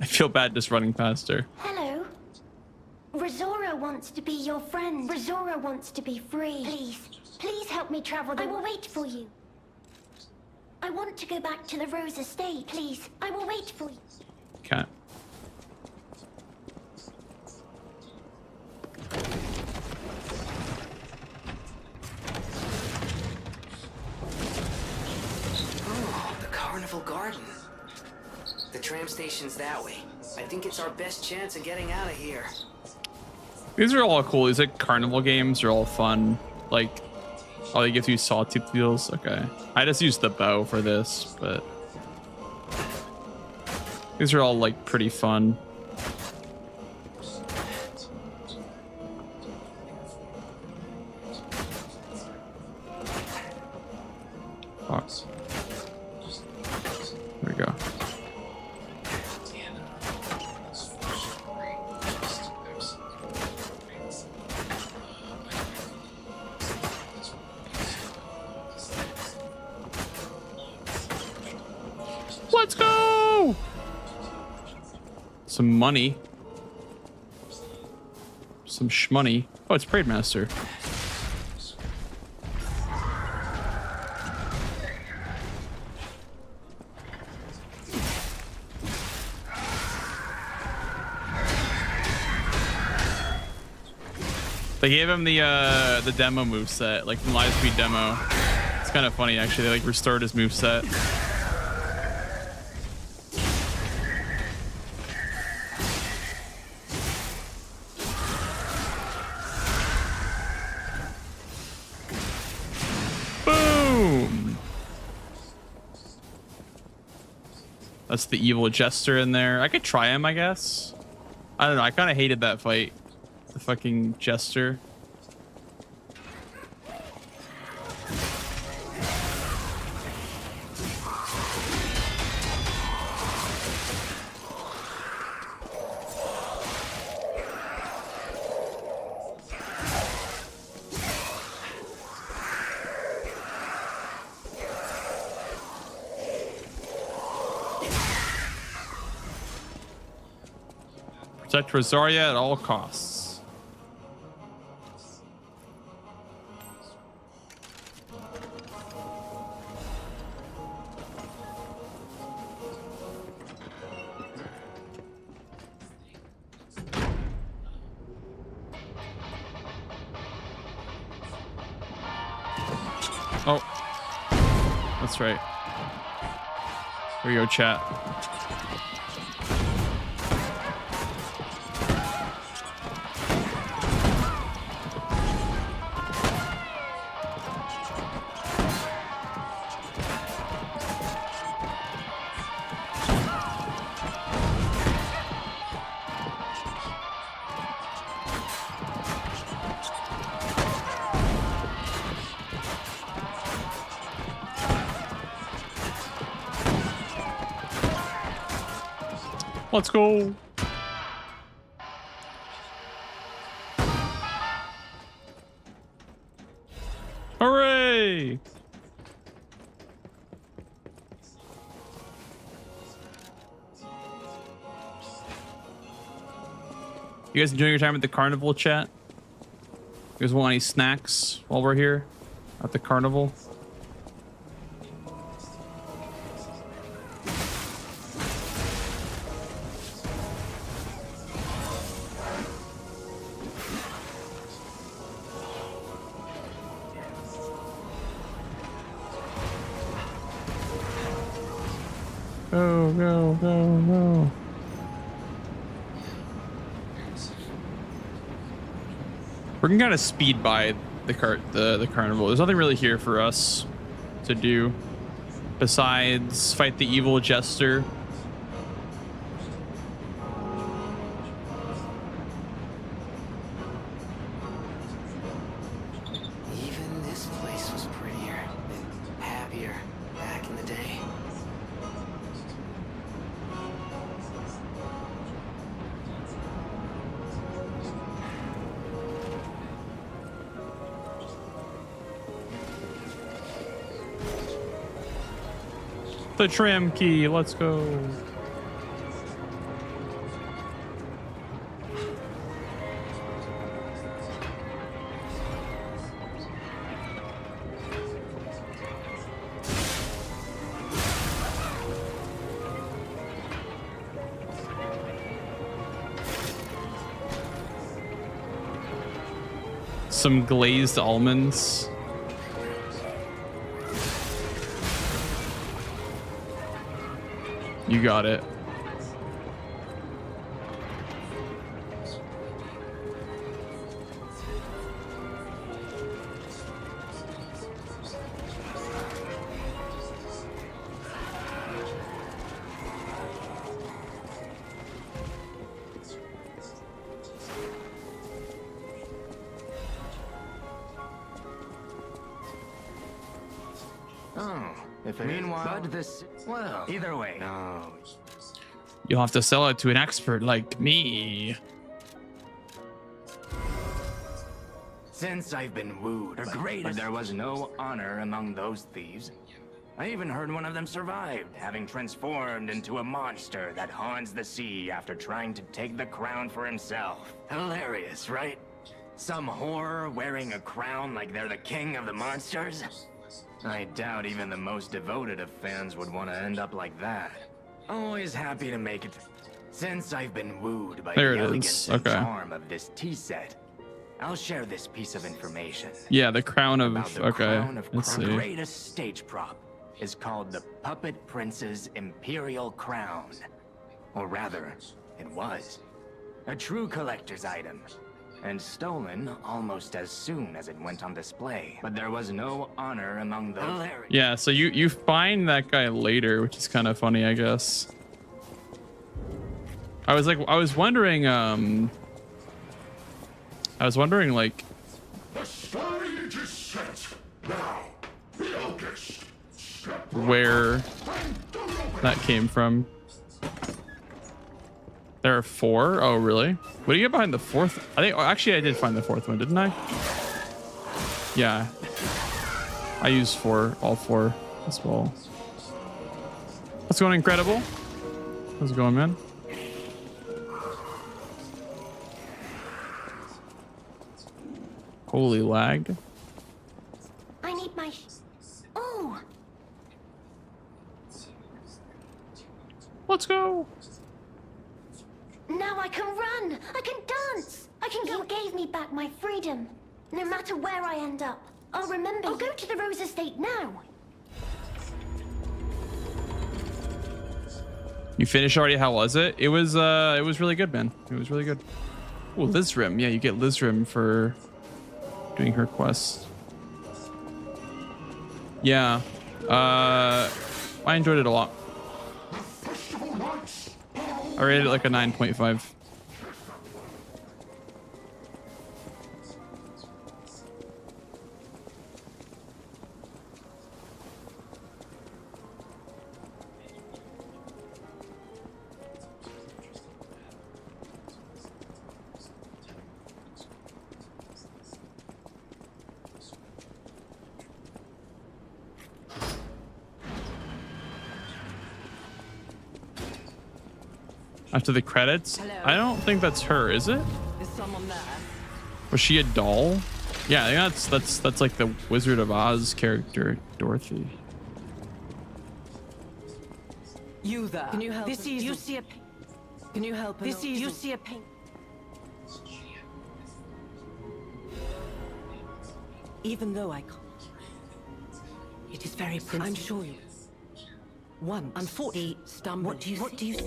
I feel bad just running past her. Hello. Resora wants to be your friend. Resora wants to be free. Please help me travel. I will wait for you. I want to go back to the Rose Estate. Please, I will wait for you. Okay. Oh, the Carnival Garden. The tram station's that way. I think it's our best chance of getting out of here. These are all cool. These like carnival games are all fun. Like, oh, they give you sawtooth deals. Okay, I just used the bow for this, but these are all like pretty fun. Some money. Some shmoney. Oh, it's Parade Master. They gave him the demo moveset, like from live speed demo. It's kind of funny actually. They like restored his moveset. Boom! That's the evil jester in there. I could try him, I guess. I don't know. I kind of hated that fight. The fucking jester. Protect Rosaria at all costs. Oh, that's right. Here we go, chat. Let's go. Hooray! You guys enjoying your time at the carnival, chat? You guys want any snacks while we're here at the carnival? Go, go, go, go. We're gonna kind of speed by the carnival. There's nothing really here for us to do besides fight the evil jester. Even this place was prettier and happier back in the day. The tram key, let's go. Some glazed almonds. You got it. Oh, if it meanwhile, this. Well, either way. No. You'll have to sell it to an expert like me. Since I've been wooed, but there was no honor among those thieves. I even heard one of them survived, having transformed into a monster that haunts the sea after trying to take the crown for himself. Hilarious, right? Some horror wearing a crown like they're the king of the monsters? I doubt even the most devoted of fans would want to end up like that. Always happy to make it. Since I've been wooed by There the it is. elegance and Okay. charm of this tea set, I'll share this piece of information. Yeah, the crown of. About the Okay, crown of let's the see. greatest stage prop is called the Puppet Prince's Imperial Crown. Or rather, it was. A true collector's item. And stolen almost as soon as it went on display. But there was no honor among those. Yeah, so you find that guy later, which is kind of funny, I guess. I was wondering like The stage is set. Now, focus. Step where that came from. There are 4? Oh, really? What do you get behind the 4th? I think actually I did find the 4th one, didn't I? Yeah. I used all 4 as well. What's going on, Incredible? How's it going, man? Holy lag. I need my... Oh! Let's go. Now I can run! I can dance! You gave me back my freedom. No matter where I end up, I'll remember. I'll go to the Rose Estate now. You finished already? How was it? It was really good, man. It was really good. Oh, Lizrim. Yeah, you get Lizrim for doing her quest. Yeah. I enjoyed it a lot. I rated it like a 9.5. After the credits? Hello? I don't think that's her, is it? Is someone there? Was she a doll? Yeah, I think that's like the Wizard of Oz character, Dorothy. You there? Can you help? This is. You see a. Can you help? This is. You see a paint. Even though I can't, it is very principled. I'm sure you. Once, unfortunately, stumbled. What do you?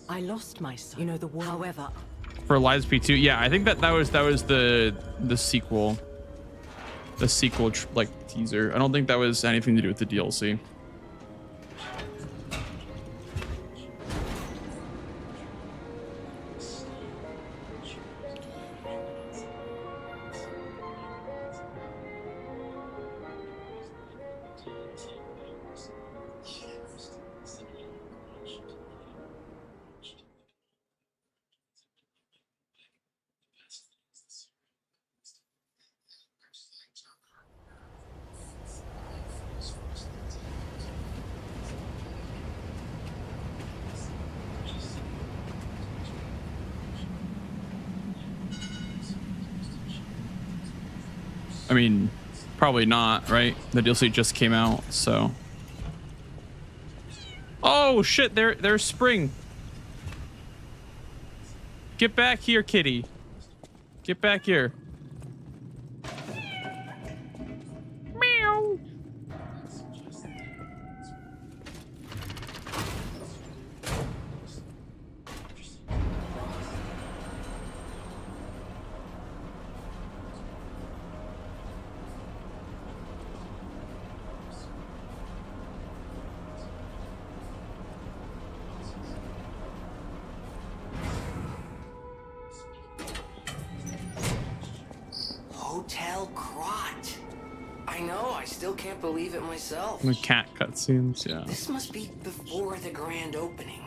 I lost my son. You know the war. However, For Lies P2, yeah, I think that was the sequel. The sequel like teaser. I don't think that was anything to do with the DLC. I mean, probably not, right? The DLC just came out, so. Oh shit! There's Spring. Get back here, kitty. Get back here. Meow. Hotel Crot. I know, I still can't believe it myself. The cat cutscenes, yeah. This must be before the grand opening.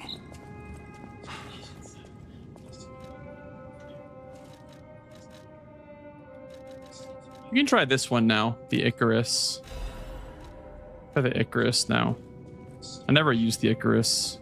You can try this one now, the Icarus. Try the Icarus now. I never used the Icarus.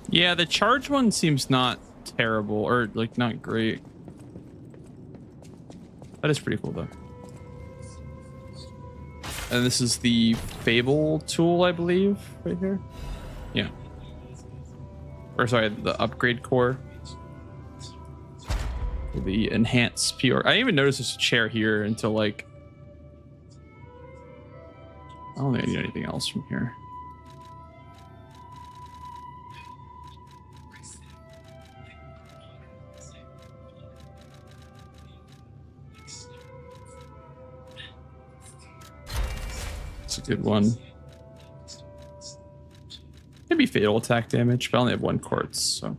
Yeah, the charge one seems not terrible or like not great. That is pretty cool though. And this is the Fable tool, I believe, right here. Yeah. Or sorry, the upgrade core. The enhanced PR. I didn't even notice there's a chair here until like. I don't think I need anything else from here. It's a good one. Maybe fatal attack damage, but I only have 1 quartz, so.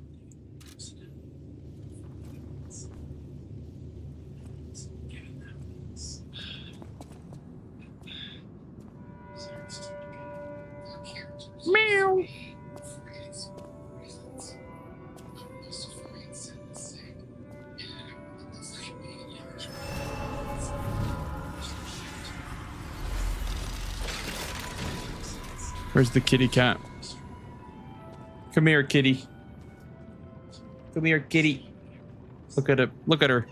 Meow. Where's the kitty cat? Come here, kitty. Come here, kitty. Look at it. Look at her.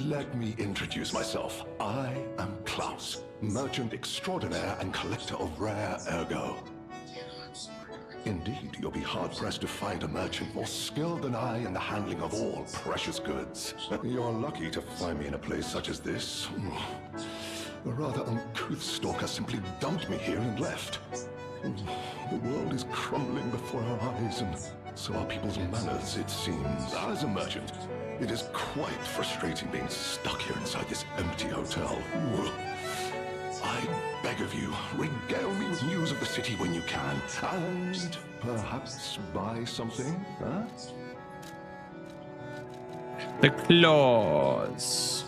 Let me introduce myself. I am Klaus, merchant extraordinaire and collector of rare ergo. Indeed, you'll be hard-pressed to find a merchant more skilled than I in the handling of all precious goods. You're lucky to find me in a place such as this. A rather uncouth stalker simply dumped me here and left. The world is crumbling before our eyes, and so are people's manners, it seems. As a merchant, it is quite frustrating being stuck here inside this empty hotel. I beg of you, regale me with news of the city when you can, and perhaps buy something, huh? The claws.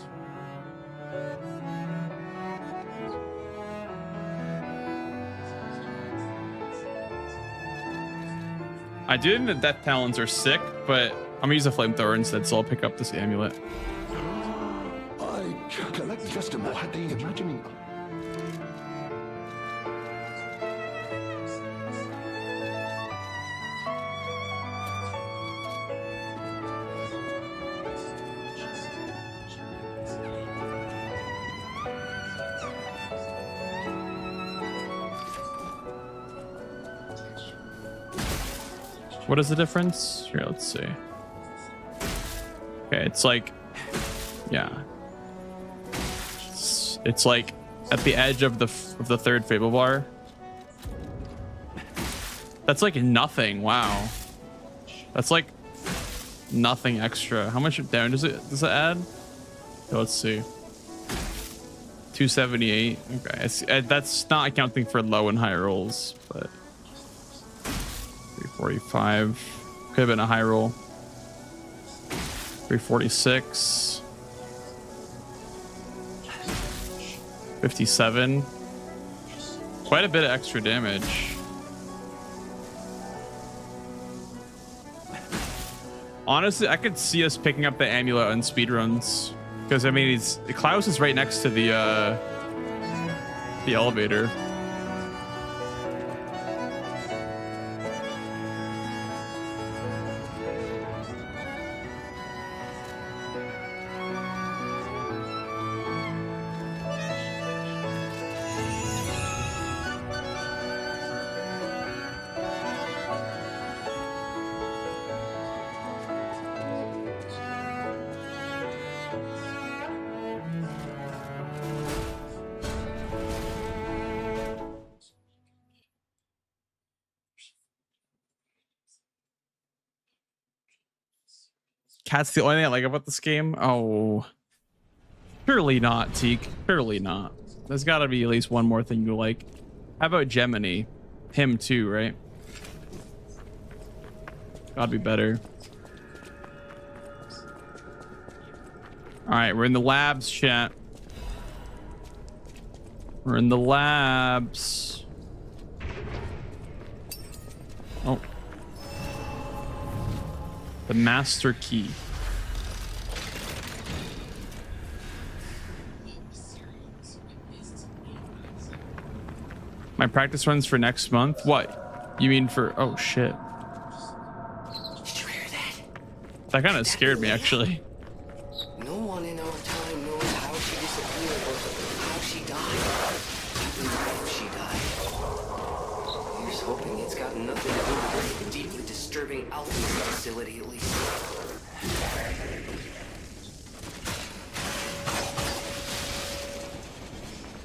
I do think the death talons are sick, but I'm gonna use a flamethrower instead, so I'll pick up this amulet. I collect just a had they imagining. What is the difference? Here, let's see. Okay, it's like, yeah. It's like at the edge of the third Fable bar. That's like nothing. Wow. That's like nothing extra. How much down does it add? Let's see. 278. Okay, that's not accounting for low and high rolls, but 345 could have been a high roll. 346. 57. Quite a bit of extra damage. Honestly, I could see us picking up the amulet on speedruns. Because, I mean, Klaus is right next to the elevator. Cat's the only thing I like about this game. Oh, surely not, Teak. Surely not. There's got to be at least one more thing you like. How about Gemini? Him too, right? Gotta be better. All right, we're in the labs, chat. We're in the labs. Oh. The master key. My practice runs for next month? What? You mean for... Oh, shit. Did you hear that? That kind of scared me, actually. No one in our time knows how she disappeared or how she died. Even if she died. Here's hoping it's got nothing to do with the deeply disturbing alchemy facility, at least.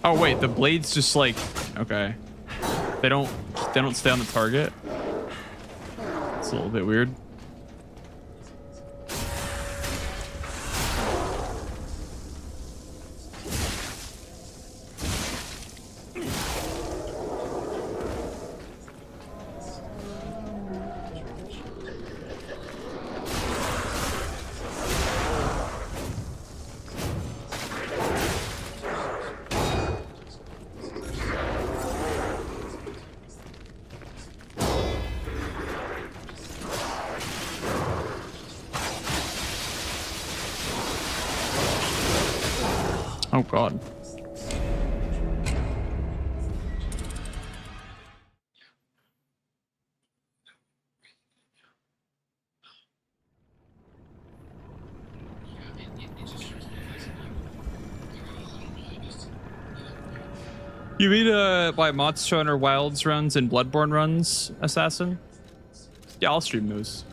Oh wait, the blades just like... Okay. They don't stay on the target. It's a little bit weird. Oh god. You mean by Monster Hunter Wilds runs and Bloodborne runs, Assassin? Yeah, I'll stream those.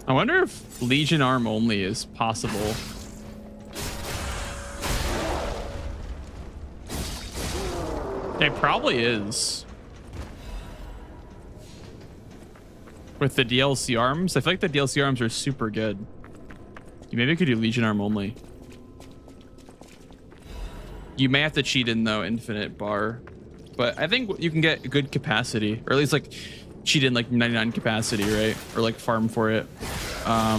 I wonder if Legion arm only is possible. It probably is. With the DLC arms, I feel like the DLC arms are super good. Maybe I could do Legion arm only. You may have to cheat in though, infinite bar, but I think you can get good capacity, or at least like cheat in like 99 capacity, right? Or like farm for it. I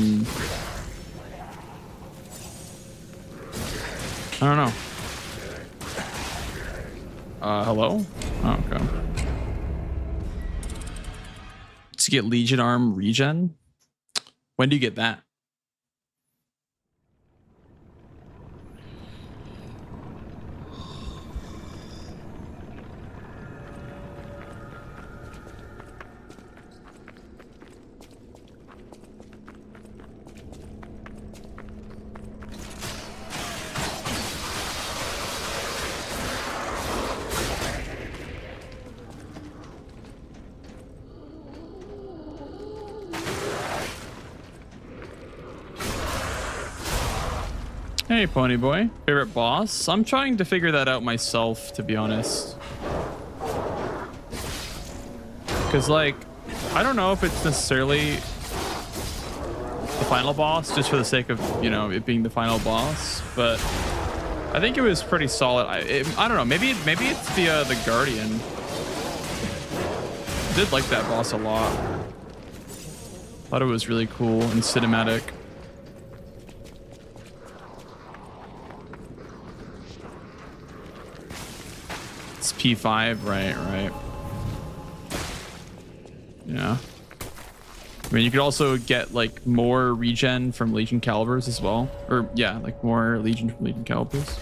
don't know. Hello? Oh, okay. To get Legion arm regen? When do you get that? Hey, Pony Boy. Favorite boss? I'm trying to figure that out myself, to be honest. Because, like, I don't know if it's necessarily the final boss, just for the sake of, you know, it being the final boss. But I think it was pretty solid. I don't know. Maybe it's the Guardian. I did like that boss a lot. Thought it was really cool and cinematic. It's P5, right. Yeah. I mean, you could also get like more regen from Legion calibers as well. Or yeah, like more Legion from Legion calibers.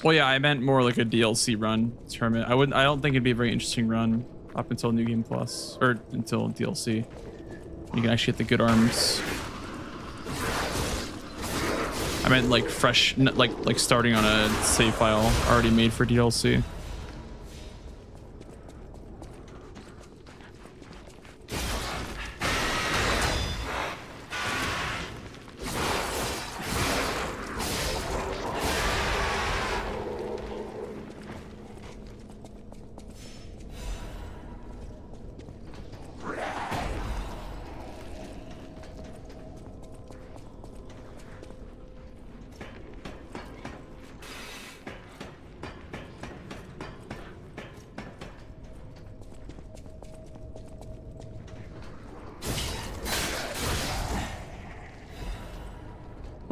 Well, yeah, I meant more like a DLC run tournament. I don't think it'd be a very interesting run up until New Game Plus or until DLC. You can actually get the good arms. I meant like fresh, like starting on a save file already made for DLC.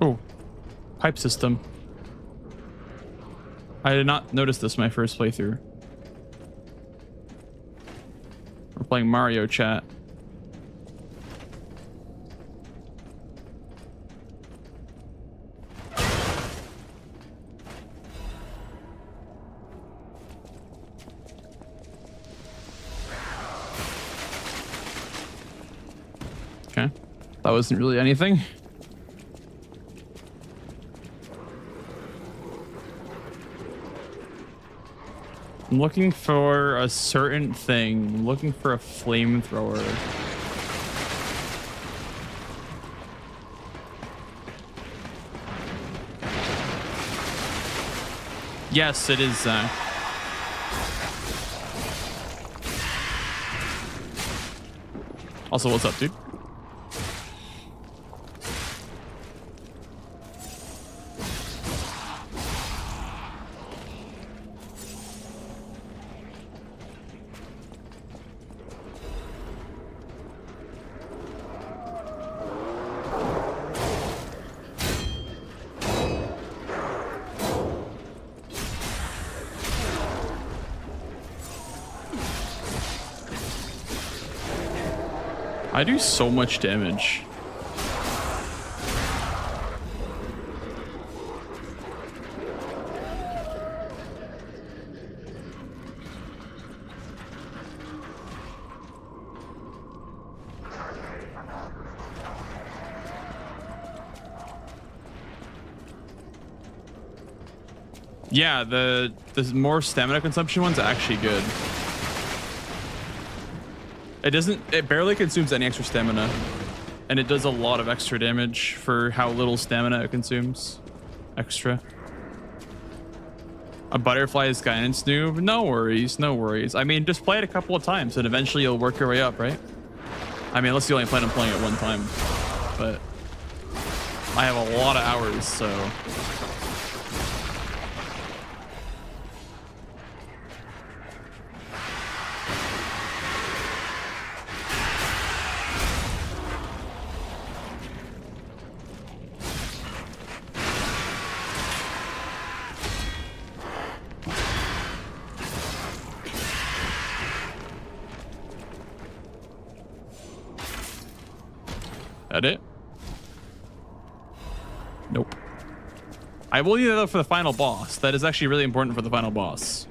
Oh, pipe system. I did not notice this my first playthrough. We're playing Mario chat. Okay, that wasn't really anything. I'm looking for a certain thing. I'm looking for a flamethrower. Yes, it is Zach. Also, what's up, dude? I do so much damage. Yeah, the more stamina consumption one's actually good. It barely consumes any extra stamina, and it does a lot of extra damage for how little stamina it consumes. Extra. A butterfly is guidance noob? No worries, no worries. I mean, just play it a couple of times and eventually you'll work your way up, right? I mean, unless you only plan on playing it one time. But I have a lot of hours, so... That it? Nope. I will need that for the final boss. That is actually really important for the final boss.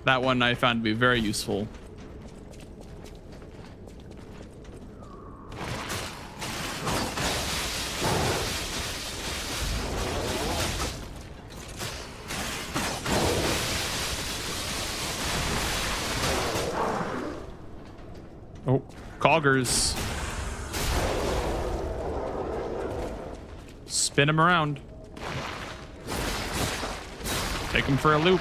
That one I found to be very useful. Oh, Coggers. Spin him around. Take him for a loop.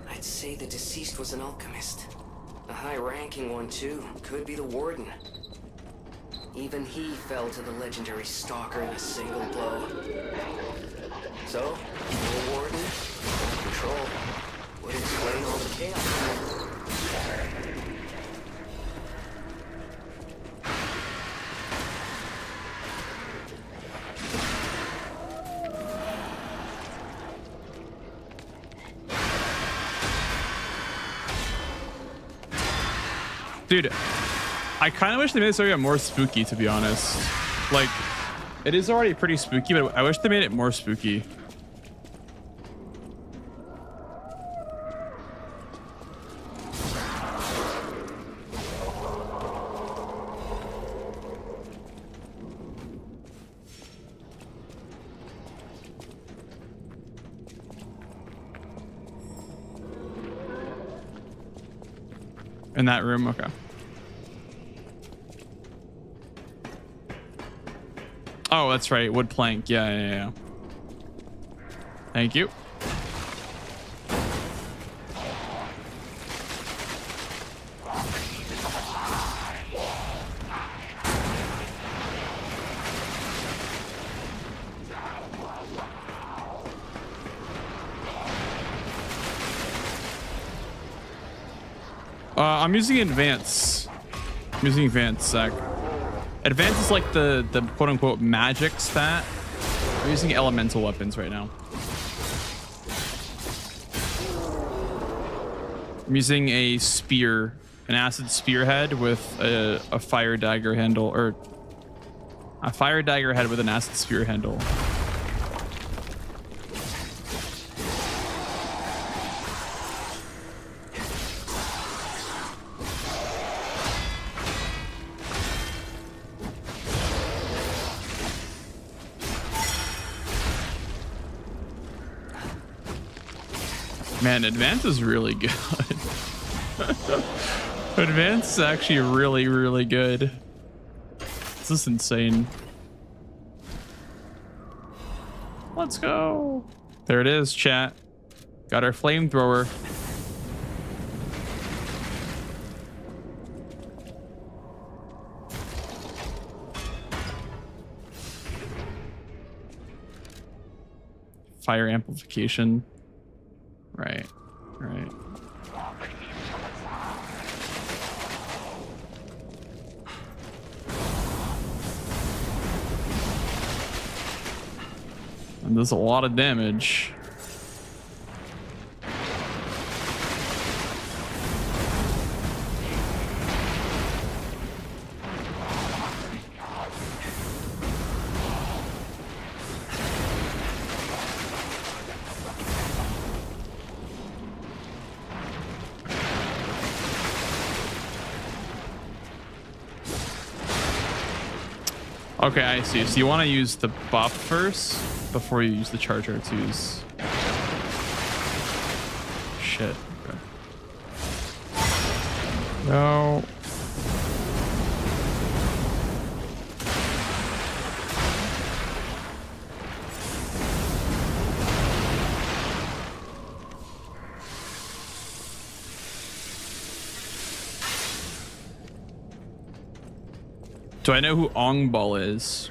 I'd say the deceased was an alchemist. A high-ranking one, too. Could be the warden. Even he fell to the legendary stalker in a single blow. So, no warden, no control. Would explain all the chaos. Dude, I kind of wish they made this area more spooky, to be honest. Like, it is already pretty spooky, but I wish they made it more spooky. In that room, okay. Oh, that's right. Wood plank. Yeah. Thank you. I'm using advance. I'm using advance, Zach. Advance is like the quote unquote magic stat. I'm using elemental weapons right now. I'm using a spear, an acid spearhead with a fire dagger handle, or a fire dagger head with an acid spear handle. Man, advance is really good. Advance is actually really, really good. This is insane. Let's go. There it is, chat. Got our flamethrower. Fire amplification. Right. And there's a lot of damage. Okay, I see. So you want to use the buff first before you use the charge R2s. Shit. Okay. No. Do I know who Ong Ball is?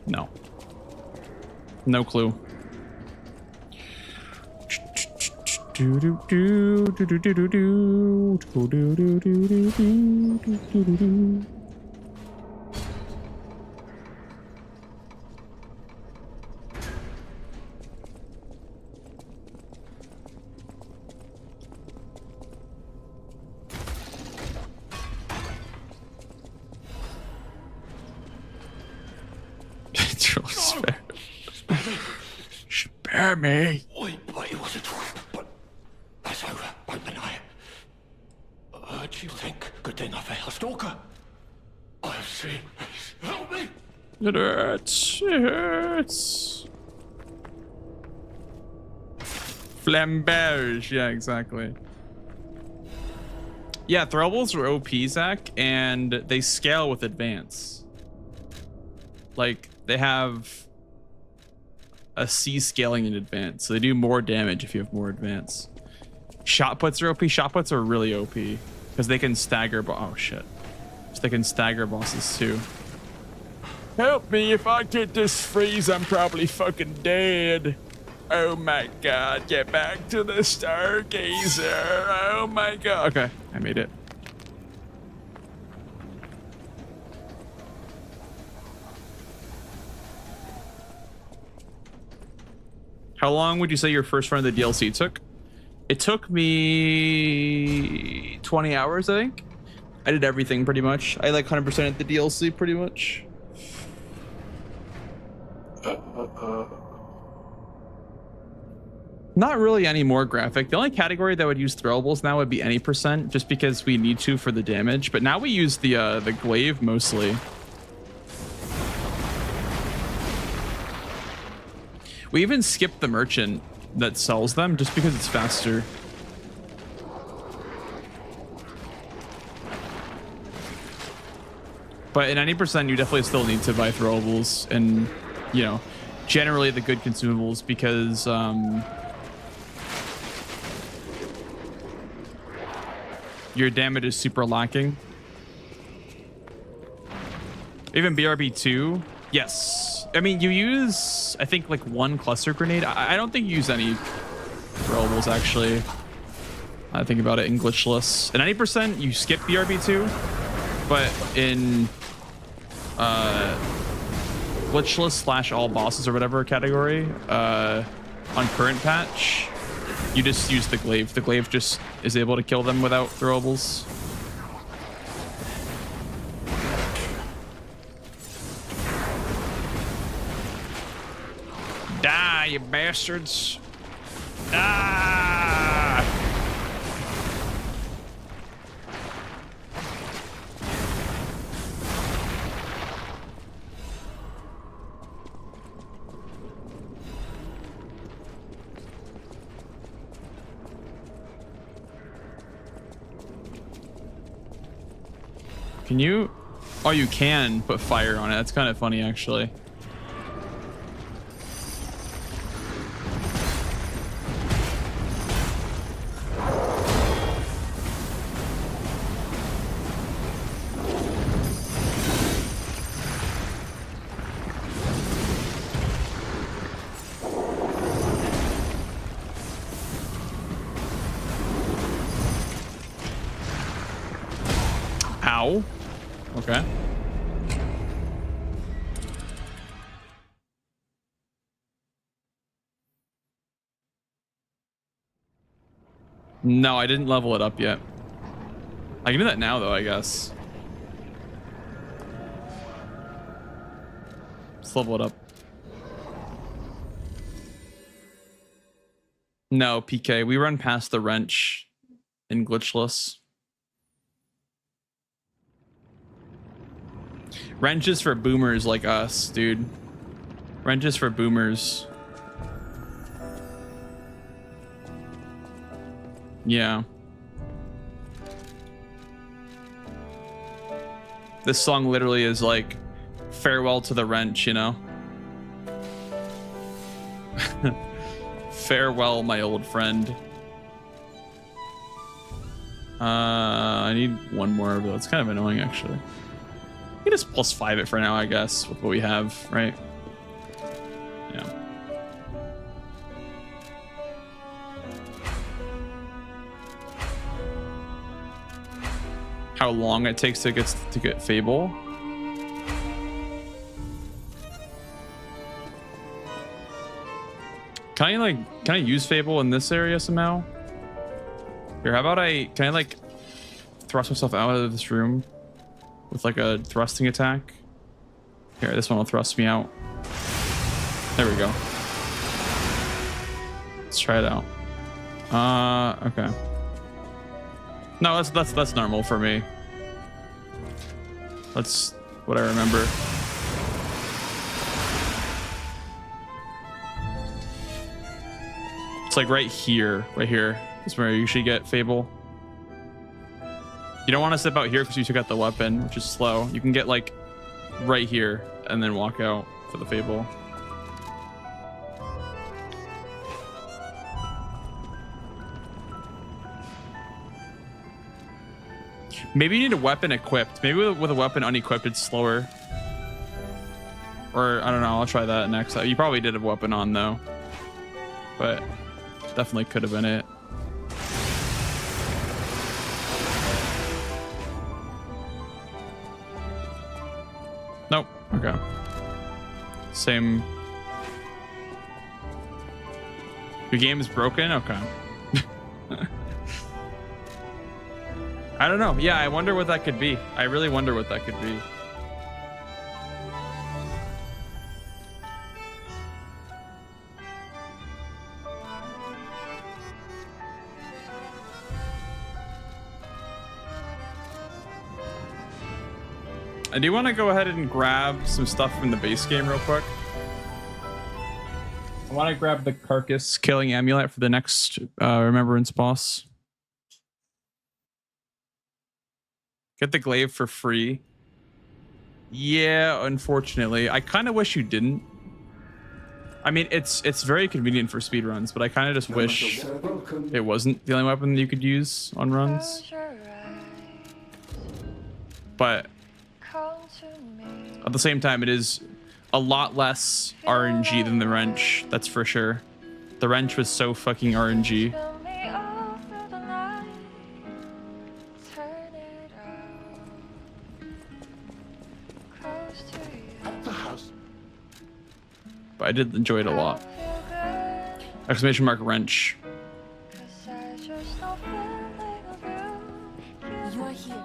No. No clue. Spare me. Wait, it was a trap, but that's over. Open eye. Do you think good thing I failed? Stalker? I see. Help me! It hurts. It hurts. Flamberge. Yeah, exactly. Yeah, throwables are OP, Zach, and they scale with advance. Like, they have a C scaling in advance, so they do more damage if you have more advance. Shot puts are OP. Shot puts are really OP because they can stagger. Oh shit! So they can stagger bosses too. Help me! If I get this freeze, I'm probably fucking dead. Oh my god! Get back to the Stargazer! Oh my god! Okay, I made it. How long would you say your first run of the DLC took? It took me 20 hours, I think. I did everything pretty much. I like 100% at the DLC pretty much. Not really any more graphic. The only category that would use throwables now would be any percent, just because we need to for the damage. But now we use the glaive mostly. We even skipped the merchant that sells them just because it's faster. But in any percent, you definitely still need to buy throwables and, you know, generally the good consumables because your damage is super lacking. Even BRB2, yes. I mean, you use, I think, like one cluster grenade. I don't think you use any throwables, actually. I think about it in glitchless. In 90%, you skip BRB2, but in glitchless / all bosses or whatever category, on current patch, you just use the glaive. The glaive just is able to kill them without throwables. Die, you bastards. Ah! Can you? Oh, you can put fire on it. That's kind of funny, actually. Ow. Okay. No, I didn't level it up yet. I can do that now, though, I guess. Let's level it up. No, PK. We run past the wrench in glitchless. Wrenches for boomers like us, dude. Wrenches for boomers. Yeah. This song literally is like farewell to the wrench, you know? Farewell, my old friend. I need one more, but it's kind of annoying actually. We just +5 it for now, I guess, with what we have, right? Yeah. How long it takes to get Fable? Can I use Fable in this area somehow? Here, how about can I like thrust myself out of this room with like a thrusting attack? Here, this one will thrust me out. There we go. Let's try it out. Okay. No, that's normal for me. That's what I remember. It's like right here is where you usually get Fable. You don't want to step out here because you took out the weapon, which is slow. You can get like right here and then walk out for the Fable. Maybe you need a weapon equipped. Maybe with a weapon unequipped, it's slower. Or I don't know. I'll try that next. You probably did have a weapon on though, but definitely could have been it. Nope. Okay. Same. Your game is broken? Okay. I don't know. Yeah, I wonder what that could be. I really wonder what that could be. I do want to go ahead and grab some stuff from the base game real quick. I want to grab the carcass killing amulet for the next remembrance boss. Get the glaive for free. Yeah, unfortunately. I kind of wish you didn't. I mean, it's very convenient for speedruns, but I kind of just wish it wasn't the only weapon that you could use on runs. But at the same time, it is a lot less RNG than the wrench, that's for sure. The wrench was so fucking RNG. But I did enjoy it a lot. Exclamation mark wrench. You are here.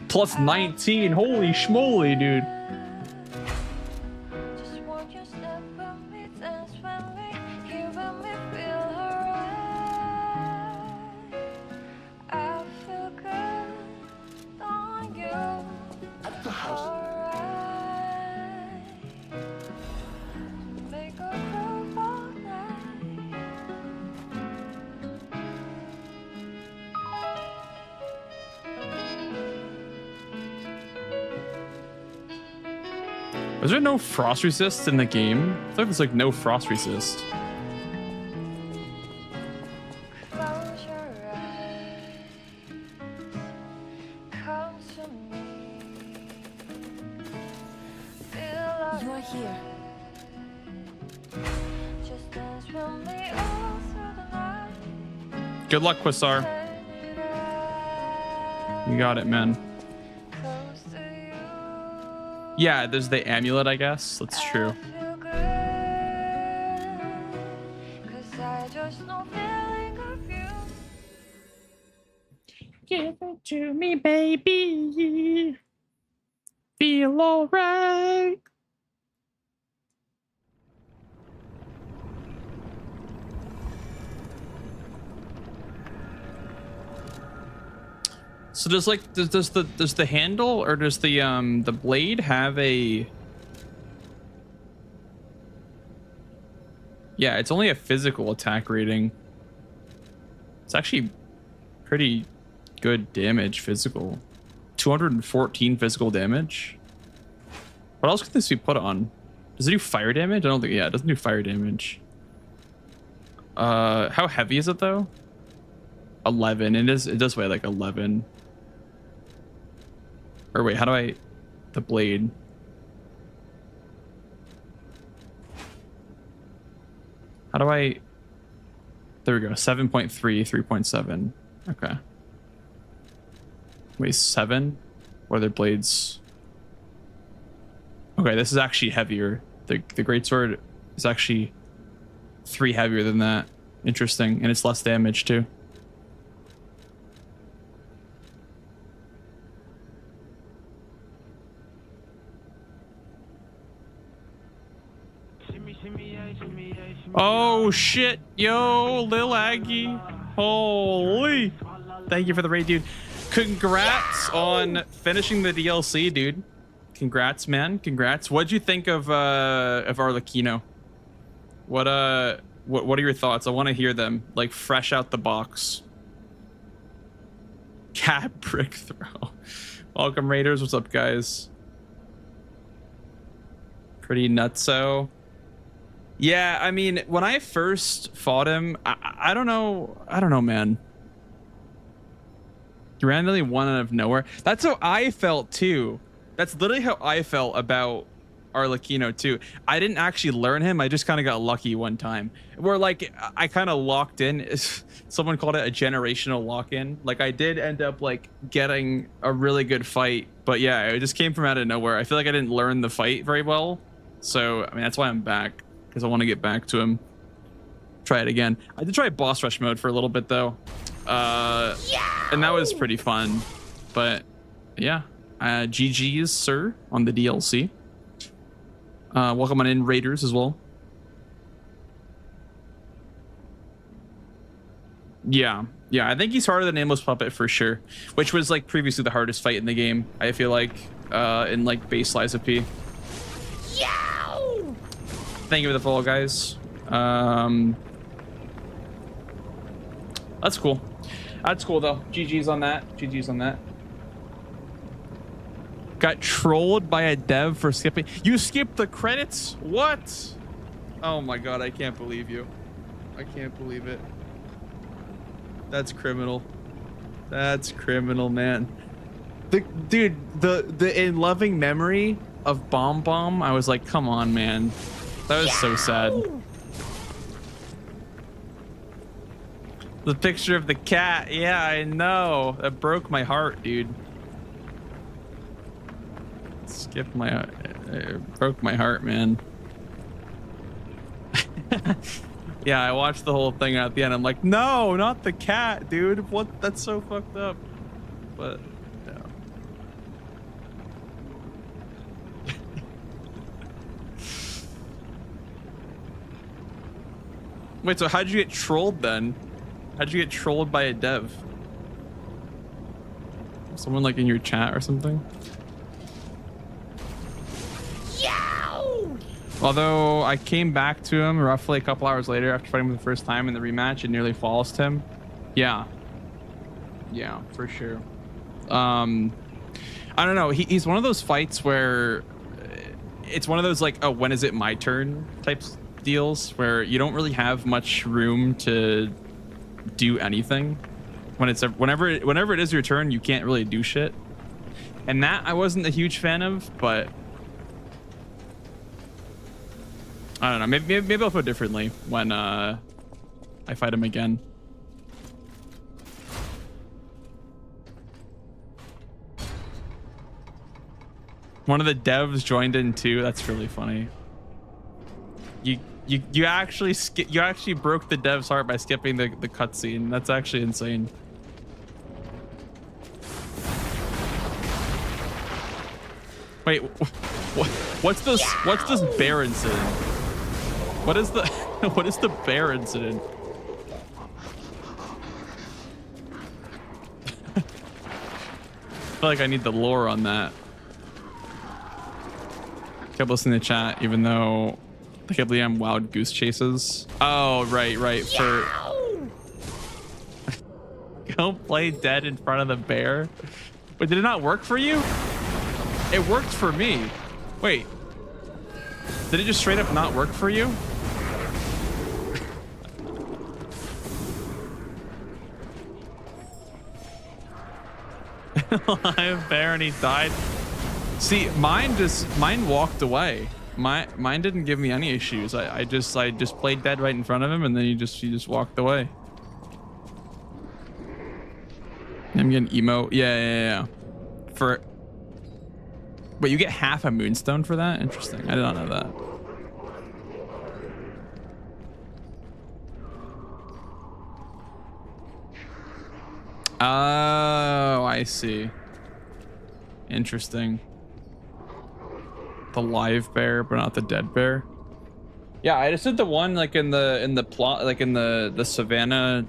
Plus 19, holy schmoly, dude. Was there no frost resist in the game? I thought there's like no frost resist. You are here. Good luck, Quasar. You got it, man. Yeah, there's the amulet, I guess. That's true. Give it to me, baby. Feel alright. So does like does the handle or does the blade have a? Yeah, it's only a physical attack rating. It's actually pretty good damage physical. 214 physical damage. What else could this be put on? Does it do fire damage? I don't think. Yeah, it doesn't do fire damage. How heavy is it though? 11. It does weigh like 11. Or wait, how do I? The blade. How do I? There we go. 7.3, 3.7. Okay. Wait, 7? Or their blades? Okay, this is actually heavier. The greatsword is actually 3 heavier than that. Interesting, and it's less damage too. Oh shit, yo, Lil Aggie. Holy. Thank you for the raid, dude. Congrats on finishing the DLC, dude. Congrats, man. Congrats. What'd you think of Arlecchino? What are your thoughts? I want to hear them, like fresh out the box. Cat brick throw. Welcome, Raiders. What's up, guys? Pretty nutso. Yeah, I mean, when I first fought him, I don't know, man. He randomly won out of nowhere. That's how I felt too. That's literally how I felt about Arlecchino too. I didn't actually learn him. I just kind of got lucky one time. Where like I kind of locked in. Someone called it a generational lock-in. Like I did end up like getting a really good fight, but yeah, it just came from out of nowhere. I feel like I didn't learn the fight very well. So I mean that's why I'm back. Because I want to get back to him. Try it again. I did try boss rush mode for a little bit though. And that was pretty fun. But yeah. GG's, sir, on the DLC. Welcome on in, Raiders, as well. Yeah. Yeah, I think he's harder than Nameless Puppet for sure. Which was like previously the hardest fight in the game, I feel like. In like base Lies of P. Thank you for the follow, guys. That's cool. That's cool, though. GG's on that. GG's on that. Got trolled by a dev for skipping. You skipped the credits? What? Oh my god, I can't believe you. I can't believe it. That's criminal. That's criminal, man. Dude, the in loving memory of Bomb Bomb, I was like, come on, man. That was so sad. The picture of the cat. Yeah, I know. That broke my heart, dude. Skipped my... It broke my heart, man. Yeah, I watched the whole thing at the end. I'm like, no, not the cat, dude. What? That's so fucked up. But... yeah. Wait, so how'd you get trolled then? How'd you get trolled by a dev? Someone like in your chat or something? Although I came back to him roughly a couple hours later after fighting him the first time in the rematch and nearly falsed him. Yeah. Yeah, for sure. I don't know. He's one of those fights where it's one of those like, oh, when is it my turn types deals where you don't really have much room to do anything. Whenever it is your turn, you can't really do shit. And that I wasn't a huge fan of, but I don't know. Maybe I'll put it differently when I fight him again. One of the devs joined in too. That's really funny. You actually broke the dev's heart by skipping the cutscene. That's actually insane. Wait, what's this? What's this bear incident? What is the what is the bear incident? I feel like I need the lore on that. Kept listening to chat, even though I can't believe I'm wild goose chases. Oh, right. For go play dead in front of the bear. But did it not work for you? It worked for me. Wait, did it just straight up not work for you? Live bear and he died. See, mine walked away. Mine didn't give me any issues. I just played dead right in front of him, and then he just walked away. I'm getting emo. Yeah. Wait, you get half a moonstone for that? Interesting. I did not know that. Oh, I see. Interesting. The live bear, but not the dead bear. Yeah, I just did the one like in the plot, like in the savannah,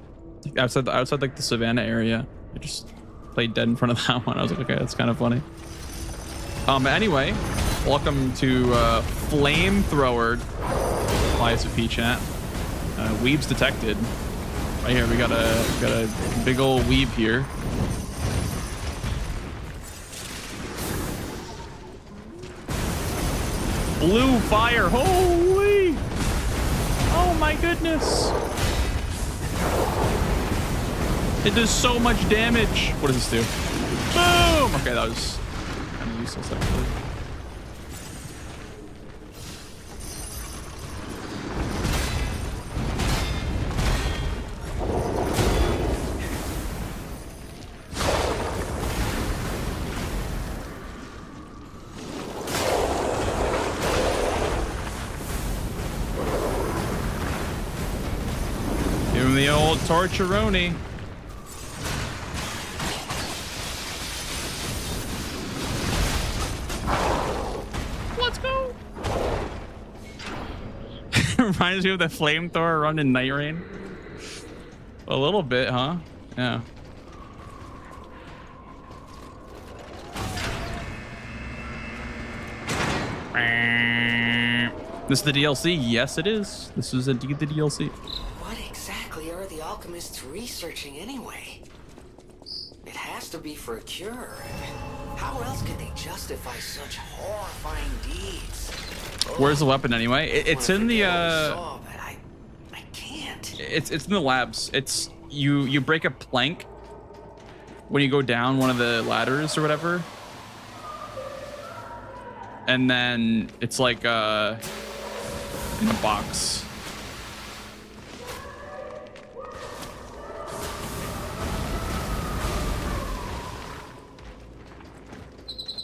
outside like the savannah area. I just played dead in front of that one. I was like, okay, that's kind of funny. Anyway, welcome to flamethrower. Lies of P chat. Weebs detected. Right here, we got a big old weeb here. Blue fire, holy! Oh my goodness! It does so much damage. What does this do? Boom! Okay, that was kind of useless actually. Give him the old torturoni. Let's go. Reminds me of the flamethrower run in Night Rain. A little bit, huh? Yeah. This is the DLC? Yes, it is. This is indeed the DLC. What exactly are the alchemists researching anyway? It has to be for a cure. How else could they justify such horrifying deeds? Where's the weapon anyway? It's in the but I can't. It's in the labs. It's you break a plank when you go down one of the ladders or whatever. And then it's like in a box.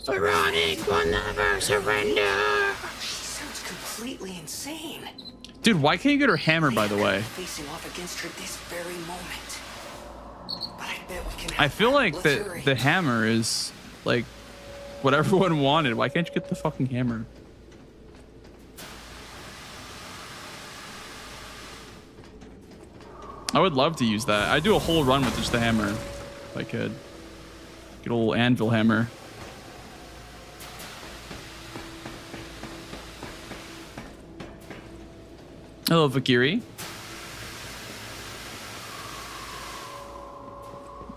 Veronique will never surrender. She sounds completely insane. Dude, why can't you get her hammer, by the way? Facing off against her this very moment. But I bet we can. I feel like luxury. the hammer is like what everyone wanted. Why can't you get the fucking hammer? I would love to use that. I'd do a whole run with just the hammer if I could. Good old anvil hammer. Hello, Vakiri.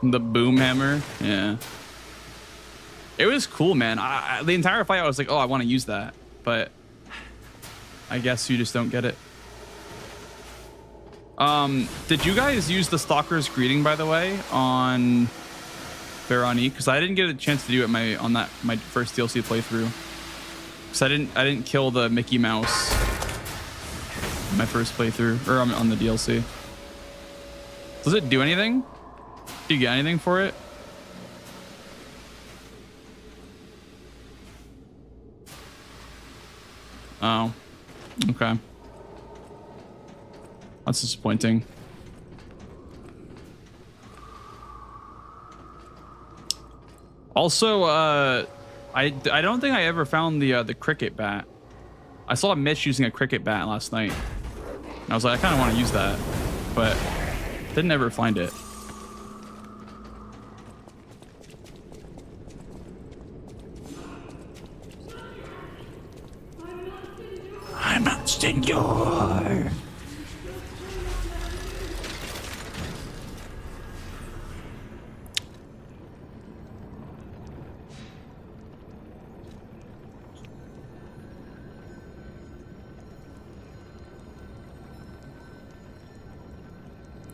The boom hammer. Yeah. It was cool, man. The entire fight, I was like, oh, I want to use that. But I guess you just don't get it. Did you guys use the Stalker's Greeting, by the way, on Veronique? Because I didn't get a chance to do it on my first DLC playthrough. Because I didn't kill the Mickey Mouse in my first playthrough, or on the DLC. Does it do anything? Do you get anything for it? Oh, okay. That's disappointing. Also, I don't think I ever found the cricket bat. I saw Mitch using a cricket bat last night. And I was like, I kind of want to use that, but didn't ever find it. I must endure.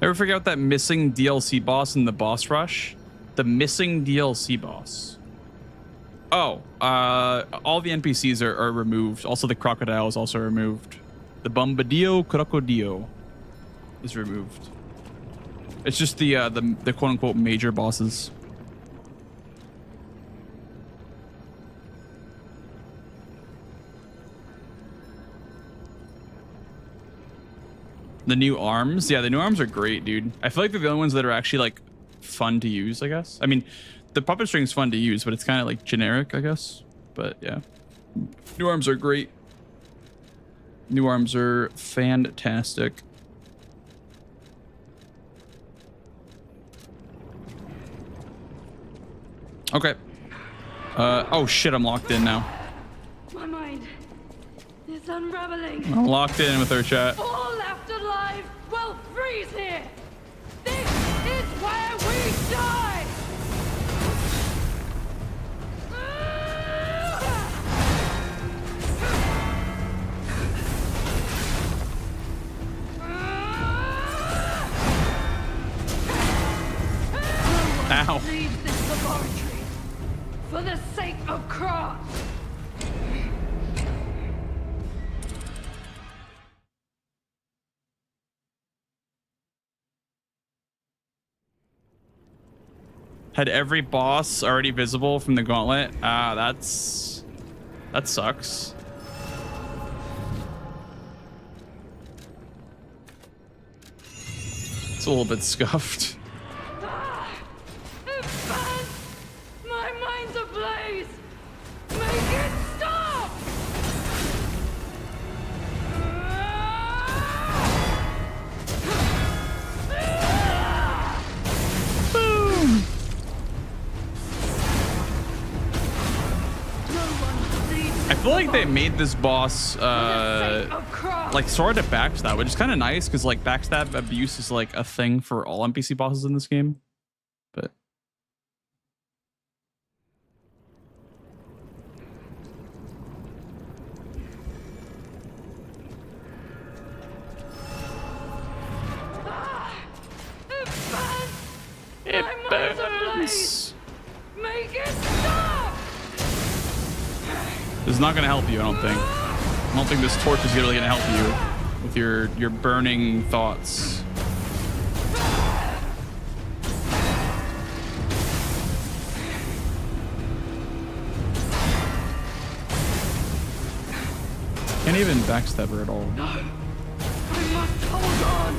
Ever figure out that missing DLC boss in the boss rush? The missing DLC boss. Oh, all the NPCs are removed. Also, the crocodile is also removed. The Bombadillo Crocodillo is removed. It's just the quote unquote major bosses. The new arms, yeah, the new arms are great, dude. I feel like they're the only ones that are actually like fun to use, I guess. I mean, the puppet string is fun to use, but it's kind of like generic, I guess. But yeah, new arms are great. New arms are fantastic. Okay. Oh shit, I'm locked in now. My mind is unraveling. I'm locked in with her chat. All left alive will freeze here. This is where we die. Ow. Leave this laboratory for the sake of craft. Had every boss already visible from the gauntlet? That sucks. It's a little bit scuffed. It burns! My mind's ablaze! Make it stop! Boom! I feel like they made this boss like sort of backstab, which is kind of nice because like backstab abuse is like a thing for all NPC bosses in this game. But it burns! Make it stop! this is not going to help you, I don't think. I don't think this torch is really going to help you with your burning thoughts. Can't even backstab her at all. No, I must hold on.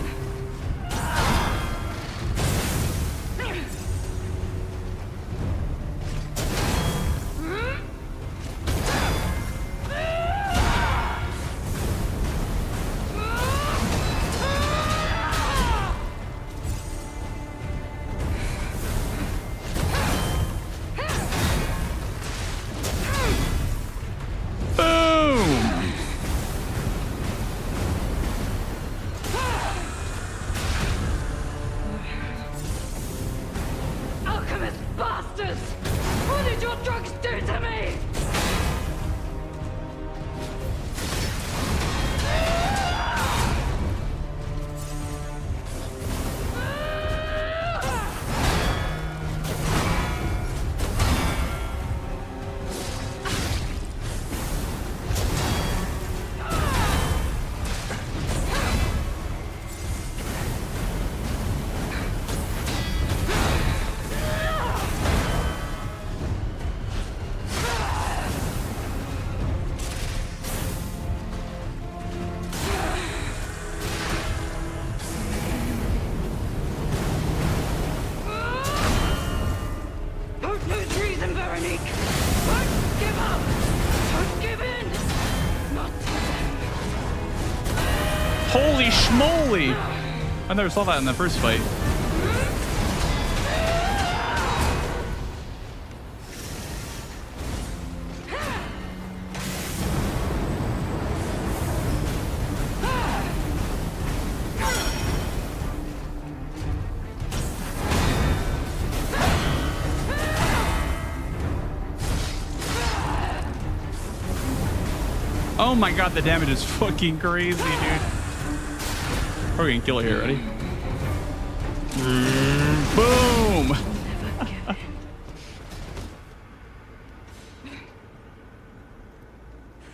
Holy schmoly! I never saw that in the first fight. Oh my god, the damage is fucking crazy, dude. We're gonna kill it here, ready? Boom!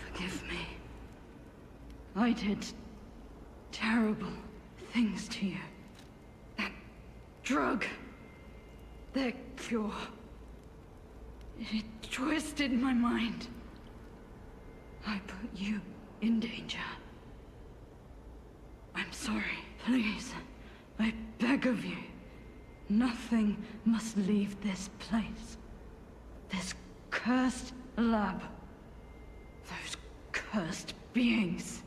Forgive me. I did terrible things to you. That drug, that cure, it twisted my mind. I put you in danger. I'm sorry. Please, I beg of you. Nothing must leave this place. This cursed lab. Those cursed beings.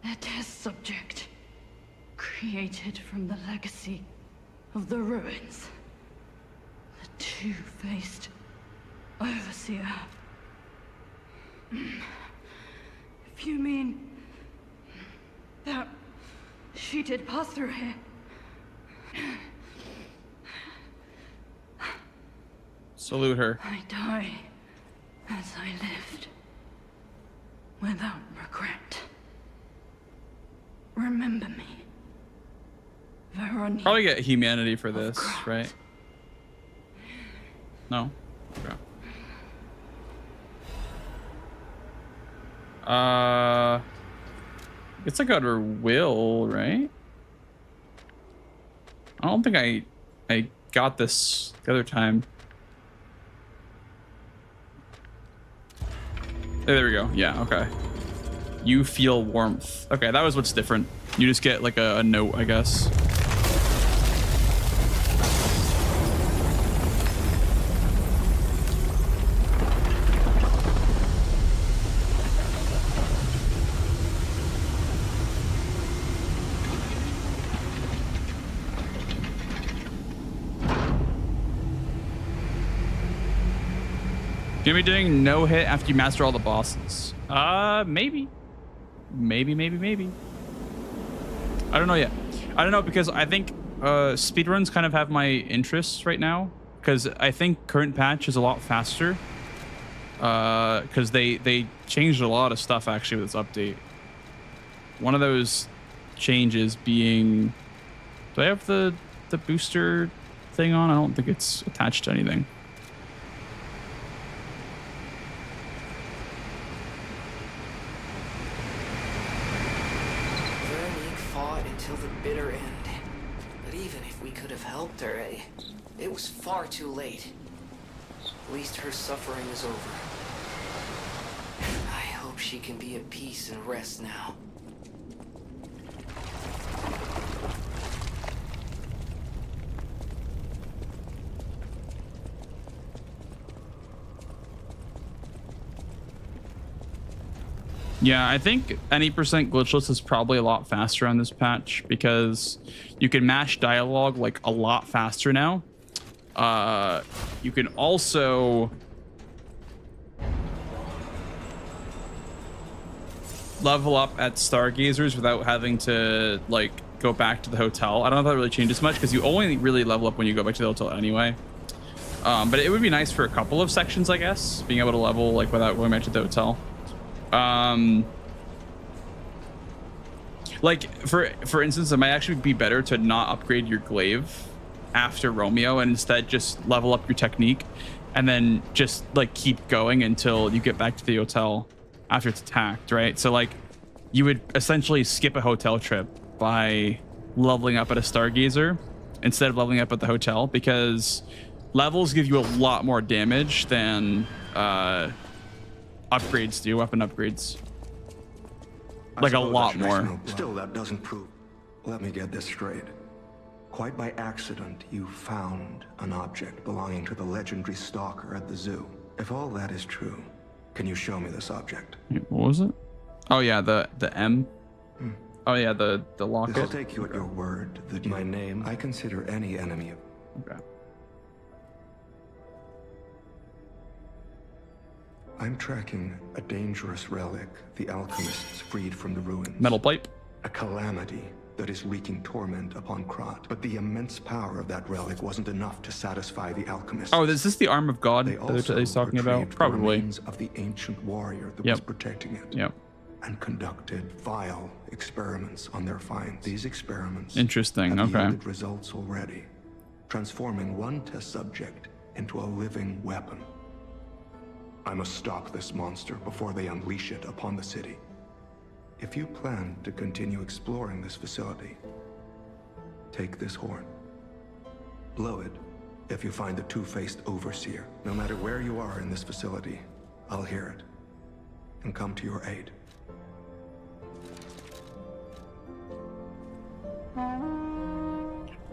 Their test subject. Created from the legacy of the ruins. The two-faced Overseer. If you mean that she did pass through here. Salute her. I die as I lived, without regret. Remember me, Veronica. Probably get humanity for this, right? No? Okay. It's like her will, right? I don't think I got this the other time. There we go. Yeah, okay. You feel warmth. Okay, that was what's different. You just get like a note, I guess. Gonna be doing no hit after you master all the bosses. Maybe. Maybe. I don't know yet. I don't know because I think speedruns kind of have my interests right now because I think current patch is a lot faster because they changed a lot of stuff actually with this update. One of those changes being, do I have the booster thing on? I don't think it's attached to anything. It was far too late. At least her suffering is over. I hope she can be at peace and rest now. Yeah, I think any percent glitchless is probably a lot faster on this patch because you can mash dialogue like a lot faster now. You can also level up at Stargazers without having to like go back to the hotel. I don't know if that really changes much because you only really level up when you go back to the hotel anyway. But it would be nice for a couple of sections, I guess, being able to level like without going back to the hotel. Like for instance, it might actually be better to not upgrade your glaive after Romeo and instead just level up your technique and then just like keep going until you get back to the hotel after it's attacked, right? So like you would essentially skip a hotel trip by leveling up at a Stargazer instead of leveling up at the hotel because levels give you a lot more damage than upgrades do, weapon upgrades. Like a lot more. Still, that doesn't prove. Let me get this straight. Quite by accident, you found an object belonging to the legendary stalker at the zoo. If all that is true, can you show me this object? Wait, what was it? Oh yeah, the M. Oh yeah, the I'll locket. take you at your word that my name, I consider any enemy of. Okay. I'm tracking a dangerous relic the alchemists freed from the ruins. Metal pipe. A calamity that is wreaking torment upon Krat. But the immense power of that relic wasn't enough to satisfy the alchemists. Oh, is this the arm of God They that also he's talking about? retrieved the Probably. remains of the ancient warrior that Yep. was protecting it. Yep. And conducted vile experiments on their finds. These experiments Interesting. have Okay. yielded results already, transforming one test subject into a living weapon. I must stop this monster before they unleash it upon the city. If you plan to continue exploring this facility, take this horn. Blow it if you find the two-faced overseer. No matter where you are in this facility, I'll hear it and come to your aid.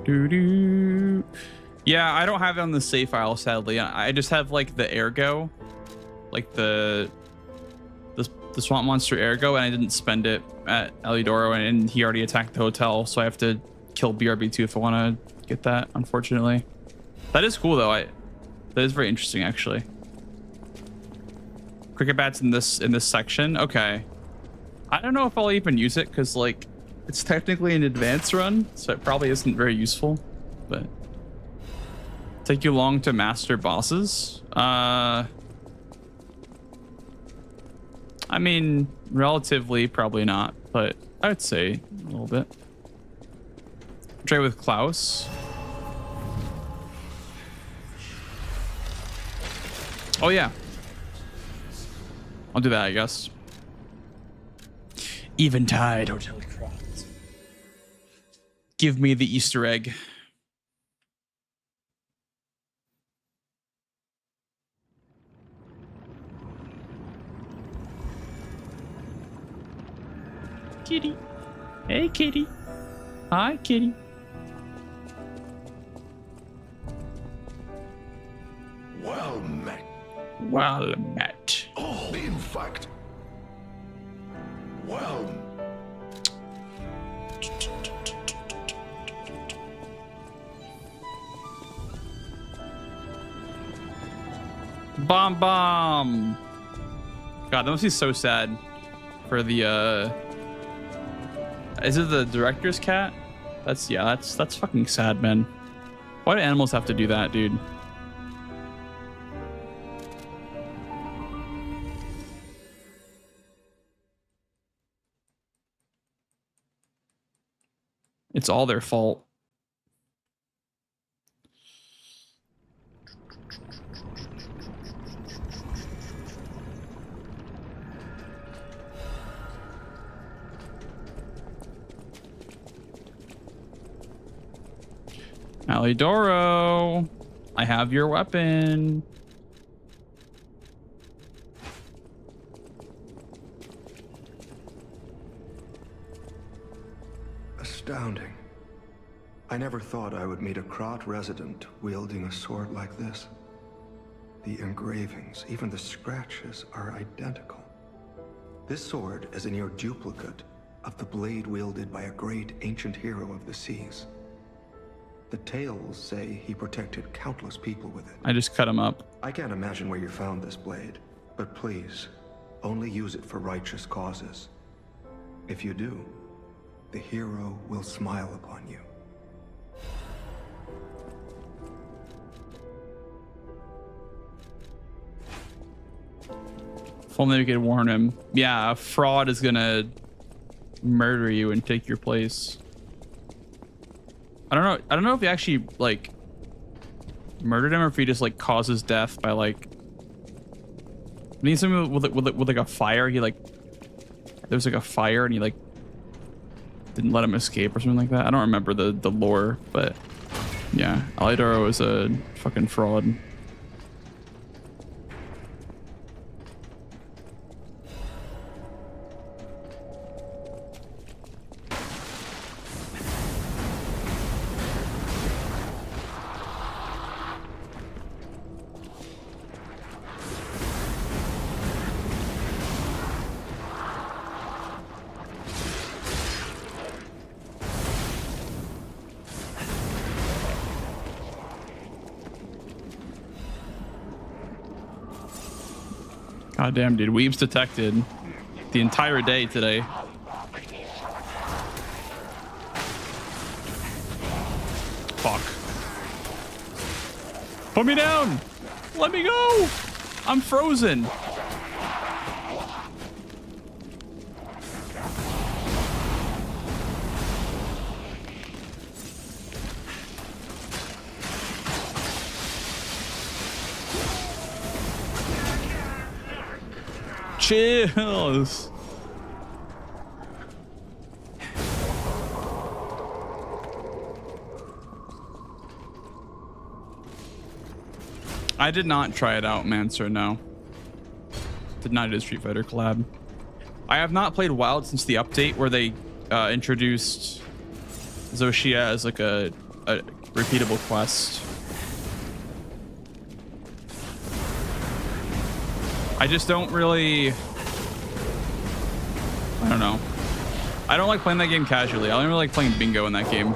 Doo-doo. Yeah, I don't have it on the save file, sadly. I just have like the ergo, like the swamp monster ergo, and I didn't spend it at Elidoro, and he already attacked the hotel, so I have to kill BRB2 if I want to get that, unfortunately. That is cool though. That is very interesting actually. Cricket bats in this section. Okay. I don't know if I'll even use it because like it's technically an advanced run, so it probably isn't very useful, but take you long to master bosses. I mean, relatively, probably not, but I would say a little bit. Try with Klaus. Oh yeah, I'll do that, I guess. Eventide Hotel Cross. Give me the Easter egg. Kitty. Hey, kitty. Hi, kitty. Well met. Well met. Oh, in fact. Well. Bomb bomb. God, that must be so sad for the is it the director's cat? That's fucking sad, man. Why do animals have to do that, dude? It's all their fault. Alidoro, I have your weapon. Astounding. I never thought I would meet a Krat resident wielding a sword like this. The engravings, even the scratches, are identical. This sword is a near duplicate of the blade wielded by a great ancient hero of the seas. The tales say he protected countless people with it. I just cut him up. I can't imagine where you found this blade, but please, only use it for righteous causes. If you do, the hero will smile upon you. If only we could warn him. Yeah, a fraud is gonna murder you and take your place. I don't know if he actually like murdered him or if he just like causes death by like. I need something with like a fire. He like there was like a fire and he like didn't let him escape or something like that. I don't remember the lore, but yeah, Alidoro is a fucking fraud. God damn, dude. Weebs detected the entire day today. Fuck. Put me down. Let me go. I'm frozen. Chills. I did not try it out, Mancer, no. Did not do a Street Fighter collab. I have not played Wild since the update where they introduced Zoshia as like a repeatable quest. I just don't really... I don't know. I don't like playing that game casually. I only really like playing bingo in that game.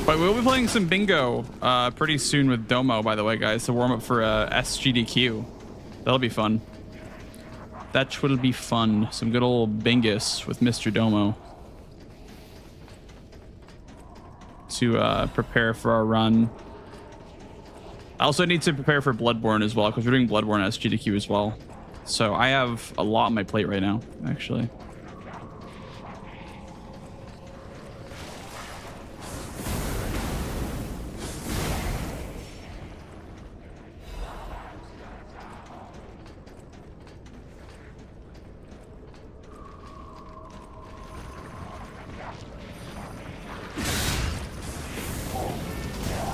But we'll be playing some bingo pretty soon with Domo, by the way, guys, to warm up for SGDQ. That'll be fun. That will be fun. Some good old bingus with Mr. Domo to prepare for our run. I also need to prepare for Bloodborne as well, because we're doing Bloodborne SGDQ as well. So I have a lot on my plate right now, actually.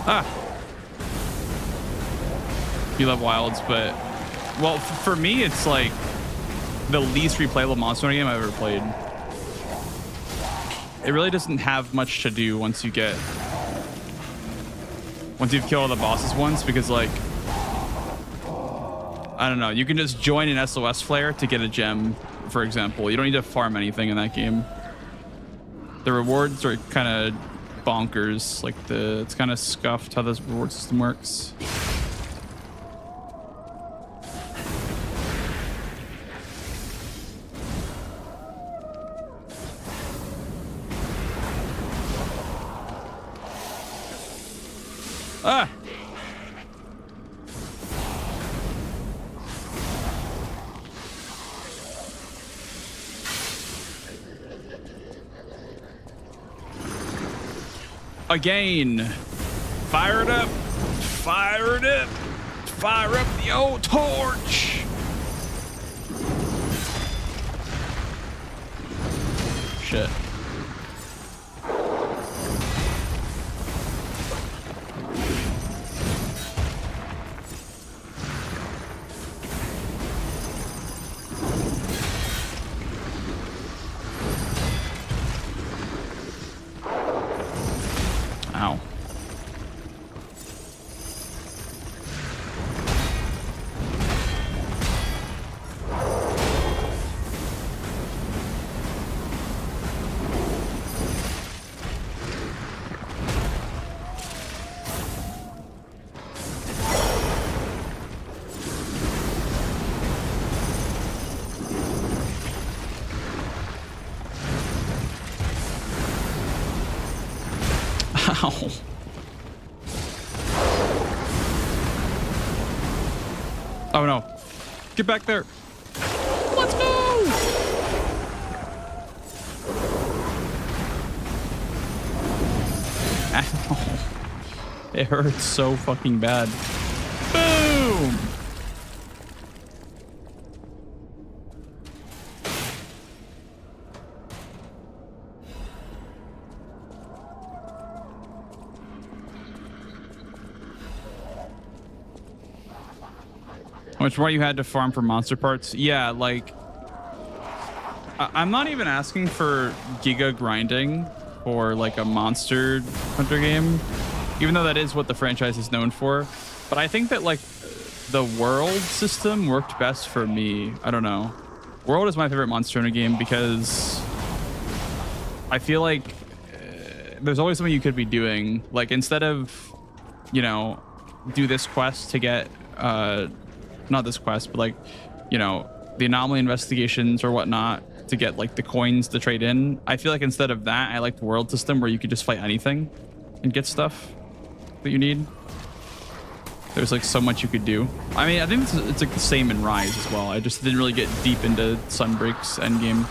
Ah. You love Wilds, but... Well, for me, it's like the least replayable Monster Hunter game I've ever played. It really doesn't have much to do once you get... Once you've killed all the bosses once, because like... I don't know, you can just join an SOS flare to get a gem, for example. You don't need to farm anything in that game. The rewards are kind of bonkers. Like it's kind of scuffed how this reward system works. Ah! Again. Fire it up. Fire it up. Fire up the old torch. Shit. Ow. Ow. Oh no. Get back there. Let's go. Ow. It hurts so fucking bad. Boom. How much more you had to farm for monster parts? Yeah, like... I'm not even asking for giga grinding for like a monster hunter game, even though that is what the franchise is known for. But I think that like the world system worked best for me. I don't know. World is my favorite monster in a game because I feel like there's always something you could be doing. Like instead of, you know, do this quest to get, not this quest, but like, you know, the anomaly investigations or whatnot to get like the coins to trade in. I feel like instead of that, I like the world system where you could just fight anything and get stuff that you need. There's like so much you could do. I mean, I think it's like the same in Rise as well. I just didn't really get deep into Sunbreak's endgame.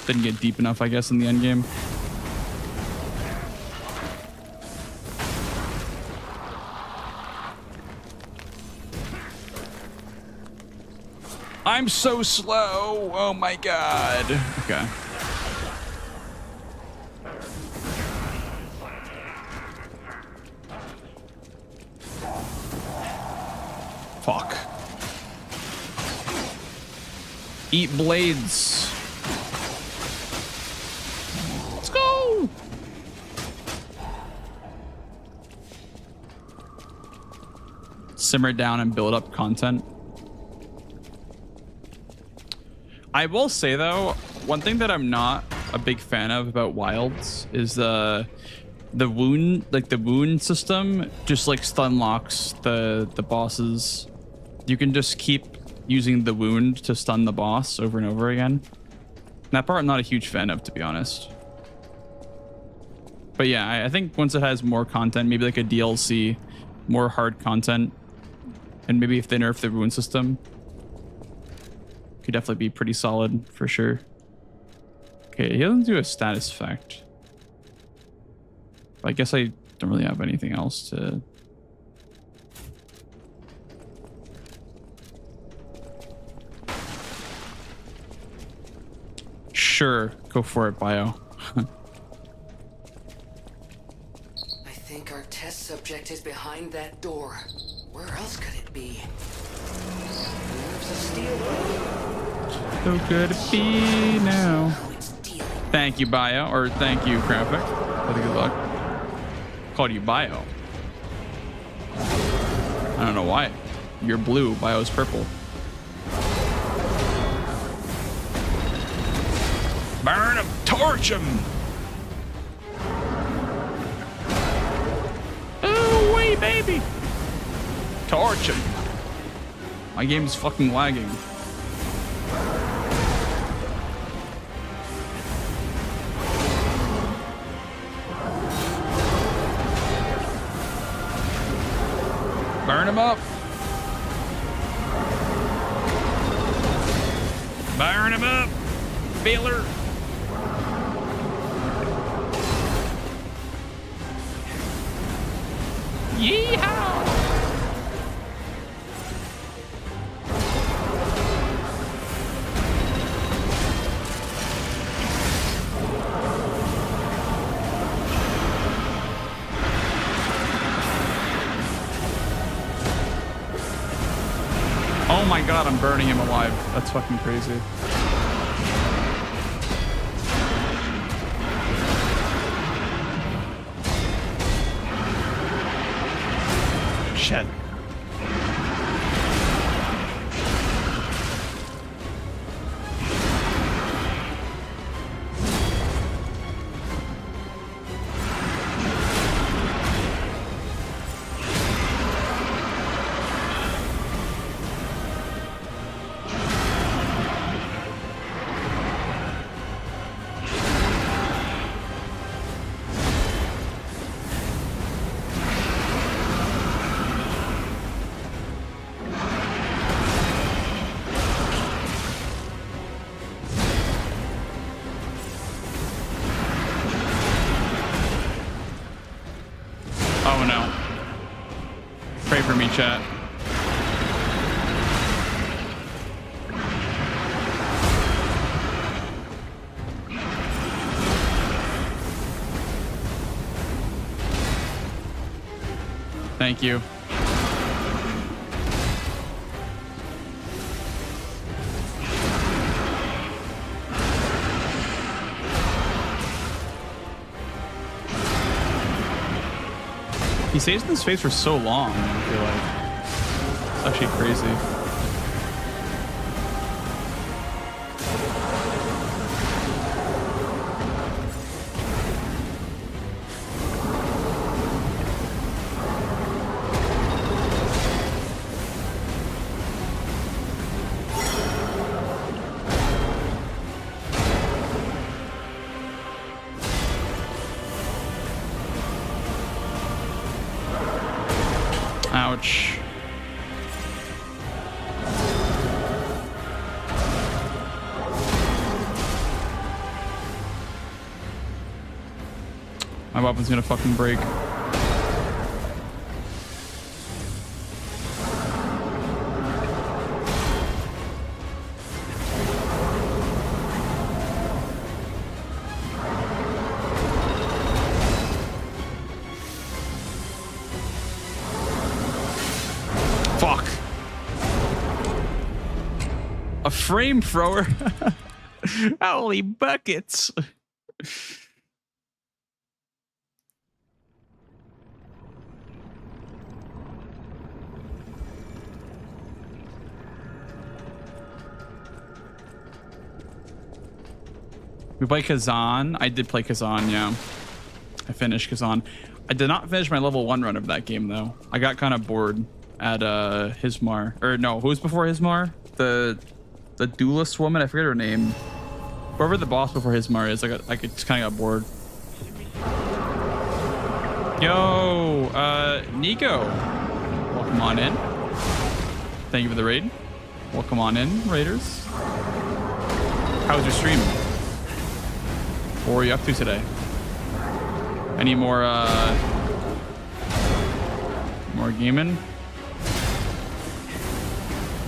Didn't get deep enough, I guess, in the endgame. I'm so slow. Oh my god. Okay. Fuck. Eat blades. Let's go. Simmer down and build up content. I will say though, one thing that I'm not a big fan of about Wilds is the wound, like the wound system just like stun locks the bosses. You can just keep using the wound to stun the boss over and over again. That part I'm not a huge fan of, to be honest. But yeah, I think once it has more content, maybe like a DLC, more hard content, and maybe if they nerf the wound system, could definitely be pretty solid for sure. Okay, he doesn't do a status effect. I guess I don't really have anything else to... Sure, go for it, Bio. I think our test subject is behind that door. Where else could it be? There's a steel door. So good to be now. Thank you, Bio, or thank you, Graphic. Good luck. Called you Bio. I don't know why. You're blue, Bio's purple. Burn him, torch him. Oh, wait, baby. Torch him. My game's fucking lagging. Burn him up. Burn him up, Baylor. Yeehaw! Oh my god, I'm burning him alive. That's fucking crazy. Shit. Oh no. Pray for me, chat. Thank you. He stays in this phase for so long, I feel like. It's actually crazy. Ouch. My weapon's gonna fucking break. Fuck. A frame thrower? Holy buckets. We play Kazan. I did play Kazan, yeah. I finished Kazan. I did not finish my level 1 run of that game, though. I got kind of bored at Hismar. Or no, who was before Hismar? The duelist woman? I forget her name. Whoever the boss before Hismar is, I just kind of got bored. Yo, Nico. Welcome on in. Thank you for the raid. Welcome on in, Raiders. How was your stream? What were you up to today? Any more gaming?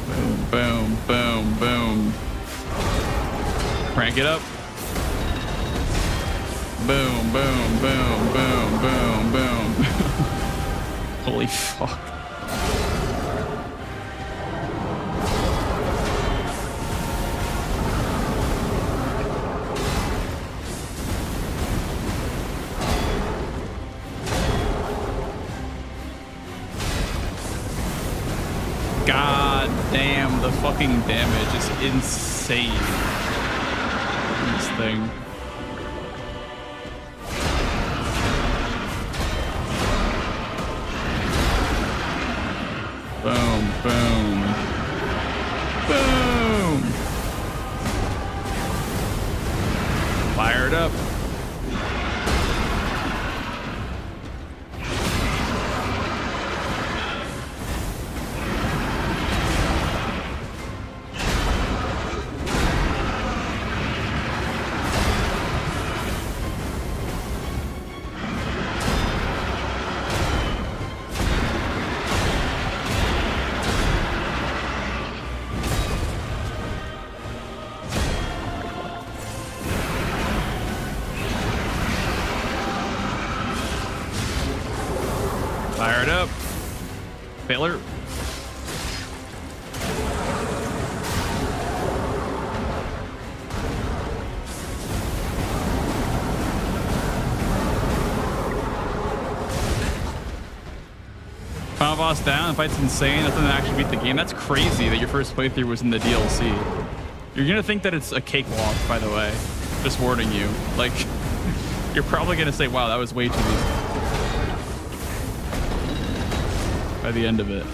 Boom, boom, boom, boom. Crank it up. Boom, boom, boom, boom, boom, boom. Holy fuck. God damn, the fucking damage is insane. This thing. Boom, boom. Boom. Fired up. Fired up. Failure. Final boss down. The fight's insane. Nothing to actually beat the game. That's crazy that your first playthrough was in the DLC. You're gonna think that it's a cakewalk, by the way. Just warning you. Like, you're probably gonna say, wow, that was way too easy. By the end of it.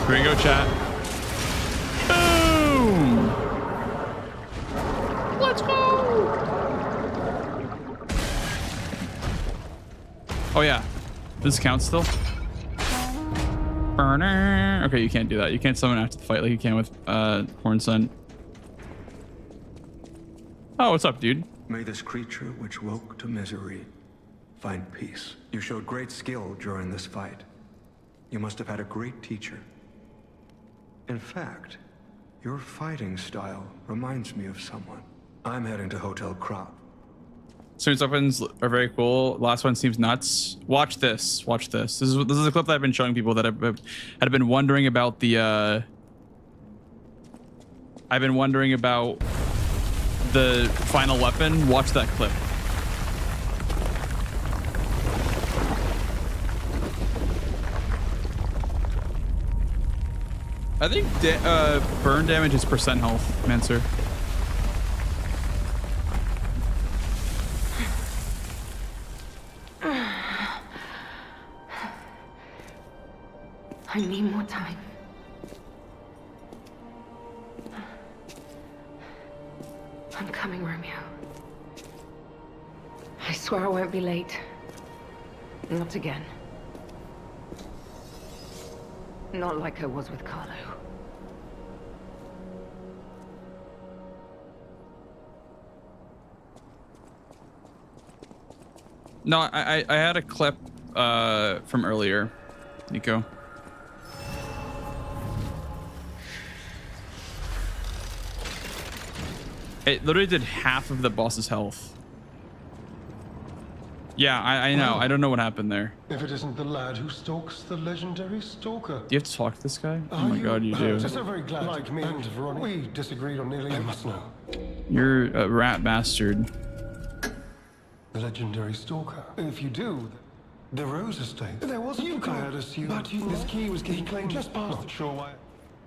Here we go, chat. Boom! Let's go! Oh yeah, does this count still? Burner. Okay, you can't do that. You can't summon after the fight like you can with Horn Sun. Oh, what's up, dude? May this creature which woke to misery find peace. You showed great skill during this fight. You must have had a great teacher. In fact, your fighting style reminds me of someone. I'm heading to Hotel Crop. Students' weapons are very cool. Last one seems nuts. Watch this. Watch this. This is a clip that I've been showing people that have been wondering about the. I've been wondering about the final weapon. Watch that clip. I think burn damage is percent health, Mancer. I need more time. I'm coming, Romeo. I swear I won't be late. Not again. Not like I was with Carlo. No, I had a clip from earlier, Nico. It literally did half of the boss's health. Yeah, I know. I don't know what happened there. If it isn't the lad who stalks the legendary stalker. Do you have to talk to this guy? Oh my god, you do. I'm so very glad. Like me and Veronica, we disagreed on nearly. I must know. You're a rat bastard. The legendary stalker. If you do, the Rose Estate. There was you I had assumed. But this key was getting claimed just past. Not sure why.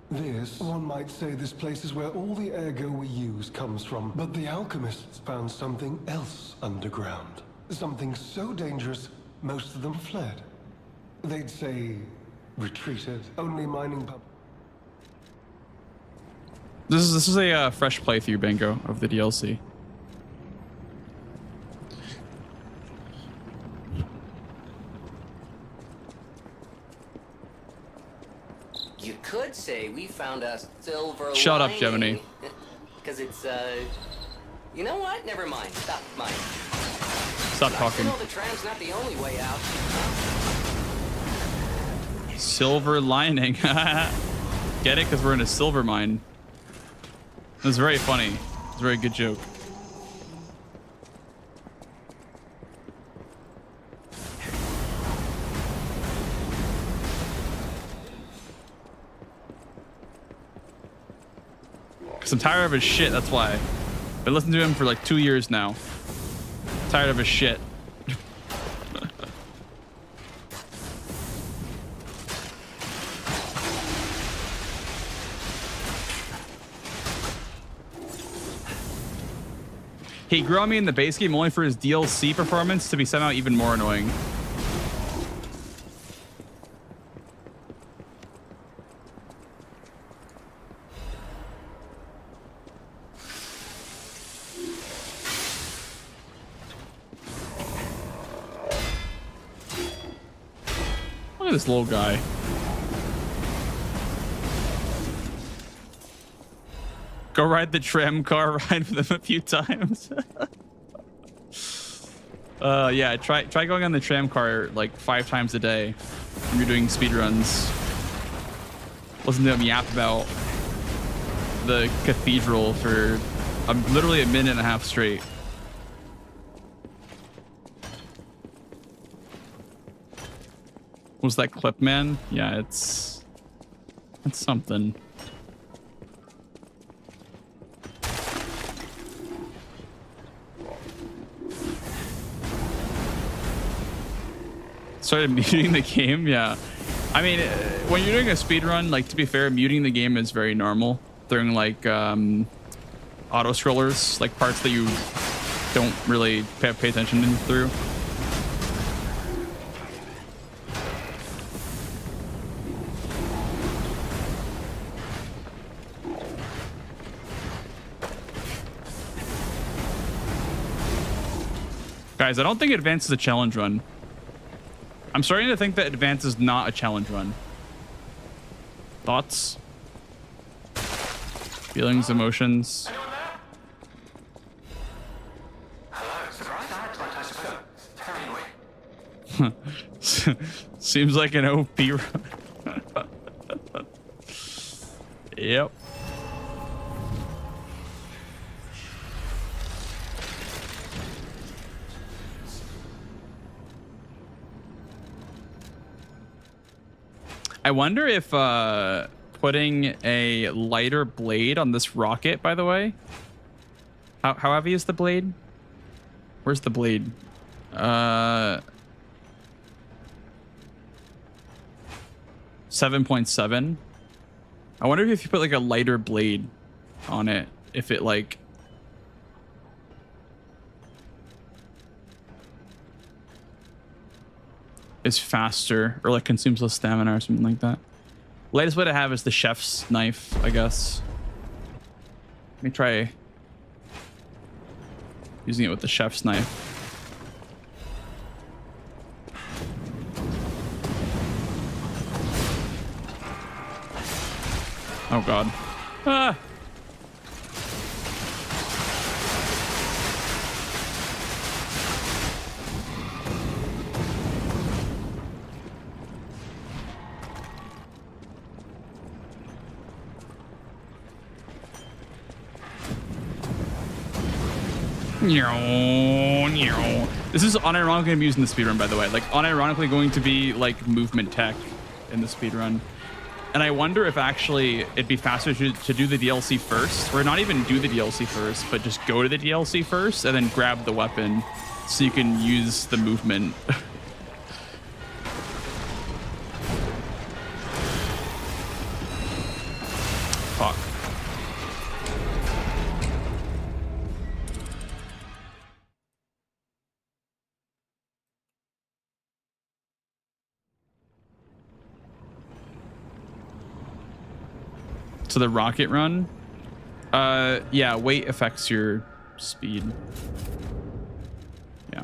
This, one might say this place is where all the ergo we use comes from. But the alchemists found something else underground. Something so dangerous, most of them fled. They'd say, retreated, only mining pub. This is a fresh playthrough, Bango, of the DLC. You could say we found a silver Shut up, lining. Gemini. Because it's, you know what? Never mind. Stop mine. Stop talking. The tram's not the only way out. Silver lining. Get it? Because we're in a silver mine. It was very funny. It's a very good joke. Because I'm tired of his shit, that's why. Been listening to him for like 2 years now. Tired of his shit. He grew on me in the base game only for his DLC performance to be somehow even more annoying. Look at this little guy. Go ride the tram car ride with him a few times. Yeah, try going on the tram car like 5 times a day when you're doing speed runs. Listen to him yap about the cathedral for literally a minute and a half straight. Was that clip, man? Yeah, it's something. Started muting the game. Yeah, I mean, when you're doing a speed run, like, to be fair, muting the game is very normal during like auto scrollers, like parts that you don't really pay attention through. Guys, I don't think Advance is a challenge run. I'm starting to think that Advance is not a challenge run. Thoughts? Feelings, emotions? Seems like an OP run. Yep. I wonder if putting a lighter blade on this rocket, by the way. How heavy is the blade? Where's the blade? 7.7. I wonder if you put like a lighter blade on it, if it like is faster or like consumes less stamina or something like that. Latest way to have is the chef's knife, I guess. Let me try using it with the chef's knife. Oh god. Ah! This is unironically going to be used in the speedrun, by the way. Like, unironically going to be, like, movement tech in the speedrun. And I wonder if actually it'd be faster to do the DLC first, or not even do the DLC first, but just go to the DLC first and then grab the weapon so you can use the movement. Fuck. So the rocket run, yeah, weight affects your speed. Yeah.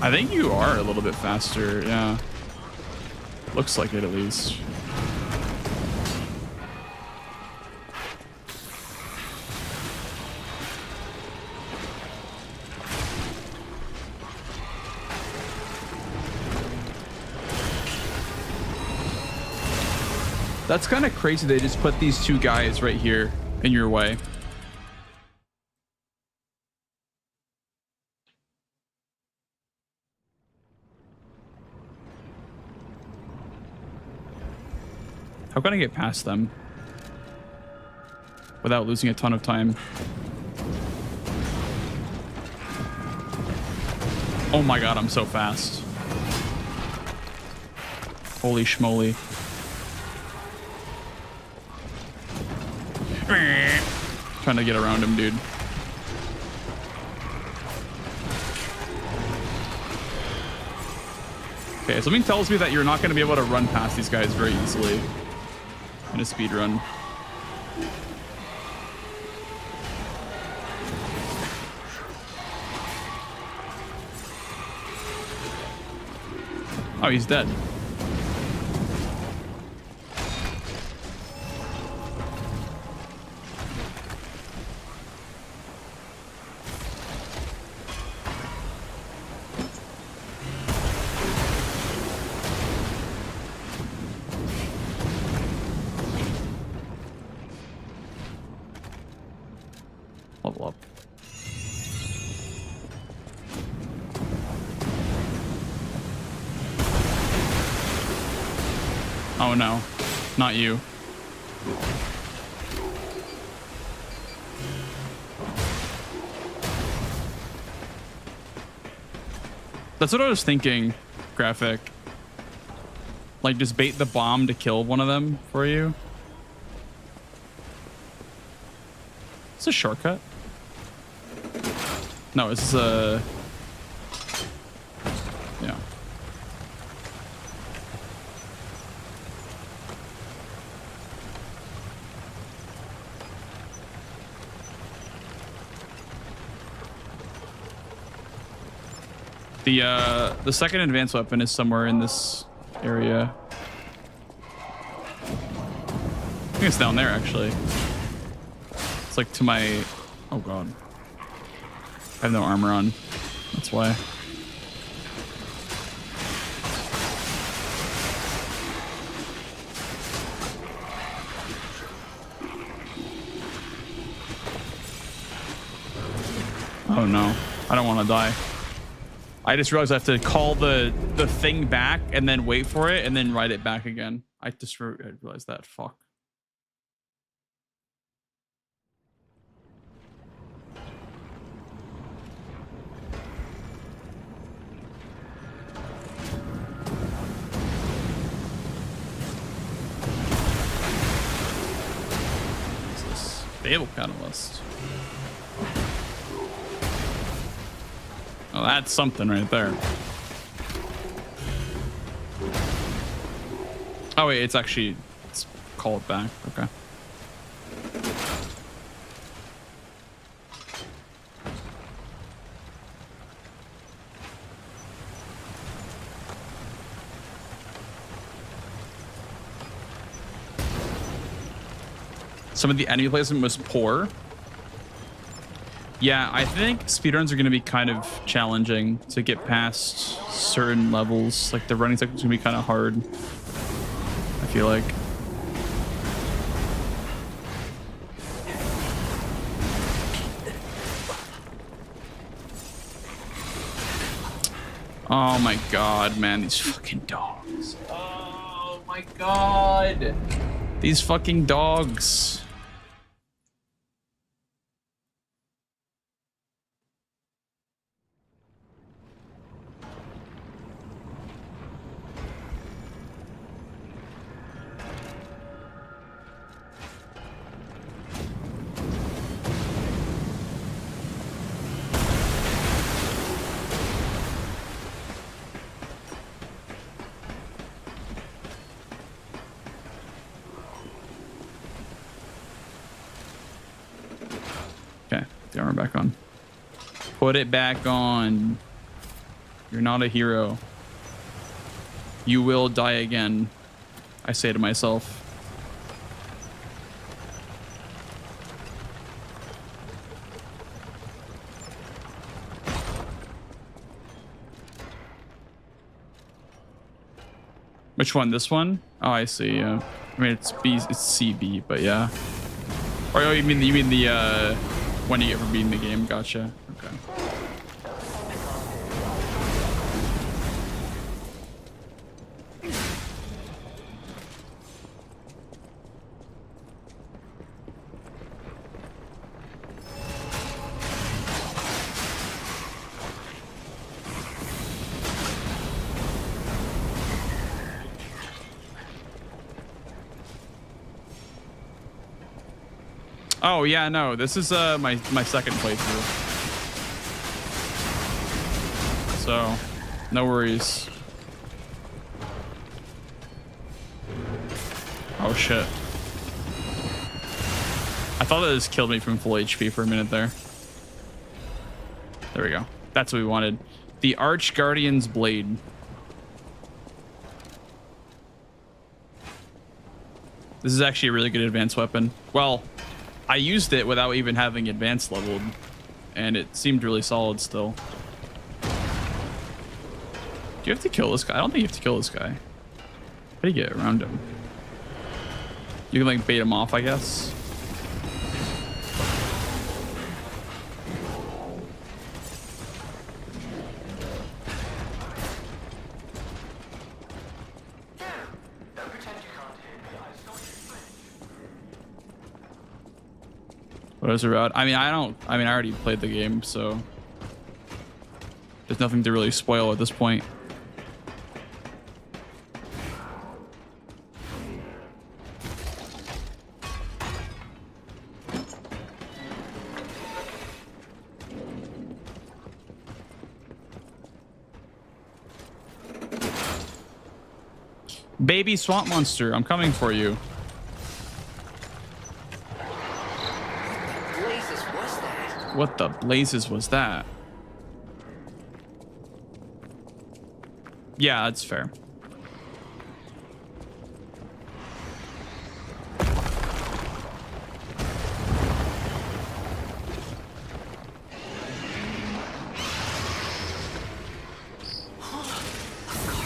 I think you are a little bit faster. Yeah. Looks like it at least. That's kind of crazy. They just put these two guys right here in your way. How can I get past them without losing a ton of time? Oh my god, I'm so fast. Holy schmoly. Trying to get around him, dude. Okay, something tells me that you're not going to be able to run past these guys very easily in a speed run. Oh, he's dead. Level up. Oh no, not you. That's what I was thinking, Graphic. Like, just bait the bomb to kill one of them for you. It's a shortcut. No, this is a... Yeah. The second advanced weapon is somewhere in this area. I think it's down there, actually. It's like to my... Oh, God. I have no armor on. That's why. Oh, no. I don't want to die. I just realized I have to call the thing back and then wait for it and then ride it back again. I just realized that. Fuck. Stable catalyst. Oh, that's something right there. Oh wait, it's actually, let's call it back. Okay. Some of the enemy placement was poor. Yeah, I think speedruns are going to be kind of challenging to get past certain levels. Like the running section's going to be kind of hard, I feel like. Oh my god, man, these fucking dogs. Oh my god. These fucking dogs. The armor back on. Put it back on. You're not a hero. You will die again, I say to myself. Which one? This one? Oh, I see. Yeah. I mean, it's B, it's CB, but yeah. Or oh, you mean the when you get for beating the game? Gotcha. Okay. Oh yeah, no, this is my second playthrough, so no worries. Oh shit! I thought that just killed me from full HP for a minute there. There we go. That's what we wanted. The Arch Guardian's Blade. This is actually a really good advanced weapon. Well, I used it without even having advanced leveled, and it seemed really solid still. Do you have to kill this guy? I don't think you have to kill this guy. How do you get around him? You can like bait him off, I guess. What is it about? I mean, I already played the game, so there's nothing to really spoil at this point. Baby swamp monster, I'm coming for you. What the blazes was that? Yeah, that's fair.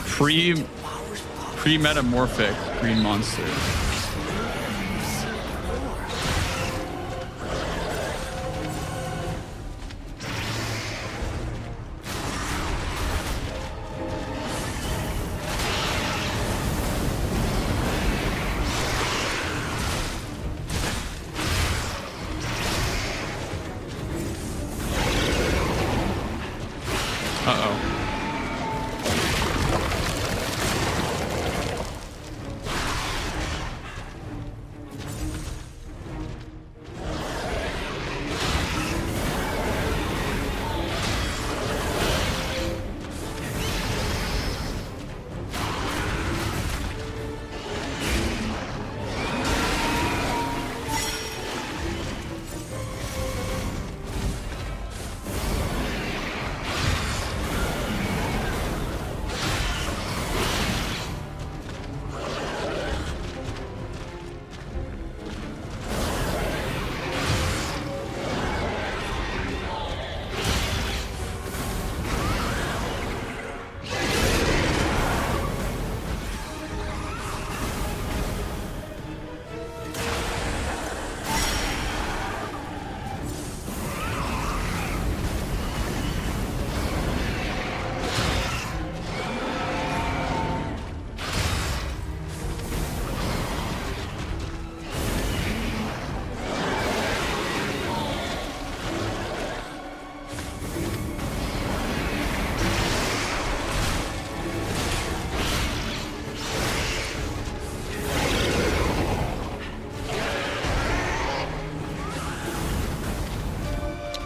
Pre-metamorphic green monster.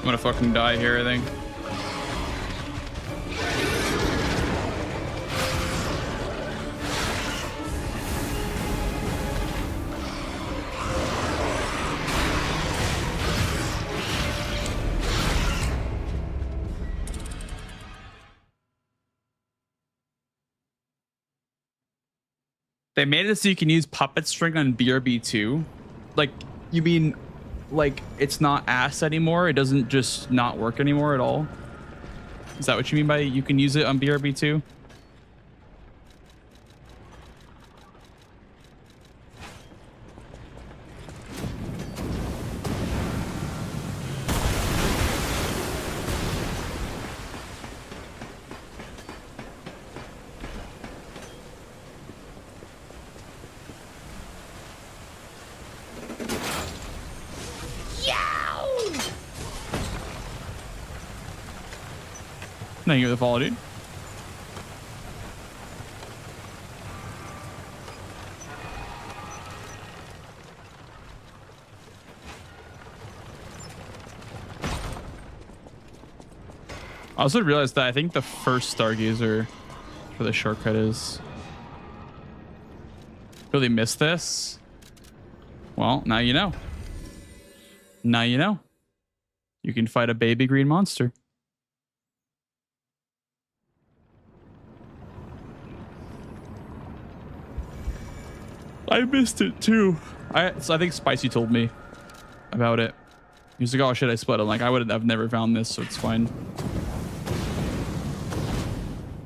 I'm gonna fucking die here, I think. They made it so you can use puppet string on BRB2. Like, you mean, like, it's not ass anymore? It doesn't just not work anymore at all? Is that what you mean by you can use it on BRB2? Thank you for the follow, dude. I also realized that I think the first Stargazer for the shortcut is... Really missed this? Well, now you know. Now you know. You can fight a baby green monster. I missed it too. So I think Spicy told me about it. He was like, "Oh shit, I split." I'm like, I've never found this, so it's fine.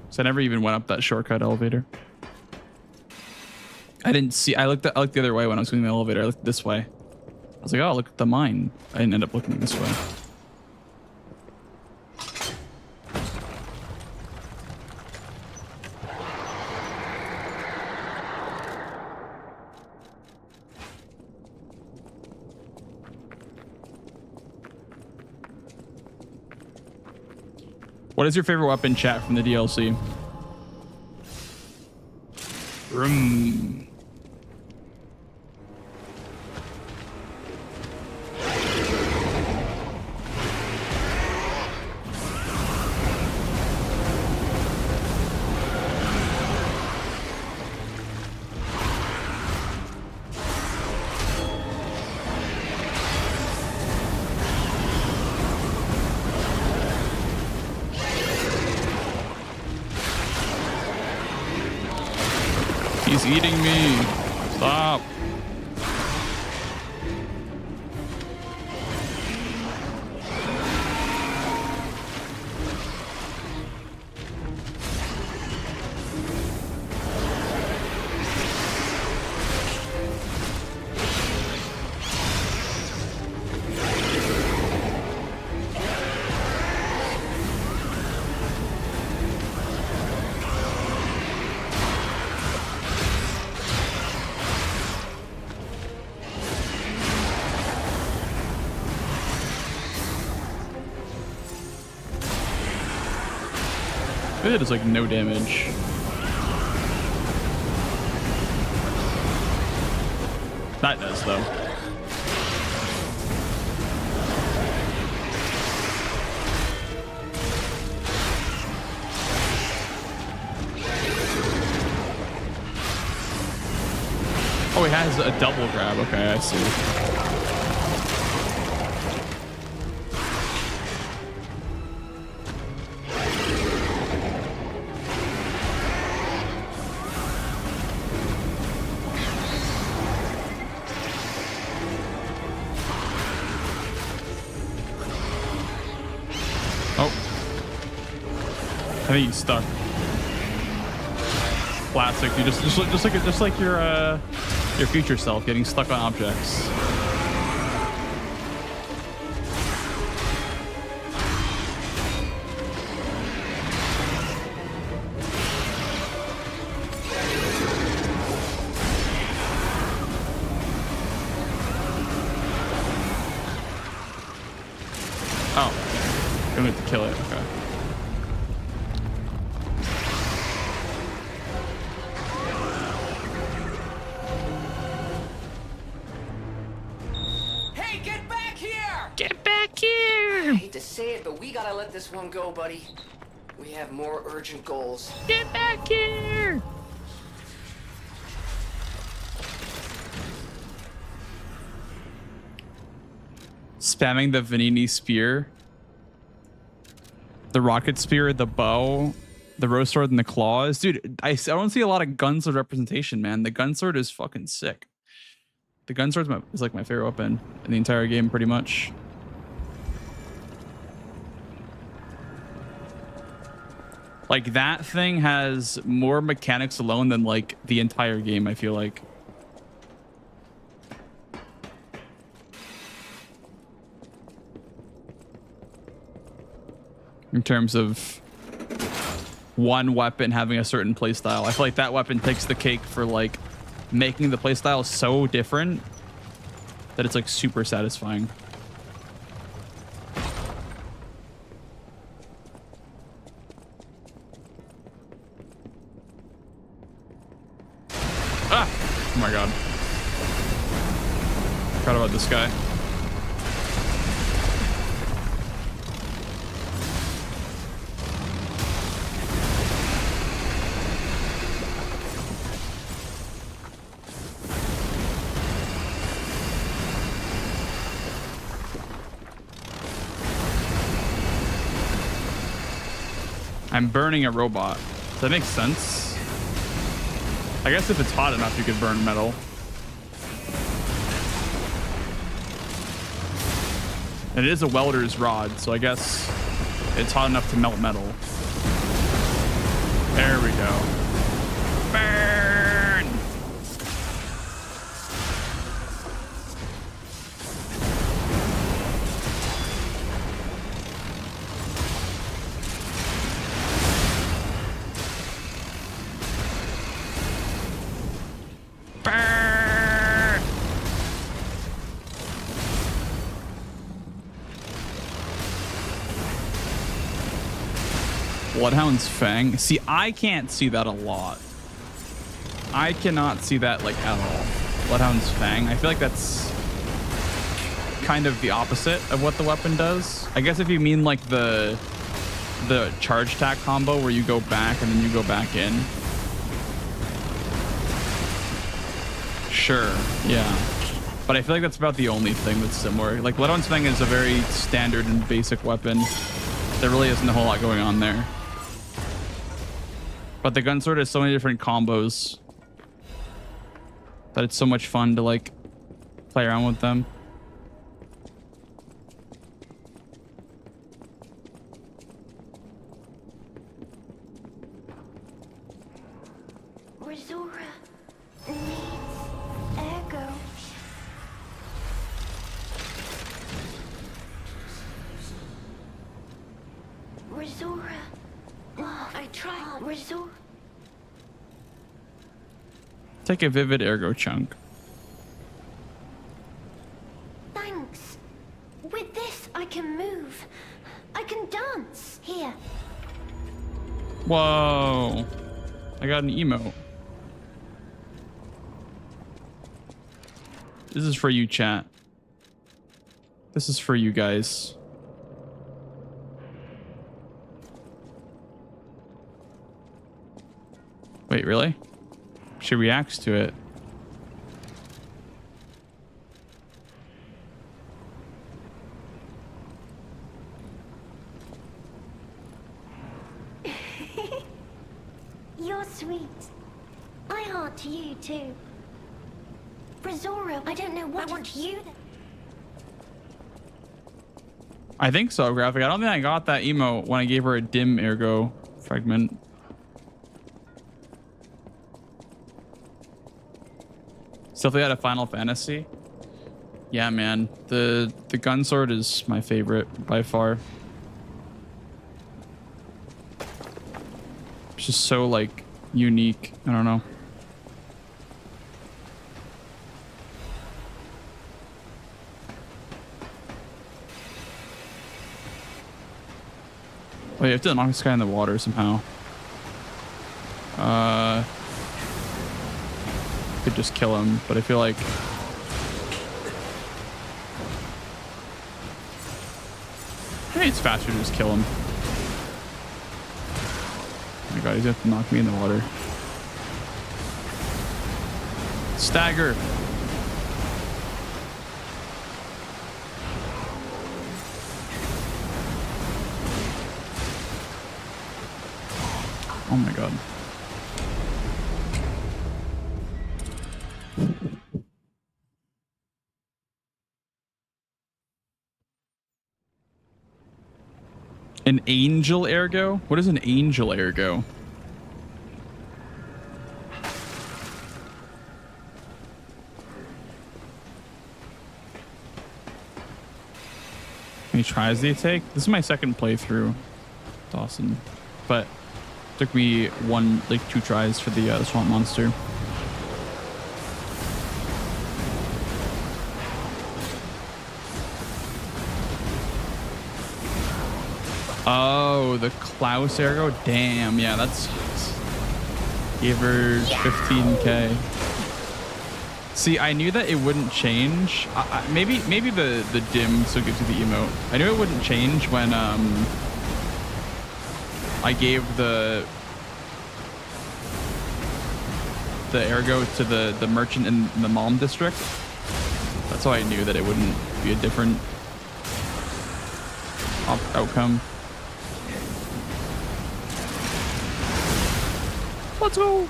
So I never even went up that shortcut elevator. I didn't see. I looked the other way when I was going the elevator. I looked this way. I was like, "Oh, look at the mine." I didn't end up looking this way. What is your favorite weapon, chat, from the DLC? He's eating me. Stop. It is like no damage. That does though. Oh, he has a double grab. Okay, I see. I think he's stuck. Classic, dude. Just like your future self getting stuck on objects. Oh, gonna have to kill it. Okay. say it, but we gotta let this one go, buddy. We have more urgent goals. Get back here! Spamming the Vanini spear, the rocket spear, the bow, the rose sword, and the claws. Dude, I don't see a lot of gunsword representation, man. The gunsword is fucking sick. The gunsword is like my favorite weapon in the entire game, pretty much. Like, that thing has more mechanics alone than like the entire game, I feel like. In terms of one weapon having a certain playstyle. I feel like that weapon takes the cake for like making the playstyle so different that it's like super satisfying. Ah! Oh my god. Forgot about this guy. I'm burning a robot. Does that make sense? I guess if it's hot enough, you could burn metal. And it is a welder's rod, so I guess it's hot enough to melt metal. There we go. Burn! Bloodhound's Fang. See, I can't see that a lot. I cannot see that like at all. Bloodhound's Fang. I feel like that's kind of the opposite of what the weapon does. I guess if you mean like the charge attack combo where you go back and then you go back in. Sure, yeah. But I feel like that's about the only thing that's similar. Like Bloodhound's Fang is a very standard and basic weapon. There really isn't a whole lot going on there. But the gun sword has so many different combos that it's so much fun to like play around with them. Resora needs ergo. Resora. I tried. Resora. Take a vivid ergo chunk. Thanks. With this, I can move. I can dance. Here. Whoa. I got an emote. This is for you, chat. This is for you guys. Wait, really? She reacts to it. You're sweet. I heart to you too. Resora, I don't know what I want you. I think so, Graphic. I don't think I got that emote when I gave her a dim ergo fragment. Still play out of Final Fantasy. Yeah, man. The gun sword is my favorite by far. It's just so like unique. I don't know. Oh, you have to knock this guy in the water somehow. Could just kill him, but I feel like Maybe it's faster to just kill him. Oh my god, he's gonna have to knock me in the water. Stagger. Oh my god. An angel ergo? What is an angel ergo? How many tries do you take? This is my second playthrough, Dawson, but it took me 2 tries for the swamp monster. Oh, the Klaus ergo? Damn, yeah, that sucks. Gave her 15k. See, I knew that it wouldn't change. Maybe the dim still gives you the emote. I knew it wouldn't change when I gave the ergo to the merchant in the Malm district. That's how I knew that it wouldn't be a different outcome. Let's go.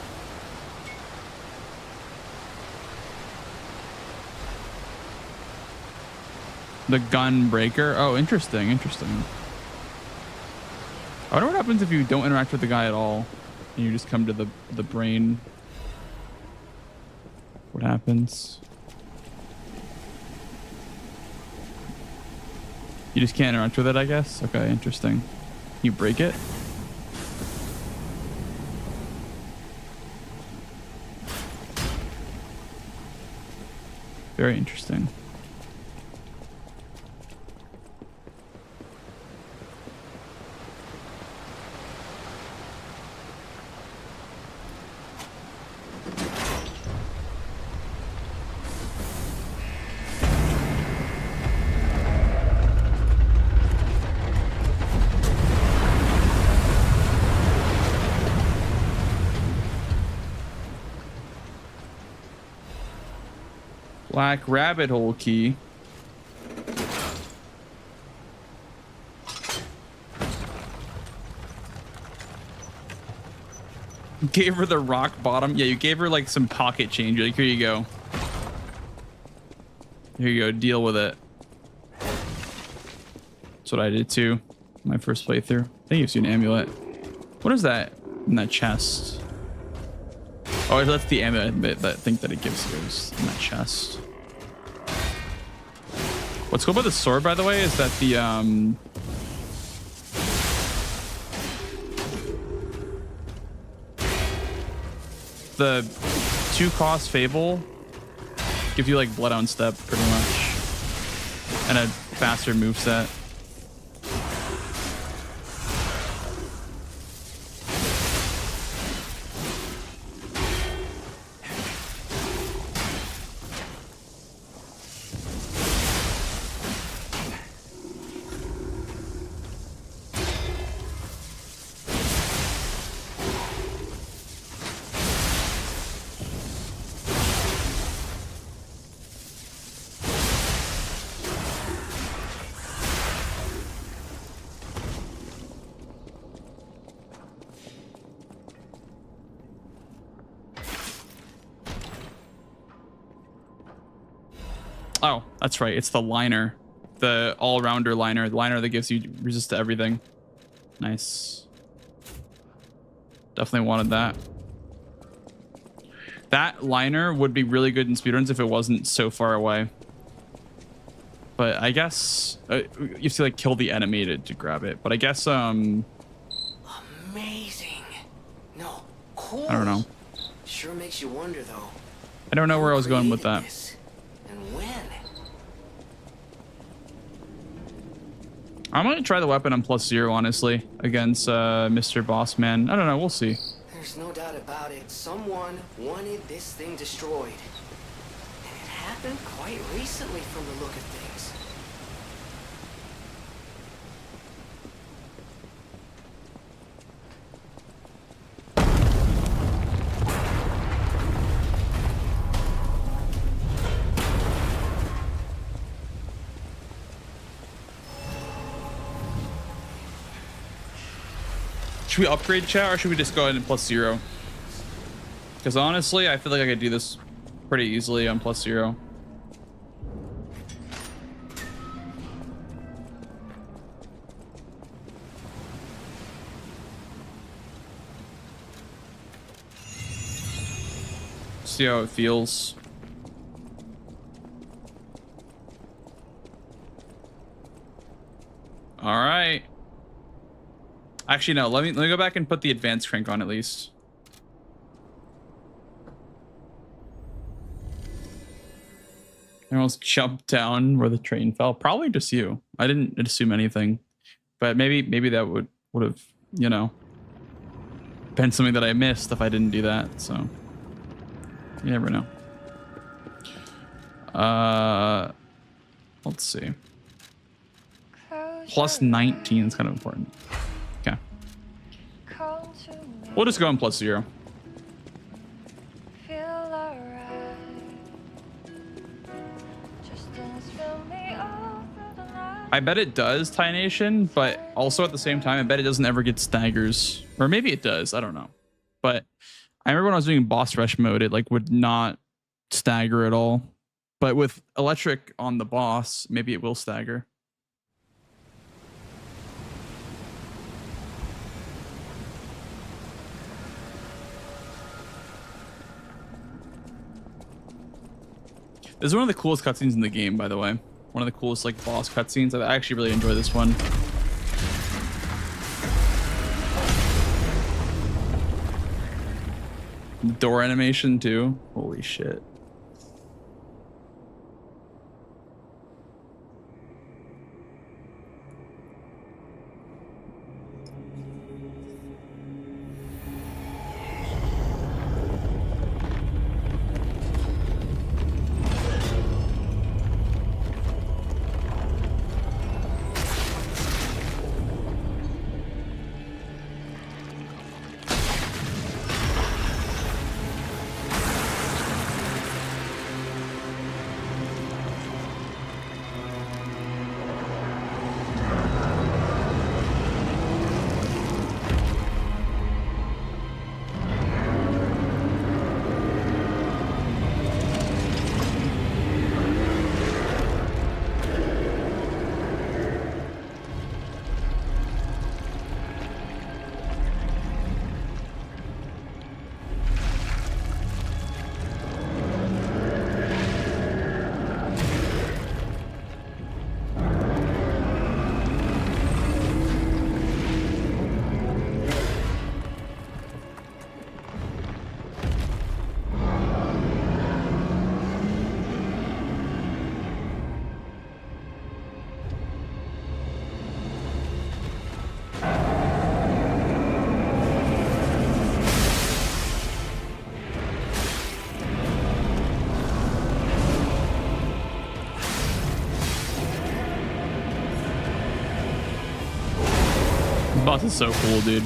The gun breaker. Oh, interesting. Interesting. I wonder what happens if you don't interact with the guy at all and you just come to the brain. What happens? You just can't interact with it, I guess. Okay, interesting. You break it. Very interesting. Black rabbit hole key. Gave her the rock bottom. Yeah, you gave her like some pocket change. You're like, here you go. Here you go. Deal with it. That's what I did too. My first playthrough. I think you've seen an amulet. What is that in that chest? Oh, that's the amulet bit that I think that it gives you is in that chest. What's cool about the sword, by the way, is that the 2-cost Fable gives you like Blood on Step pretty much, and a faster moveset. Oh, that's right. It's the liner. The all-rounder liner. The liner that gives you resist to everything. Nice. Definitely wanted that. That liner would be really good in speedruns if it wasn't so far away. But I guess you have to like kill the enemy to grab it. But I guess Amazing. No, cool. I don't know. Sure makes you wonder though. I don't know where I was going with that. And when? I'm gonna try the weapon on +0, honestly, against Mr. Bossman. I don't know. We'll see. There's no doubt about it. Someone wanted this thing destroyed. And it happened quite recently from the look of things. Should we upgrade chat or should we just go ahead and +0? Because honestly, I feel like I could do this pretty easily on +0. See how it feels. All right. Actually, no. Let me go back and put the advanced crank on at least. I almost jumped down where the train fell. Probably just you. I didn't assume anything, but maybe that would have, you know, been something that I missed if I didn't do that. So you never know. Let's see. +19 is kind of important. Okay. We'll just go in +0. I bet it does, Thai Nation, but also at the same time, I bet it doesn't ever get staggers. Or maybe it does. I don't know. But I remember when I was doing boss rush mode, it like would not stagger at all. But with electric on the boss, maybe it will stagger. This is one of the coolest cutscenes in the game, by the way. One of the coolest like boss cutscenes. I actually really enjoy this one. The door animation too. Holy shit. Boss is so cool, dude.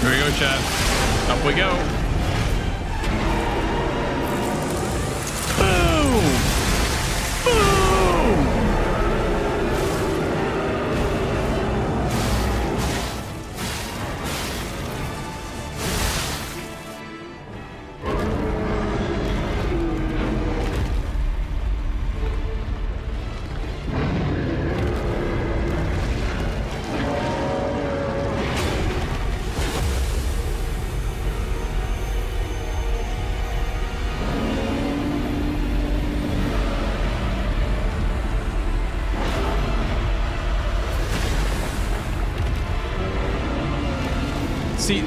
Here we go, chat. Up we go. Boom! Boom! See,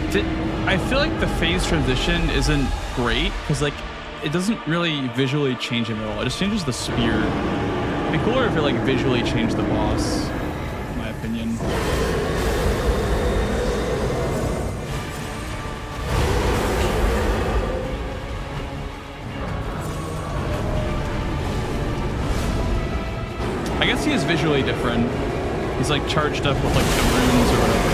I feel like the phase transition isn't great because, like, it doesn't really visually change him at all. It just changes the spear. It'd be cooler if it, like, visually changed the boss, in my opinion. I guess he is visually different. He's, like, charged up with, like, the runes or whatever.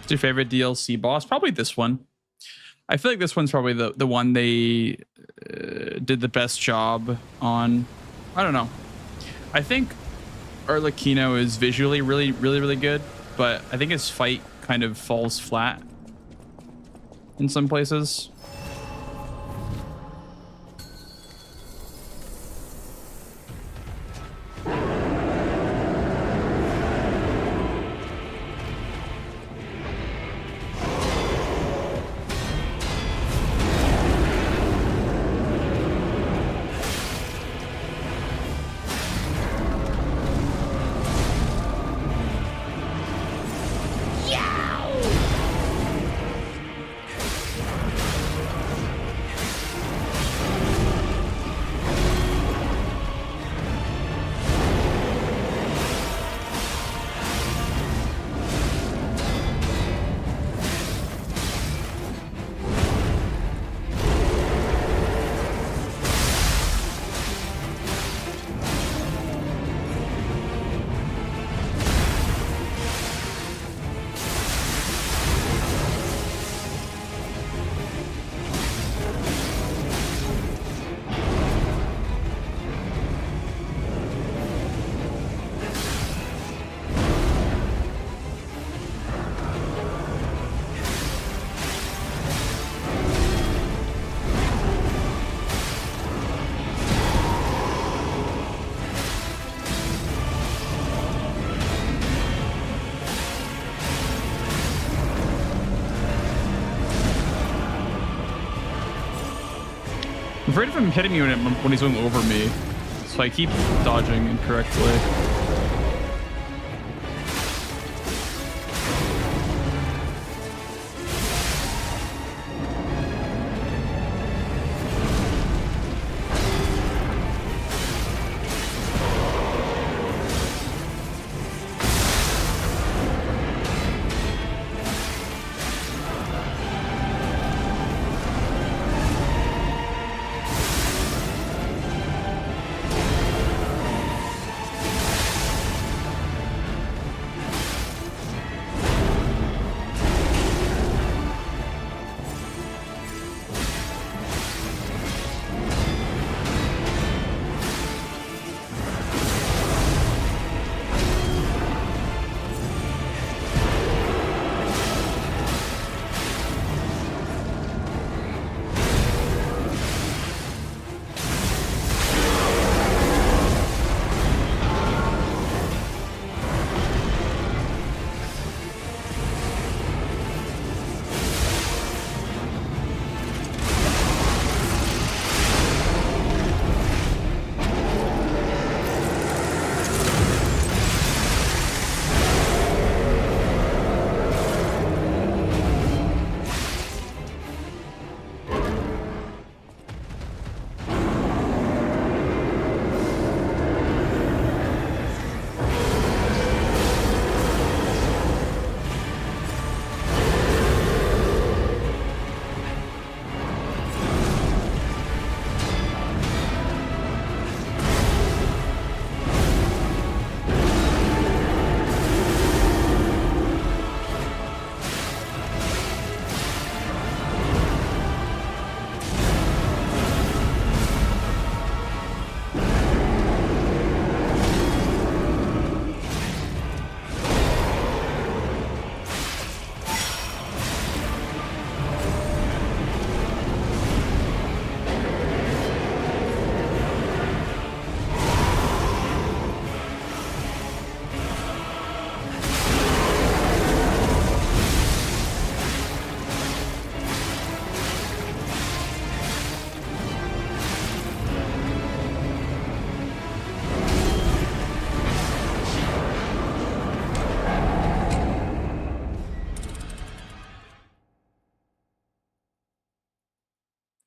What's your favorite DLC boss? Probably this one. I feel like this one's probably the one they did the best job on. I don't know. I think Arlecchino is visually really good, but I think his fight kind of falls flat in some places. I'm afraid of him hitting me when he's going over me, so I keep dodging incorrectly.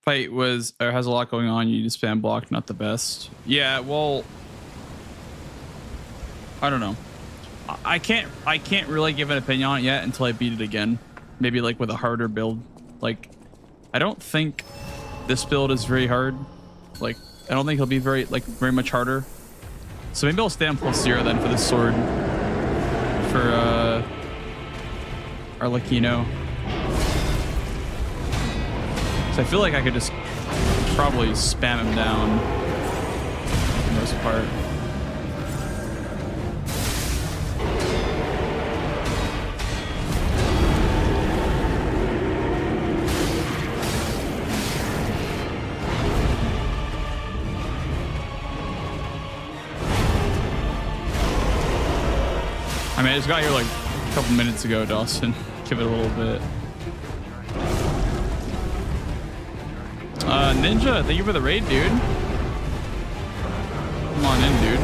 fight was or has a lot going on. You need to spam block, not the best. Yeah, well, I don't know. I can't really give an opinion on it yet until I beat it again. Maybe like with a harder build. Like, I don't think this build is very hard. Like, I don't think it'll be very much harder. So maybe I'll stay on +0 then for this sword. For Arlecchino. So I feel like I could just probably spam him down for the most part. I mean, I just got here like a couple minutes ago, Dawson. Give it a little bit. Ninja, thank you for the raid, dude. Come on in, dude.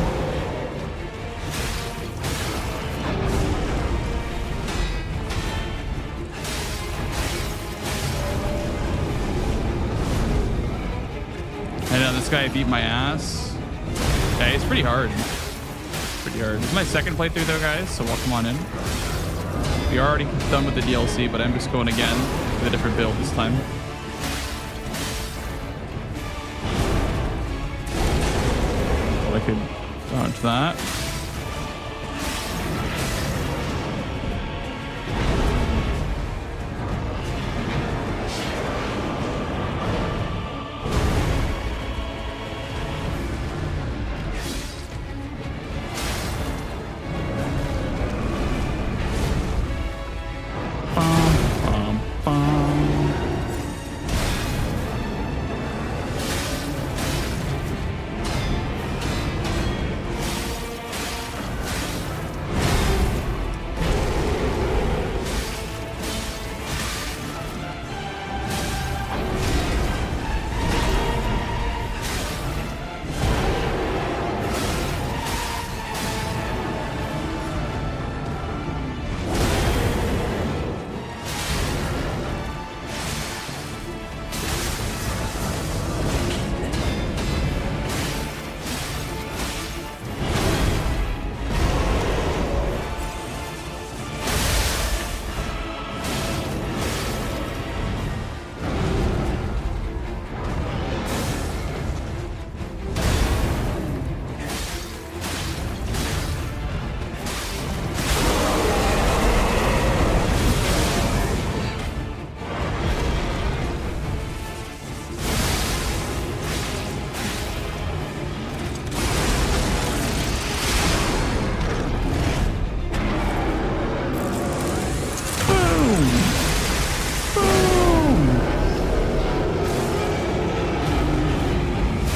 I know this guy beat my ass. Yeah, it's pretty hard. Pretty hard. This is my second playthrough though, guys, so welcome on in. We are already done with the DLC, but I'm just going again with a different build this time. I could dodge that.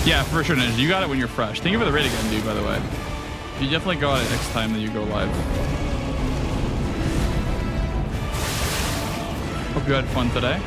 Yeah, for sure, Ninja. You got it when you're fresh. Thank you for the raid again, dude, by the way. You definitely got it next time that you go live. Hope you had fun today.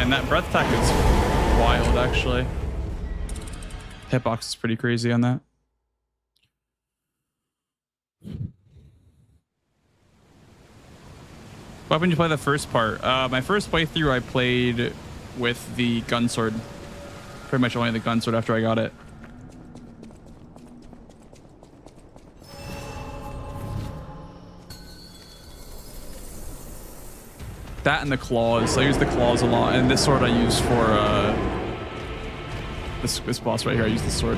Man, that breath attack is wild, actually. Hitbox is pretty crazy on that. What happened when you play the first part? My first playthrough, I played with the gun sword. Pretty much only the gun sword after I got it. That and the claws. I use the claws a lot, and this sword I use for this boss right here. I use the sword.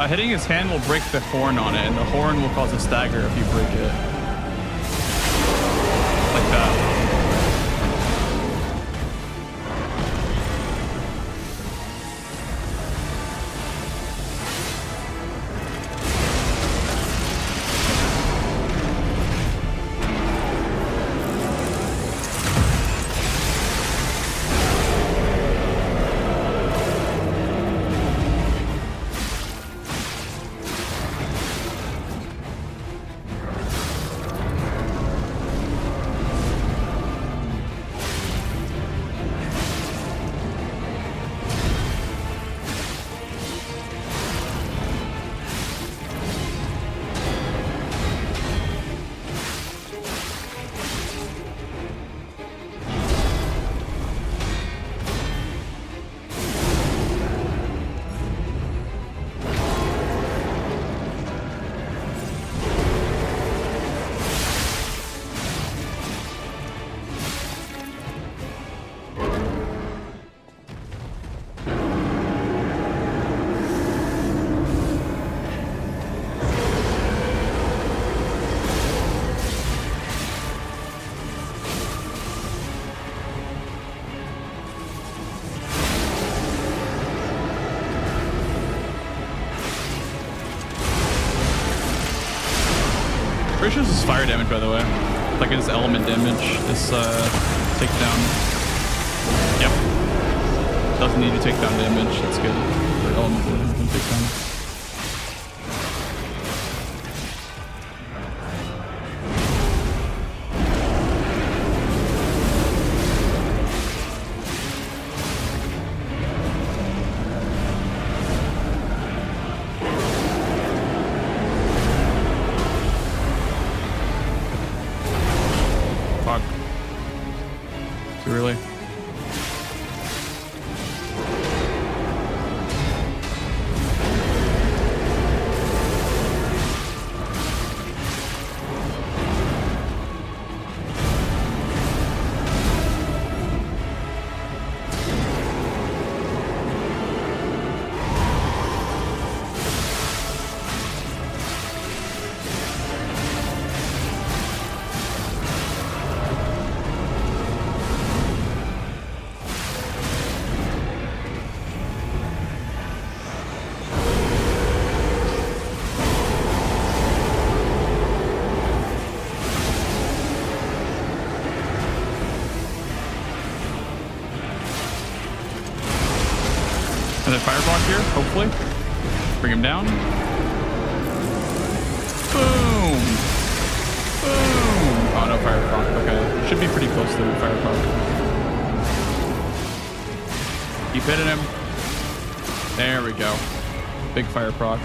Hitting his hand will break the horn on it, and the horn will cause a stagger if you break it. Like that. Pretty sure this is fire damage, by the way. Like it's element damage, this takedown. Yep. Doesn't need to take down damage, that's good. For element damage and takedown. Really? here, hopefully. Bring him down. Boom! Boom! Oh, no fire proc. Okay. Should be pretty close to the fire proc. Keep hitting him. There we go. Big fire proc.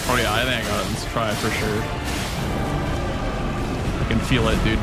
Oh yeah, I think I got it. Let's try for sure. I can feel it, dude.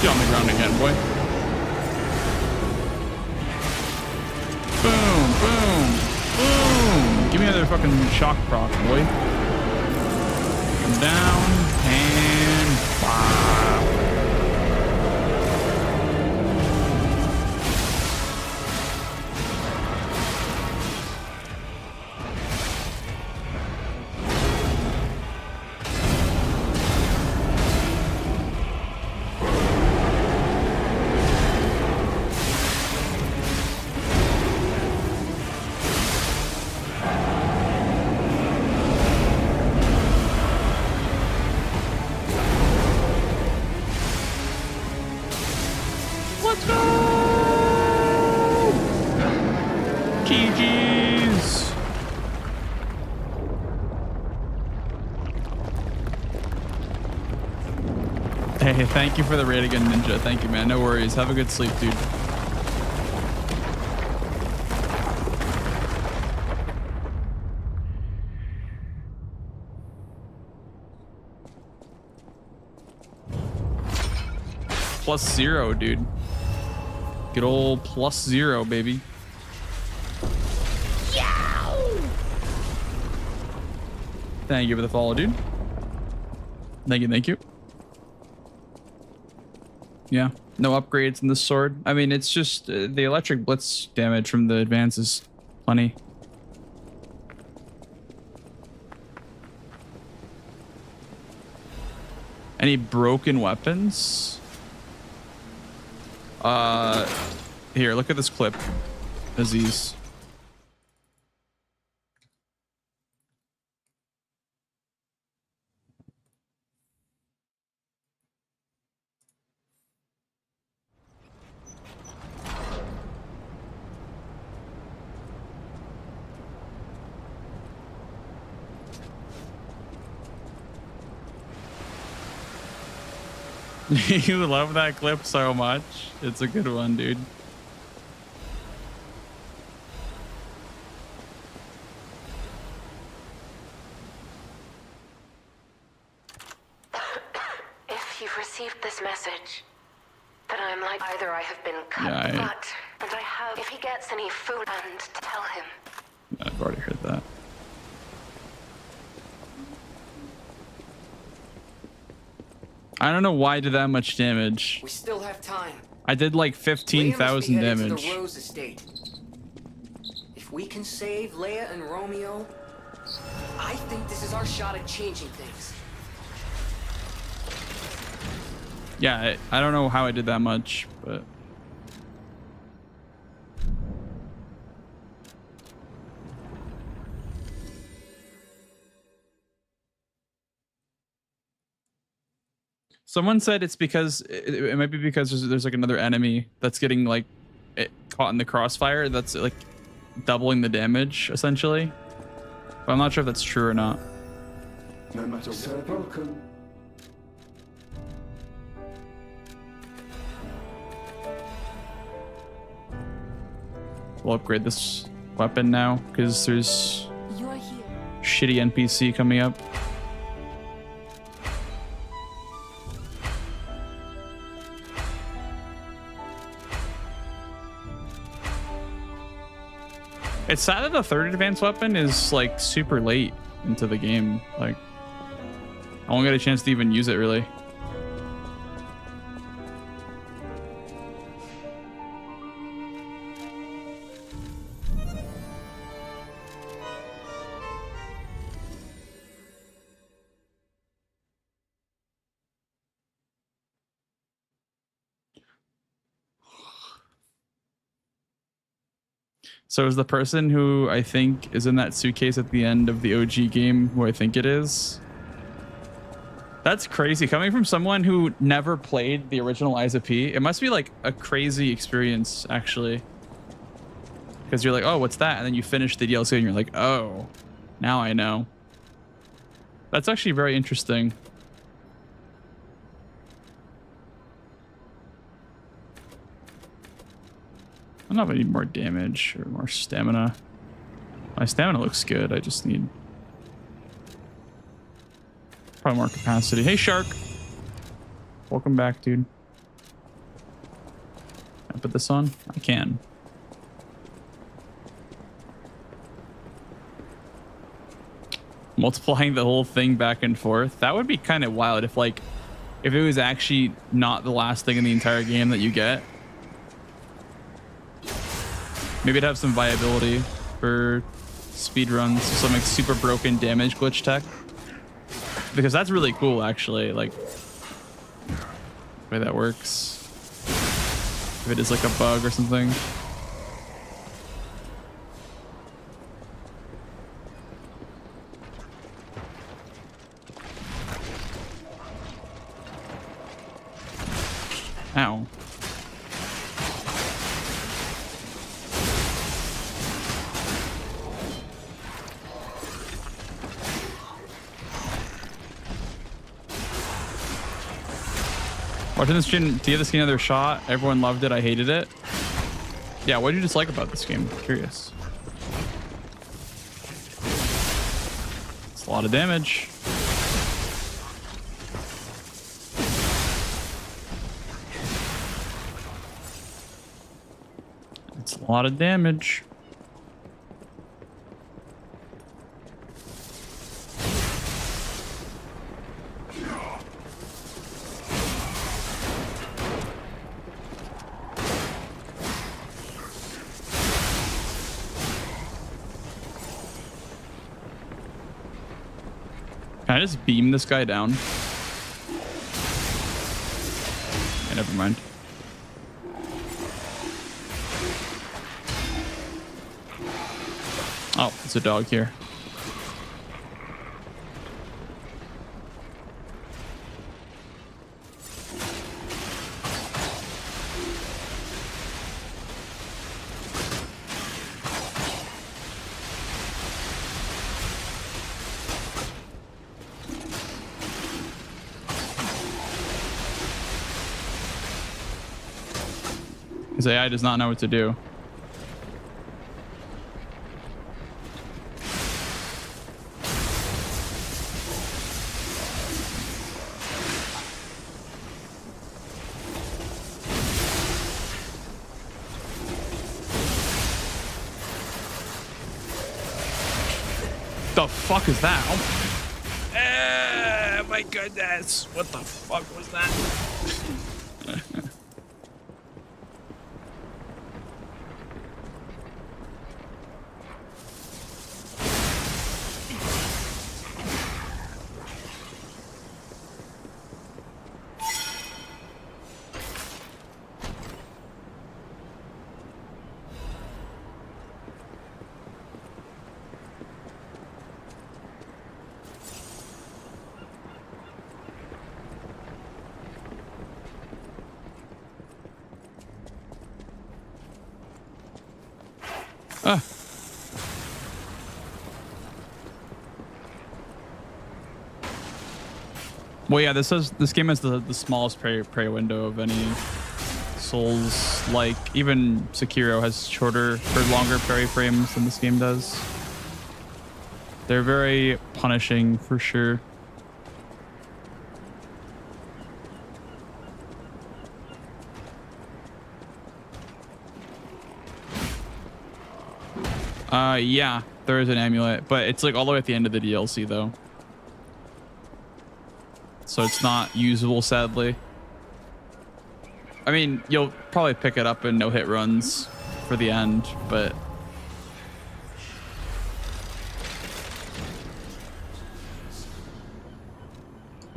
Get on the ground again, boy. Boom, boom, boom. Give me another fucking shock proc, boy. Come down and wow. Let's go! GG's! Hey, thank you for the raid again, Ninja. Thank you, man. No worries. Have a good sleep, dude. +0, dude. Good old +0, baby. Thank you for the follow, dude. Thank you, thank you. Yeah, no upgrades in this sword. I mean, it's just the electric blitz damage from the advances. Plenty. Any broken weapons? Here, look at this clip, Aziz. You love that clip so much. It's a good one, dude. If you've received this message, then I'm like either I have been cut, Yeah, and I have. If he gets any food, and tell him. I've already heard that. I don't know why I did that much damage. We still have time. I did like 15,000 Leia must be headed damage. to the Rose estate. If we can save Leia and Romeo, I think this is our shot at changing things. Yeah, I don't know how I did that much, but... Someone said it's because it might be because there's like another enemy that's getting like caught in the crossfire that's like doubling the damage essentially. But I'm not sure if that's true or not. No matter so broken. We'll upgrade this weapon now because there's You're here. shitty NPC coming up. It's sad that the third advanced weapon is like super late into the game. Like, I won't get a chance to even use it really. So is the person who I think is in that suitcase at the end of the OG game who I think it is? That's crazy. Coming from someone who never played the original Lies of P, it must be like a crazy experience, actually. Because you're like, oh, what's that? And then you finish the DLC and you're like, oh, now I know. That's actually very interesting. I don't know if I need more damage or more stamina. My stamina looks good. I just need probably more capacity. Hey, Shark. Welcome back, dude. Can I put this on? I can. Multiplying the whole thing back and forth. That would be kind of wild if it was actually not the last thing in the entire game that you get. Maybe it'd have some viability for speedruns, some like super broken damage glitch tech. Because that's really cool, actually, like the way that works. If it is like a bug or something. Ow. Watching this stream, to give this game another shot. Everyone loved it. I hated it. Yeah, what did you dislike about this game? I'm curious. It's a lot of damage. It's a lot of damage. Can I just beam this guy down? Yeah, never mind. Oh, it's a dog here. His AI does not know what to do. The fuck is that? Oh my goodness. What the fuck was that? Ah. Well, yeah, this game has the smallest prey window of any Souls. Like even Sekiro has shorter or longer parry frames than this game does. They're very punishing for sure. Yeah, there is an amulet, but it's like all the way at the end of the DLC though. So it's not usable, sadly. I mean, you'll probably pick it up in no-hit runs for the end, but...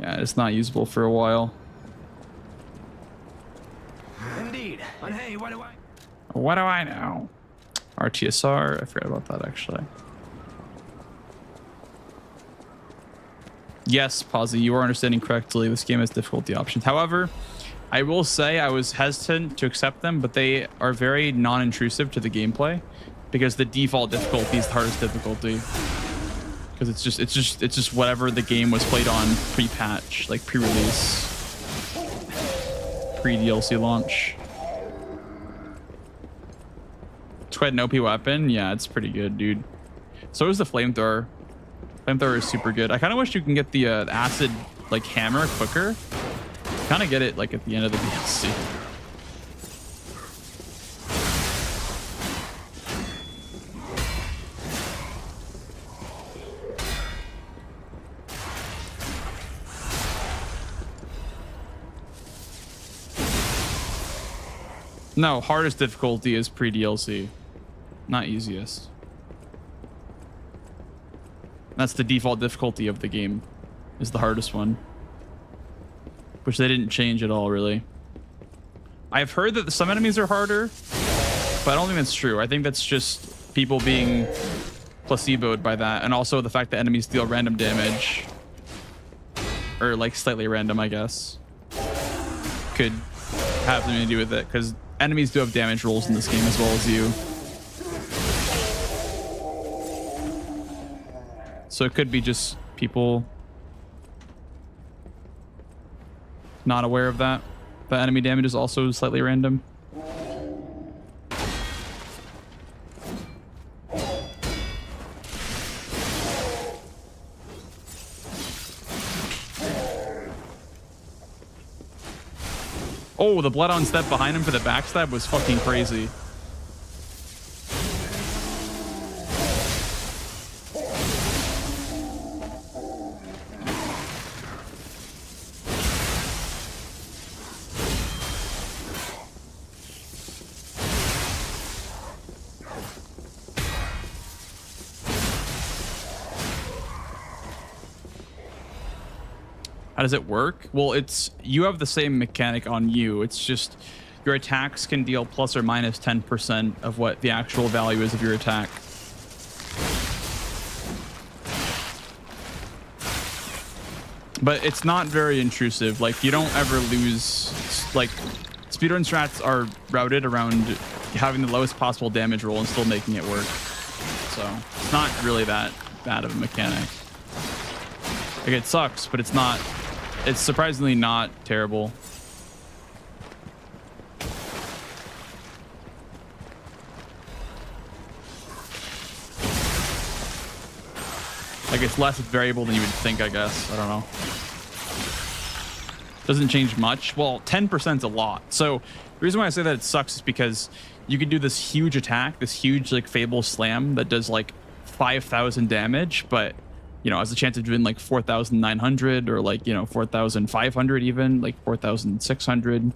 yeah, it's not usable for a while. Indeed. But hey, what do I... What do I know? RTSR, I forgot about that actually. Yes, Pazzi, you are understanding correctly. This game has difficulty options. However, I will say I was hesitant to accept them, but they are very non-intrusive to the gameplay because the default difficulty is the hardest difficulty. Because it's just whatever the game was played on pre-patch, like pre-release, pre-DLC launch. It's quite an OP weapon. Yeah, it's pretty good, dude. So is the flamethrower. Flamethrower is super good. I kind of wish you can get the acid like hammer quicker. Kind of get it like at the end of the DLC. No, hardest difficulty is pre-DLC, not easiest. That's the default difficulty of the game, is the hardest one. Which they didn't change at all, really. I've heard that some enemies are harder, but I don't think that's true. I think that's just people being placeboed by that, and also the fact that enemies deal random damage. Or like slightly random, I guess. Could have something to do with it, because enemies do have damage rolls in this game as well as you. So it could be just people not aware of that. The enemy damage is also slightly random. Oh, the blood on step behind him for the backstab was fucking crazy. How does it work? Well, you have the same mechanic on you. It's just your attacks can deal plus or minus 10% of what the actual value is of your attack. But it's not very intrusive. Like, you don't ever lose... like, speedrun strats are routed around having the lowest possible damage roll and still making it work. So, it's not really that bad of a mechanic. Like, it sucks, but it's not... it's surprisingly not terrible. Like, it's less variable than you would think, I guess. I don't know. Doesn't change much. Well, 10% is a lot. So the reason why I say that it sucks is because you can do this huge attack, this huge like Fable Slam that does like 5,000 damage, but you know, has a chance of doing like 4,900 or like, you know, 4,500 even, like 4,600,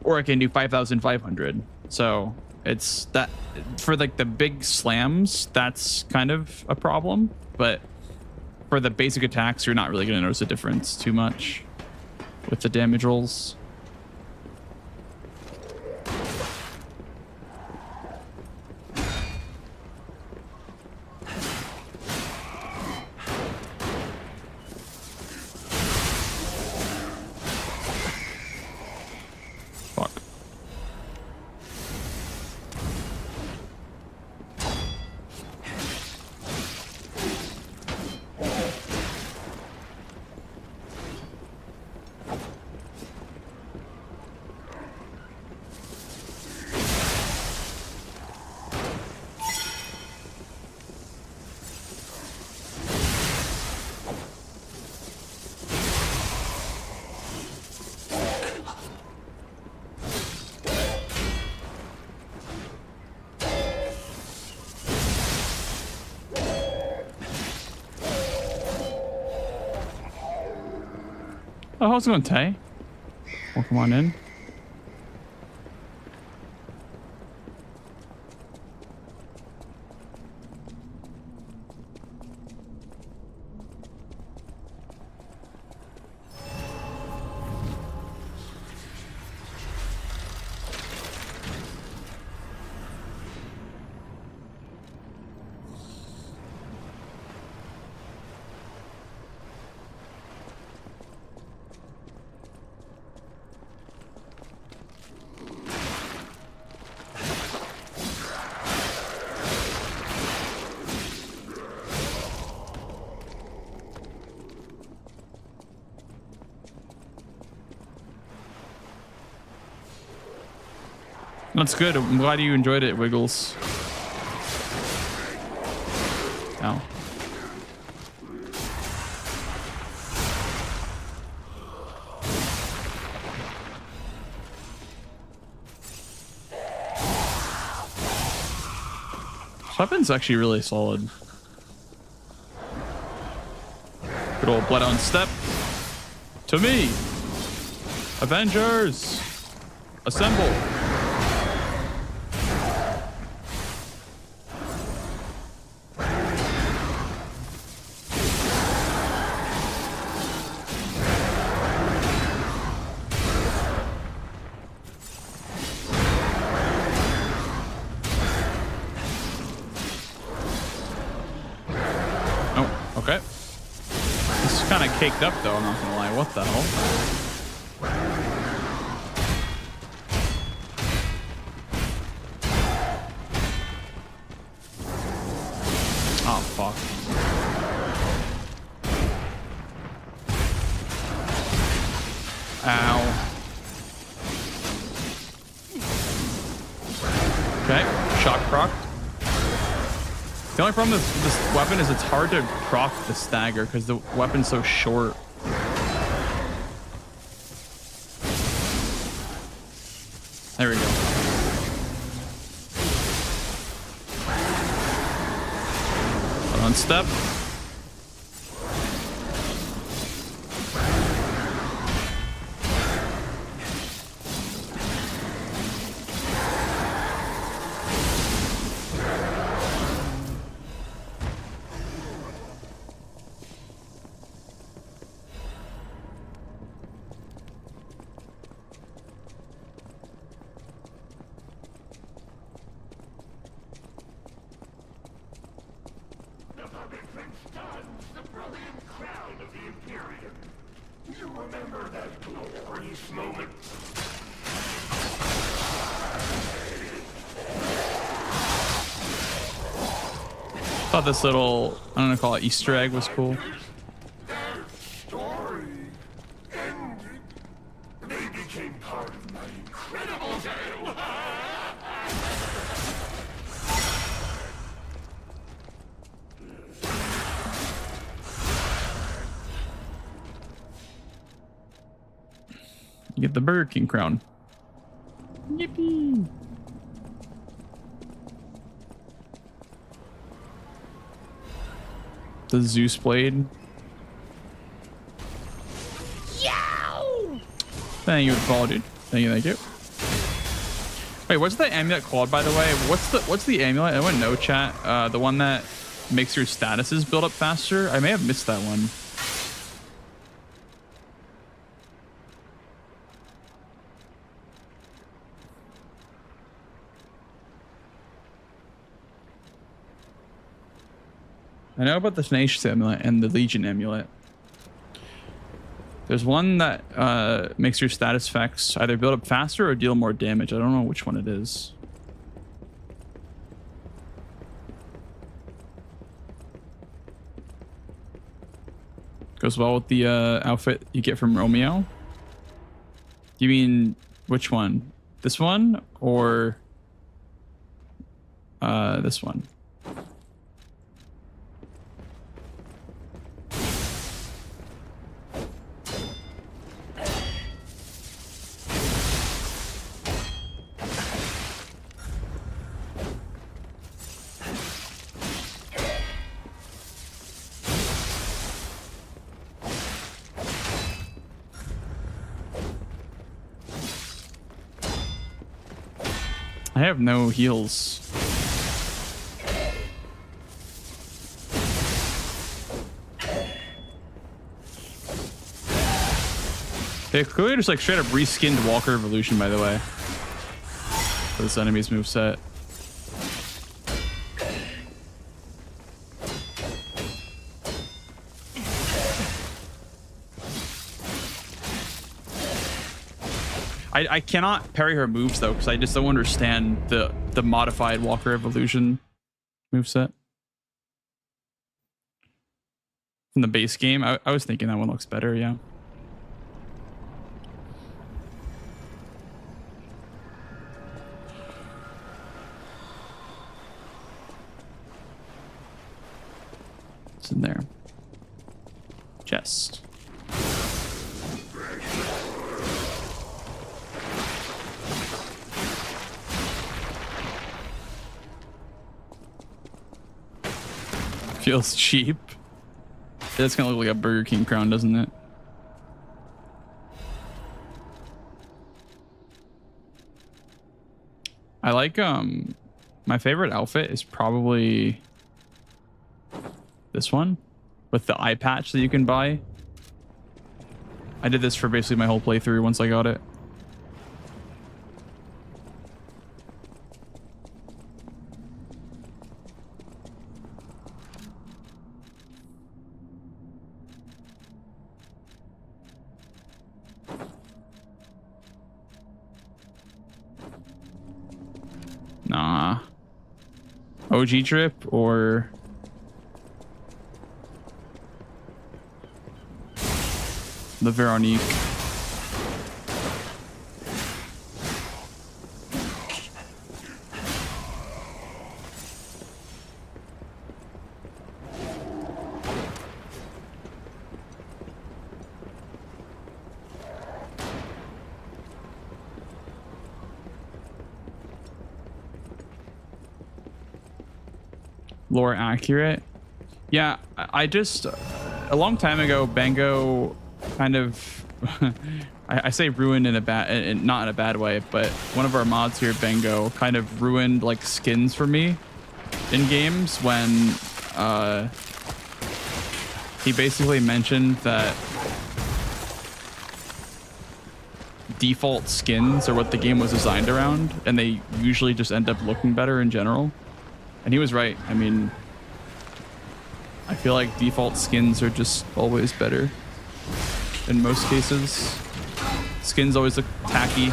or it can do 5,500. So it's that for like the big slams, that's kind of a problem. But for the basic attacks, you're not really going to notice a difference too much with the damage rolls. Oh, how's it going, Tay? Welcome on in. That's good. I'm glad you enjoyed it, Wiggles. Ow. This weapon's actually really solid. Good old blood on step. To me. Avengers. Assemble. Caked up though, I'm not gonna lie. What the hell? Oh fuck. Ow. Okay, shock proc. The only problem with this weapon is it's hard to proc the stagger because the weapon's so short. There we go. One step. Thought this little, I don't know, call it Easter egg was cool. Get the Burger King crown. Yippee! The Zeus blade. Yow! Thank you, Paul, dude. Thank you, thank you. Wait, what's the amulet called, by the way? What's the amulet? I wouldn't know, chat. The one that makes your statuses build up faster. I may have missed that one. I know about the Tenacious amulet and the Legion amulet. There's one that makes your status effects either build up faster or deal more damage. I don't know which one it is. Goes well with the outfit you get from Romeo. You mean which one? This one or this one? I have no heals. They clearly just like straight up reskinned Walker Evolution, by the way, for this enemy's moveset. I cannot parry her moves though, because I just don't understand the modified Walker Evolution moveset from the base game. I was thinking that one looks better, yeah. What's in there? Chest. Feels cheap. It's gonna look like a Burger King crown, doesn't it? I like my favorite outfit is probably this one with the eye patch that you can buy. I did this for basically my whole playthrough once I got it. Nah. OG trip or the Veronique. Lore accurate. Yeah, I just a long time ago Bango kind of I say ruined in a bad, not in a bad way, but one of our mods here, Bango, kind of ruined like skins for me in games when he basically mentioned that default skins are what the game was designed around, and they usually just end up looking better in general. And he was right. I mean, I feel like default skins are just always better in most cases. Skins always look tacky.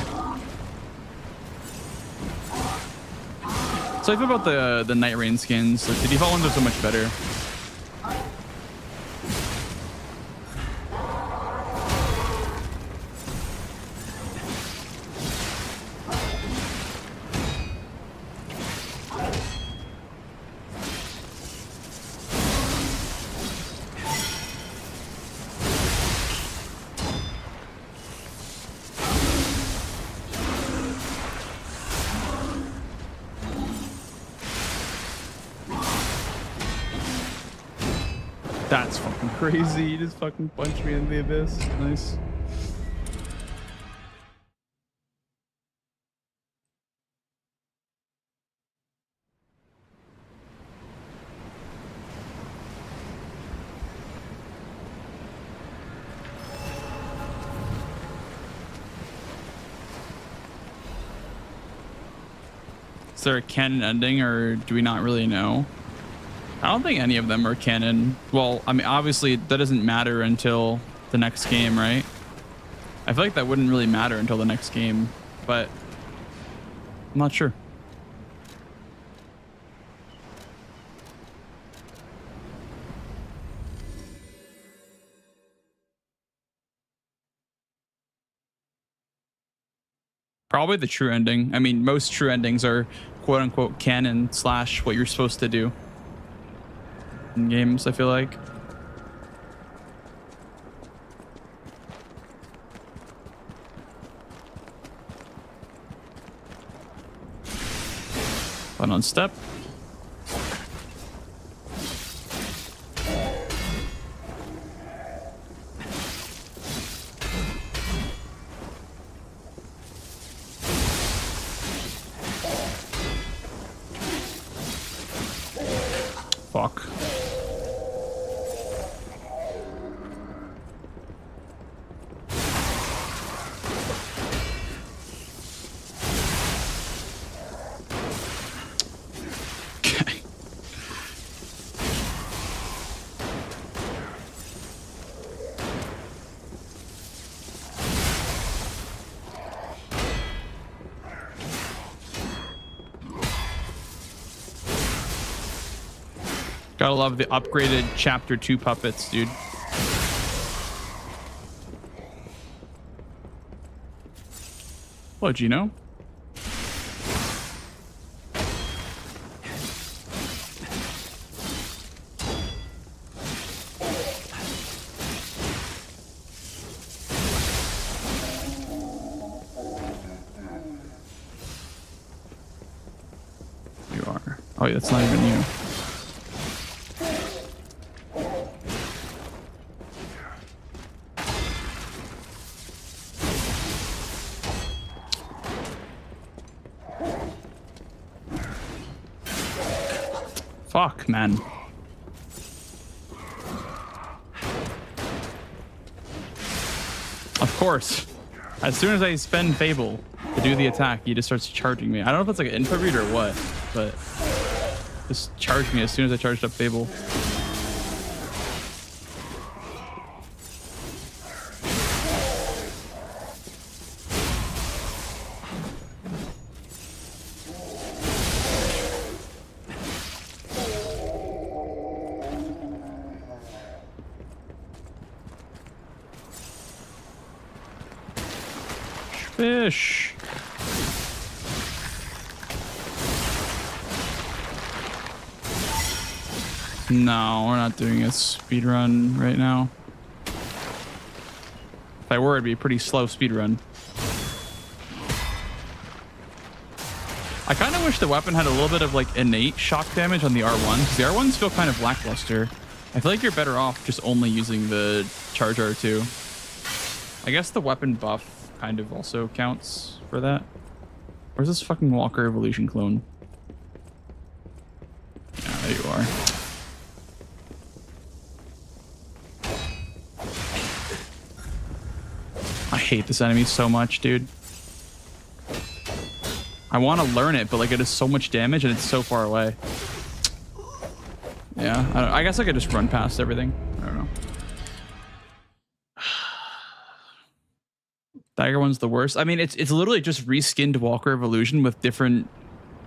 So I feel about the Night Rain skins. Like the default ones are so much better. That's fucking crazy. He just fucking punched me in the abyss. Nice. Is there a canon ending, or do we not really know? I don't think any of them are canon. Well, I mean, obviously that doesn't matter until the next game, right? I feel like that wouldn't really matter until the next game, but I'm not sure. Probably the true ending. I mean, most true endings are quote unquote canon / what you're supposed to do in games, I feel like. Fun on step. Fuck. Okay. Gotta love the upgraded Chapter 2 puppets, dude. Hello, Gino. You are. Oh, yeah, that's not even you. Fuck, man. Of course. As soon as I spend Fable to do the attack, he just starts charging me. I don't know if it's like an input read or what, but just charged me as soon as I charged up Fable. Fish. No, we're not doing a speed run right now. If I were, it'd be a pretty slow speed run. I kind of wish the weapon had a little bit of like innate shock damage on the R1, because the R1s feel kind of lackluster. I feel like you're better off just only using the charge R2. I guess the weapon buff kind of also counts for that. Where's this fucking Walker Evolution clone? Yeah, there you are. I hate this enemy so much, dude. I want to learn it, but like it does so much damage and it's so far away. Yeah, I guess I could just run past everything. I don't know. Dagger one's the worst. I mean, it's literally just reskinned Walker Evolution with different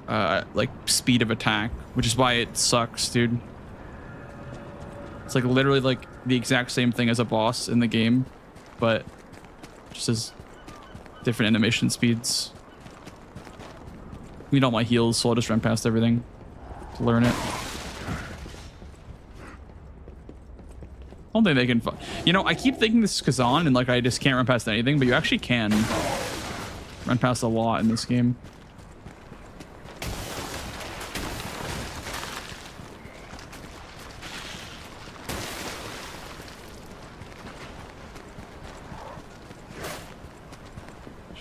like speed of attack, which is why it sucks, dude. It's like literally like the exact same thing as a boss in the game, but just as different animation speeds. I need all my heals, so I'll just run past everything to learn it. I don't think they can. You know, I keep thinking this is Kazan and like I just can't run past anything, but you actually can run past a lot in this game.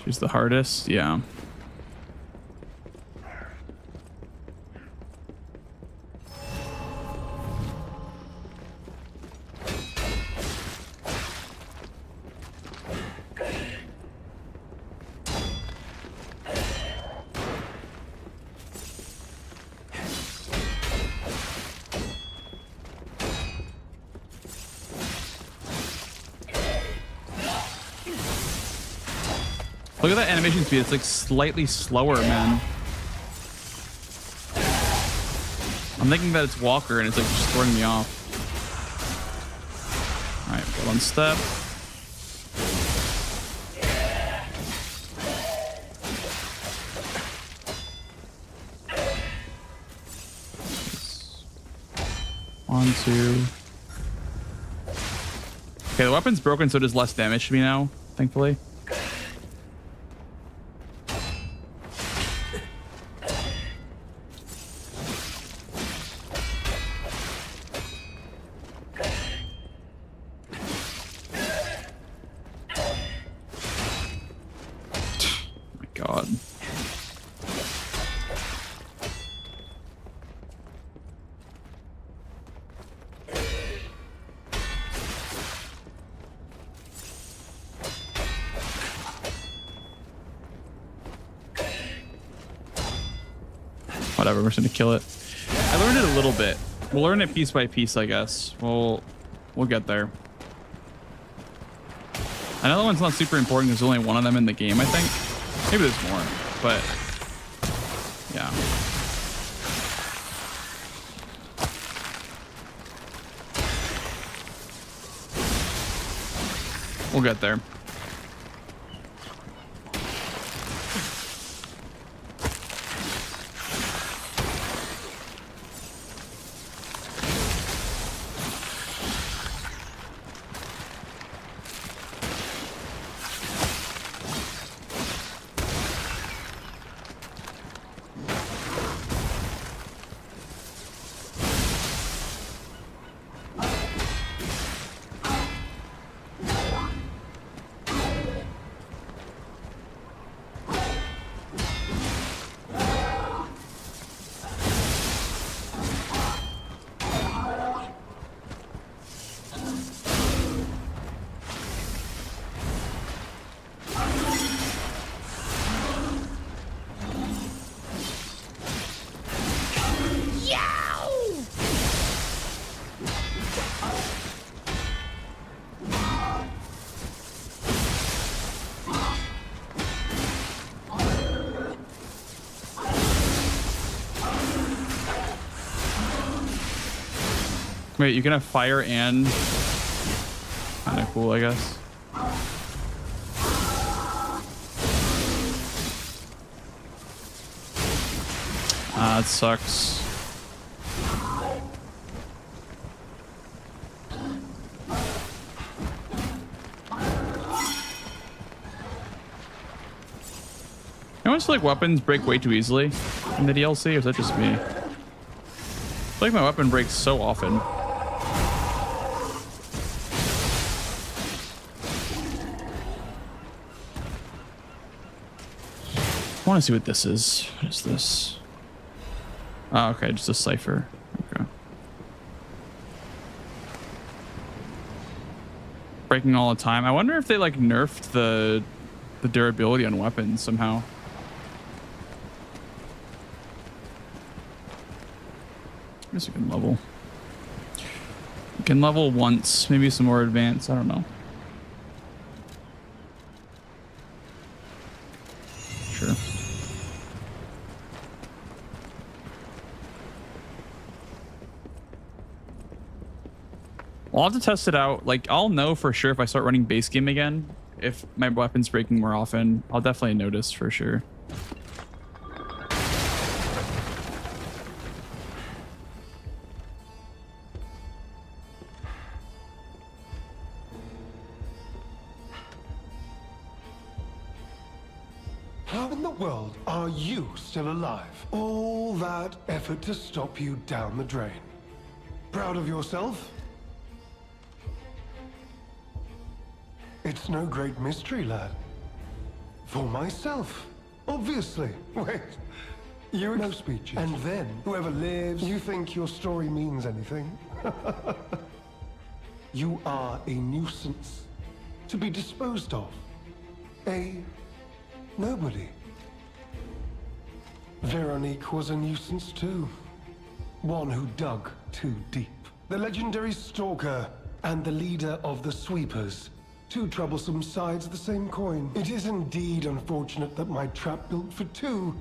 She's the hardest, yeah. Look at that animation speed. It's like slightly slower, man. I'm thinking that it's Walker and it's like just throwing me off. All right, go one step. One, two. Okay, the weapon's broken, so it does less damage to me now, thankfully. Whatever, we're just gonna kill it. I learned it a little bit. We'll learn it piece by piece, I guess. We'll get there. Another one's not super important. There's only one of them in the game, I think. Maybe there's more, but yeah. We'll get there. Wait, you can have fire and kind of cool, I guess. That sucks. I always feel like weapons break way too easily in the DLC, or is that just me? I feel like my weapon breaks so often. I want to see what this is. What is this? Oh, okay, just a cipher. Okay. Breaking all the time. I wonder if they like nerfed the durability on weapons somehow. I guess you can level. You can level once, maybe some more advanced. I don't know. Sure. I'll have to test it out. Like, I'll know for sure if I start running base game again. If my weapon's breaking more often, I'll definitely notice for sure. How in the world are you still alive? All that effort to stop you down the drain. Proud of yourself? It's no great mystery, lad. For myself, obviously. Wait, you no speeches. And then, whoever lives, you think your story means anything? You are a nuisance to be disposed of. A nobody. Veronique was a nuisance too. One who dug too deep. The legendary stalker and the leader of the sweepers. Two troublesome sides of the same coin. It is indeed unfortunate that my trap built for two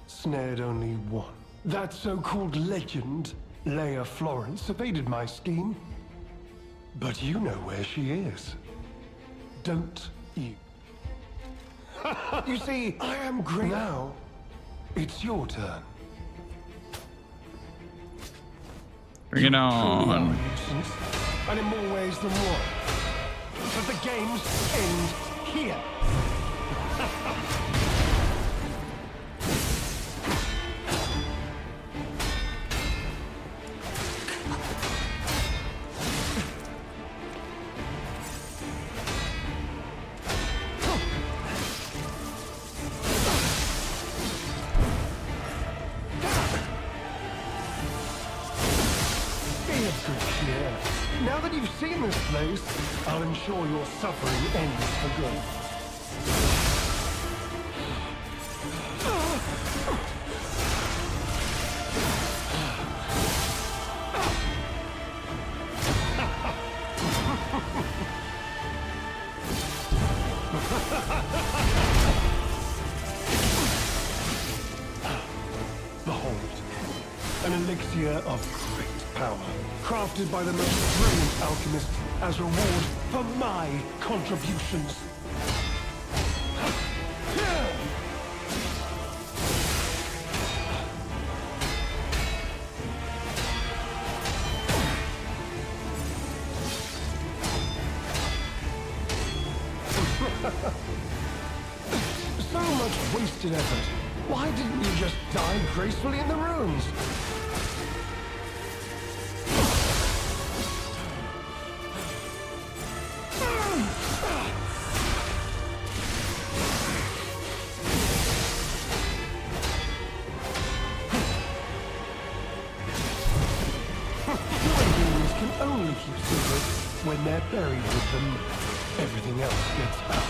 snared only one. That so-called legend, Leia Florence, evaded my scheme. But you know where she is. Don't you? You see, I am great now. It's your turn. Bring it on. And in more ways than one. But the games end here. Now that you've seen this place, I'll ensure your suffering ends for good. elixir of great power, crafted by the most brilliant alchemist as reward for my contributions. So much wasted effort. Why didn't you just die gracefully in the ruins? Human beings can only keep secrets when they're buried with them. Everything else gets out.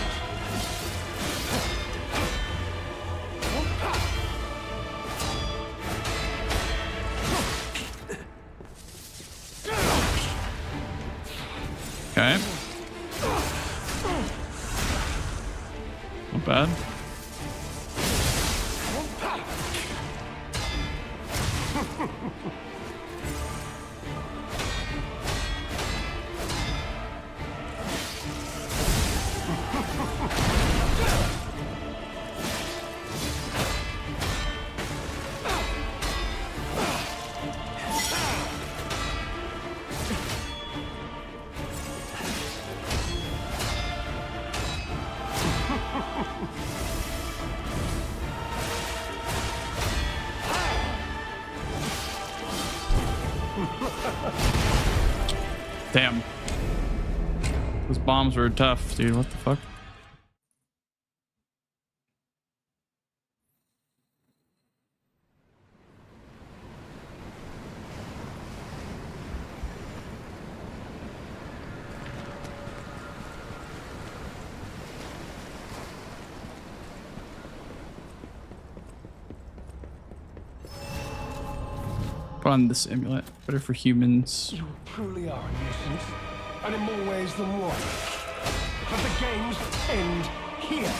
Okay. Not bad. Damn. Those bombs were tough, dude. What the fuck? Put on this amulet. Better for humans. You truly are a nuisance, and in more ways than one. But the games end here.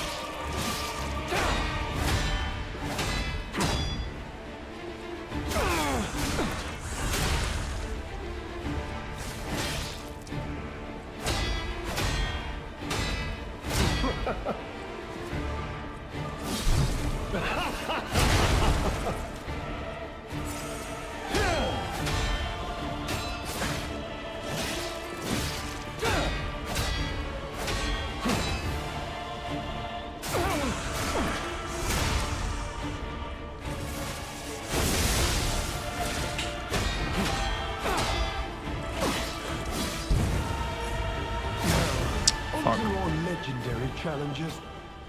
Legendary challenges,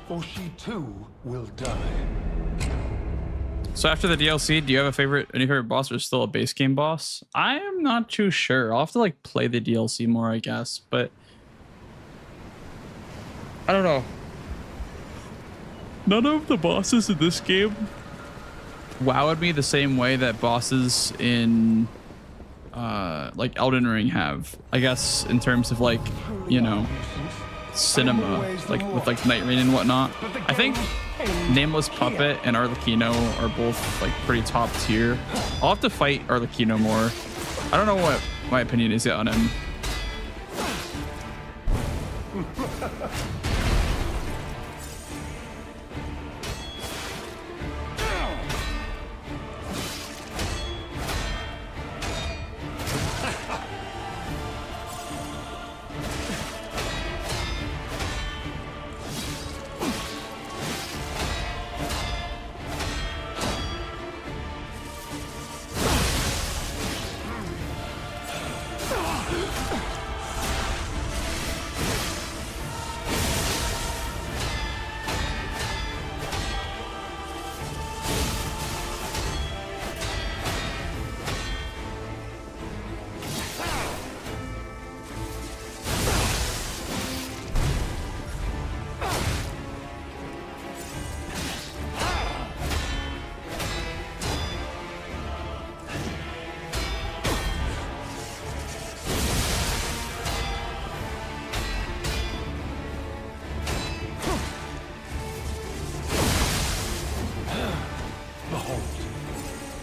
or she too will die. So after the DLC, do you have any favorite boss or still a base game boss? I am not too sure. I'll have to like play the DLC more, I guess, but I don't know. None of the bosses in this game wowed me the same way that bosses in like Elden Ring have. I guess in terms of like, you know, cinema, like with like Night Rain and whatnot. I think Nameless Puppet and Arlecchino are both like pretty top tier. I'll have to fight Arlecchino more. I don't know what my opinion is yet on him.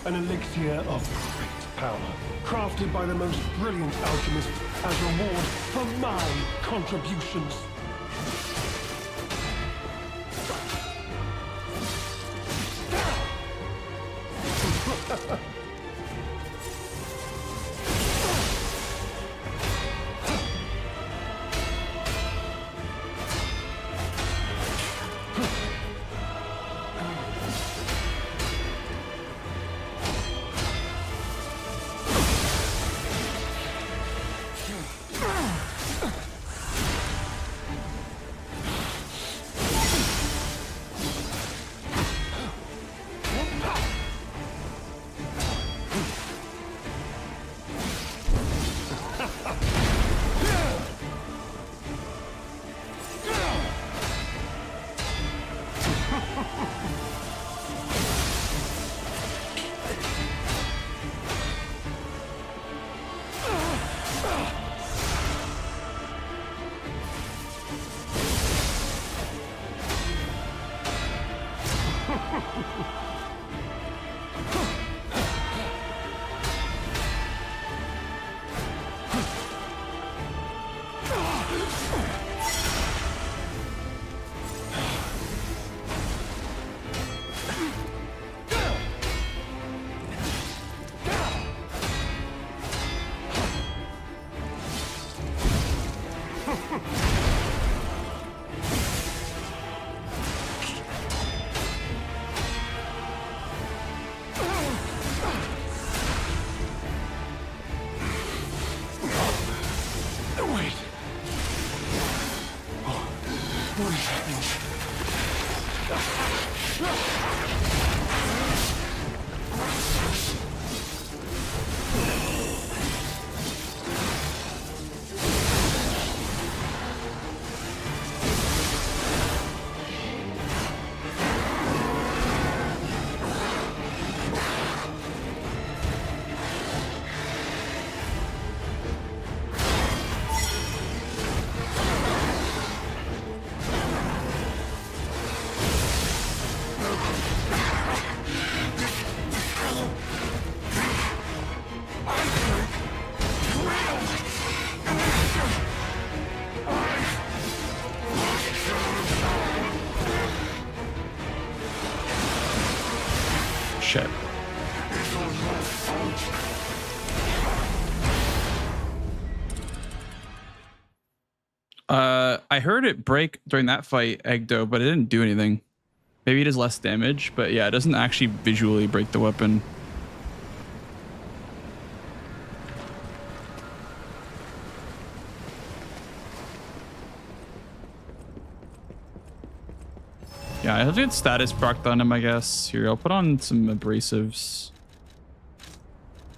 An elixir of great power, crafted by the most brilliant alchemist as reward for my contributions. Shit. I heard it break during that fight, Egdo, but it didn't do anything. Maybe it does less damage, but yeah, it doesn't actually visually break the weapon. Yeah, I have to get status procced on him, I guess. Here, I'll put on some abrasives.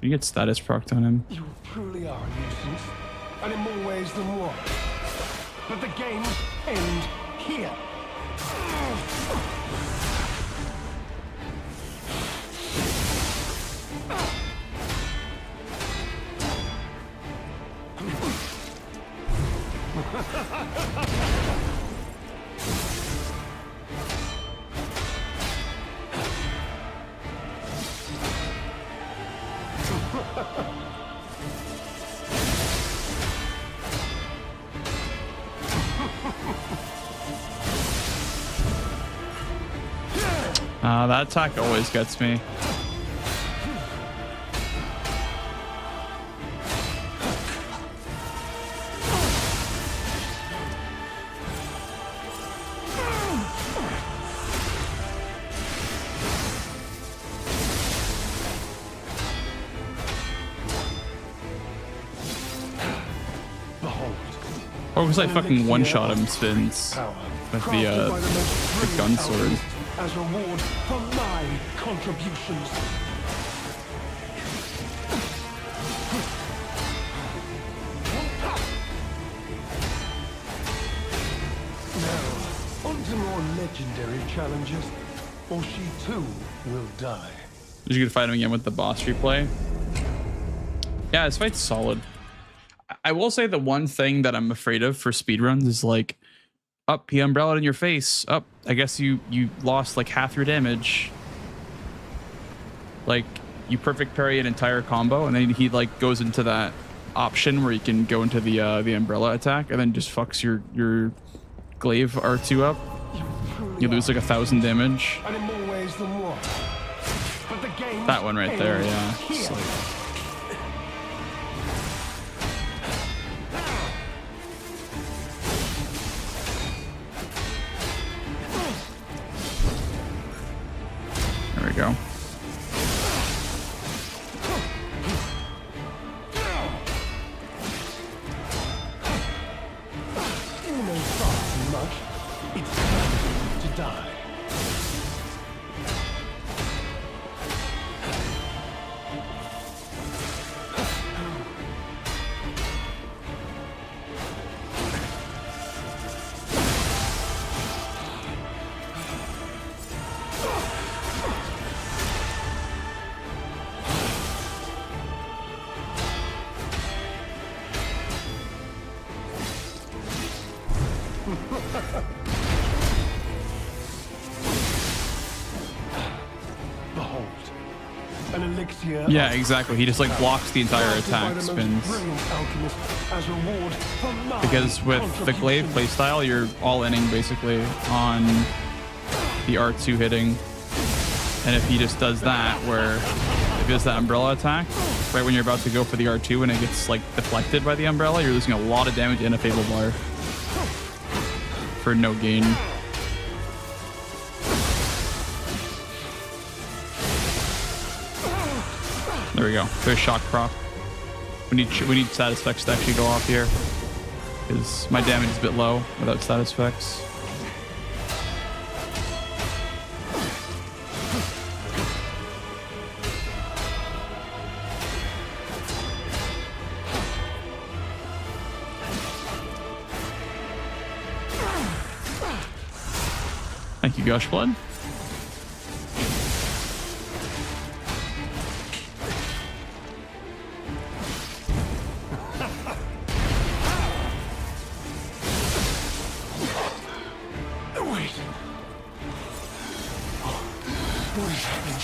You get status procced on him. You truly are a nuisance, and in more ways than one. But the games end here. That attack always gets me. Or was I fucking one-shot him spins with the gun sword? As reward for my contributions. Now, on to more legendary challenges, or she too will die. Did you get to fight him again with the boss replay? Yeah, this fight's solid. I will say the one thing that I'm afraid of for speedruns is like, up, he umbrella'd in your face. Up, I guess you lost like half your damage. Like, you perfect parry an entire combo, and then he like goes into that option where you can go into the umbrella attack, and then just fucks your glaive R2 up. You lose like 1,000 damage. And in more ways than one. But the game That one right there, yeah. It's like, there we go. You may thought too much. It's time to die. Behold, an elixir. Yeah, exactly. He just like blocks the entire attack, spins. As reward for my Because with the glaive playstyle, you're all inning basically on the R2 hitting. And if he just does that, where if he does that umbrella attack, right when you're about to go for the R2 and it gets like deflected by the umbrella, you're losing a lot of damage in a Fatal Bar for no gain. There we go. There's shock proc. We need status effects to actually go off here, because my damage is a bit low without status effects. Thank you, Gushblood. Wait. What is happening?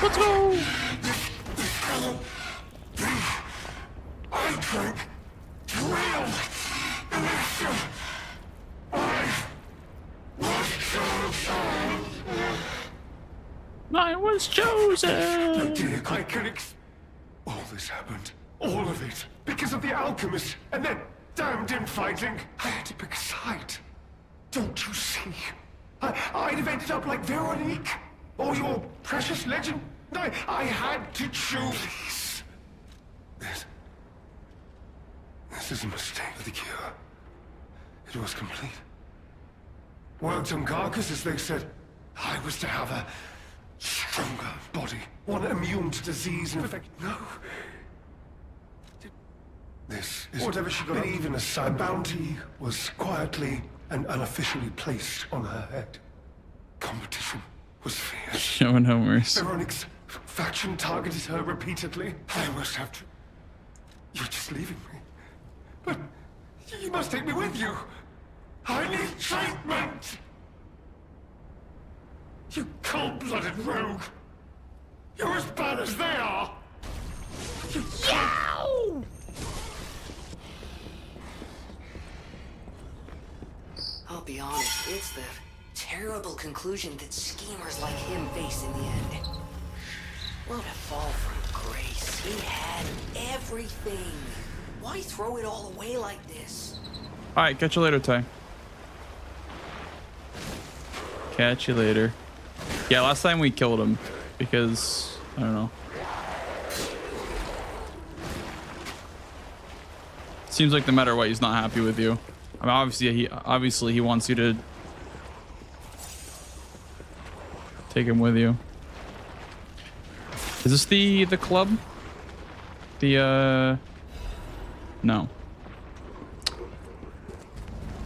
Let's go! I was chosen! I can all this happened. All of it. Because of the alchemist. And that damned infighting. I had to pick a side. Don't you see? I'd have ended up like Veronique. Or your precious legend. I had to choose. Please. This is a mistake for the cure. It was complete. Worked on carcass, as they said. I was to have a stronger body, one immune to disease and infection. No. This is whatever she got. Even as a bounty was quietly and unofficially placed on her head. Competition was fierce. Showing Homer's. Veronic's faction targeted her repeatedly. I must have to. You're just leaving me. But you must take me with you. I need treatment. You cold-blooded rogue. You're as bad as they are. You Yow! I'll be honest, it's the terrible conclusion that schemers like him face in the end. What a fall from grace. He had everything. Why throw it all away like this? All right, catch you later, Ty. Catch you later. Yeah, last time we killed him because I don't know. Seems like no matter what, he's not happy with you. I mean, obviously he wants you to take him with you. Is this the club? The no.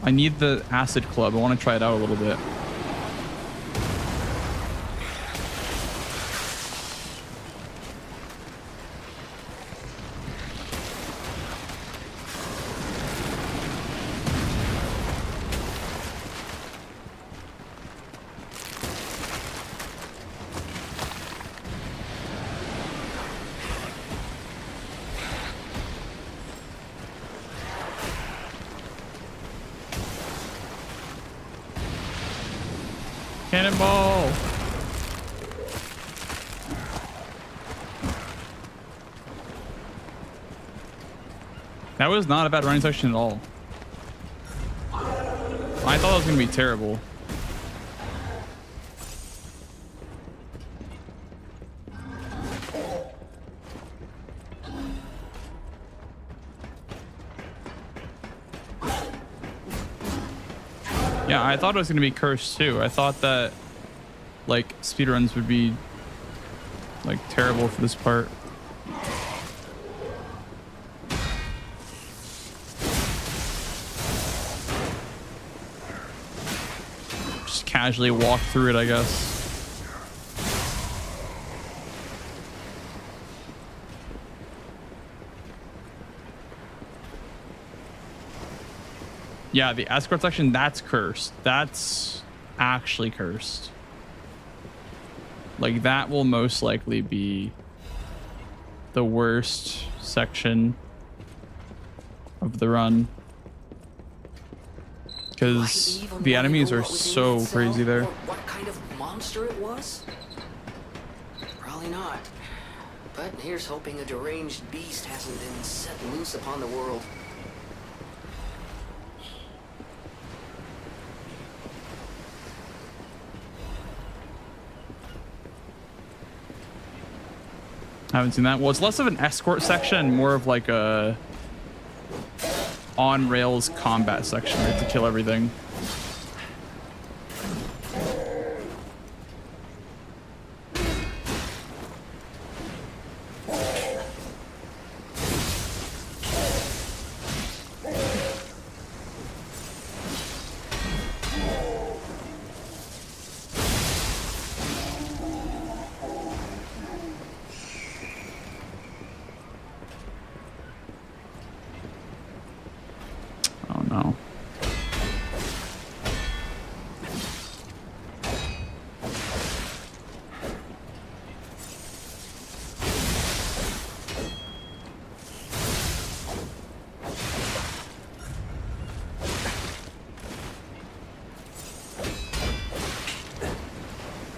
I need the acid club. I want to try it out a little bit. Cannonball! That was not a bad running section at all. I thought it was gonna be terrible. Yeah, I thought it was gonna be cursed too. I thought that like speedruns would be like terrible for this part. Just casually walk through it, I guess. Yeah, the escort section, that's cursed. That's actually cursed. Like, that will most likely be the worst section of the run. Because the enemies are so crazy there. What kind of monster it was? Probably not. But here's hoping a deranged beast hasn't been set loose upon the world. I haven't seen that. Well, it's less of an escort section and more of like a on rails combat section, right, to kill everything.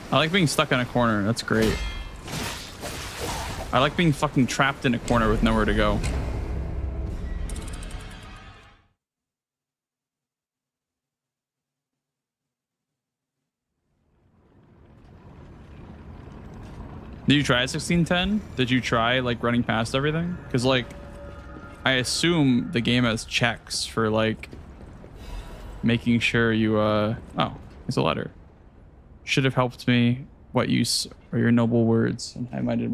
I like being stuck in a corner. That's great. I like being fucking trapped in a corner with nowhere to go. Did you try 1610? Did you try like running past everything? Because like, I assume the game has checks for like making sure you oh, it's a letter. Should have helped me. what use are your noble words and high-minded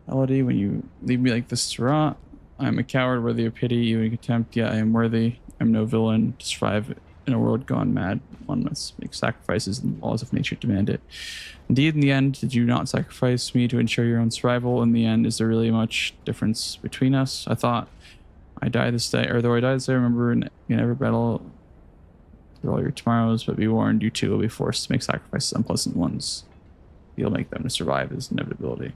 morality when you leave me like this to rot? I am a coward worthy of pity, even contempt, yet I am worthy. I am no villain to survive in a world gone mad. One must make sacrifices, and the laws of nature demand it. Indeed, in the end, did you not sacrifice me to ensure your own survival? In the end, is there really much difference between us? I thought I die this day, or though I die this day, remember in every battle through all your tomorrows, but be warned, you too will be forced to make sacrifices, unpleasant ones. You'll make them to survive is inevitability.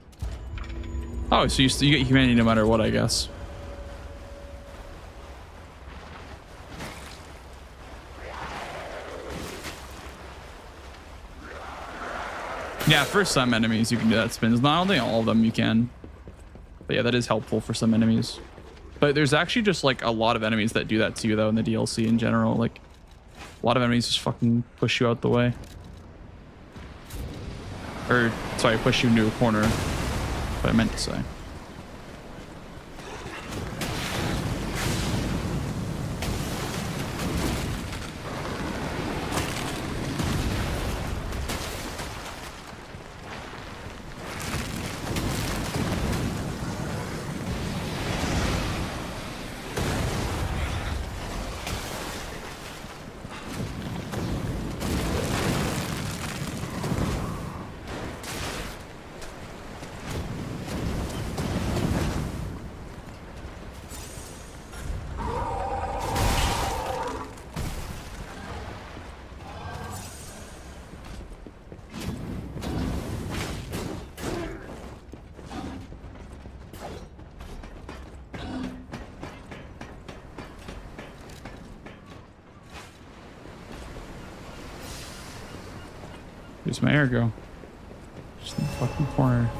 Oh, so you get humanity no matter what, I guess. Yeah, for some enemies you can do that spins. Not only all of them you can. But yeah, that is helpful for some enemies. But there's actually just like a lot of enemies that do that to you though in the DLC in general. Like a lot of enemies just fucking push you out the way. Or sorry, push you into a corner. What I meant to say. Where's my air go? Just in the fucking corner.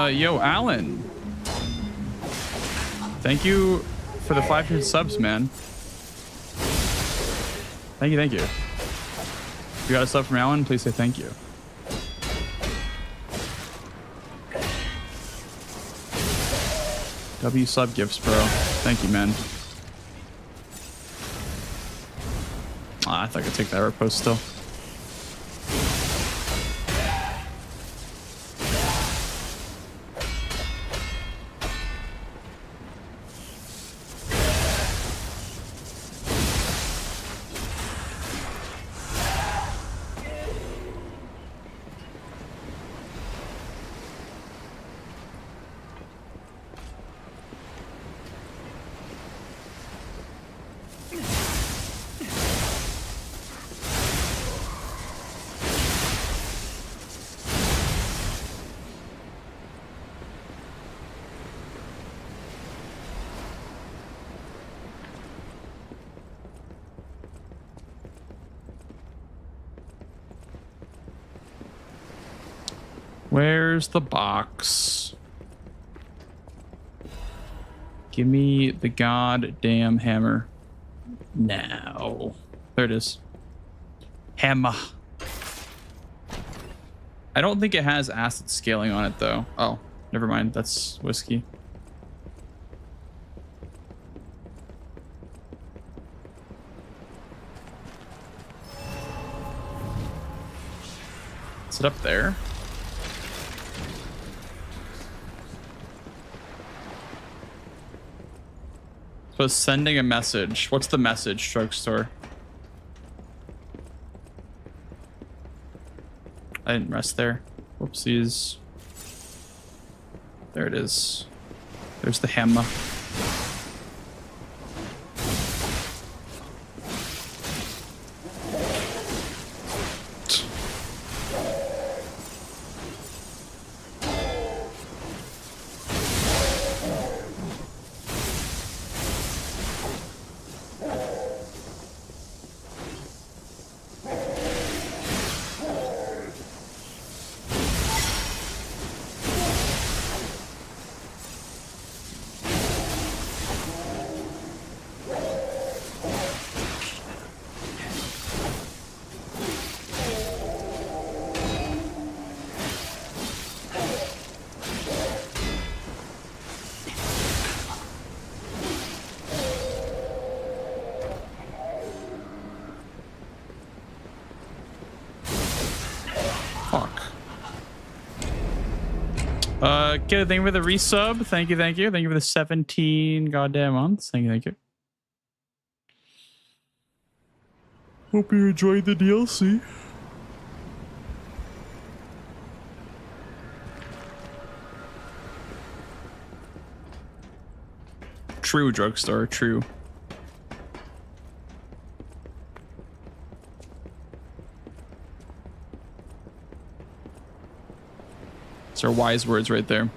Yo, Alan. Thank you for the 500 subs, man. Thank you, thank you. If you got a sub from Alan, please say thank you. W sub gifts, bro. Thank you, man. I thought I could take that repost still. Where's the box? Give me the goddamn hammer. Now. There it is. Hammer. I don't think it has acid scaling on it though. Oh, never mind. That's whiskey. Is it up there? So sending a message. What's the message, drugstore? I didn't rest there. Whoopsies. There it is. There's the hammer. Kid, thank you for the resub. Thank you, thank you. Thank you for the 17 goddamn months. Thank you, thank you. Hope you enjoyed the DLC. True, drugstore, true. Those are wise words right there.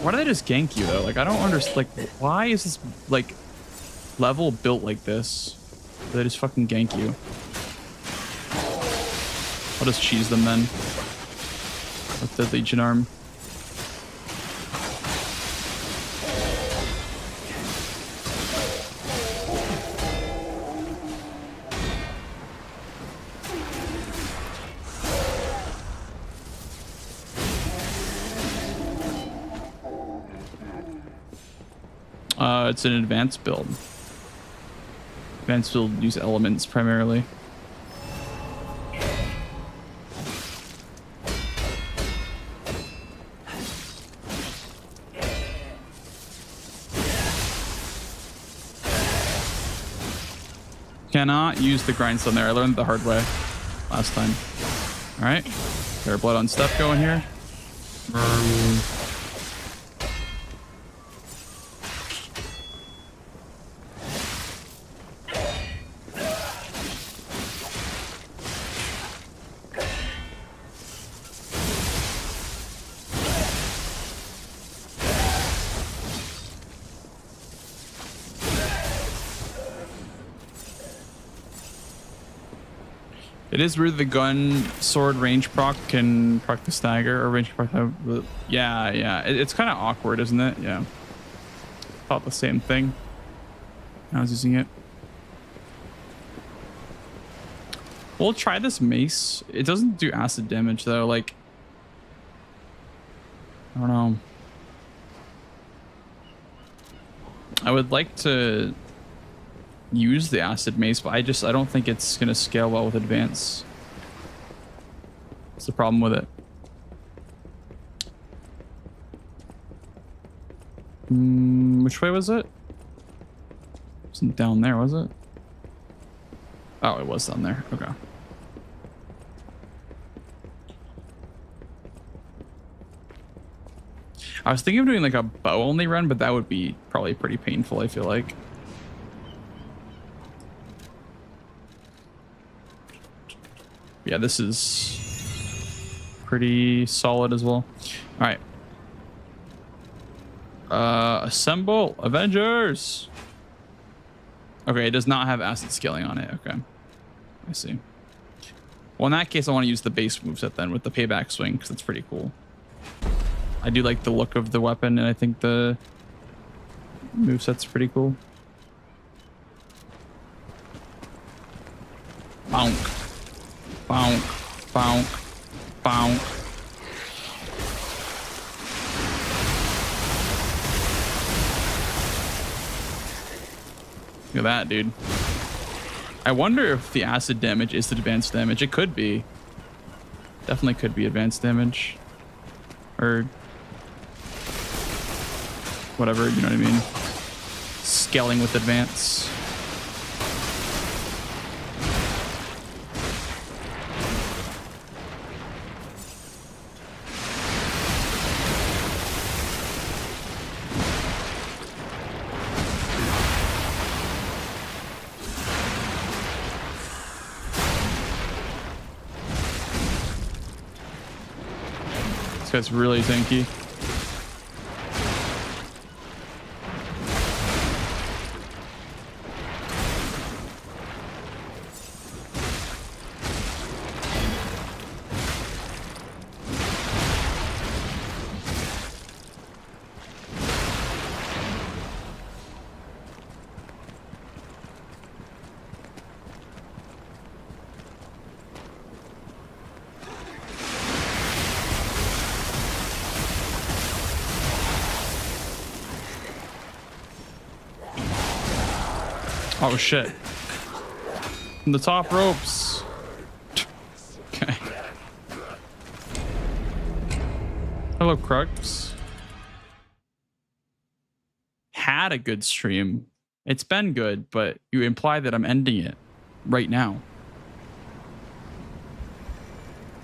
Why do they just gank you though? Like I don't understand. Like why is this like level built like this? They just fucking gank you. I'll just cheese them then with the Legion arm. It's an advanced build. Advanced build use elements primarily. Cannot use the grindstone there. I learned the hard way last time. All right, got our blood on stuff going here. It is weird the gun sword range proc can proc the stagger or range proc. Yeah. It's kind of awkward, isn't it? Yeah. Thought the same thing. I was using it. We'll try this mace. It doesn't do acid damage though. Like, I don't know. I would like to use the acid mace, but I don't think it's gonna scale well with advance. What's the problem with it? Which way was it? It wasn't down there, was it? Oh, it was down there. Okay. I was thinking of doing like a bow only run, but that would be probably pretty painful, I feel like. Yeah, this is pretty solid as well. All right. Assemble Avengers. Okay, it does not have acid scaling on it. Okay, I see. Well, in that case, I want to use the base moveset then with the payback swing because it's pretty cool. I do like the look of the weapon, and I think the moveset's pretty cool. Bonk. Bonk. Bonk. Bonk. Look at that, dude. I wonder if the acid damage is the advanced damage. It could be. Definitely could be advanced damage. Or whatever, you know what I mean? Scaling with advance. This guy's really tanky. Oh shit. From the top ropes. Okay. Hello, Crux. Had a good stream. It's been good, but you imply that I'm ending it right now.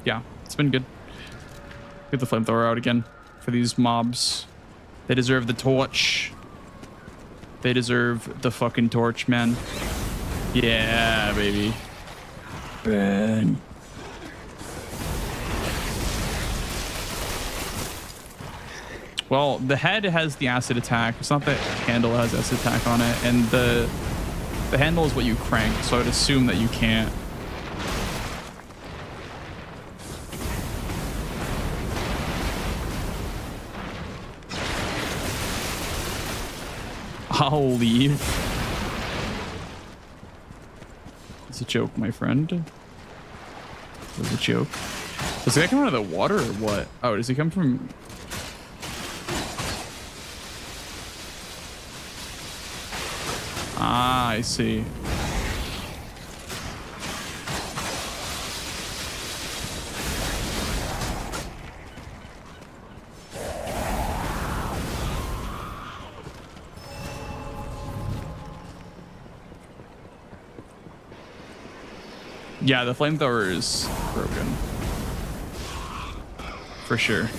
Yeah, it's been good. Get the flamethrower out again for these mobs. They deserve the torch. They deserve the fucking torch, man. Yeah, baby. Burn. Well, the head has the acid attack. It's not the handle that has acid attack on it. And the handle is what you crank, so I would assume that you can't. I'll leave. It's a joke, my friend. It's a joke. Does the guy come out of the water or what? Oh, does he come from... Ah, I see. Yeah, the flamethrower is broken. For sure.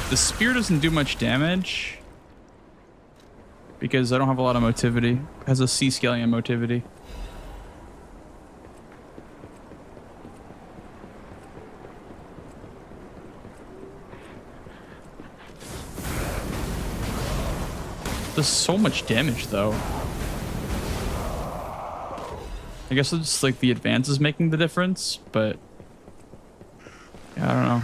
The spear doesn't do much damage because I don't have a lot of motivity. It has a C scaling and motivity. Does so much damage though. I guess it's like the advance is making the difference, but yeah, I don't know.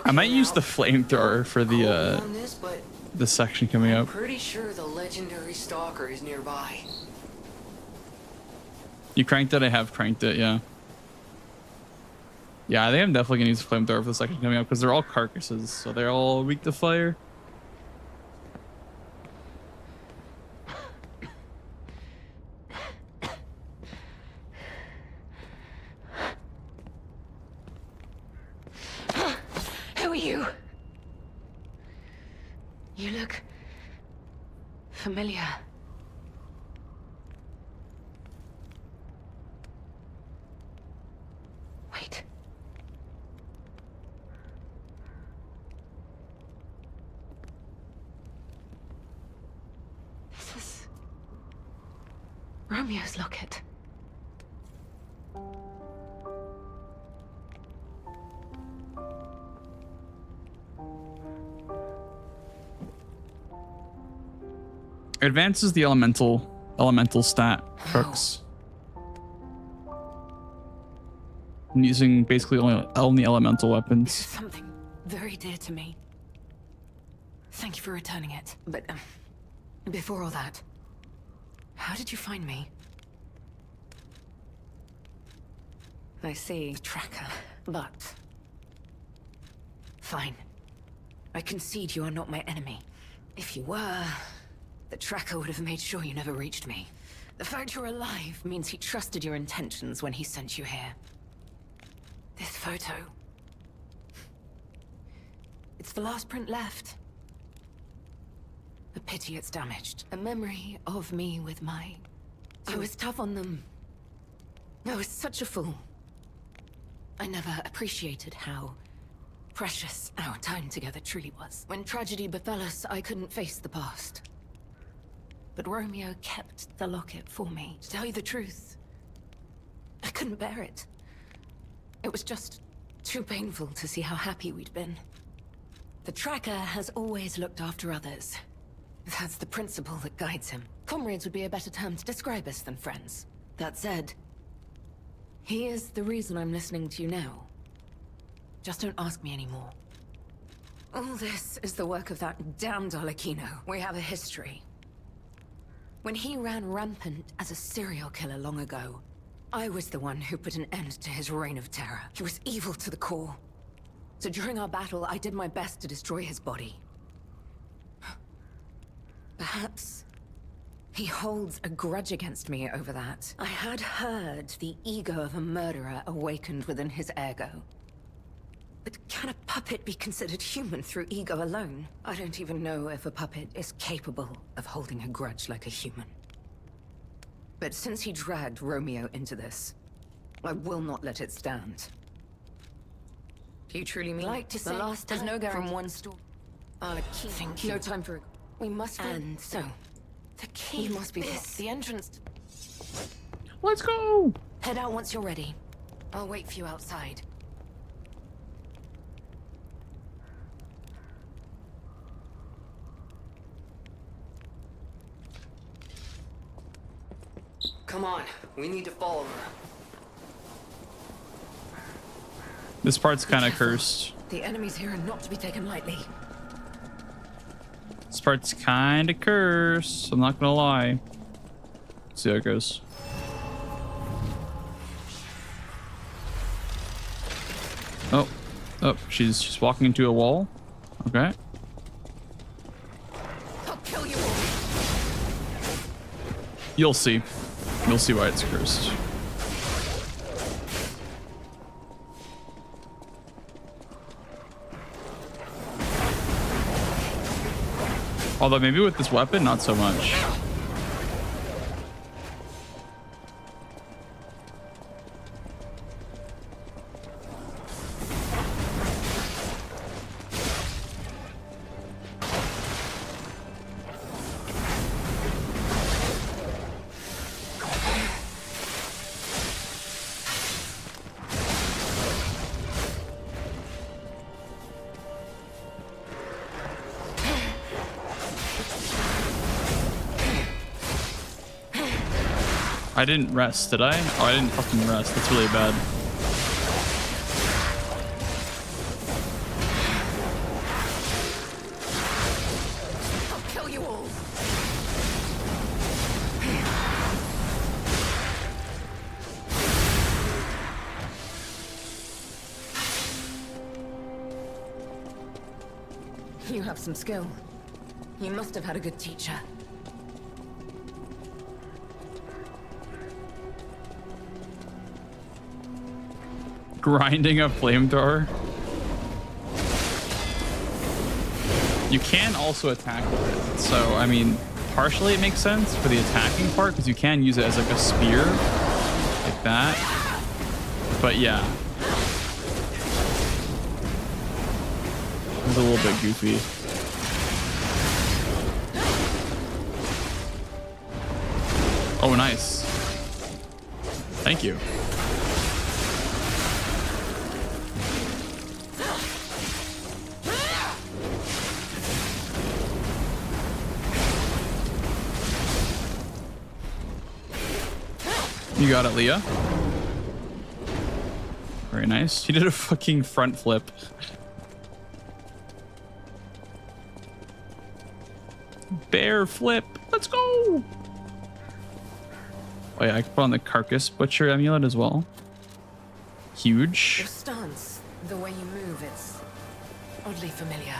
I might use the flamethrower for the section coming up. Pretty sure the legendary stalker is nearby. You cranked it? I have cranked it, yeah. Yeah, I think I'm definitely gonna use the flamethrower for the section coming up because they're all carcasses, so they're all weak to fire. Who are you? You look familiar. Wait. This is Romeo's locket. Advances the elemental stat, Crux. I'm using basically only elemental weapons. This is something very dear to me. Thank you for returning it. But before all that, how did you find me? I see. The tracker. But fine. I concede you are not my enemy. If you were, the tracker would have made sure you never reached me. The fact you're alive means he trusted your intentions when he sent you here. This photo. It's the last print left. A pity it's damaged. A memory of me with my... I was tough on them. I was such a fool. I never appreciated how precious our time together truly was. When tragedy befell us, I couldn't face the past. But Romeo kept the locket for me. To tell you the truth, I couldn't bear it. It was just too painful to see how happy we'd been. The tracker has always looked after others. That's the principle that guides him. Comrades would be a better term to describe us than friends. That said, he is the reason I'm listening to you now. Just don't ask me anymore. All this is the work of that damned Arlecchino. We have a history. When he ran rampant as a serial killer long ago, I was the one who put an end to his reign of terror. He was evil to the core. So during our battle, I did my best to destroy his body. Perhaps he holds a grudge against me over that. I had heard the ego of a murderer awakened within his ego. But can a puppet be considered human through ego alone? I don't even know if a puppet is capable of holding a grudge like a human. But since he dragged Romeo into this, I will not let it stand. Do you truly mean Like to the say, last there's no from guarantee. one store? Thank you. No time for... We must... And so, the key you must be this. the entrance. Let's go. Head out once you're ready. I'll wait for you outside. Come on, we need to follow her. This part's kind of cursed. The enemies here are not to be taken lightly. This part's kind of cursed. I'm not gonna lie. Let's see how it goes. Oh, she's walking into a wall. Okay. I'll kill you all. You'll see. You'll see why it's cursed. Although maybe with this weapon, not so much. I didn't rest, did I? Oh, I didn't fucking rest. That's really bad. I'll kill you all. You have some skill. You must have had a good teacher. Grinding a flamethrower. You can also attack with it. So, I mean, partially it makes sense for the attacking part because you can use it as like a spear. Like that. But yeah. It's a little bit goofy. Oh, nice. Thank you. You got it, Leah. Very nice. She did a fucking front flip. Bear flip. Let's go. Oh yeah, I can put on the Carcass Butcher amulet as well. Huge. Your stance, the way you move, it's oddly familiar.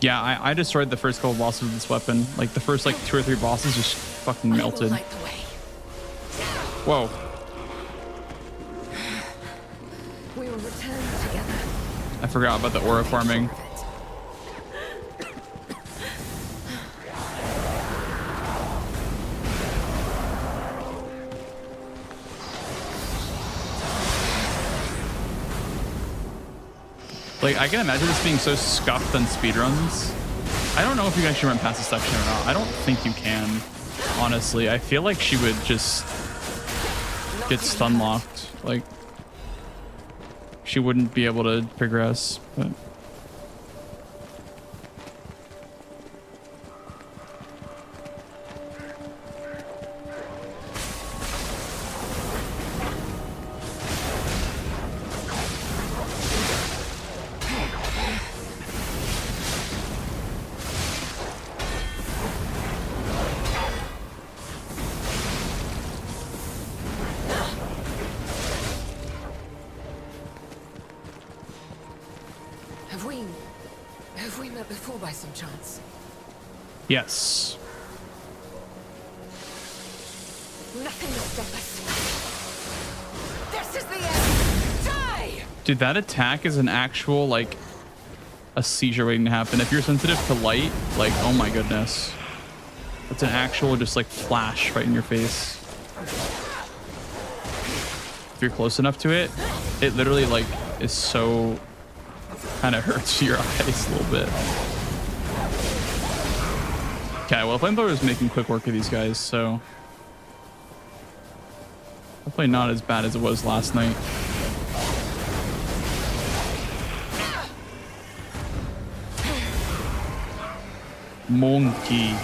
Yeah, I destroyed the first couple bosses with this weapon. Like the first like 2 or 3 bosses just fucking melted. Whoa. We will return together. I forgot about the aura farming. Like, I can imagine this being so scuffed on speedruns. I don't know if you guys should run past this section or not. I don't think you can, honestly. I feel like she would just get stun locked. Like, she wouldn't be able to progress, but... Have we met before by some chance? Yes. Nothing will stop us. This is the end. Die! Dude, that attack is an actual, like, a seizure waiting to happen. If you're sensitive to light, like, oh my goodness. It's an actual just, like, flash right in your face. If you're close enough to it, it literally, like, is so... kind of hurts your eyes a little bit. Okay, well, Flamethrower is making quick work of these guys, so... hopefully not as bad as it was last night. Monkey.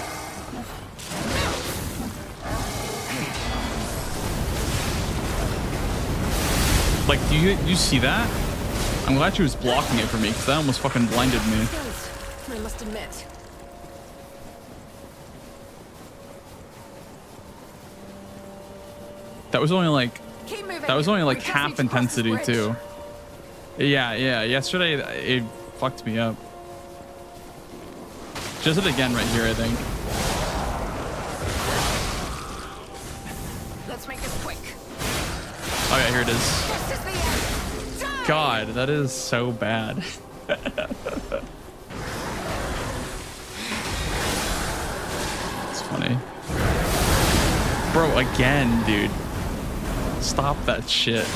Like, do you see that? I'm glad she was blocking it for me, because that almost fucking blinded me. I must admit. That was only like half intensity too. Yeah. Yesterday it fucked me up. Just it again right here, I think. Let's make this quick. Oh yeah, here it is. God, that is so bad. It's funny. Bro, again, dude. Stop that shit.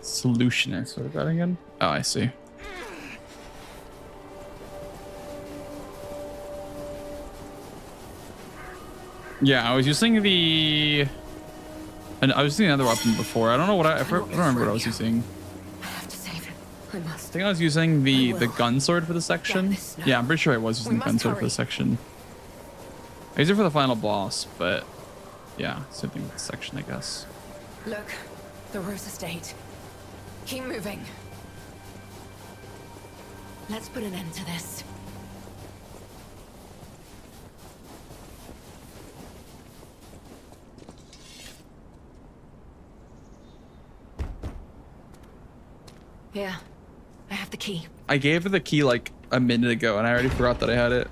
Solutionist. What is that again? Oh, I see. Yeah, I was using the... and I was using another weapon before. I don't know what I don't remember what I was using. I have to save him. I must. I think I was using the gun sword for the section. Yeah, I'm pretty sure I was using the gun sword for the section. I used it for the final boss, but yeah, same thing with the section, I guess. Look, the Rose Estate. Keep moving. Let's put an end to this. Here, I have the key. I gave her the key like a minute ago and I already forgot that I had it.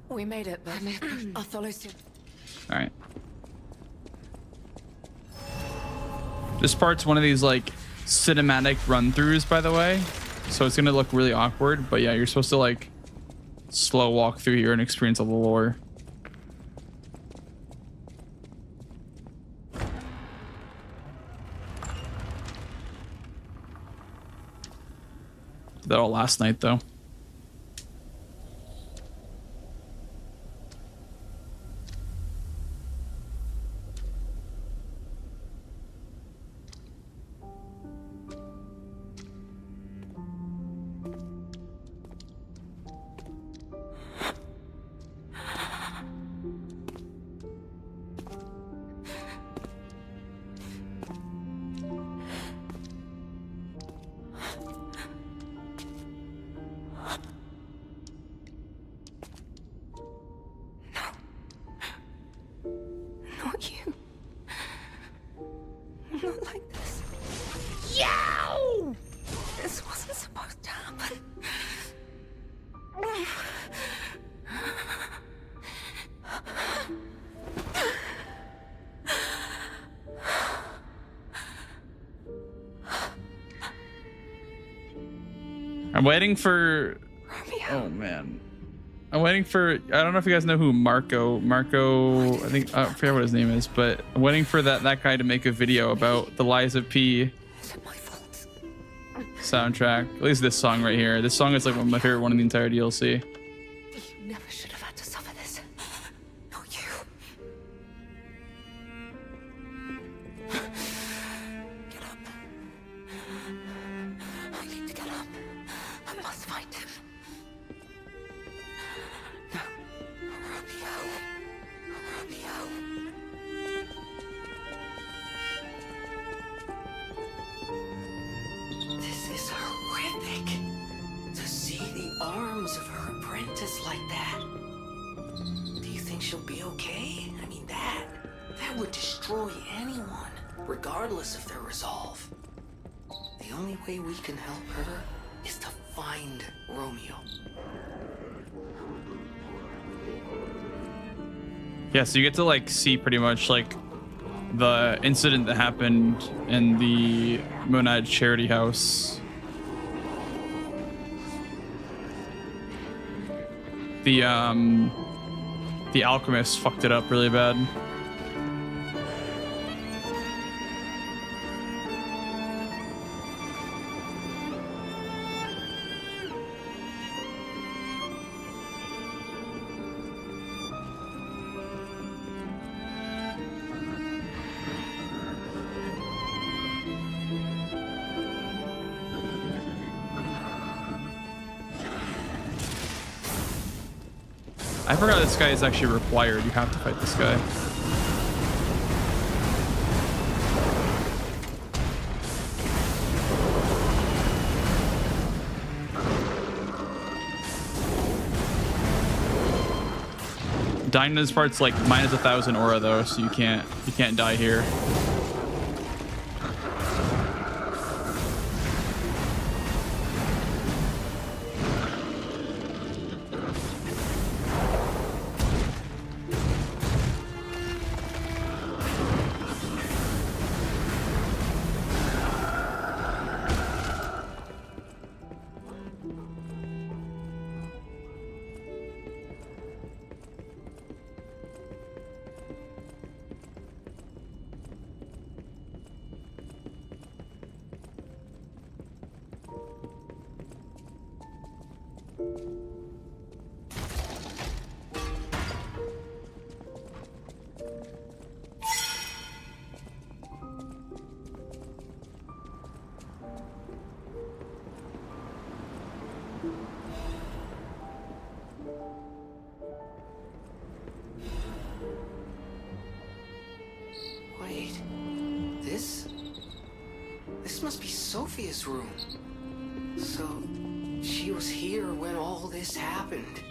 We made it, but I'll follow suit. All right. This part's one of these like cinematic run-throughs, by the way, so it's gonna look really awkward. But yeah, you're supposed to like slow walk through here and experience all the lore. Did that all last night though. I'm waiting for. Oh man, I'm waiting for. I don't know if you guys know who Marco. I think I forget what his name is, but I'm waiting for that guy to make a video about the Lies of P soundtrack. At least this song right here. This song is like one of my favorite one in the entire DLC. You never should have had to suffer this. Not you. Get up. I need to get up. I must find him. No. Romeo. This is horrific. To see the arms of her apprentice like that. Do you think she'll be okay? I mean, that would destroy anyone, regardless of their resolve. The only way we can help her is to find Romeo. Yeah, so you get to like see pretty much like the incident that happened in the Monad Charity House. The alchemist fucked it up really bad. I forgot this guy is actually required. You have to fight this guy. Dying in this part's like minus 1,000 aura though, so you can't die here. Wait, this must be Sophia's room. So, she was here when all this happened.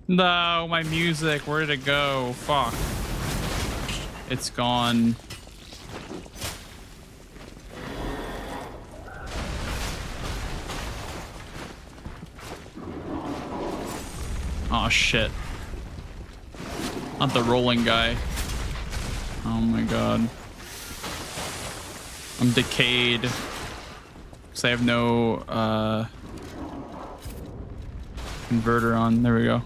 No, my music, where did it go? Fuck. It's gone. Oh shit. Not the rolling guy. Oh my god. I'm decayed. Because I have no converter on. There we go.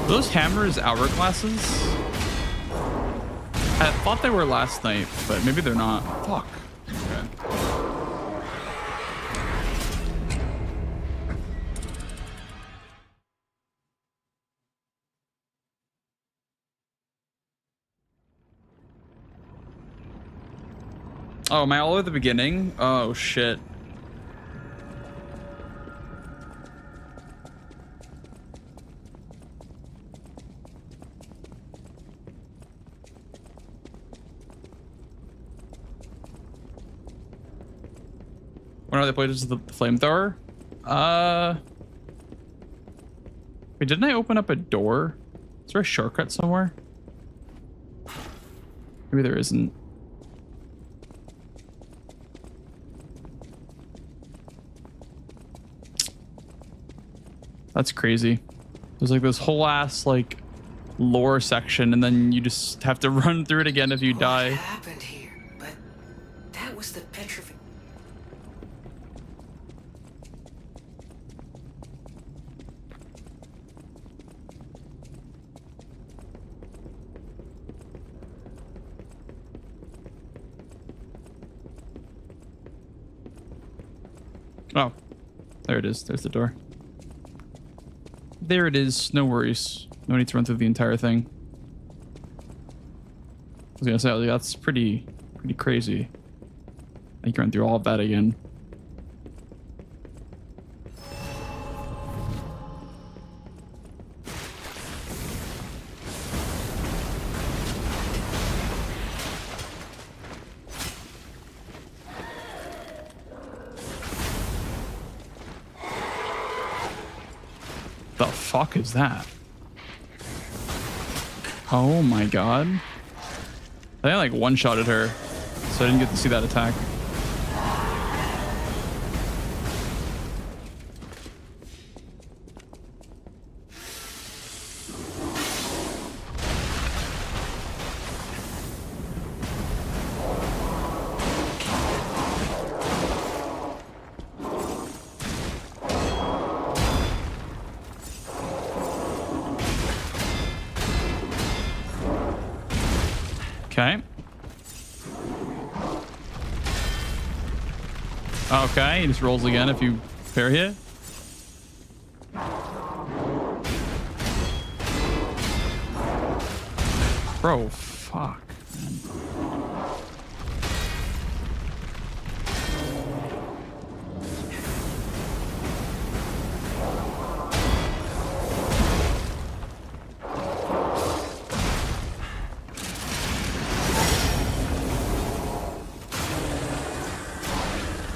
Those hammers hourglasses? I thought they were last night, but maybe they're not. Fuck. Okay. Oh, am I all at the beginning? Oh shit. One of the places is the flamethrower. Wait, didn't I open up a door? Is there a shortcut somewhere? Maybe there isn't. That's crazy. There's like this whole ass like lore section, and then you just have to run through it again if you die. What happened here? But that was the petrific. Oh, there it is. There's the door. There it is. No worries. No need to run through the entire thing. I was gonna say, like, that's pretty crazy. I can run through all of that again. The fuck is that? Oh my god. I think I like one-shotted her, so I didn't get to see that attack. Okay. Okay, he just rolls again if you parry it. Bro, fuck, man.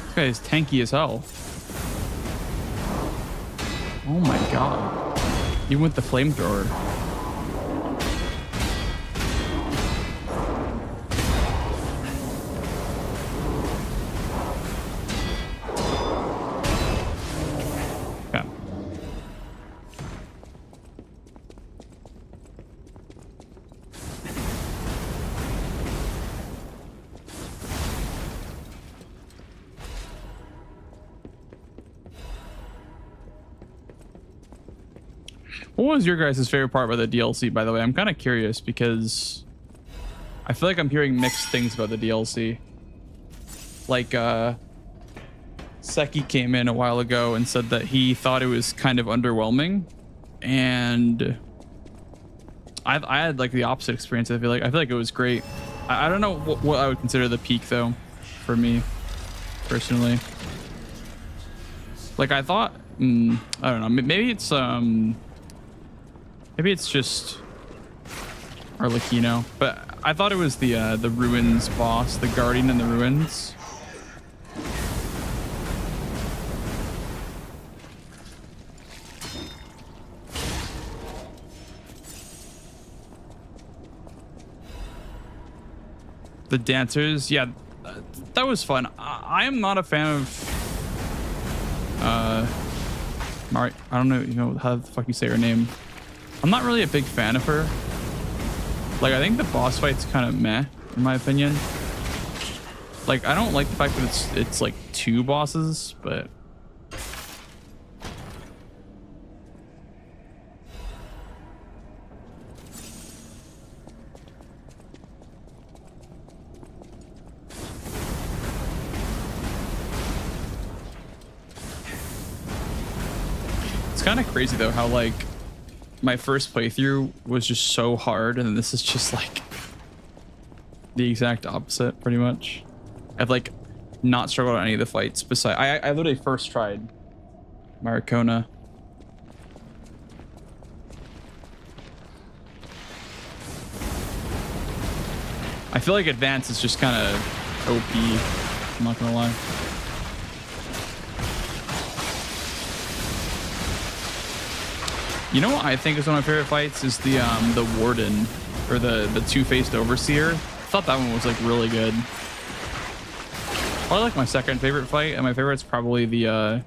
This guy is tanky as hell. Oh my god. Even with the flamethrower. Okay. What was your guys' favorite part about the DLC, by the way? I'm kind of curious because I feel like I'm hearing mixed things about the DLC. Like, Seki came in a while ago and said that he thought it was kind of underwhelming. And I had like the opposite experience. I feel like it was great. I don't know what I would consider the peak though, for me, personally. Like I thought, I don't know, maybe it's just Arlecchino, but I thought it was the ruins boss, the guardian in the ruins. The dancers, yeah, that was fun. I am not a fan of Mari. I don't know, how the fuck you say her name. I'm not really a big fan of her. Like, I think the boss fight's kind of meh, in my opinion. Like, I don't like the fact that it's like 2 bosses, but it's kind of crazy though how like my first playthrough was just so hard, and then this is just like the exact opposite, pretty much. I've like not struggled on any of the fights. Besides, I literally first tried Maricona. I feel like Advance is just kind of OP. I'm not gonna lie. You know what I think is one of my favorite fights is the Warden, or the two-faced Overseer. I thought that one was like really good. Probably like my second favorite fight, and my favorite's probably the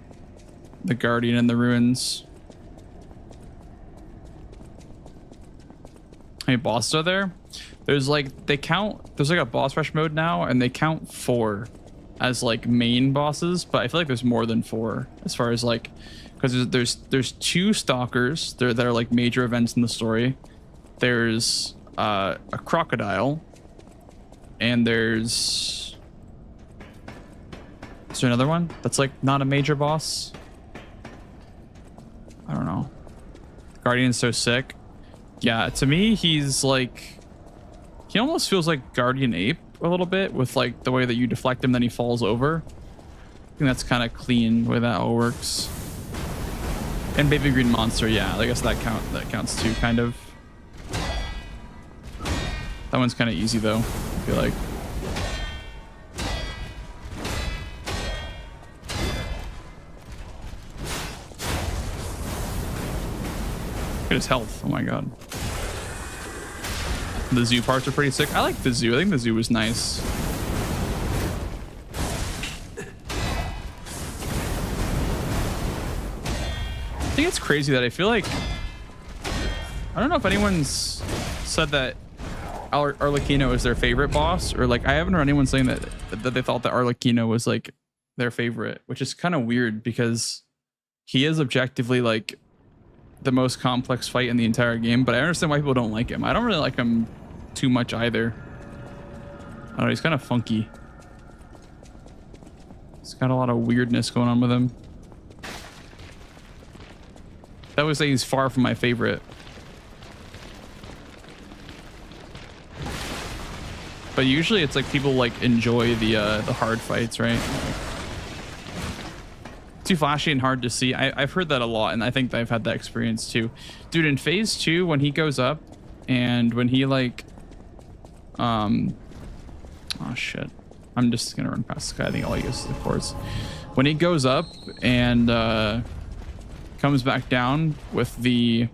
Guardian in the Ruins. How many bosses are there? There's like, there's like a boss rush mode now, and they count 4 as like main bosses, but I feel like there's more than 4 as far as like, because there's 2 stalkers that are like major events in the story. There's a crocodile, and is there another one that's like not a major boss? I don't know. Guardian's so sick. Yeah, to me, he's like, he almost feels like Guardian Ape a little bit, with like the way that you deflect him, then he falls over. I think that's kind of clean the way that all works. And Baby Green Monster, yeah, I guess that counts too, kind of. That one's kind of easy though, I feel like. Look at his health. Oh my god. The zoo parts are pretty sick. I like the zoo. I think the zoo was nice. I think it's crazy that I feel like, I don't know if anyone's said that Arlecchino is their favorite boss, or like I haven't heard anyone saying that they thought that Arlecchino was like their favorite, which is kind of weird because he is objectively like the most complex fight in the entire game, but I understand why people don't like him. I don't really like him too much either. I don't know, he's kind of funky. He's got a lot of weirdness going on with him. I would say he's far from my favorite. But usually it's like people like enjoy the hard fights, right? Too flashy and hard to see. I've heard that a lot, and I think I've had that experience too. Dude, in phase 2, when he goes up and when he like oh shit, I'm just gonna run past this guy. I think all he gets is the chords. When he goes up and comes back down with the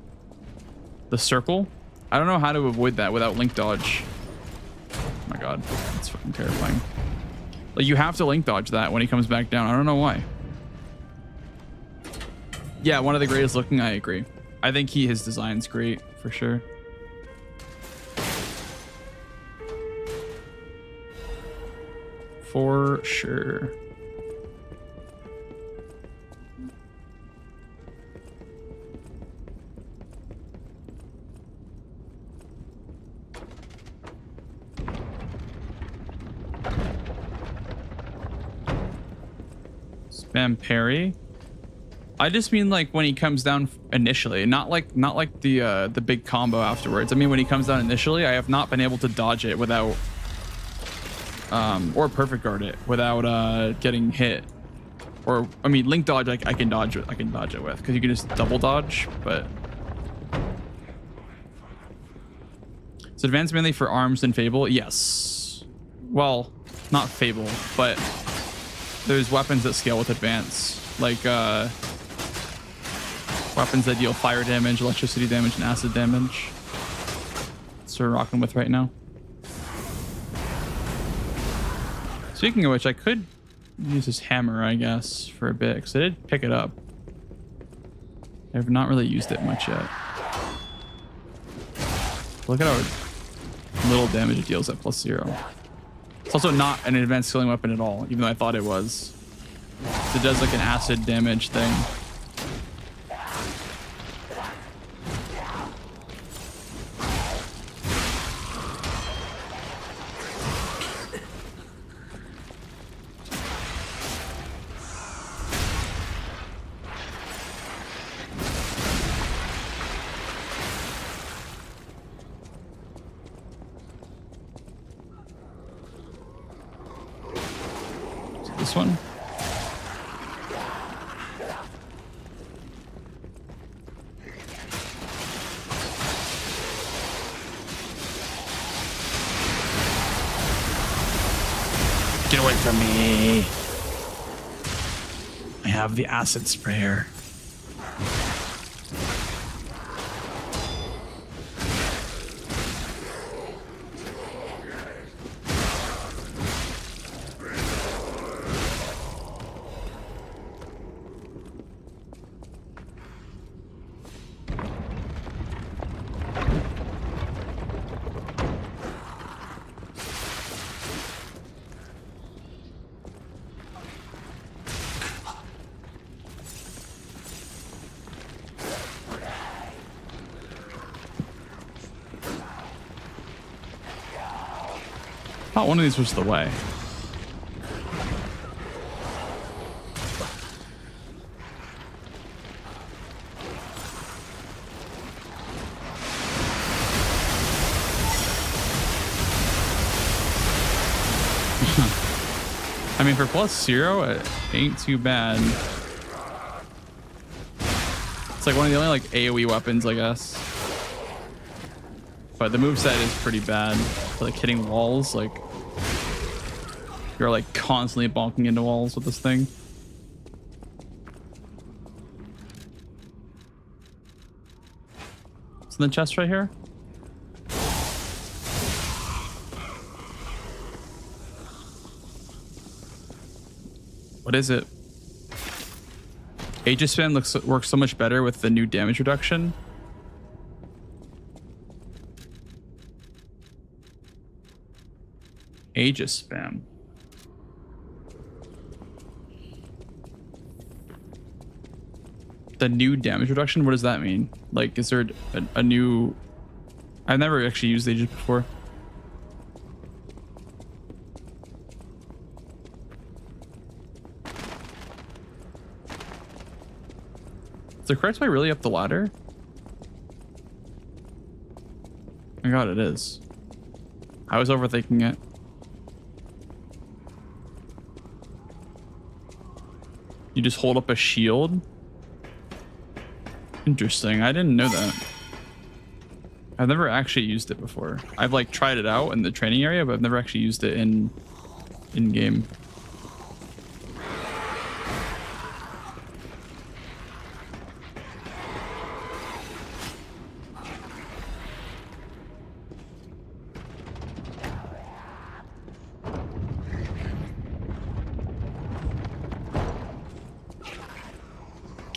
circle, I don't know how to avoid that without link dodge. Oh my god, that's fucking terrifying. Like, you have to link dodge that when he comes back down. I don't know why. Yeah, one of the greatest looking, I agree. I think his design's great, for sure. For sure. Spam parry. I just mean like when he comes down initially, not like the big combo afterwards. I mean when he comes down initially, I have not been able to dodge it without or perfect guard it without getting hit. Or I mean link dodge, I can dodge it with, because you can just double dodge. But it's advanced mainly for arms and Fable. Yes, well, not Fable, but there's weapons that scale with advance, like weapons that deal fire damage, electricity damage, and acid damage. That's what we're rocking with right now. Speaking of which, I could use this hammer, I guess, for a bit, because I did pick it up. I've not really used it much yet. Look at how little damage it deals at +0. It's also not an advanced killing weapon at all, even though I thought it was. It does like an acid damage thing. This one. Get away from me. I have the acid sprayer. Thought one of these was the way. I mean, for +0, it ain't too bad. It's like one of the only like AoE weapons, I guess. But the moveset is pretty bad. For, like hitting walls, like you're like constantly bonking into walls with this thing. What's in the chest right here? What is it? Aegis spam works so much better with the new damage reduction. Aegis spam. The new damage reduction? What does that mean? Like, is there a new... I've never actually used Aegis before. Is the correct way really up the ladder? Oh my god, it is. I was overthinking it. You just hold up a shield? Interesting. I didn't know that. I've never actually used it before. I've like tried it out in the training area, but I've never actually used it in game.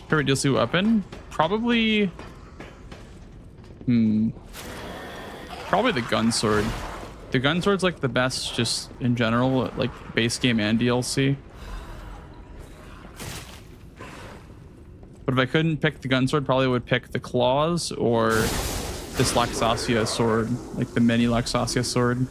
Favorite DLC weapon? Probably... Probably the gun sword. The gun sword's like the best just in general, like base game and DLC. But if I couldn't pick the gun sword, probably would pick the claws or this Laxasia sword, like the mini Laxasia sword.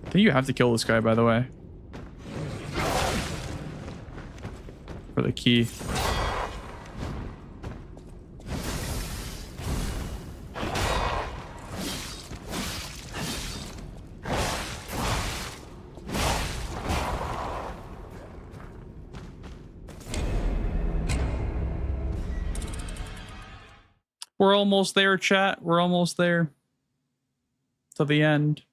I think you have to kill this guy, by the way. For the key. We're almost there, chat. We're almost there. To the end.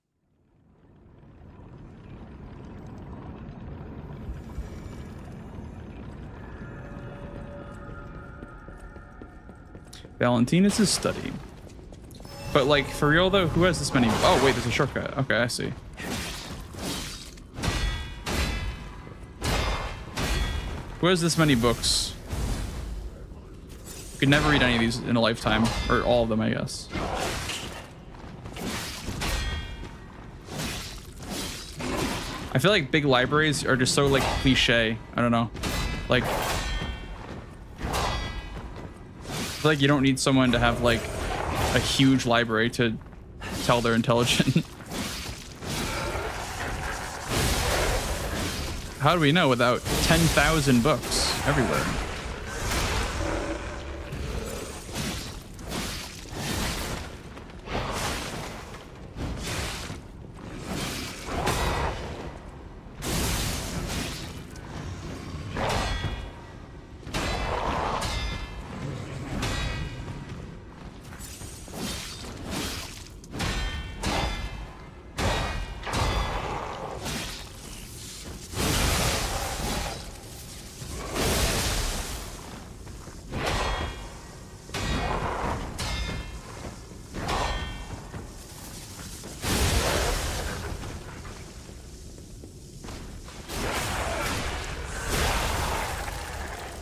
Valentinus' study. But like, for real though, who has this many? Oh wait, there's a shortcut. Okay, I see. Who has this many books? You could never read any of these in a lifetime. Or all of them, I guess. I feel like big libraries are just so like cliche. I don't know. Like... I feel like you don't need someone to have like a huge library to tell they're intelligent. How do we know without 10,000 books everywhere?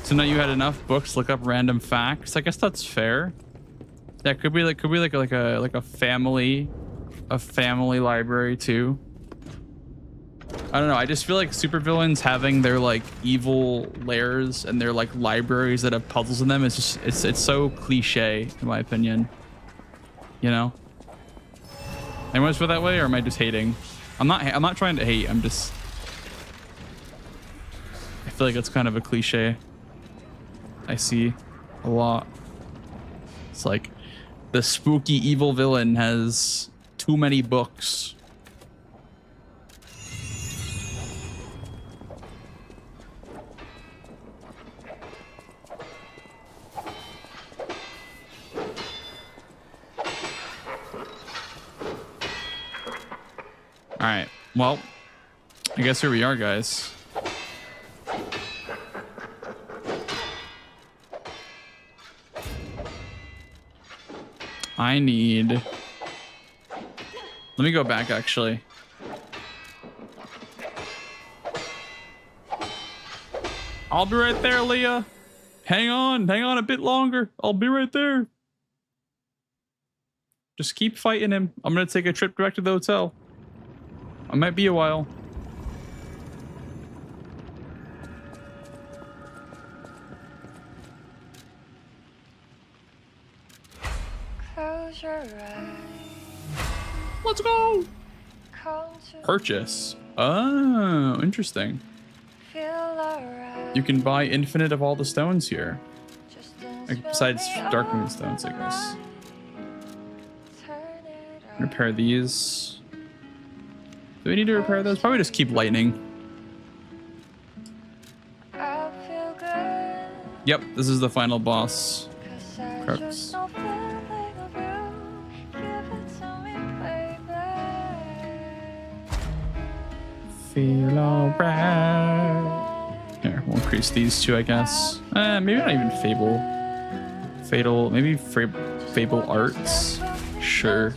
So now you had enough books, look up random facts. I guess that's fair. That could be like a family library too. I don't know. I just feel like supervillains having their like evil lairs and their like libraries that have puzzles in them is just it's so cliche in my opinion. You know? Anyone else feel that way, or am I just hating? I'm not trying to hate. I feel like it's kind of a cliche. I see a lot. It's like the spooky evil villain has too many books. All right. Well, I guess here we are, guys. I need... Let me go back, actually. I'll be right there, Leah. Hang on a bit longer. I'll be right there. Just keep fighting him. I'm gonna take a trip back to the hotel. I might be a while. Close your eyes. Let's go. Purchase. Oh, interesting. Feel alright. You can buy infinite of all the stones here. Like, besides darkening stones, I guess. Repair these. Do we need to repair those? Probably just keep lightning. Yep, this is the final boss. Crux. Feel alright. Here, we'll increase these two, I guess. Maybe not even Fable. Fatal, maybe Fable Arts. Sure.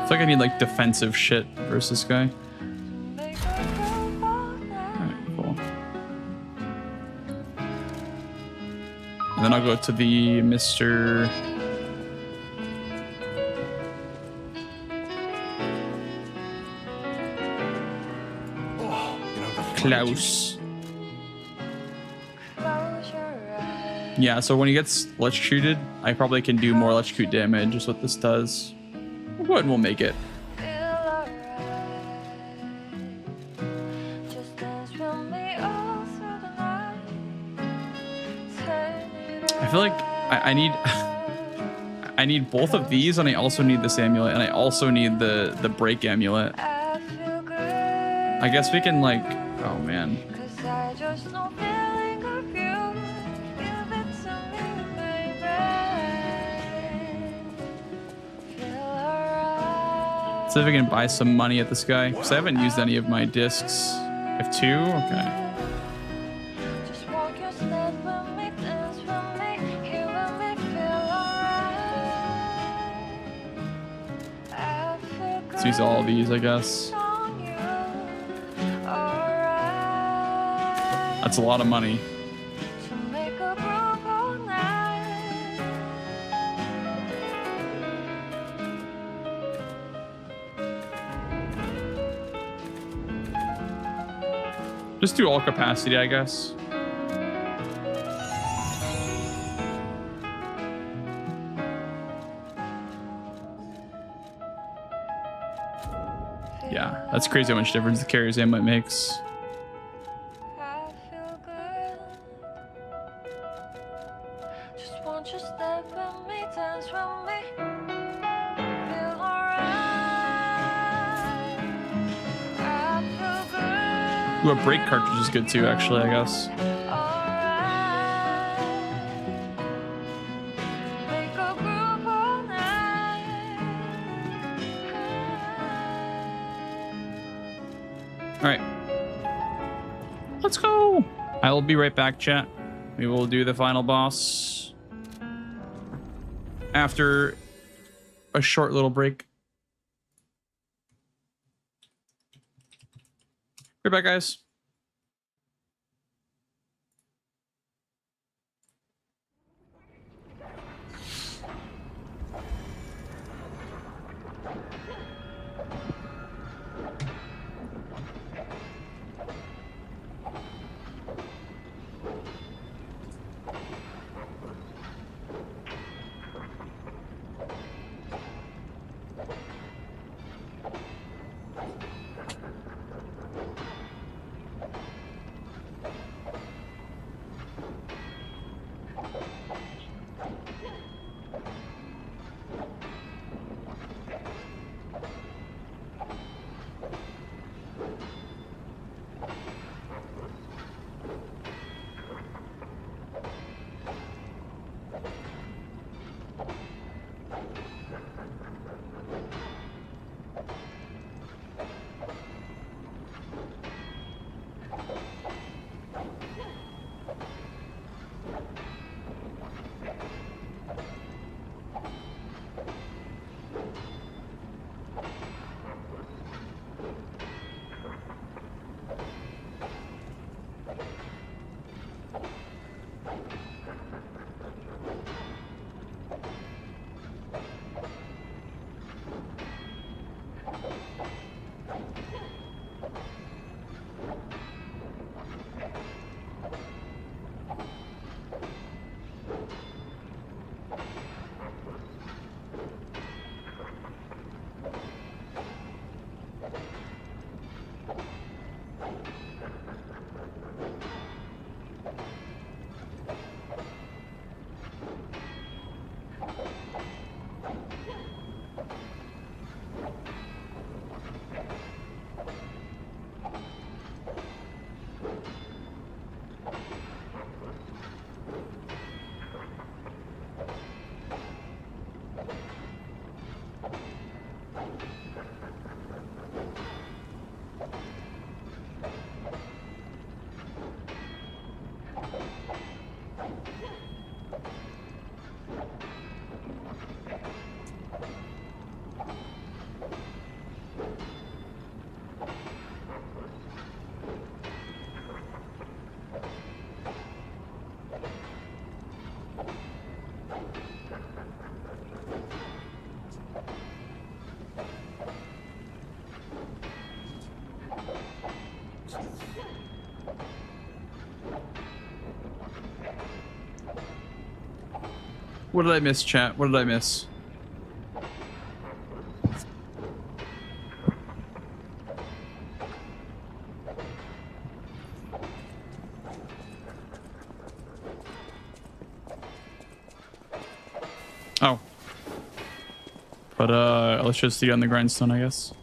I feel like I need like defensive shit versus guy. Alright, cool. And then I'll go to the Mr. Klaus. Yeah, so when he gets electrocuted, I probably can do more electrocute damage, is what this does. We'll go ahead and we'll make it. I feel like I need I need both of these, and I also need this amulet, and I also need the break amulet. I guess we can like, oh man. See if I can buy some money at this guy, because I haven't used any of my discs. I have two? Okay. Let's use all of these, I guess. That's a lot of money. Just do all capacity, I guess. Yeah, that's crazy how much difference the carrier's amulet makes. Ooh, a brake cartridge is good too, actually, I guess. All right. Let's go. I will be right back, chat. We will do the final boss after a short little break. Be right back, guys. What did I miss, chat? What did I miss? Oh. But electricity on the grindstone, I guess.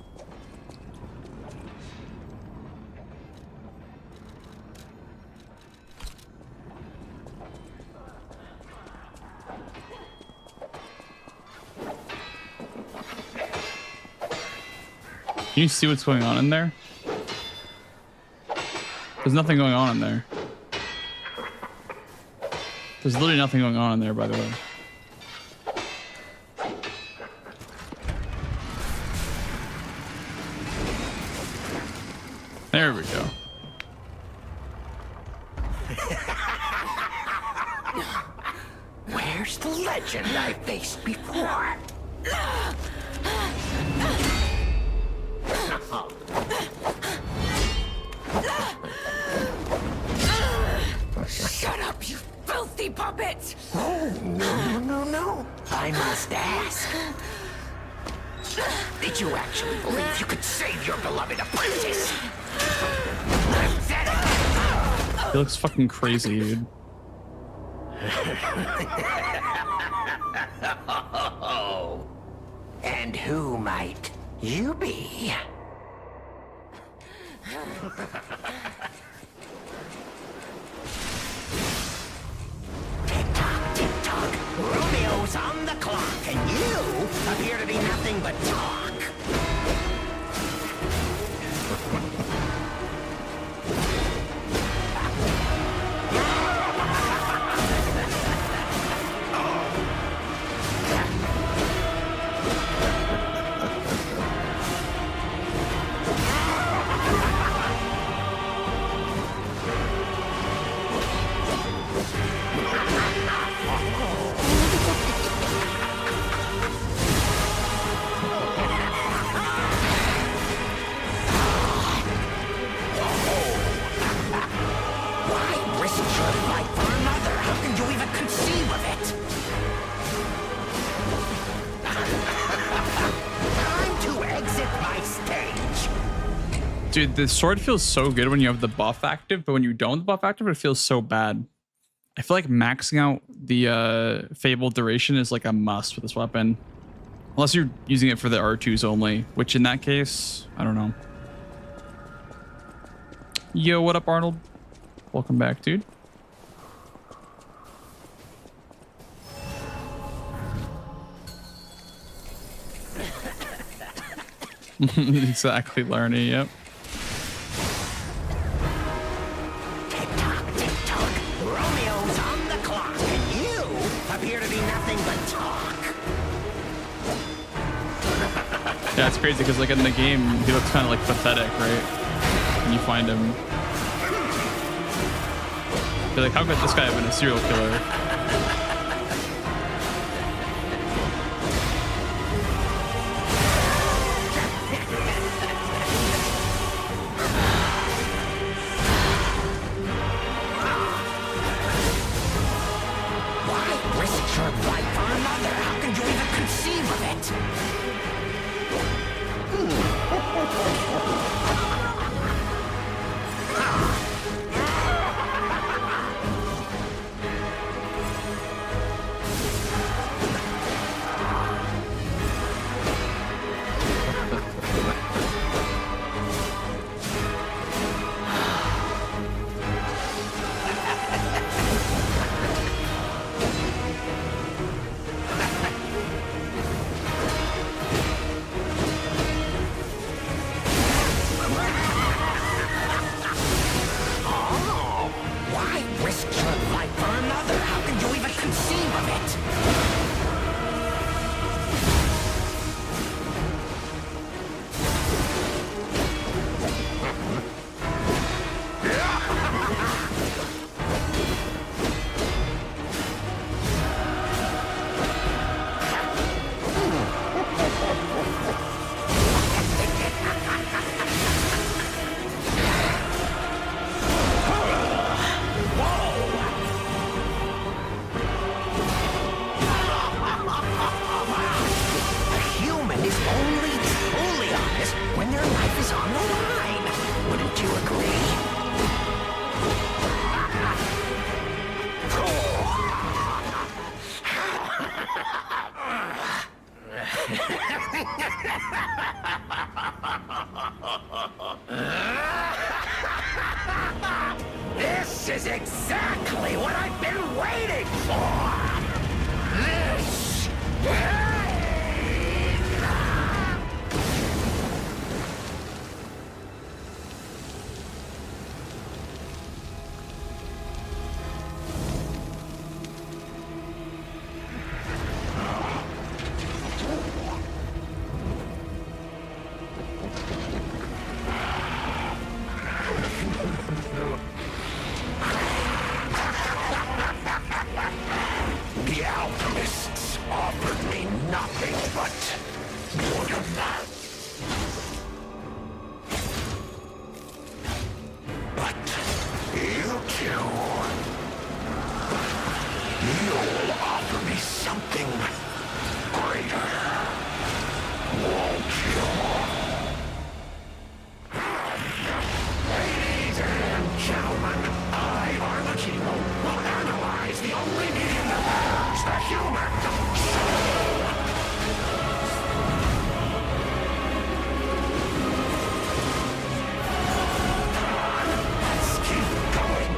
Can you see what's going on in there? There's nothing going on in there. There's literally nothing going on in there, by the way. There we go. Where's the legend I faced before? Shut up, you filthy puppet! Oh, no. I must ask. Did you actually believe you could save your beloved apprentice? He looks fucking crazy, dude. And who might you be? Tick-tock, Romeo's on the clock, and you appear to be nothing but talk. Dude, the sword feels so good when you have the buff active, but when you don't have the buff active, it feels so bad. I feel like maxing out the Fable duration is like a must with this weapon. Unless you're using it for the R2s only, which in that case, I don't know. Yo, what up, Arnold? Welcome back, dude. Exactly, Larny, yep. Tick-tock, Romeo's on the clock, and you appear to be nothing but talk. Yeah, it's crazy because like in the game, he looks kind of like pathetic, right? When you find him. You're like, how could this guy have been a serial killer? Why risk your life for another? How can you even conceive of it? Why risk your life for another? How can you even conceive of it? A human is only truly honest when their life is on the line. Wouldn't you agree? This is exactly what I've been waiting for! This The alchemists offered me nothing but water. But you two, you'll offer me something greater, won't you? Ladies and gentlemen, I, Arlecchino, will analyze the only medium that matters, the human soul. Let's keep going.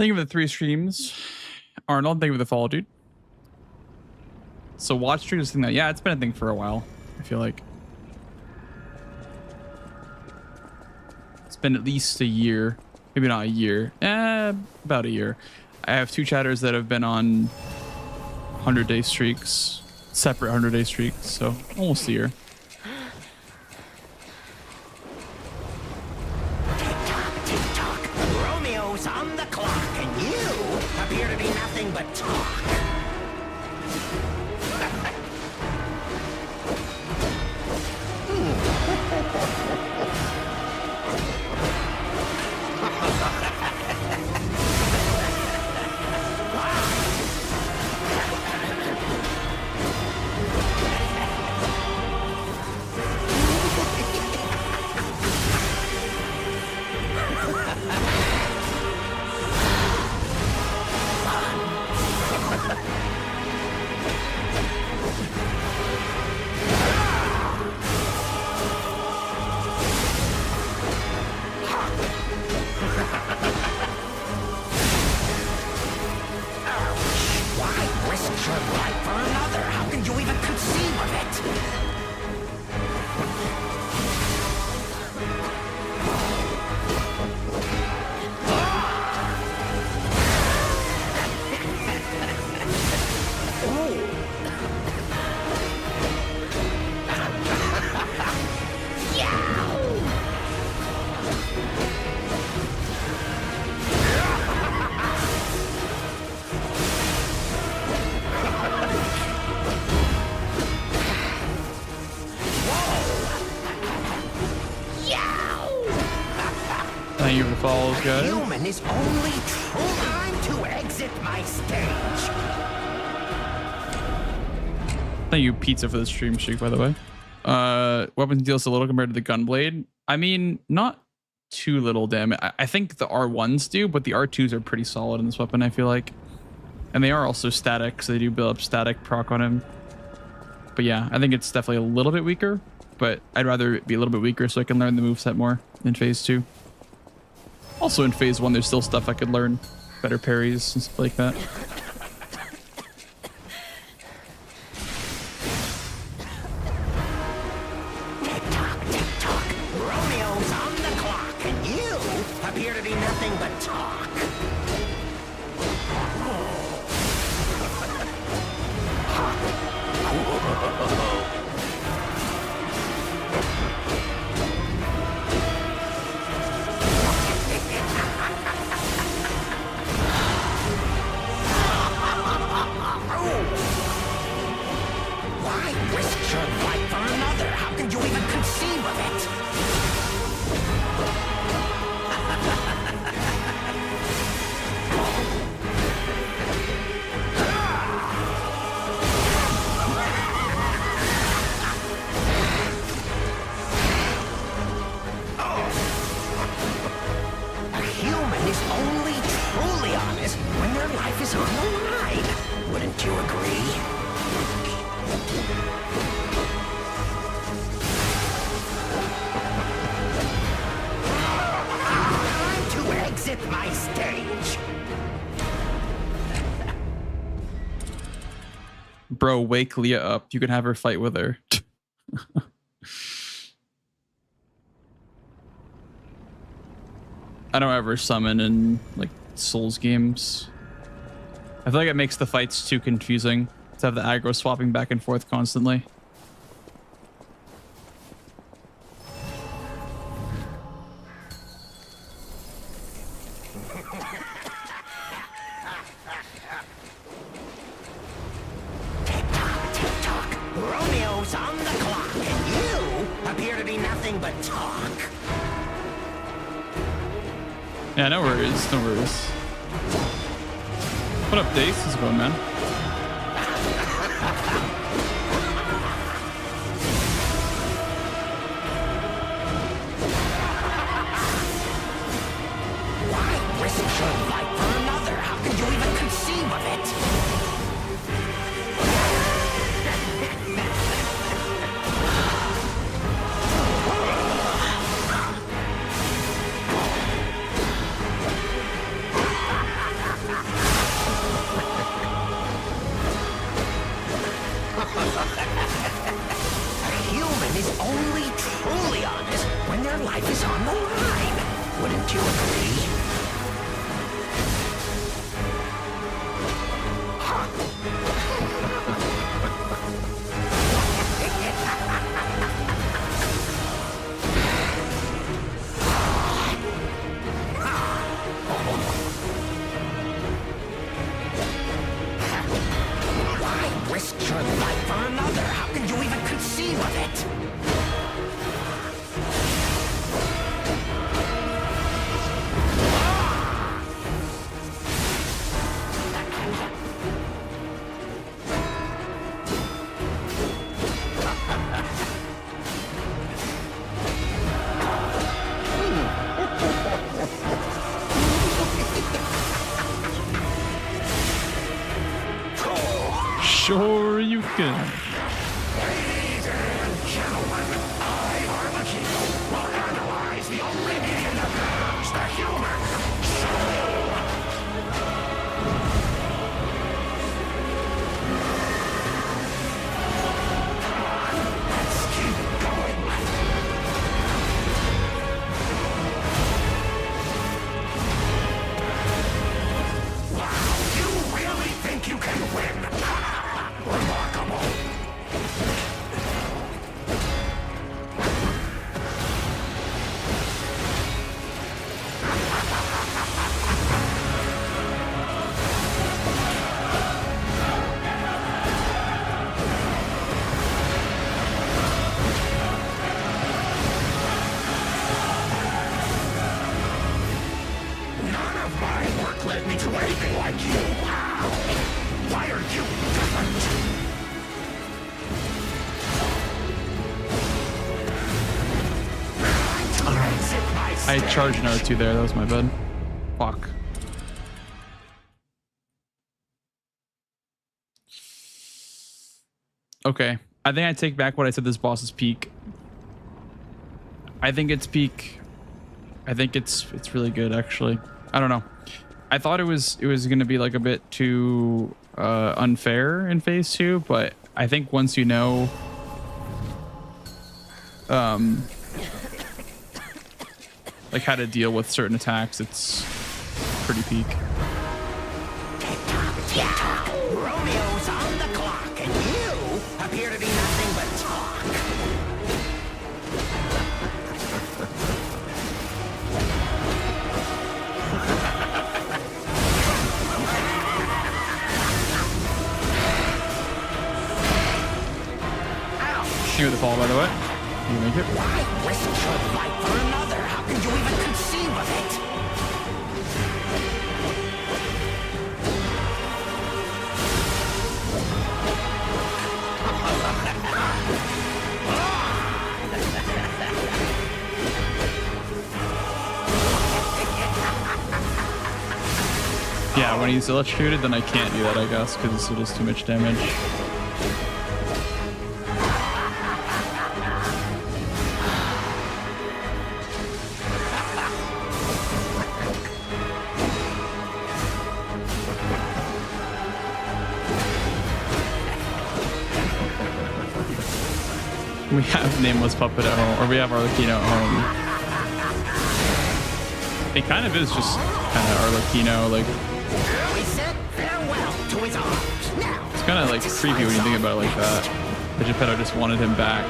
Thank you for the 3 streams. Arnold, thank you for the follow, dude. So watch streams thing that, yeah, it's been a thing for a while, I feel like. It's been at least a year. Maybe not a year. About a year. I have 2 chatters that have been on 100-day streaks. Separate 100-day streaks, so almost a year. Tick-tock, Romeo's on the clock, and you appear to be nothing but talk. Thank you for the follows, guys. Human is only true time to exit my stage. Thank you, Pizza, for the stream streak, by the way. Weapons deals a little compared to the Gunblade. I mean, not too little damage. I think the R1s do, but the R2s are pretty solid in this weapon, I feel like. And they are also static, so they do build up static proc on him. But yeah, I think it's definitely a little bit weaker, but I'd rather it be a little bit weaker so I can learn the moveset more in phase 2. Also in phase 1, there's still stuff I could learn. Better parries and stuff like that. Tick-tock, Romeo's on the clock, and you appear to be nothing but talk. Why risk your life for another? How could you even conceive of it? A human is only truly honest when their life is on the line. Wouldn't you agree? Time to exit my stage. Bro, wake Leah up. You can have her fight with her. I don't ever summon in like Souls games. I feel like it makes the fights too confusing to have the aggro swapping back and forth constantly. Tick-tock, Romeo's on the clock, and you appear to be nothing but talk. Yeah, no worries, no worries. What up, Dace? How's it going, man? Why risk your life for another? How could you even conceive of it? A human is only truly honest when their life is on the line. Wouldn't you agree? Why risk your life for another? How can you even conceive of it? Sure you can. Ladies and gentlemen, I, Arlecchino, will analyze the only being that matters, the human soul. Let's keep going. Wow, you really think you can win? Remarkable. None of my work led me to anything like you. Why are you different? I charged an R2 there. That was my bad. Fuck. Okay. I think I take back what I said this boss is peak. I think it's peak. I think it's really good actually. I don't know. I thought it was gonna be like a bit too unfair in phase 2, but I think once you know like how to deal with certain attacks, it's pretty peak. Tick-tock, Romeo's on the clock, and you appear to be nothing but talk. You with the fall, by the way. You make it. Why risk your life for another? How can you even conceive of it? Yeah, when he's electrocuted, then I can't do that, I guess, because it is too much damage. We have Nameless Puppet at home, or we have Arlecchino at home. It kind of is just kind of Arlecchino, like... We said farewell to his arms. Now, It's kind of like creepy when you think about it like that. The Geppetto just wanted him back.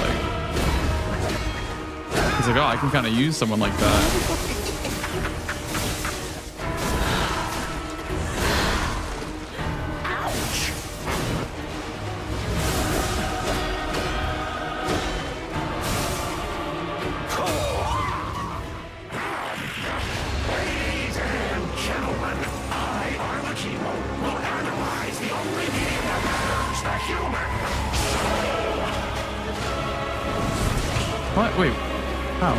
Like... He's like, oh, I can kind of use someone like that. Ladies and gentlemen, I, Arlecchino, will analyze the only being that matters, the human soul. What? Wait. How?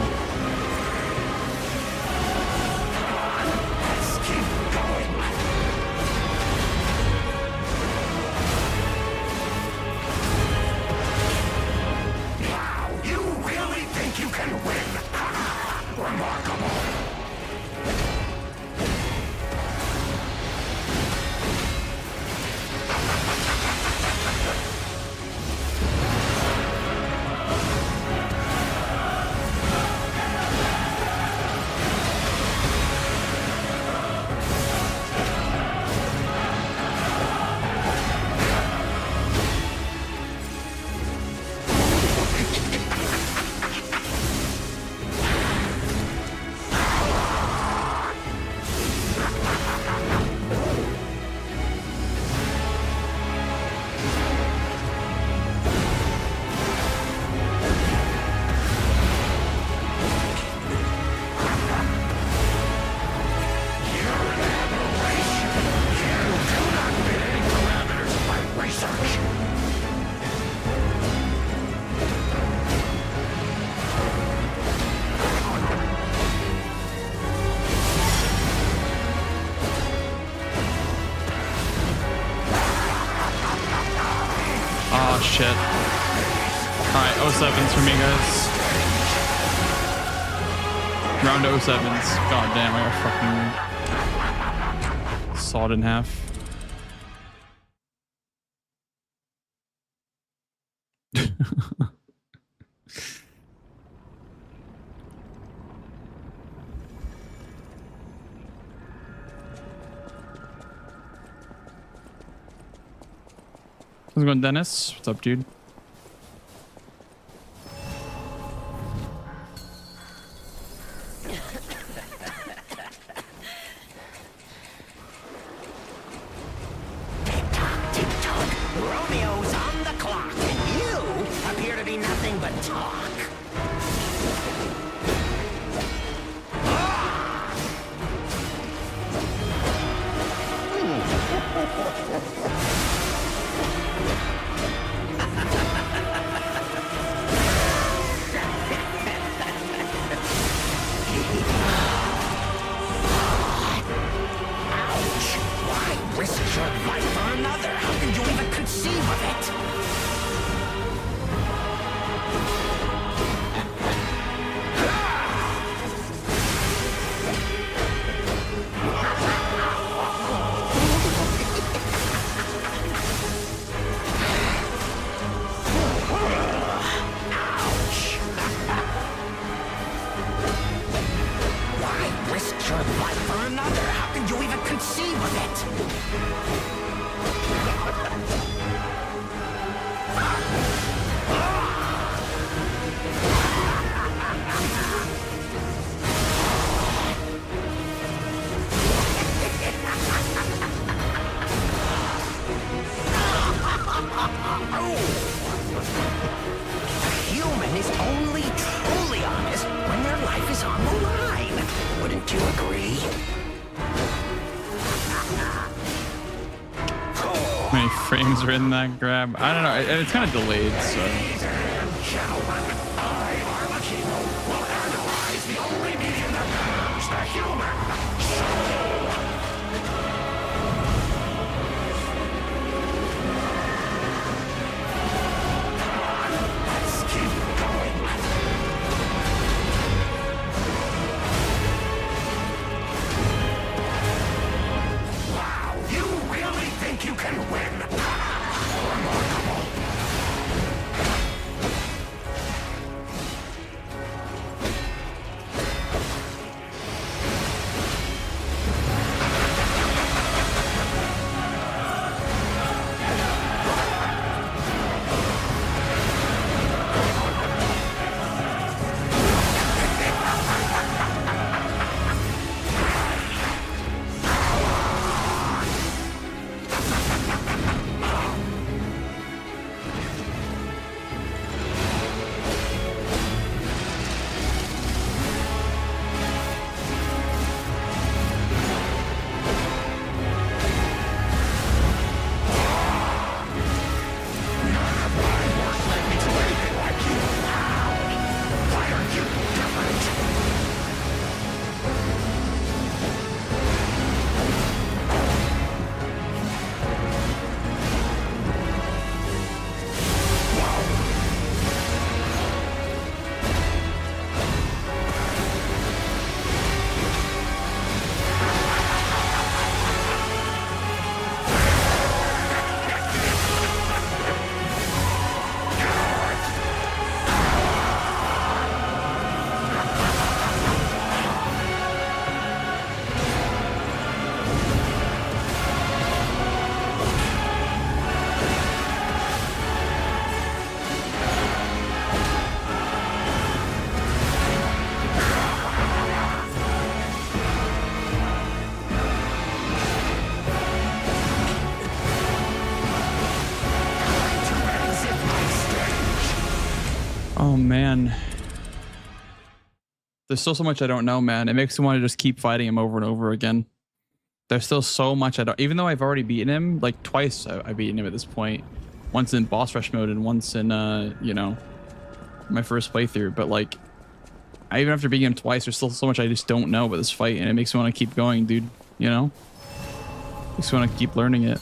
Let's keep going. Wow, you really think you can win? Remarkable. Oh shit. Alright, 07s for me, guys. Round to 07s. God damn, I got fucking sawed in half. How's it going, Dennis? What's up, dude? Romeo's on the clock, and you appear to be nothing but talk. Ouch! Why risk your life for another? How can you even conceive of it? Why risk your life for another? How can you even conceive of it? A human is only truly honest when their life is on the line. Wouldn't you agree? How many frames are in that grab? I don't know. It's kind of delayed, so. You really think you can win? Oh man, there's still so much I don't know, man. It makes me want to just keep fighting him over and over again. There's still so much I don't, even though I've already beaten him like twice. I've beaten him at this point, once in boss rush mode and once in you know, my first playthrough. But like, even after beating him twice, there's still so much I just don't know about this fight, and it makes me want to keep going, dude. You know, makes me want to keep learning it.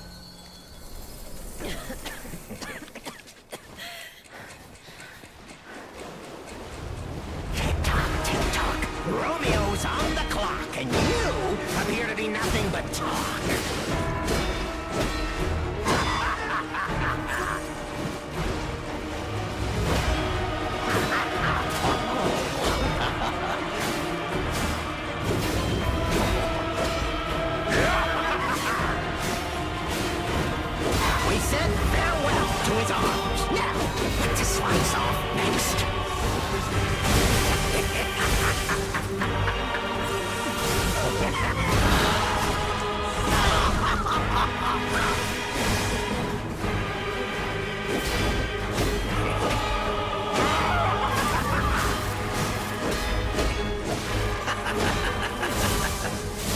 talk. We said farewell to his arms. Now, what to slice off next?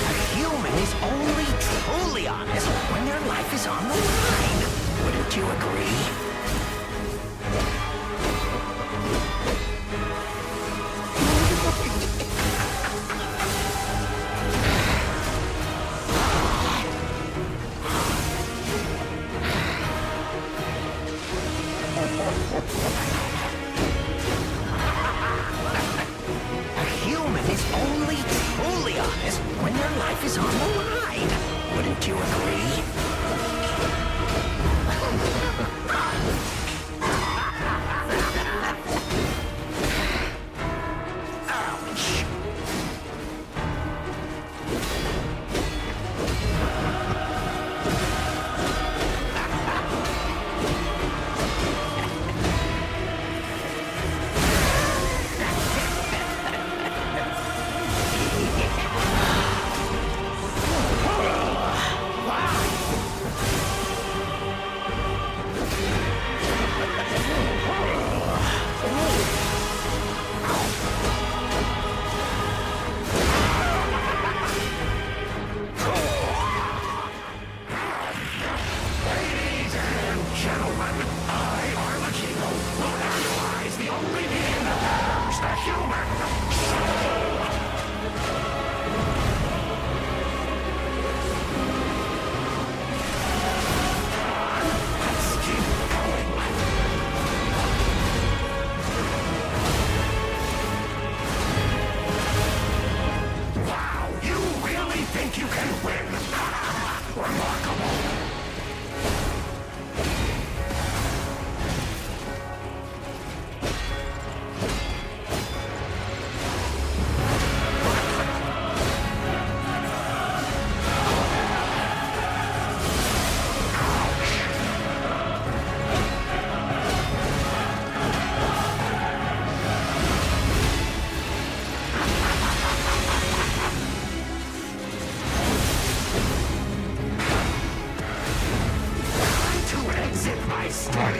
A human is only truly honest when their life is on the line. Wouldn't you agree? A human is only truly honest when their life is on the line. Wouldn't you agree? Ouch.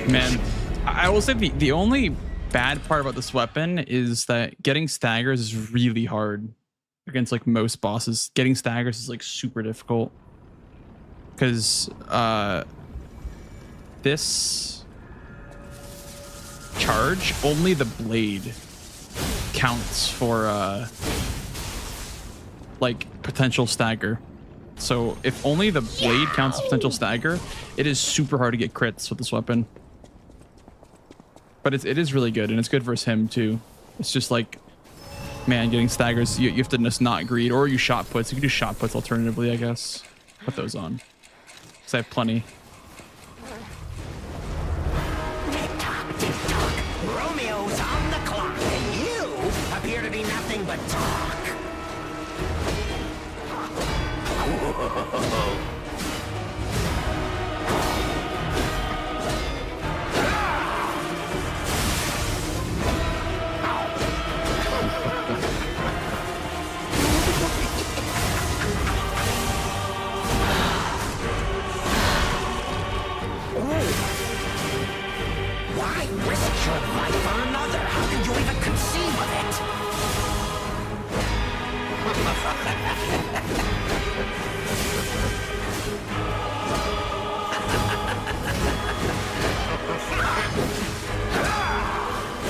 Man, I will say the only bad part about this weapon is that getting staggers is really hard against like most bosses. Getting staggers is like super difficult because this charge, only the blade counts for like potential stagger. So if only the blade counts as potential stagger, it is super hard to get crits with this weapon. But it is really good, and it's good versus him too. It's just like, man, getting staggers, you have to just not greed, or you shot puts. You can do shot puts alternatively, I guess. Put those on, because I have plenty. Tick-tock, tick-tock. Romeo's on the clock, and you appear to be nothing but talk. Why risk your life for another? How did you even conceive of it?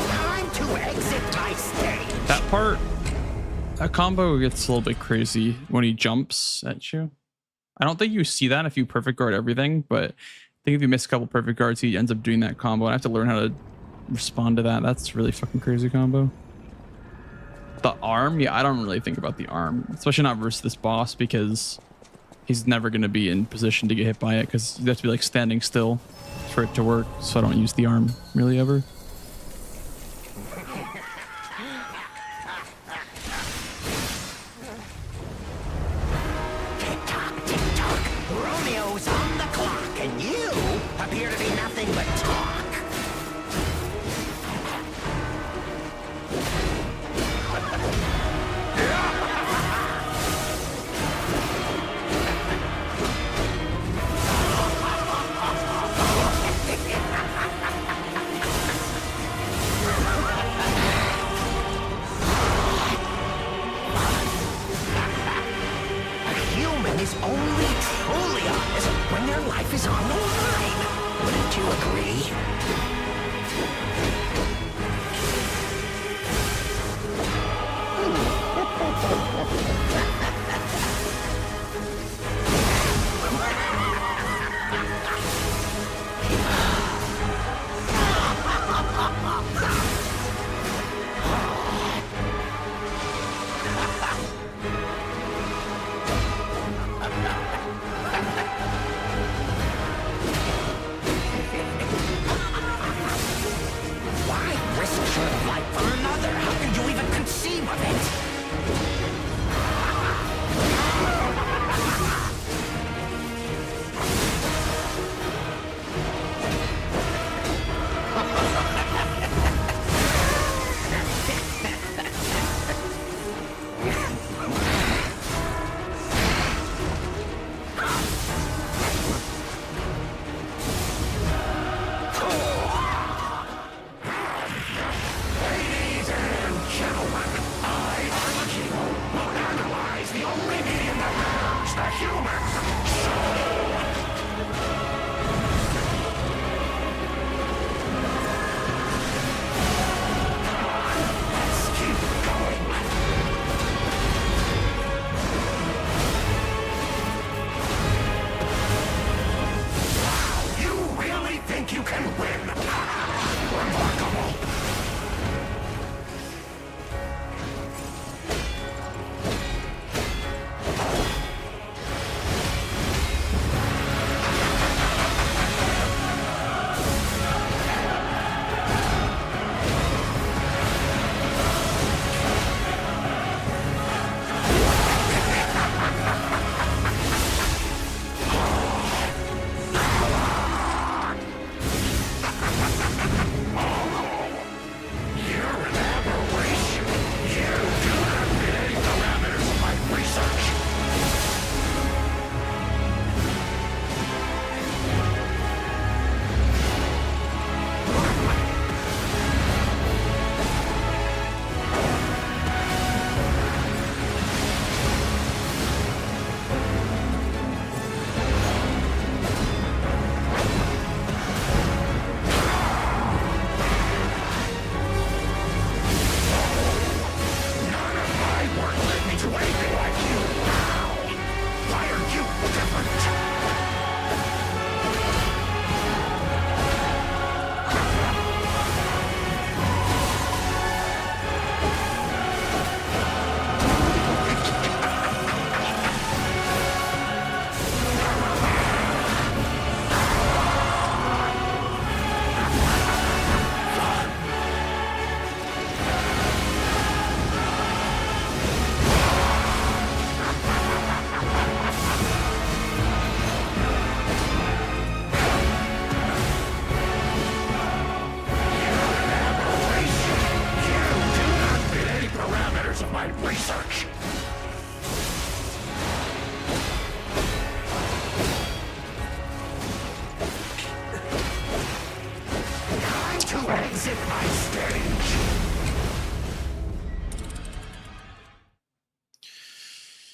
Time to exit my stage. That part, that combo gets a little bit crazy when he jumps at you. I don't think you see that if you perfect guard everything, but I think if you miss a couple perfect guards, he ends up doing that combo. And I have to learn how to respond to that. That's really fucking crazy combo. The arm, yeah, I don't really think about the arm, especially not versus this boss, because he's never going to be in position to get hit by it because you have to be like standing still for it to work. So I don't use the arm really ever. Romeo's on the clock, and you appear to be nothing but talk. Is only truly honest when their life is on the line. Wouldn't you agree?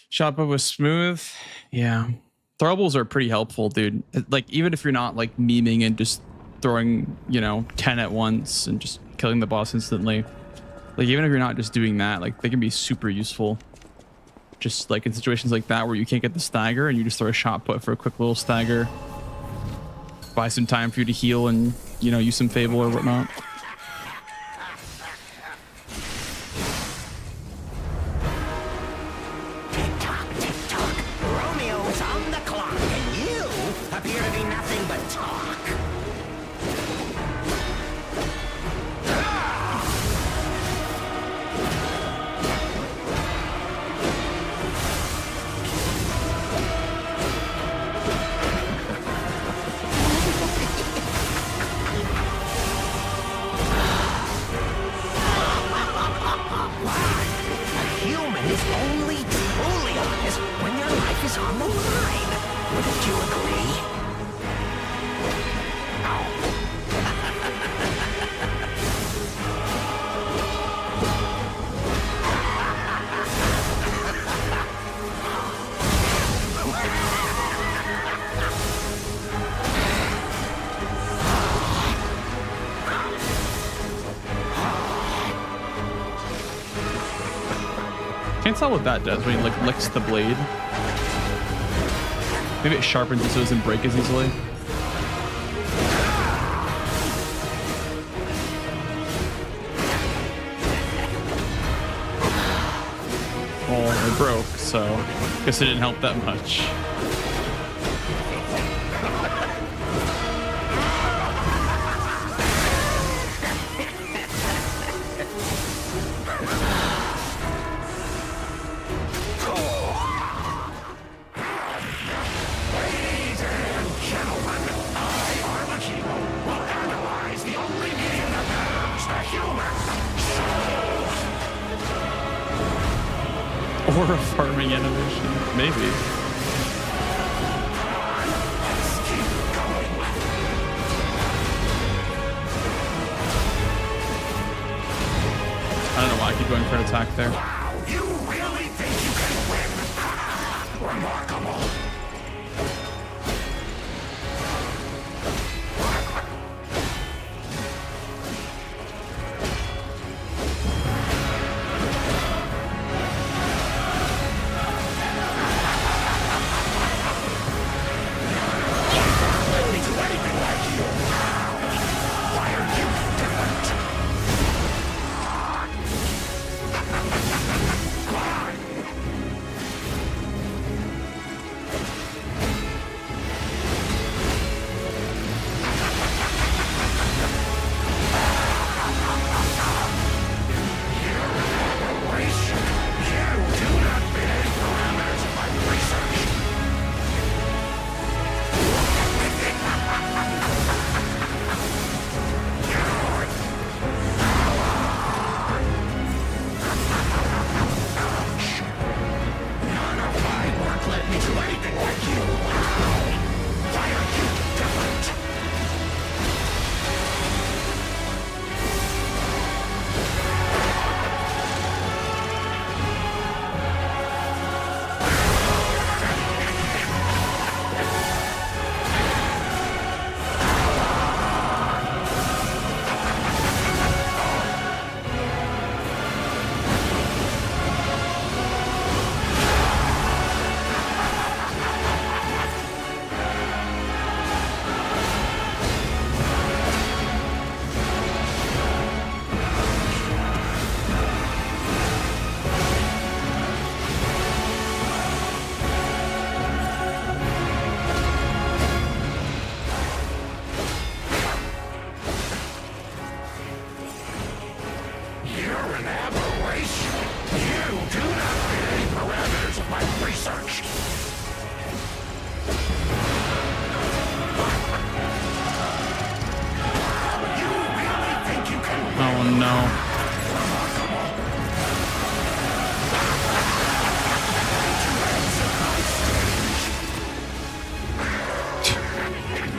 Shot put was smooth. Yeah. Throwables are pretty helpful, dude. Like, even if you're not like memeing and just throwing, 10 at once and just killing the boss instantly. Like, even if you're not just doing that, like, they can be super useful. Just like in situations like that where you can't get the stagger and you just throw a shot put for a quick little stagger. Buy some time for you to heal and, use some Fable or whatnot. Tick-tock, tick-tock. Romeo's on the can't tell what that does when he like licks the blade. Maybe it sharpens it so it doesn't break as easily. Well, it broke, so I guess it didn't help that much. Or a farming animation, maybe. I don't know why I keep going for an attack there. You really think you can win? Remarkable.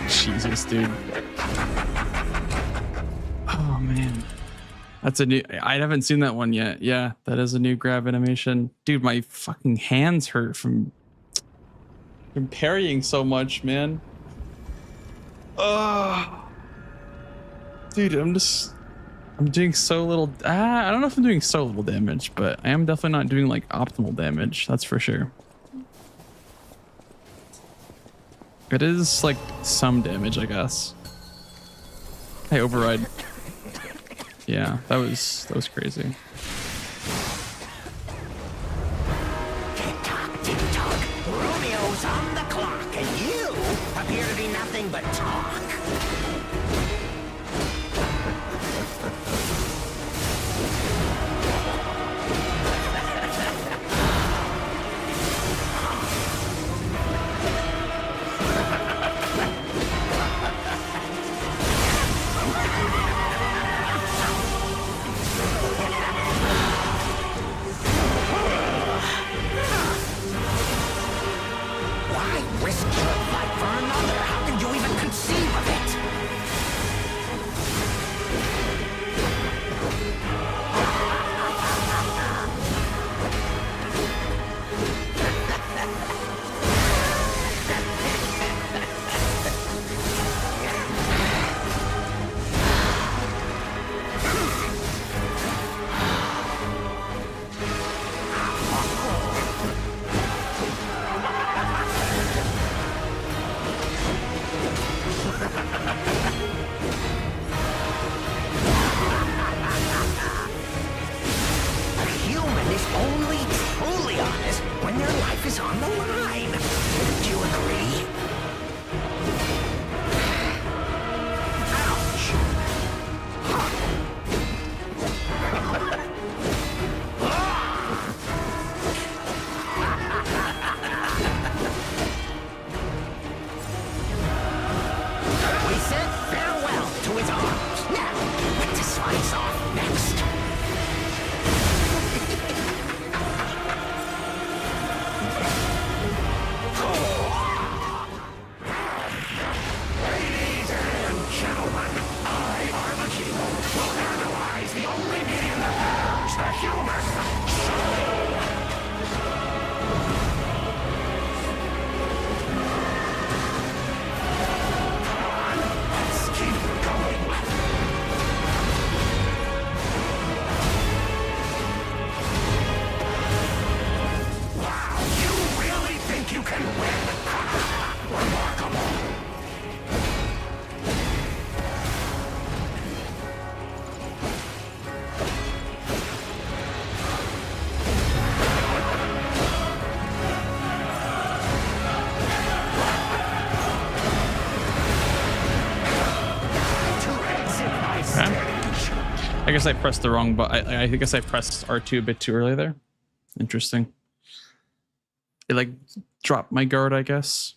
Jesus, dude. Oh man, that's a new. I haven't seen that one yet. Yeah, that is a new grab animation, dude. My fucking hands hurt from parrying so much, man. Dude, I'm doing so little. I don't know if I'm doing so little damage, but I am definitely not doing like optimal damage. That's for sure. It is like some damage, I guess. Hey, override. Yeah, that was crazy. Tick-tock, tick-tock. Romeo's on the clock, and you appear to be nothing but talk. Risk your life for another. How can you even conceive of it? Okay. I guess I pressed the wrong button. I guess I pressed R2 a bit too early there. Interesting. It like dropped my guard, I guess.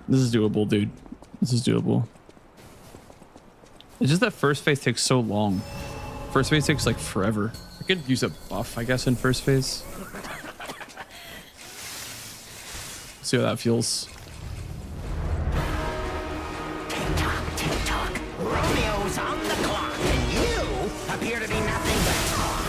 This is doable, dude. This is doable. It's just that first phase takes so long. First phase takes like forever. I could use a buff, I guess, in first phase. See how that feels. Tick-tock, tick-tock. Romeo's on the clock, and you appear to be nothing but talk.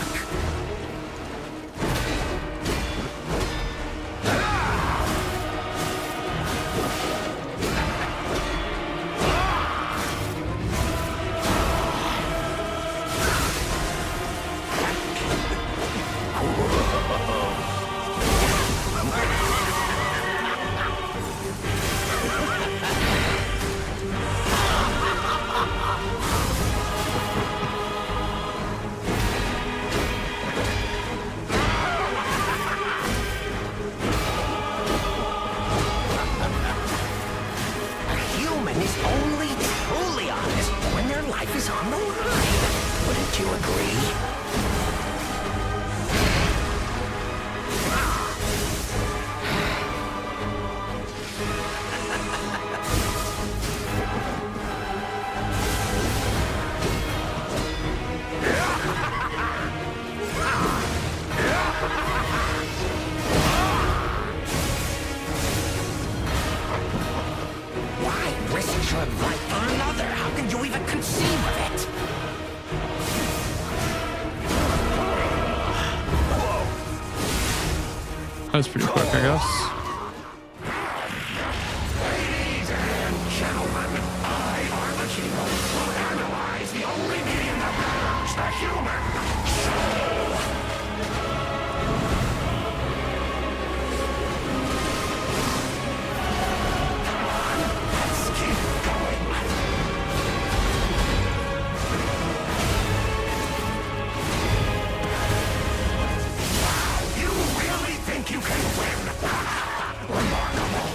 You agree? Why risk your life for another? How can you even conceive of it? That was pretty quick, I guess. Ladies and gentlemen, I, Armachino, will analyze the only medium that matters, the human soul. Come on, let's keep going. Wow, you really think you can win? Remarkable.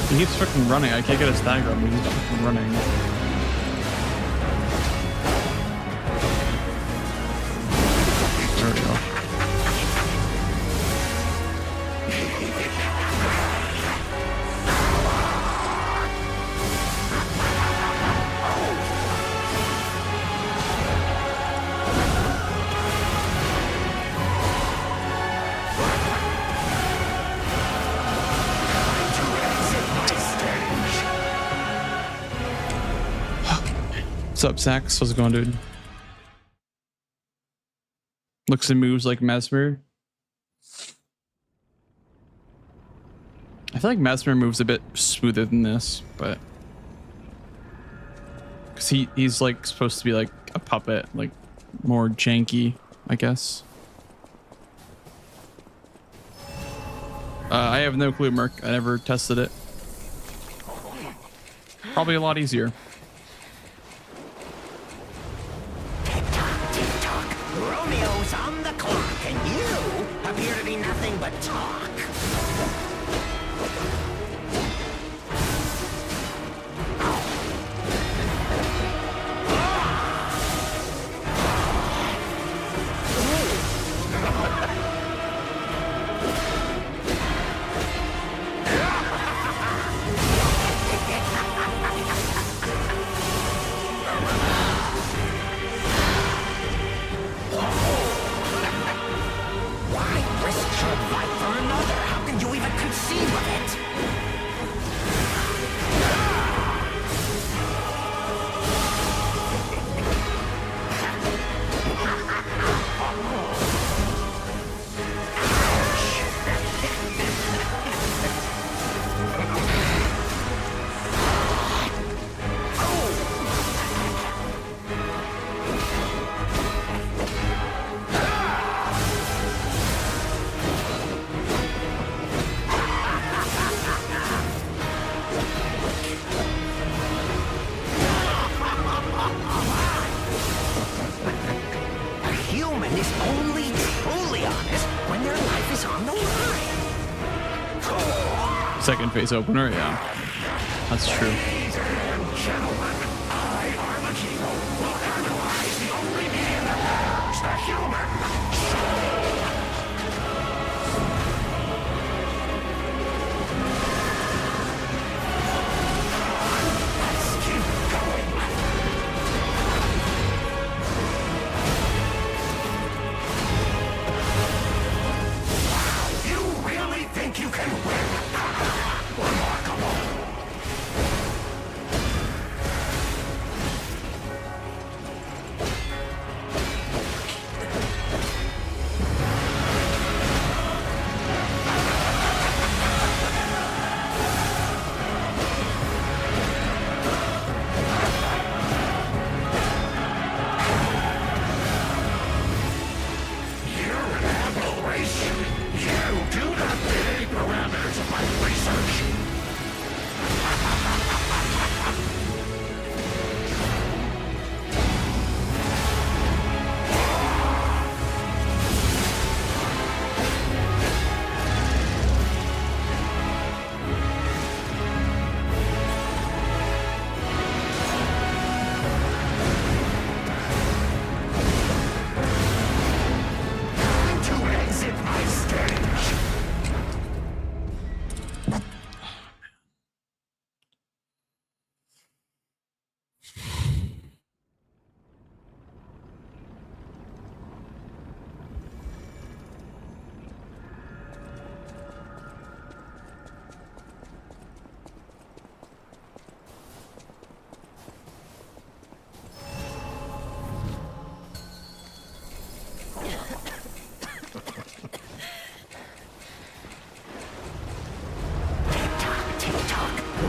He keeps fucking running. I can't get a stagger on me. He's fucking running. There we go. What's up, Sax? How's it going, dude? Looks and moves like Mesmer. I feel like Mesmer moves a bit smoother than this, but because he's like supposed to be like a puppet, like more janky, I guess. I have no clue, Merc. I never tested it. Probably a lot easier. Romeo's on the clock, and you appear to be nothing but talk. is on the line. Second face opener, yeah. That's true.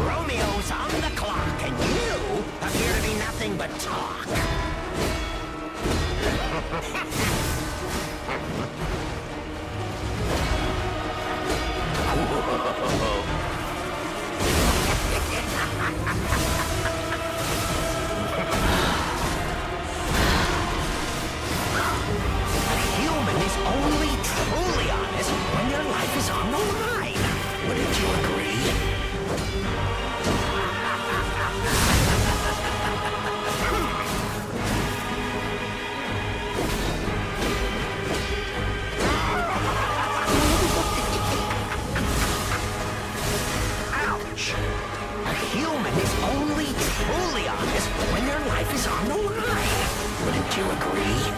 Romeo's on the clock, and you appear to be nothing but talk. A human is only truly honest when your life is on the line. Wouldn't you agree? Ouch! A human is only truly honest when their life is on the line. Wouldn't you agree?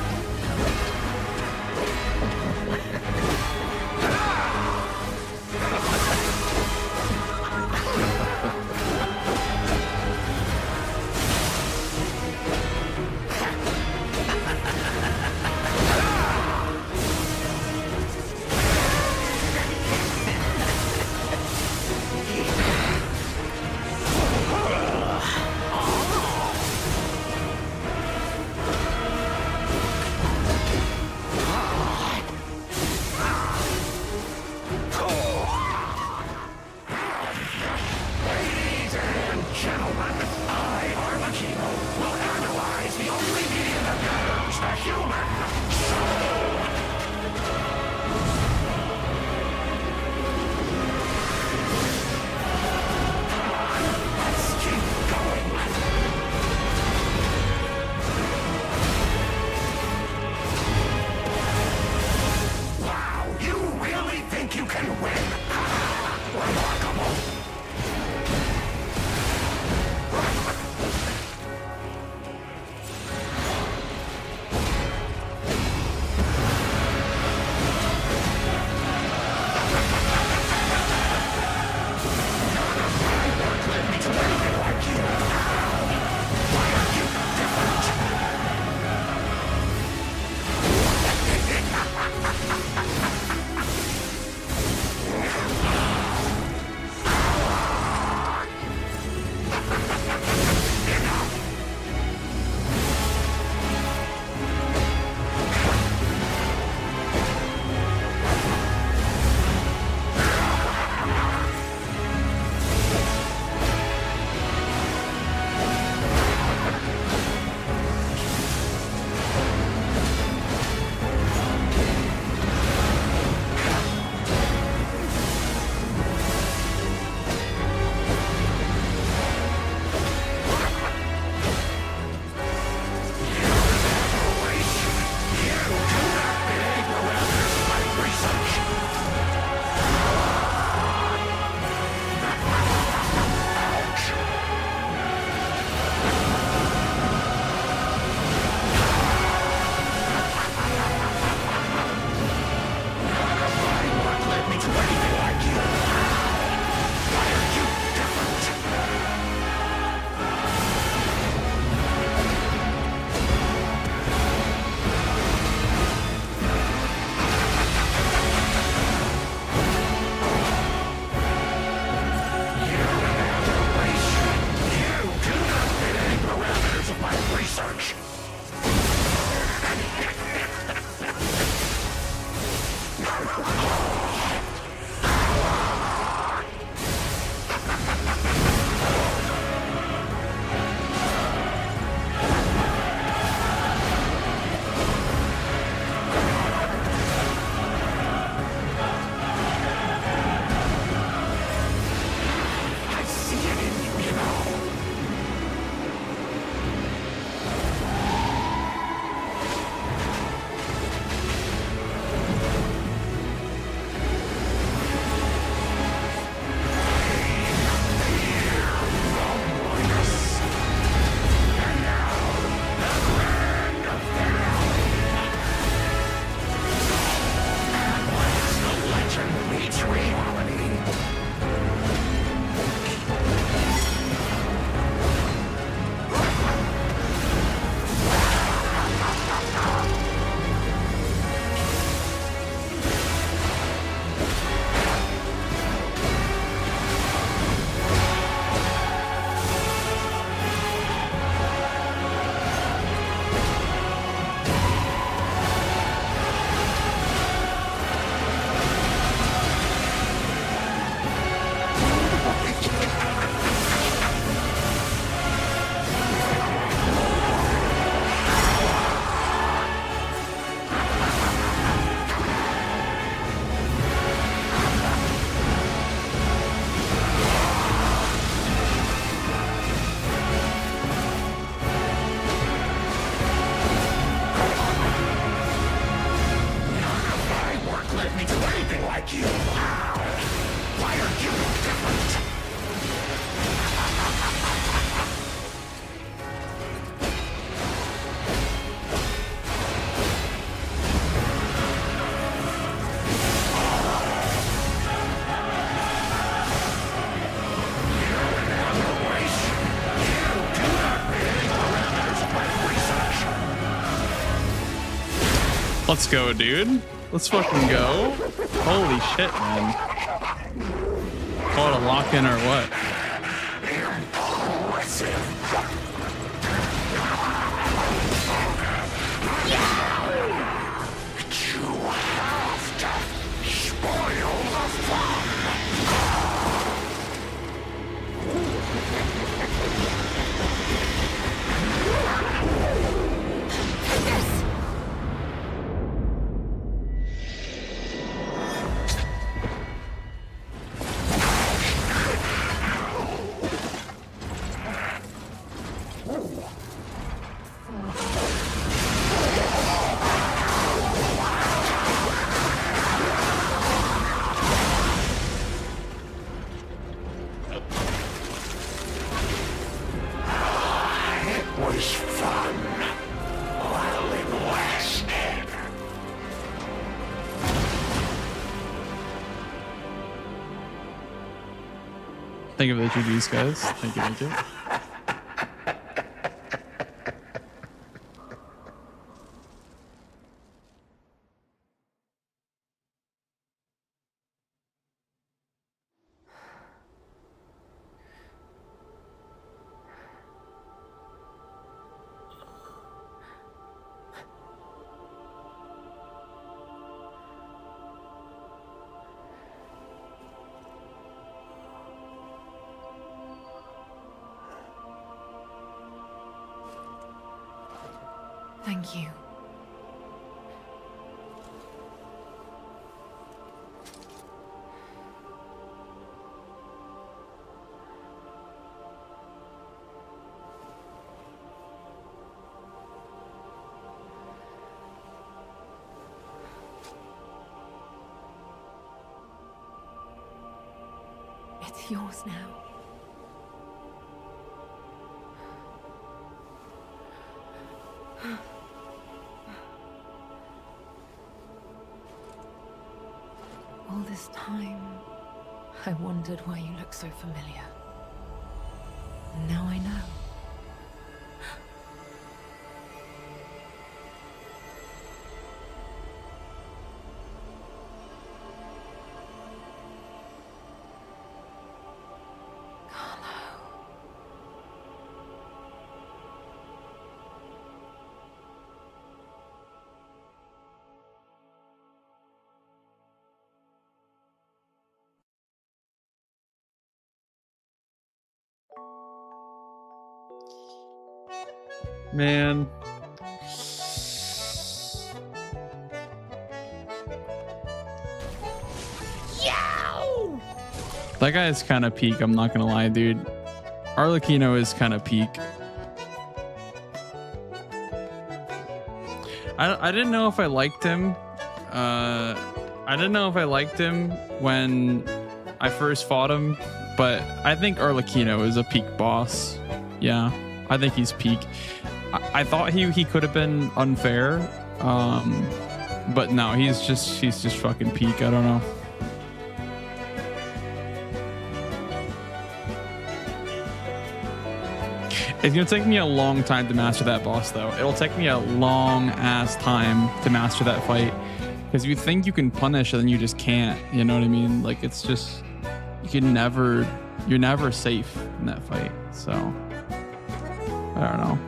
Let's go, dude. Let's fucking go. Holy shit, man. Call it a lock-in or what? Thank you for the GGs, guys. Thank you, thank you. Thank you. It's yours now. All this time, I wondered why you look so familiar. And now I know. Man. That guy is kind of peak, I'm not gonna lie, dude. Arlecchino is kind of peak. I didn't know if I liked him. I didn't know if I liked him when I first fought him, but I think Arlecchino is a peak boss. Yeah, I think he's peak. I thought he could have been unfair, but no, he's just fucking peak. I don't know. It's gonna take me a long time to master that boss, though. It'll take me a long ass time to master that fight, because you think you can punish and then you just can't. You know what I mean? Like, it's just you're never safe in that fight. So I don't know.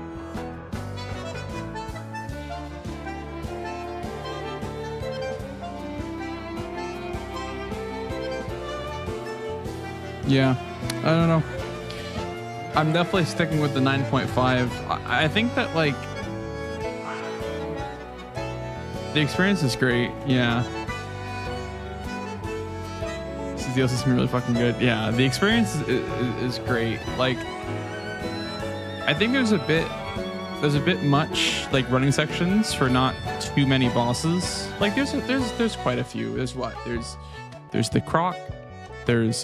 Yeah, I don't know. I'm definitely sticking with the 9.5. I think that, like, the experience is great. Yeah. This DLC is really fucking good. Yeah, the experience is great. Like, I think there's a bit much, like, running sections for not too many bosses. Like, there's quite a few. There's the Croc. There's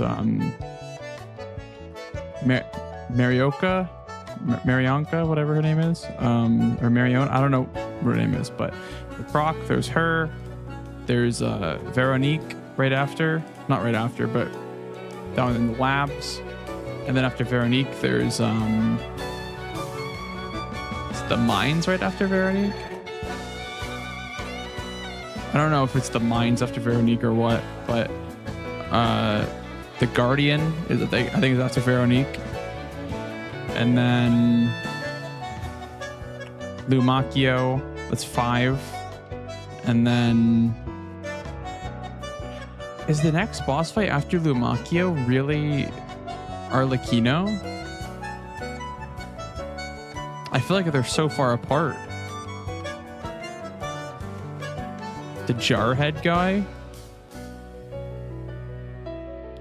Marionka, whatever her name is, or Marion. I don't know what her name is, but the Croc. There's her. There's Veronique right after, not right after, but down in the labs. And then after Veronique, there's it's the mines right after Veronique. don't know if it's the mines after Veronique or what, but the Guardian is I think it's after Veronique, and then Lumacchio, that's 5, and then is the next boss fight after Lumacchio really Arlecchino? I feel like they're so far apart. The Jarhead guy?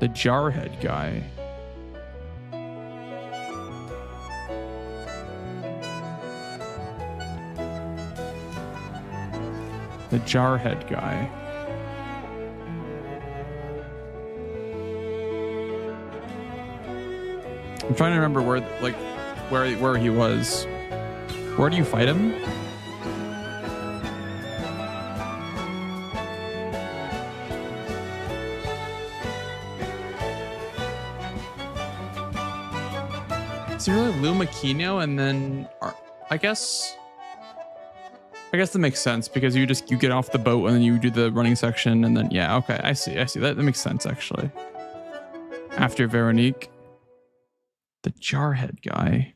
The Jarhead guy. The Jarhead guy. I'm trying to remember where he was. Where do you fight him? It's really Lumacchino, and then I guess that makes sense because you get off the boat and then you do the running section, and then yeah, okay, I see that makes sense actually. After Veronique, the Jarhead guy.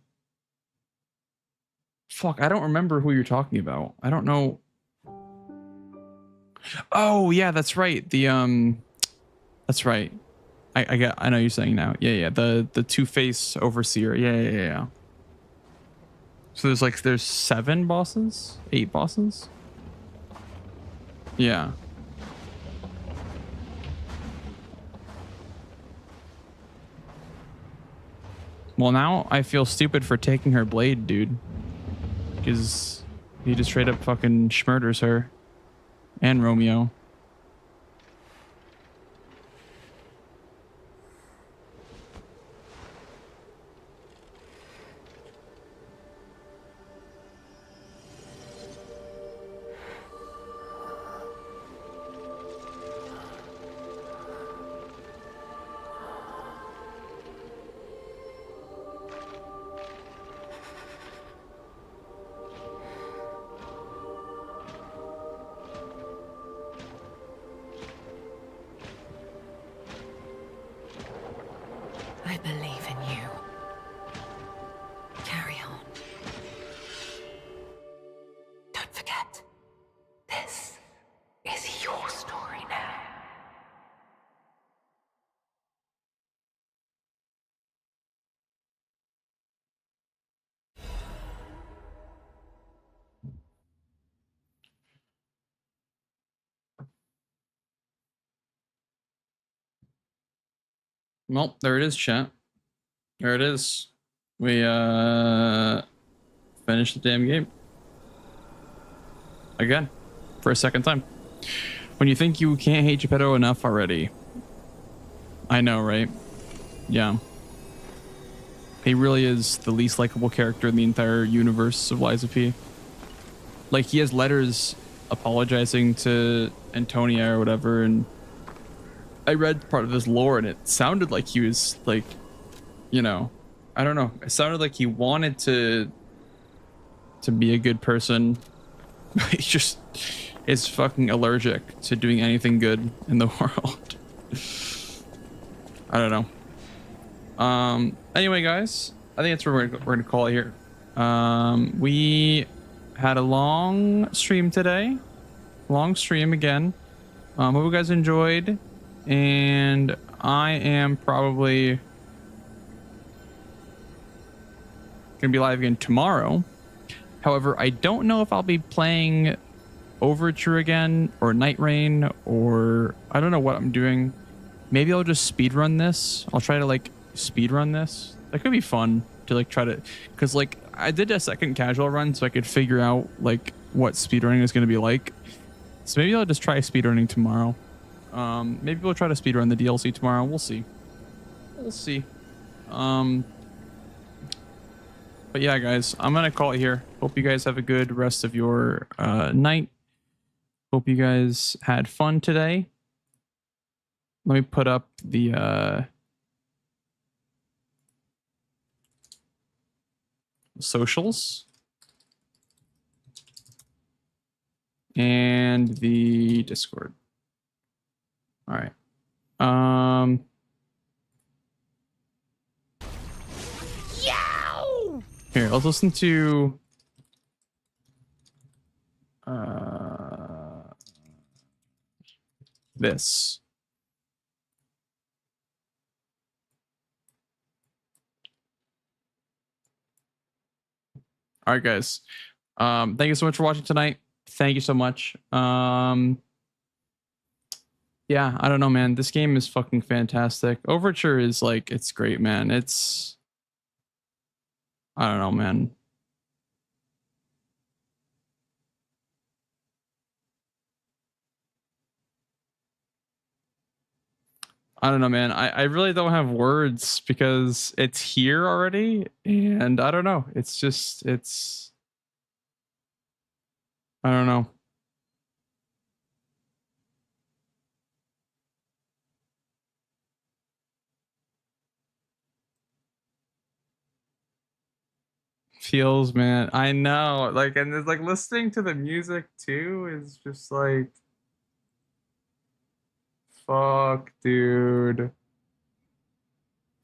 Fuck, I don't remember who you're talking about. I don't know. Oh yeah, that's right. That's right. I know you're saying now. Yeah. The Two-Face Overseer. Yeah. So there's 7 bosses? 8 bosses? Yeah. Well, now I feel stupid for taking her blade, dude. Because he just straight up fucking schmurders her. And Romeo. I believe in you. Carry on. Don't forget, this is your story now. Well, there it is, chat. There it is. We finished the damn game. Again. For a second time. When you think you can't hate Geppetto enough already. I know, right? Yeah. He really is the least likable character in the entire universe of Lies of P. Like, he has letters apologizing to Antonia or whatever, and I read part of his lore and it sounded like he was like, you know, I don't know. It sounded like he wanted to be a good person. He just is fucking allergic to doing anything good in the world. I don't know. Anyway, guys, I think that's where we're gonna call it here. We had a long stream today. Long stream again. Hope you guys enjoyed. And I am probably gonna be live again tomorrow. However, I don't know if I'll be playing Overture again or Night Rain, or I don't know what I'm doing. Maybe I'll just speedrun this. I'll try to like speedrun this. That could be fun to like try to, because like I did a second casual run so I could figure out like what speedrunning is going to be like. So maybe I'll just try speedrunning tomorrow. Maybe we'll try to speedrun the DLC tomorrow. We'll see. We'll see. But yeah, guys, I'm going to call it here. Hope you guys have a good rest of your night. Hope you guys had fun today. Let me put up the socials. And and the Discord. All right. Here, let's listen to this. All right, guys. Thank you so much for watching tonight. Thank you so much. Yeah, I don't know, man. This game is fucking fantastic. Overture is like, it's great, man. It's, I don't know, man. I don't know, man. I really don't have words because it's here already. And I don't know. It's just, it's, I don't know. Feels, man. I know. Like, and it's like listening to the music too is just like, fuck, dude.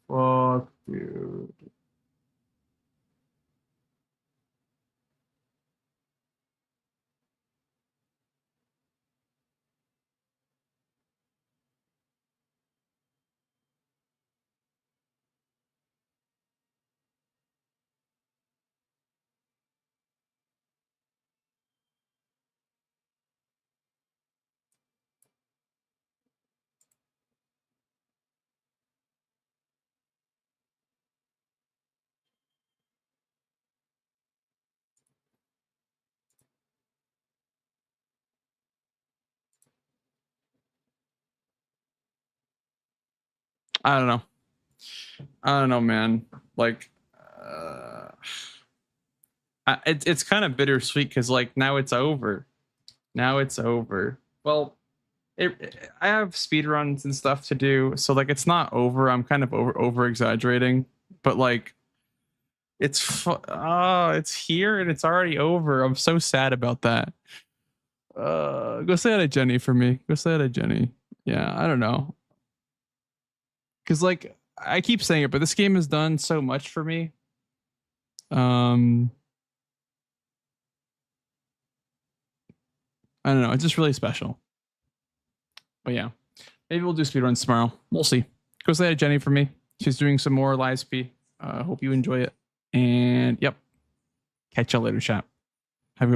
Fuck, dude. I don't know. I don't know, man. Like, it's kind of bittersweet because like now it's over. Now it's over. Well, I have speedruns and stuff to do, so like it's not over. I'm kind of over exaggerating, but like it's here and it's already over. I'm so sad about that. Go say hi to Jenny for me. Go say hi to Jenny. Yeah, I don't know. Cause like I keep saying it, but this game has done so much for me. I don't know. It's just really special. But yeah, maybe we'll do speedruns tomorrow. We'll see. Go say hi to Jenny for me. She's doing some more live speed. Hope you enjoy it. And yep. Catch y'all later, chat.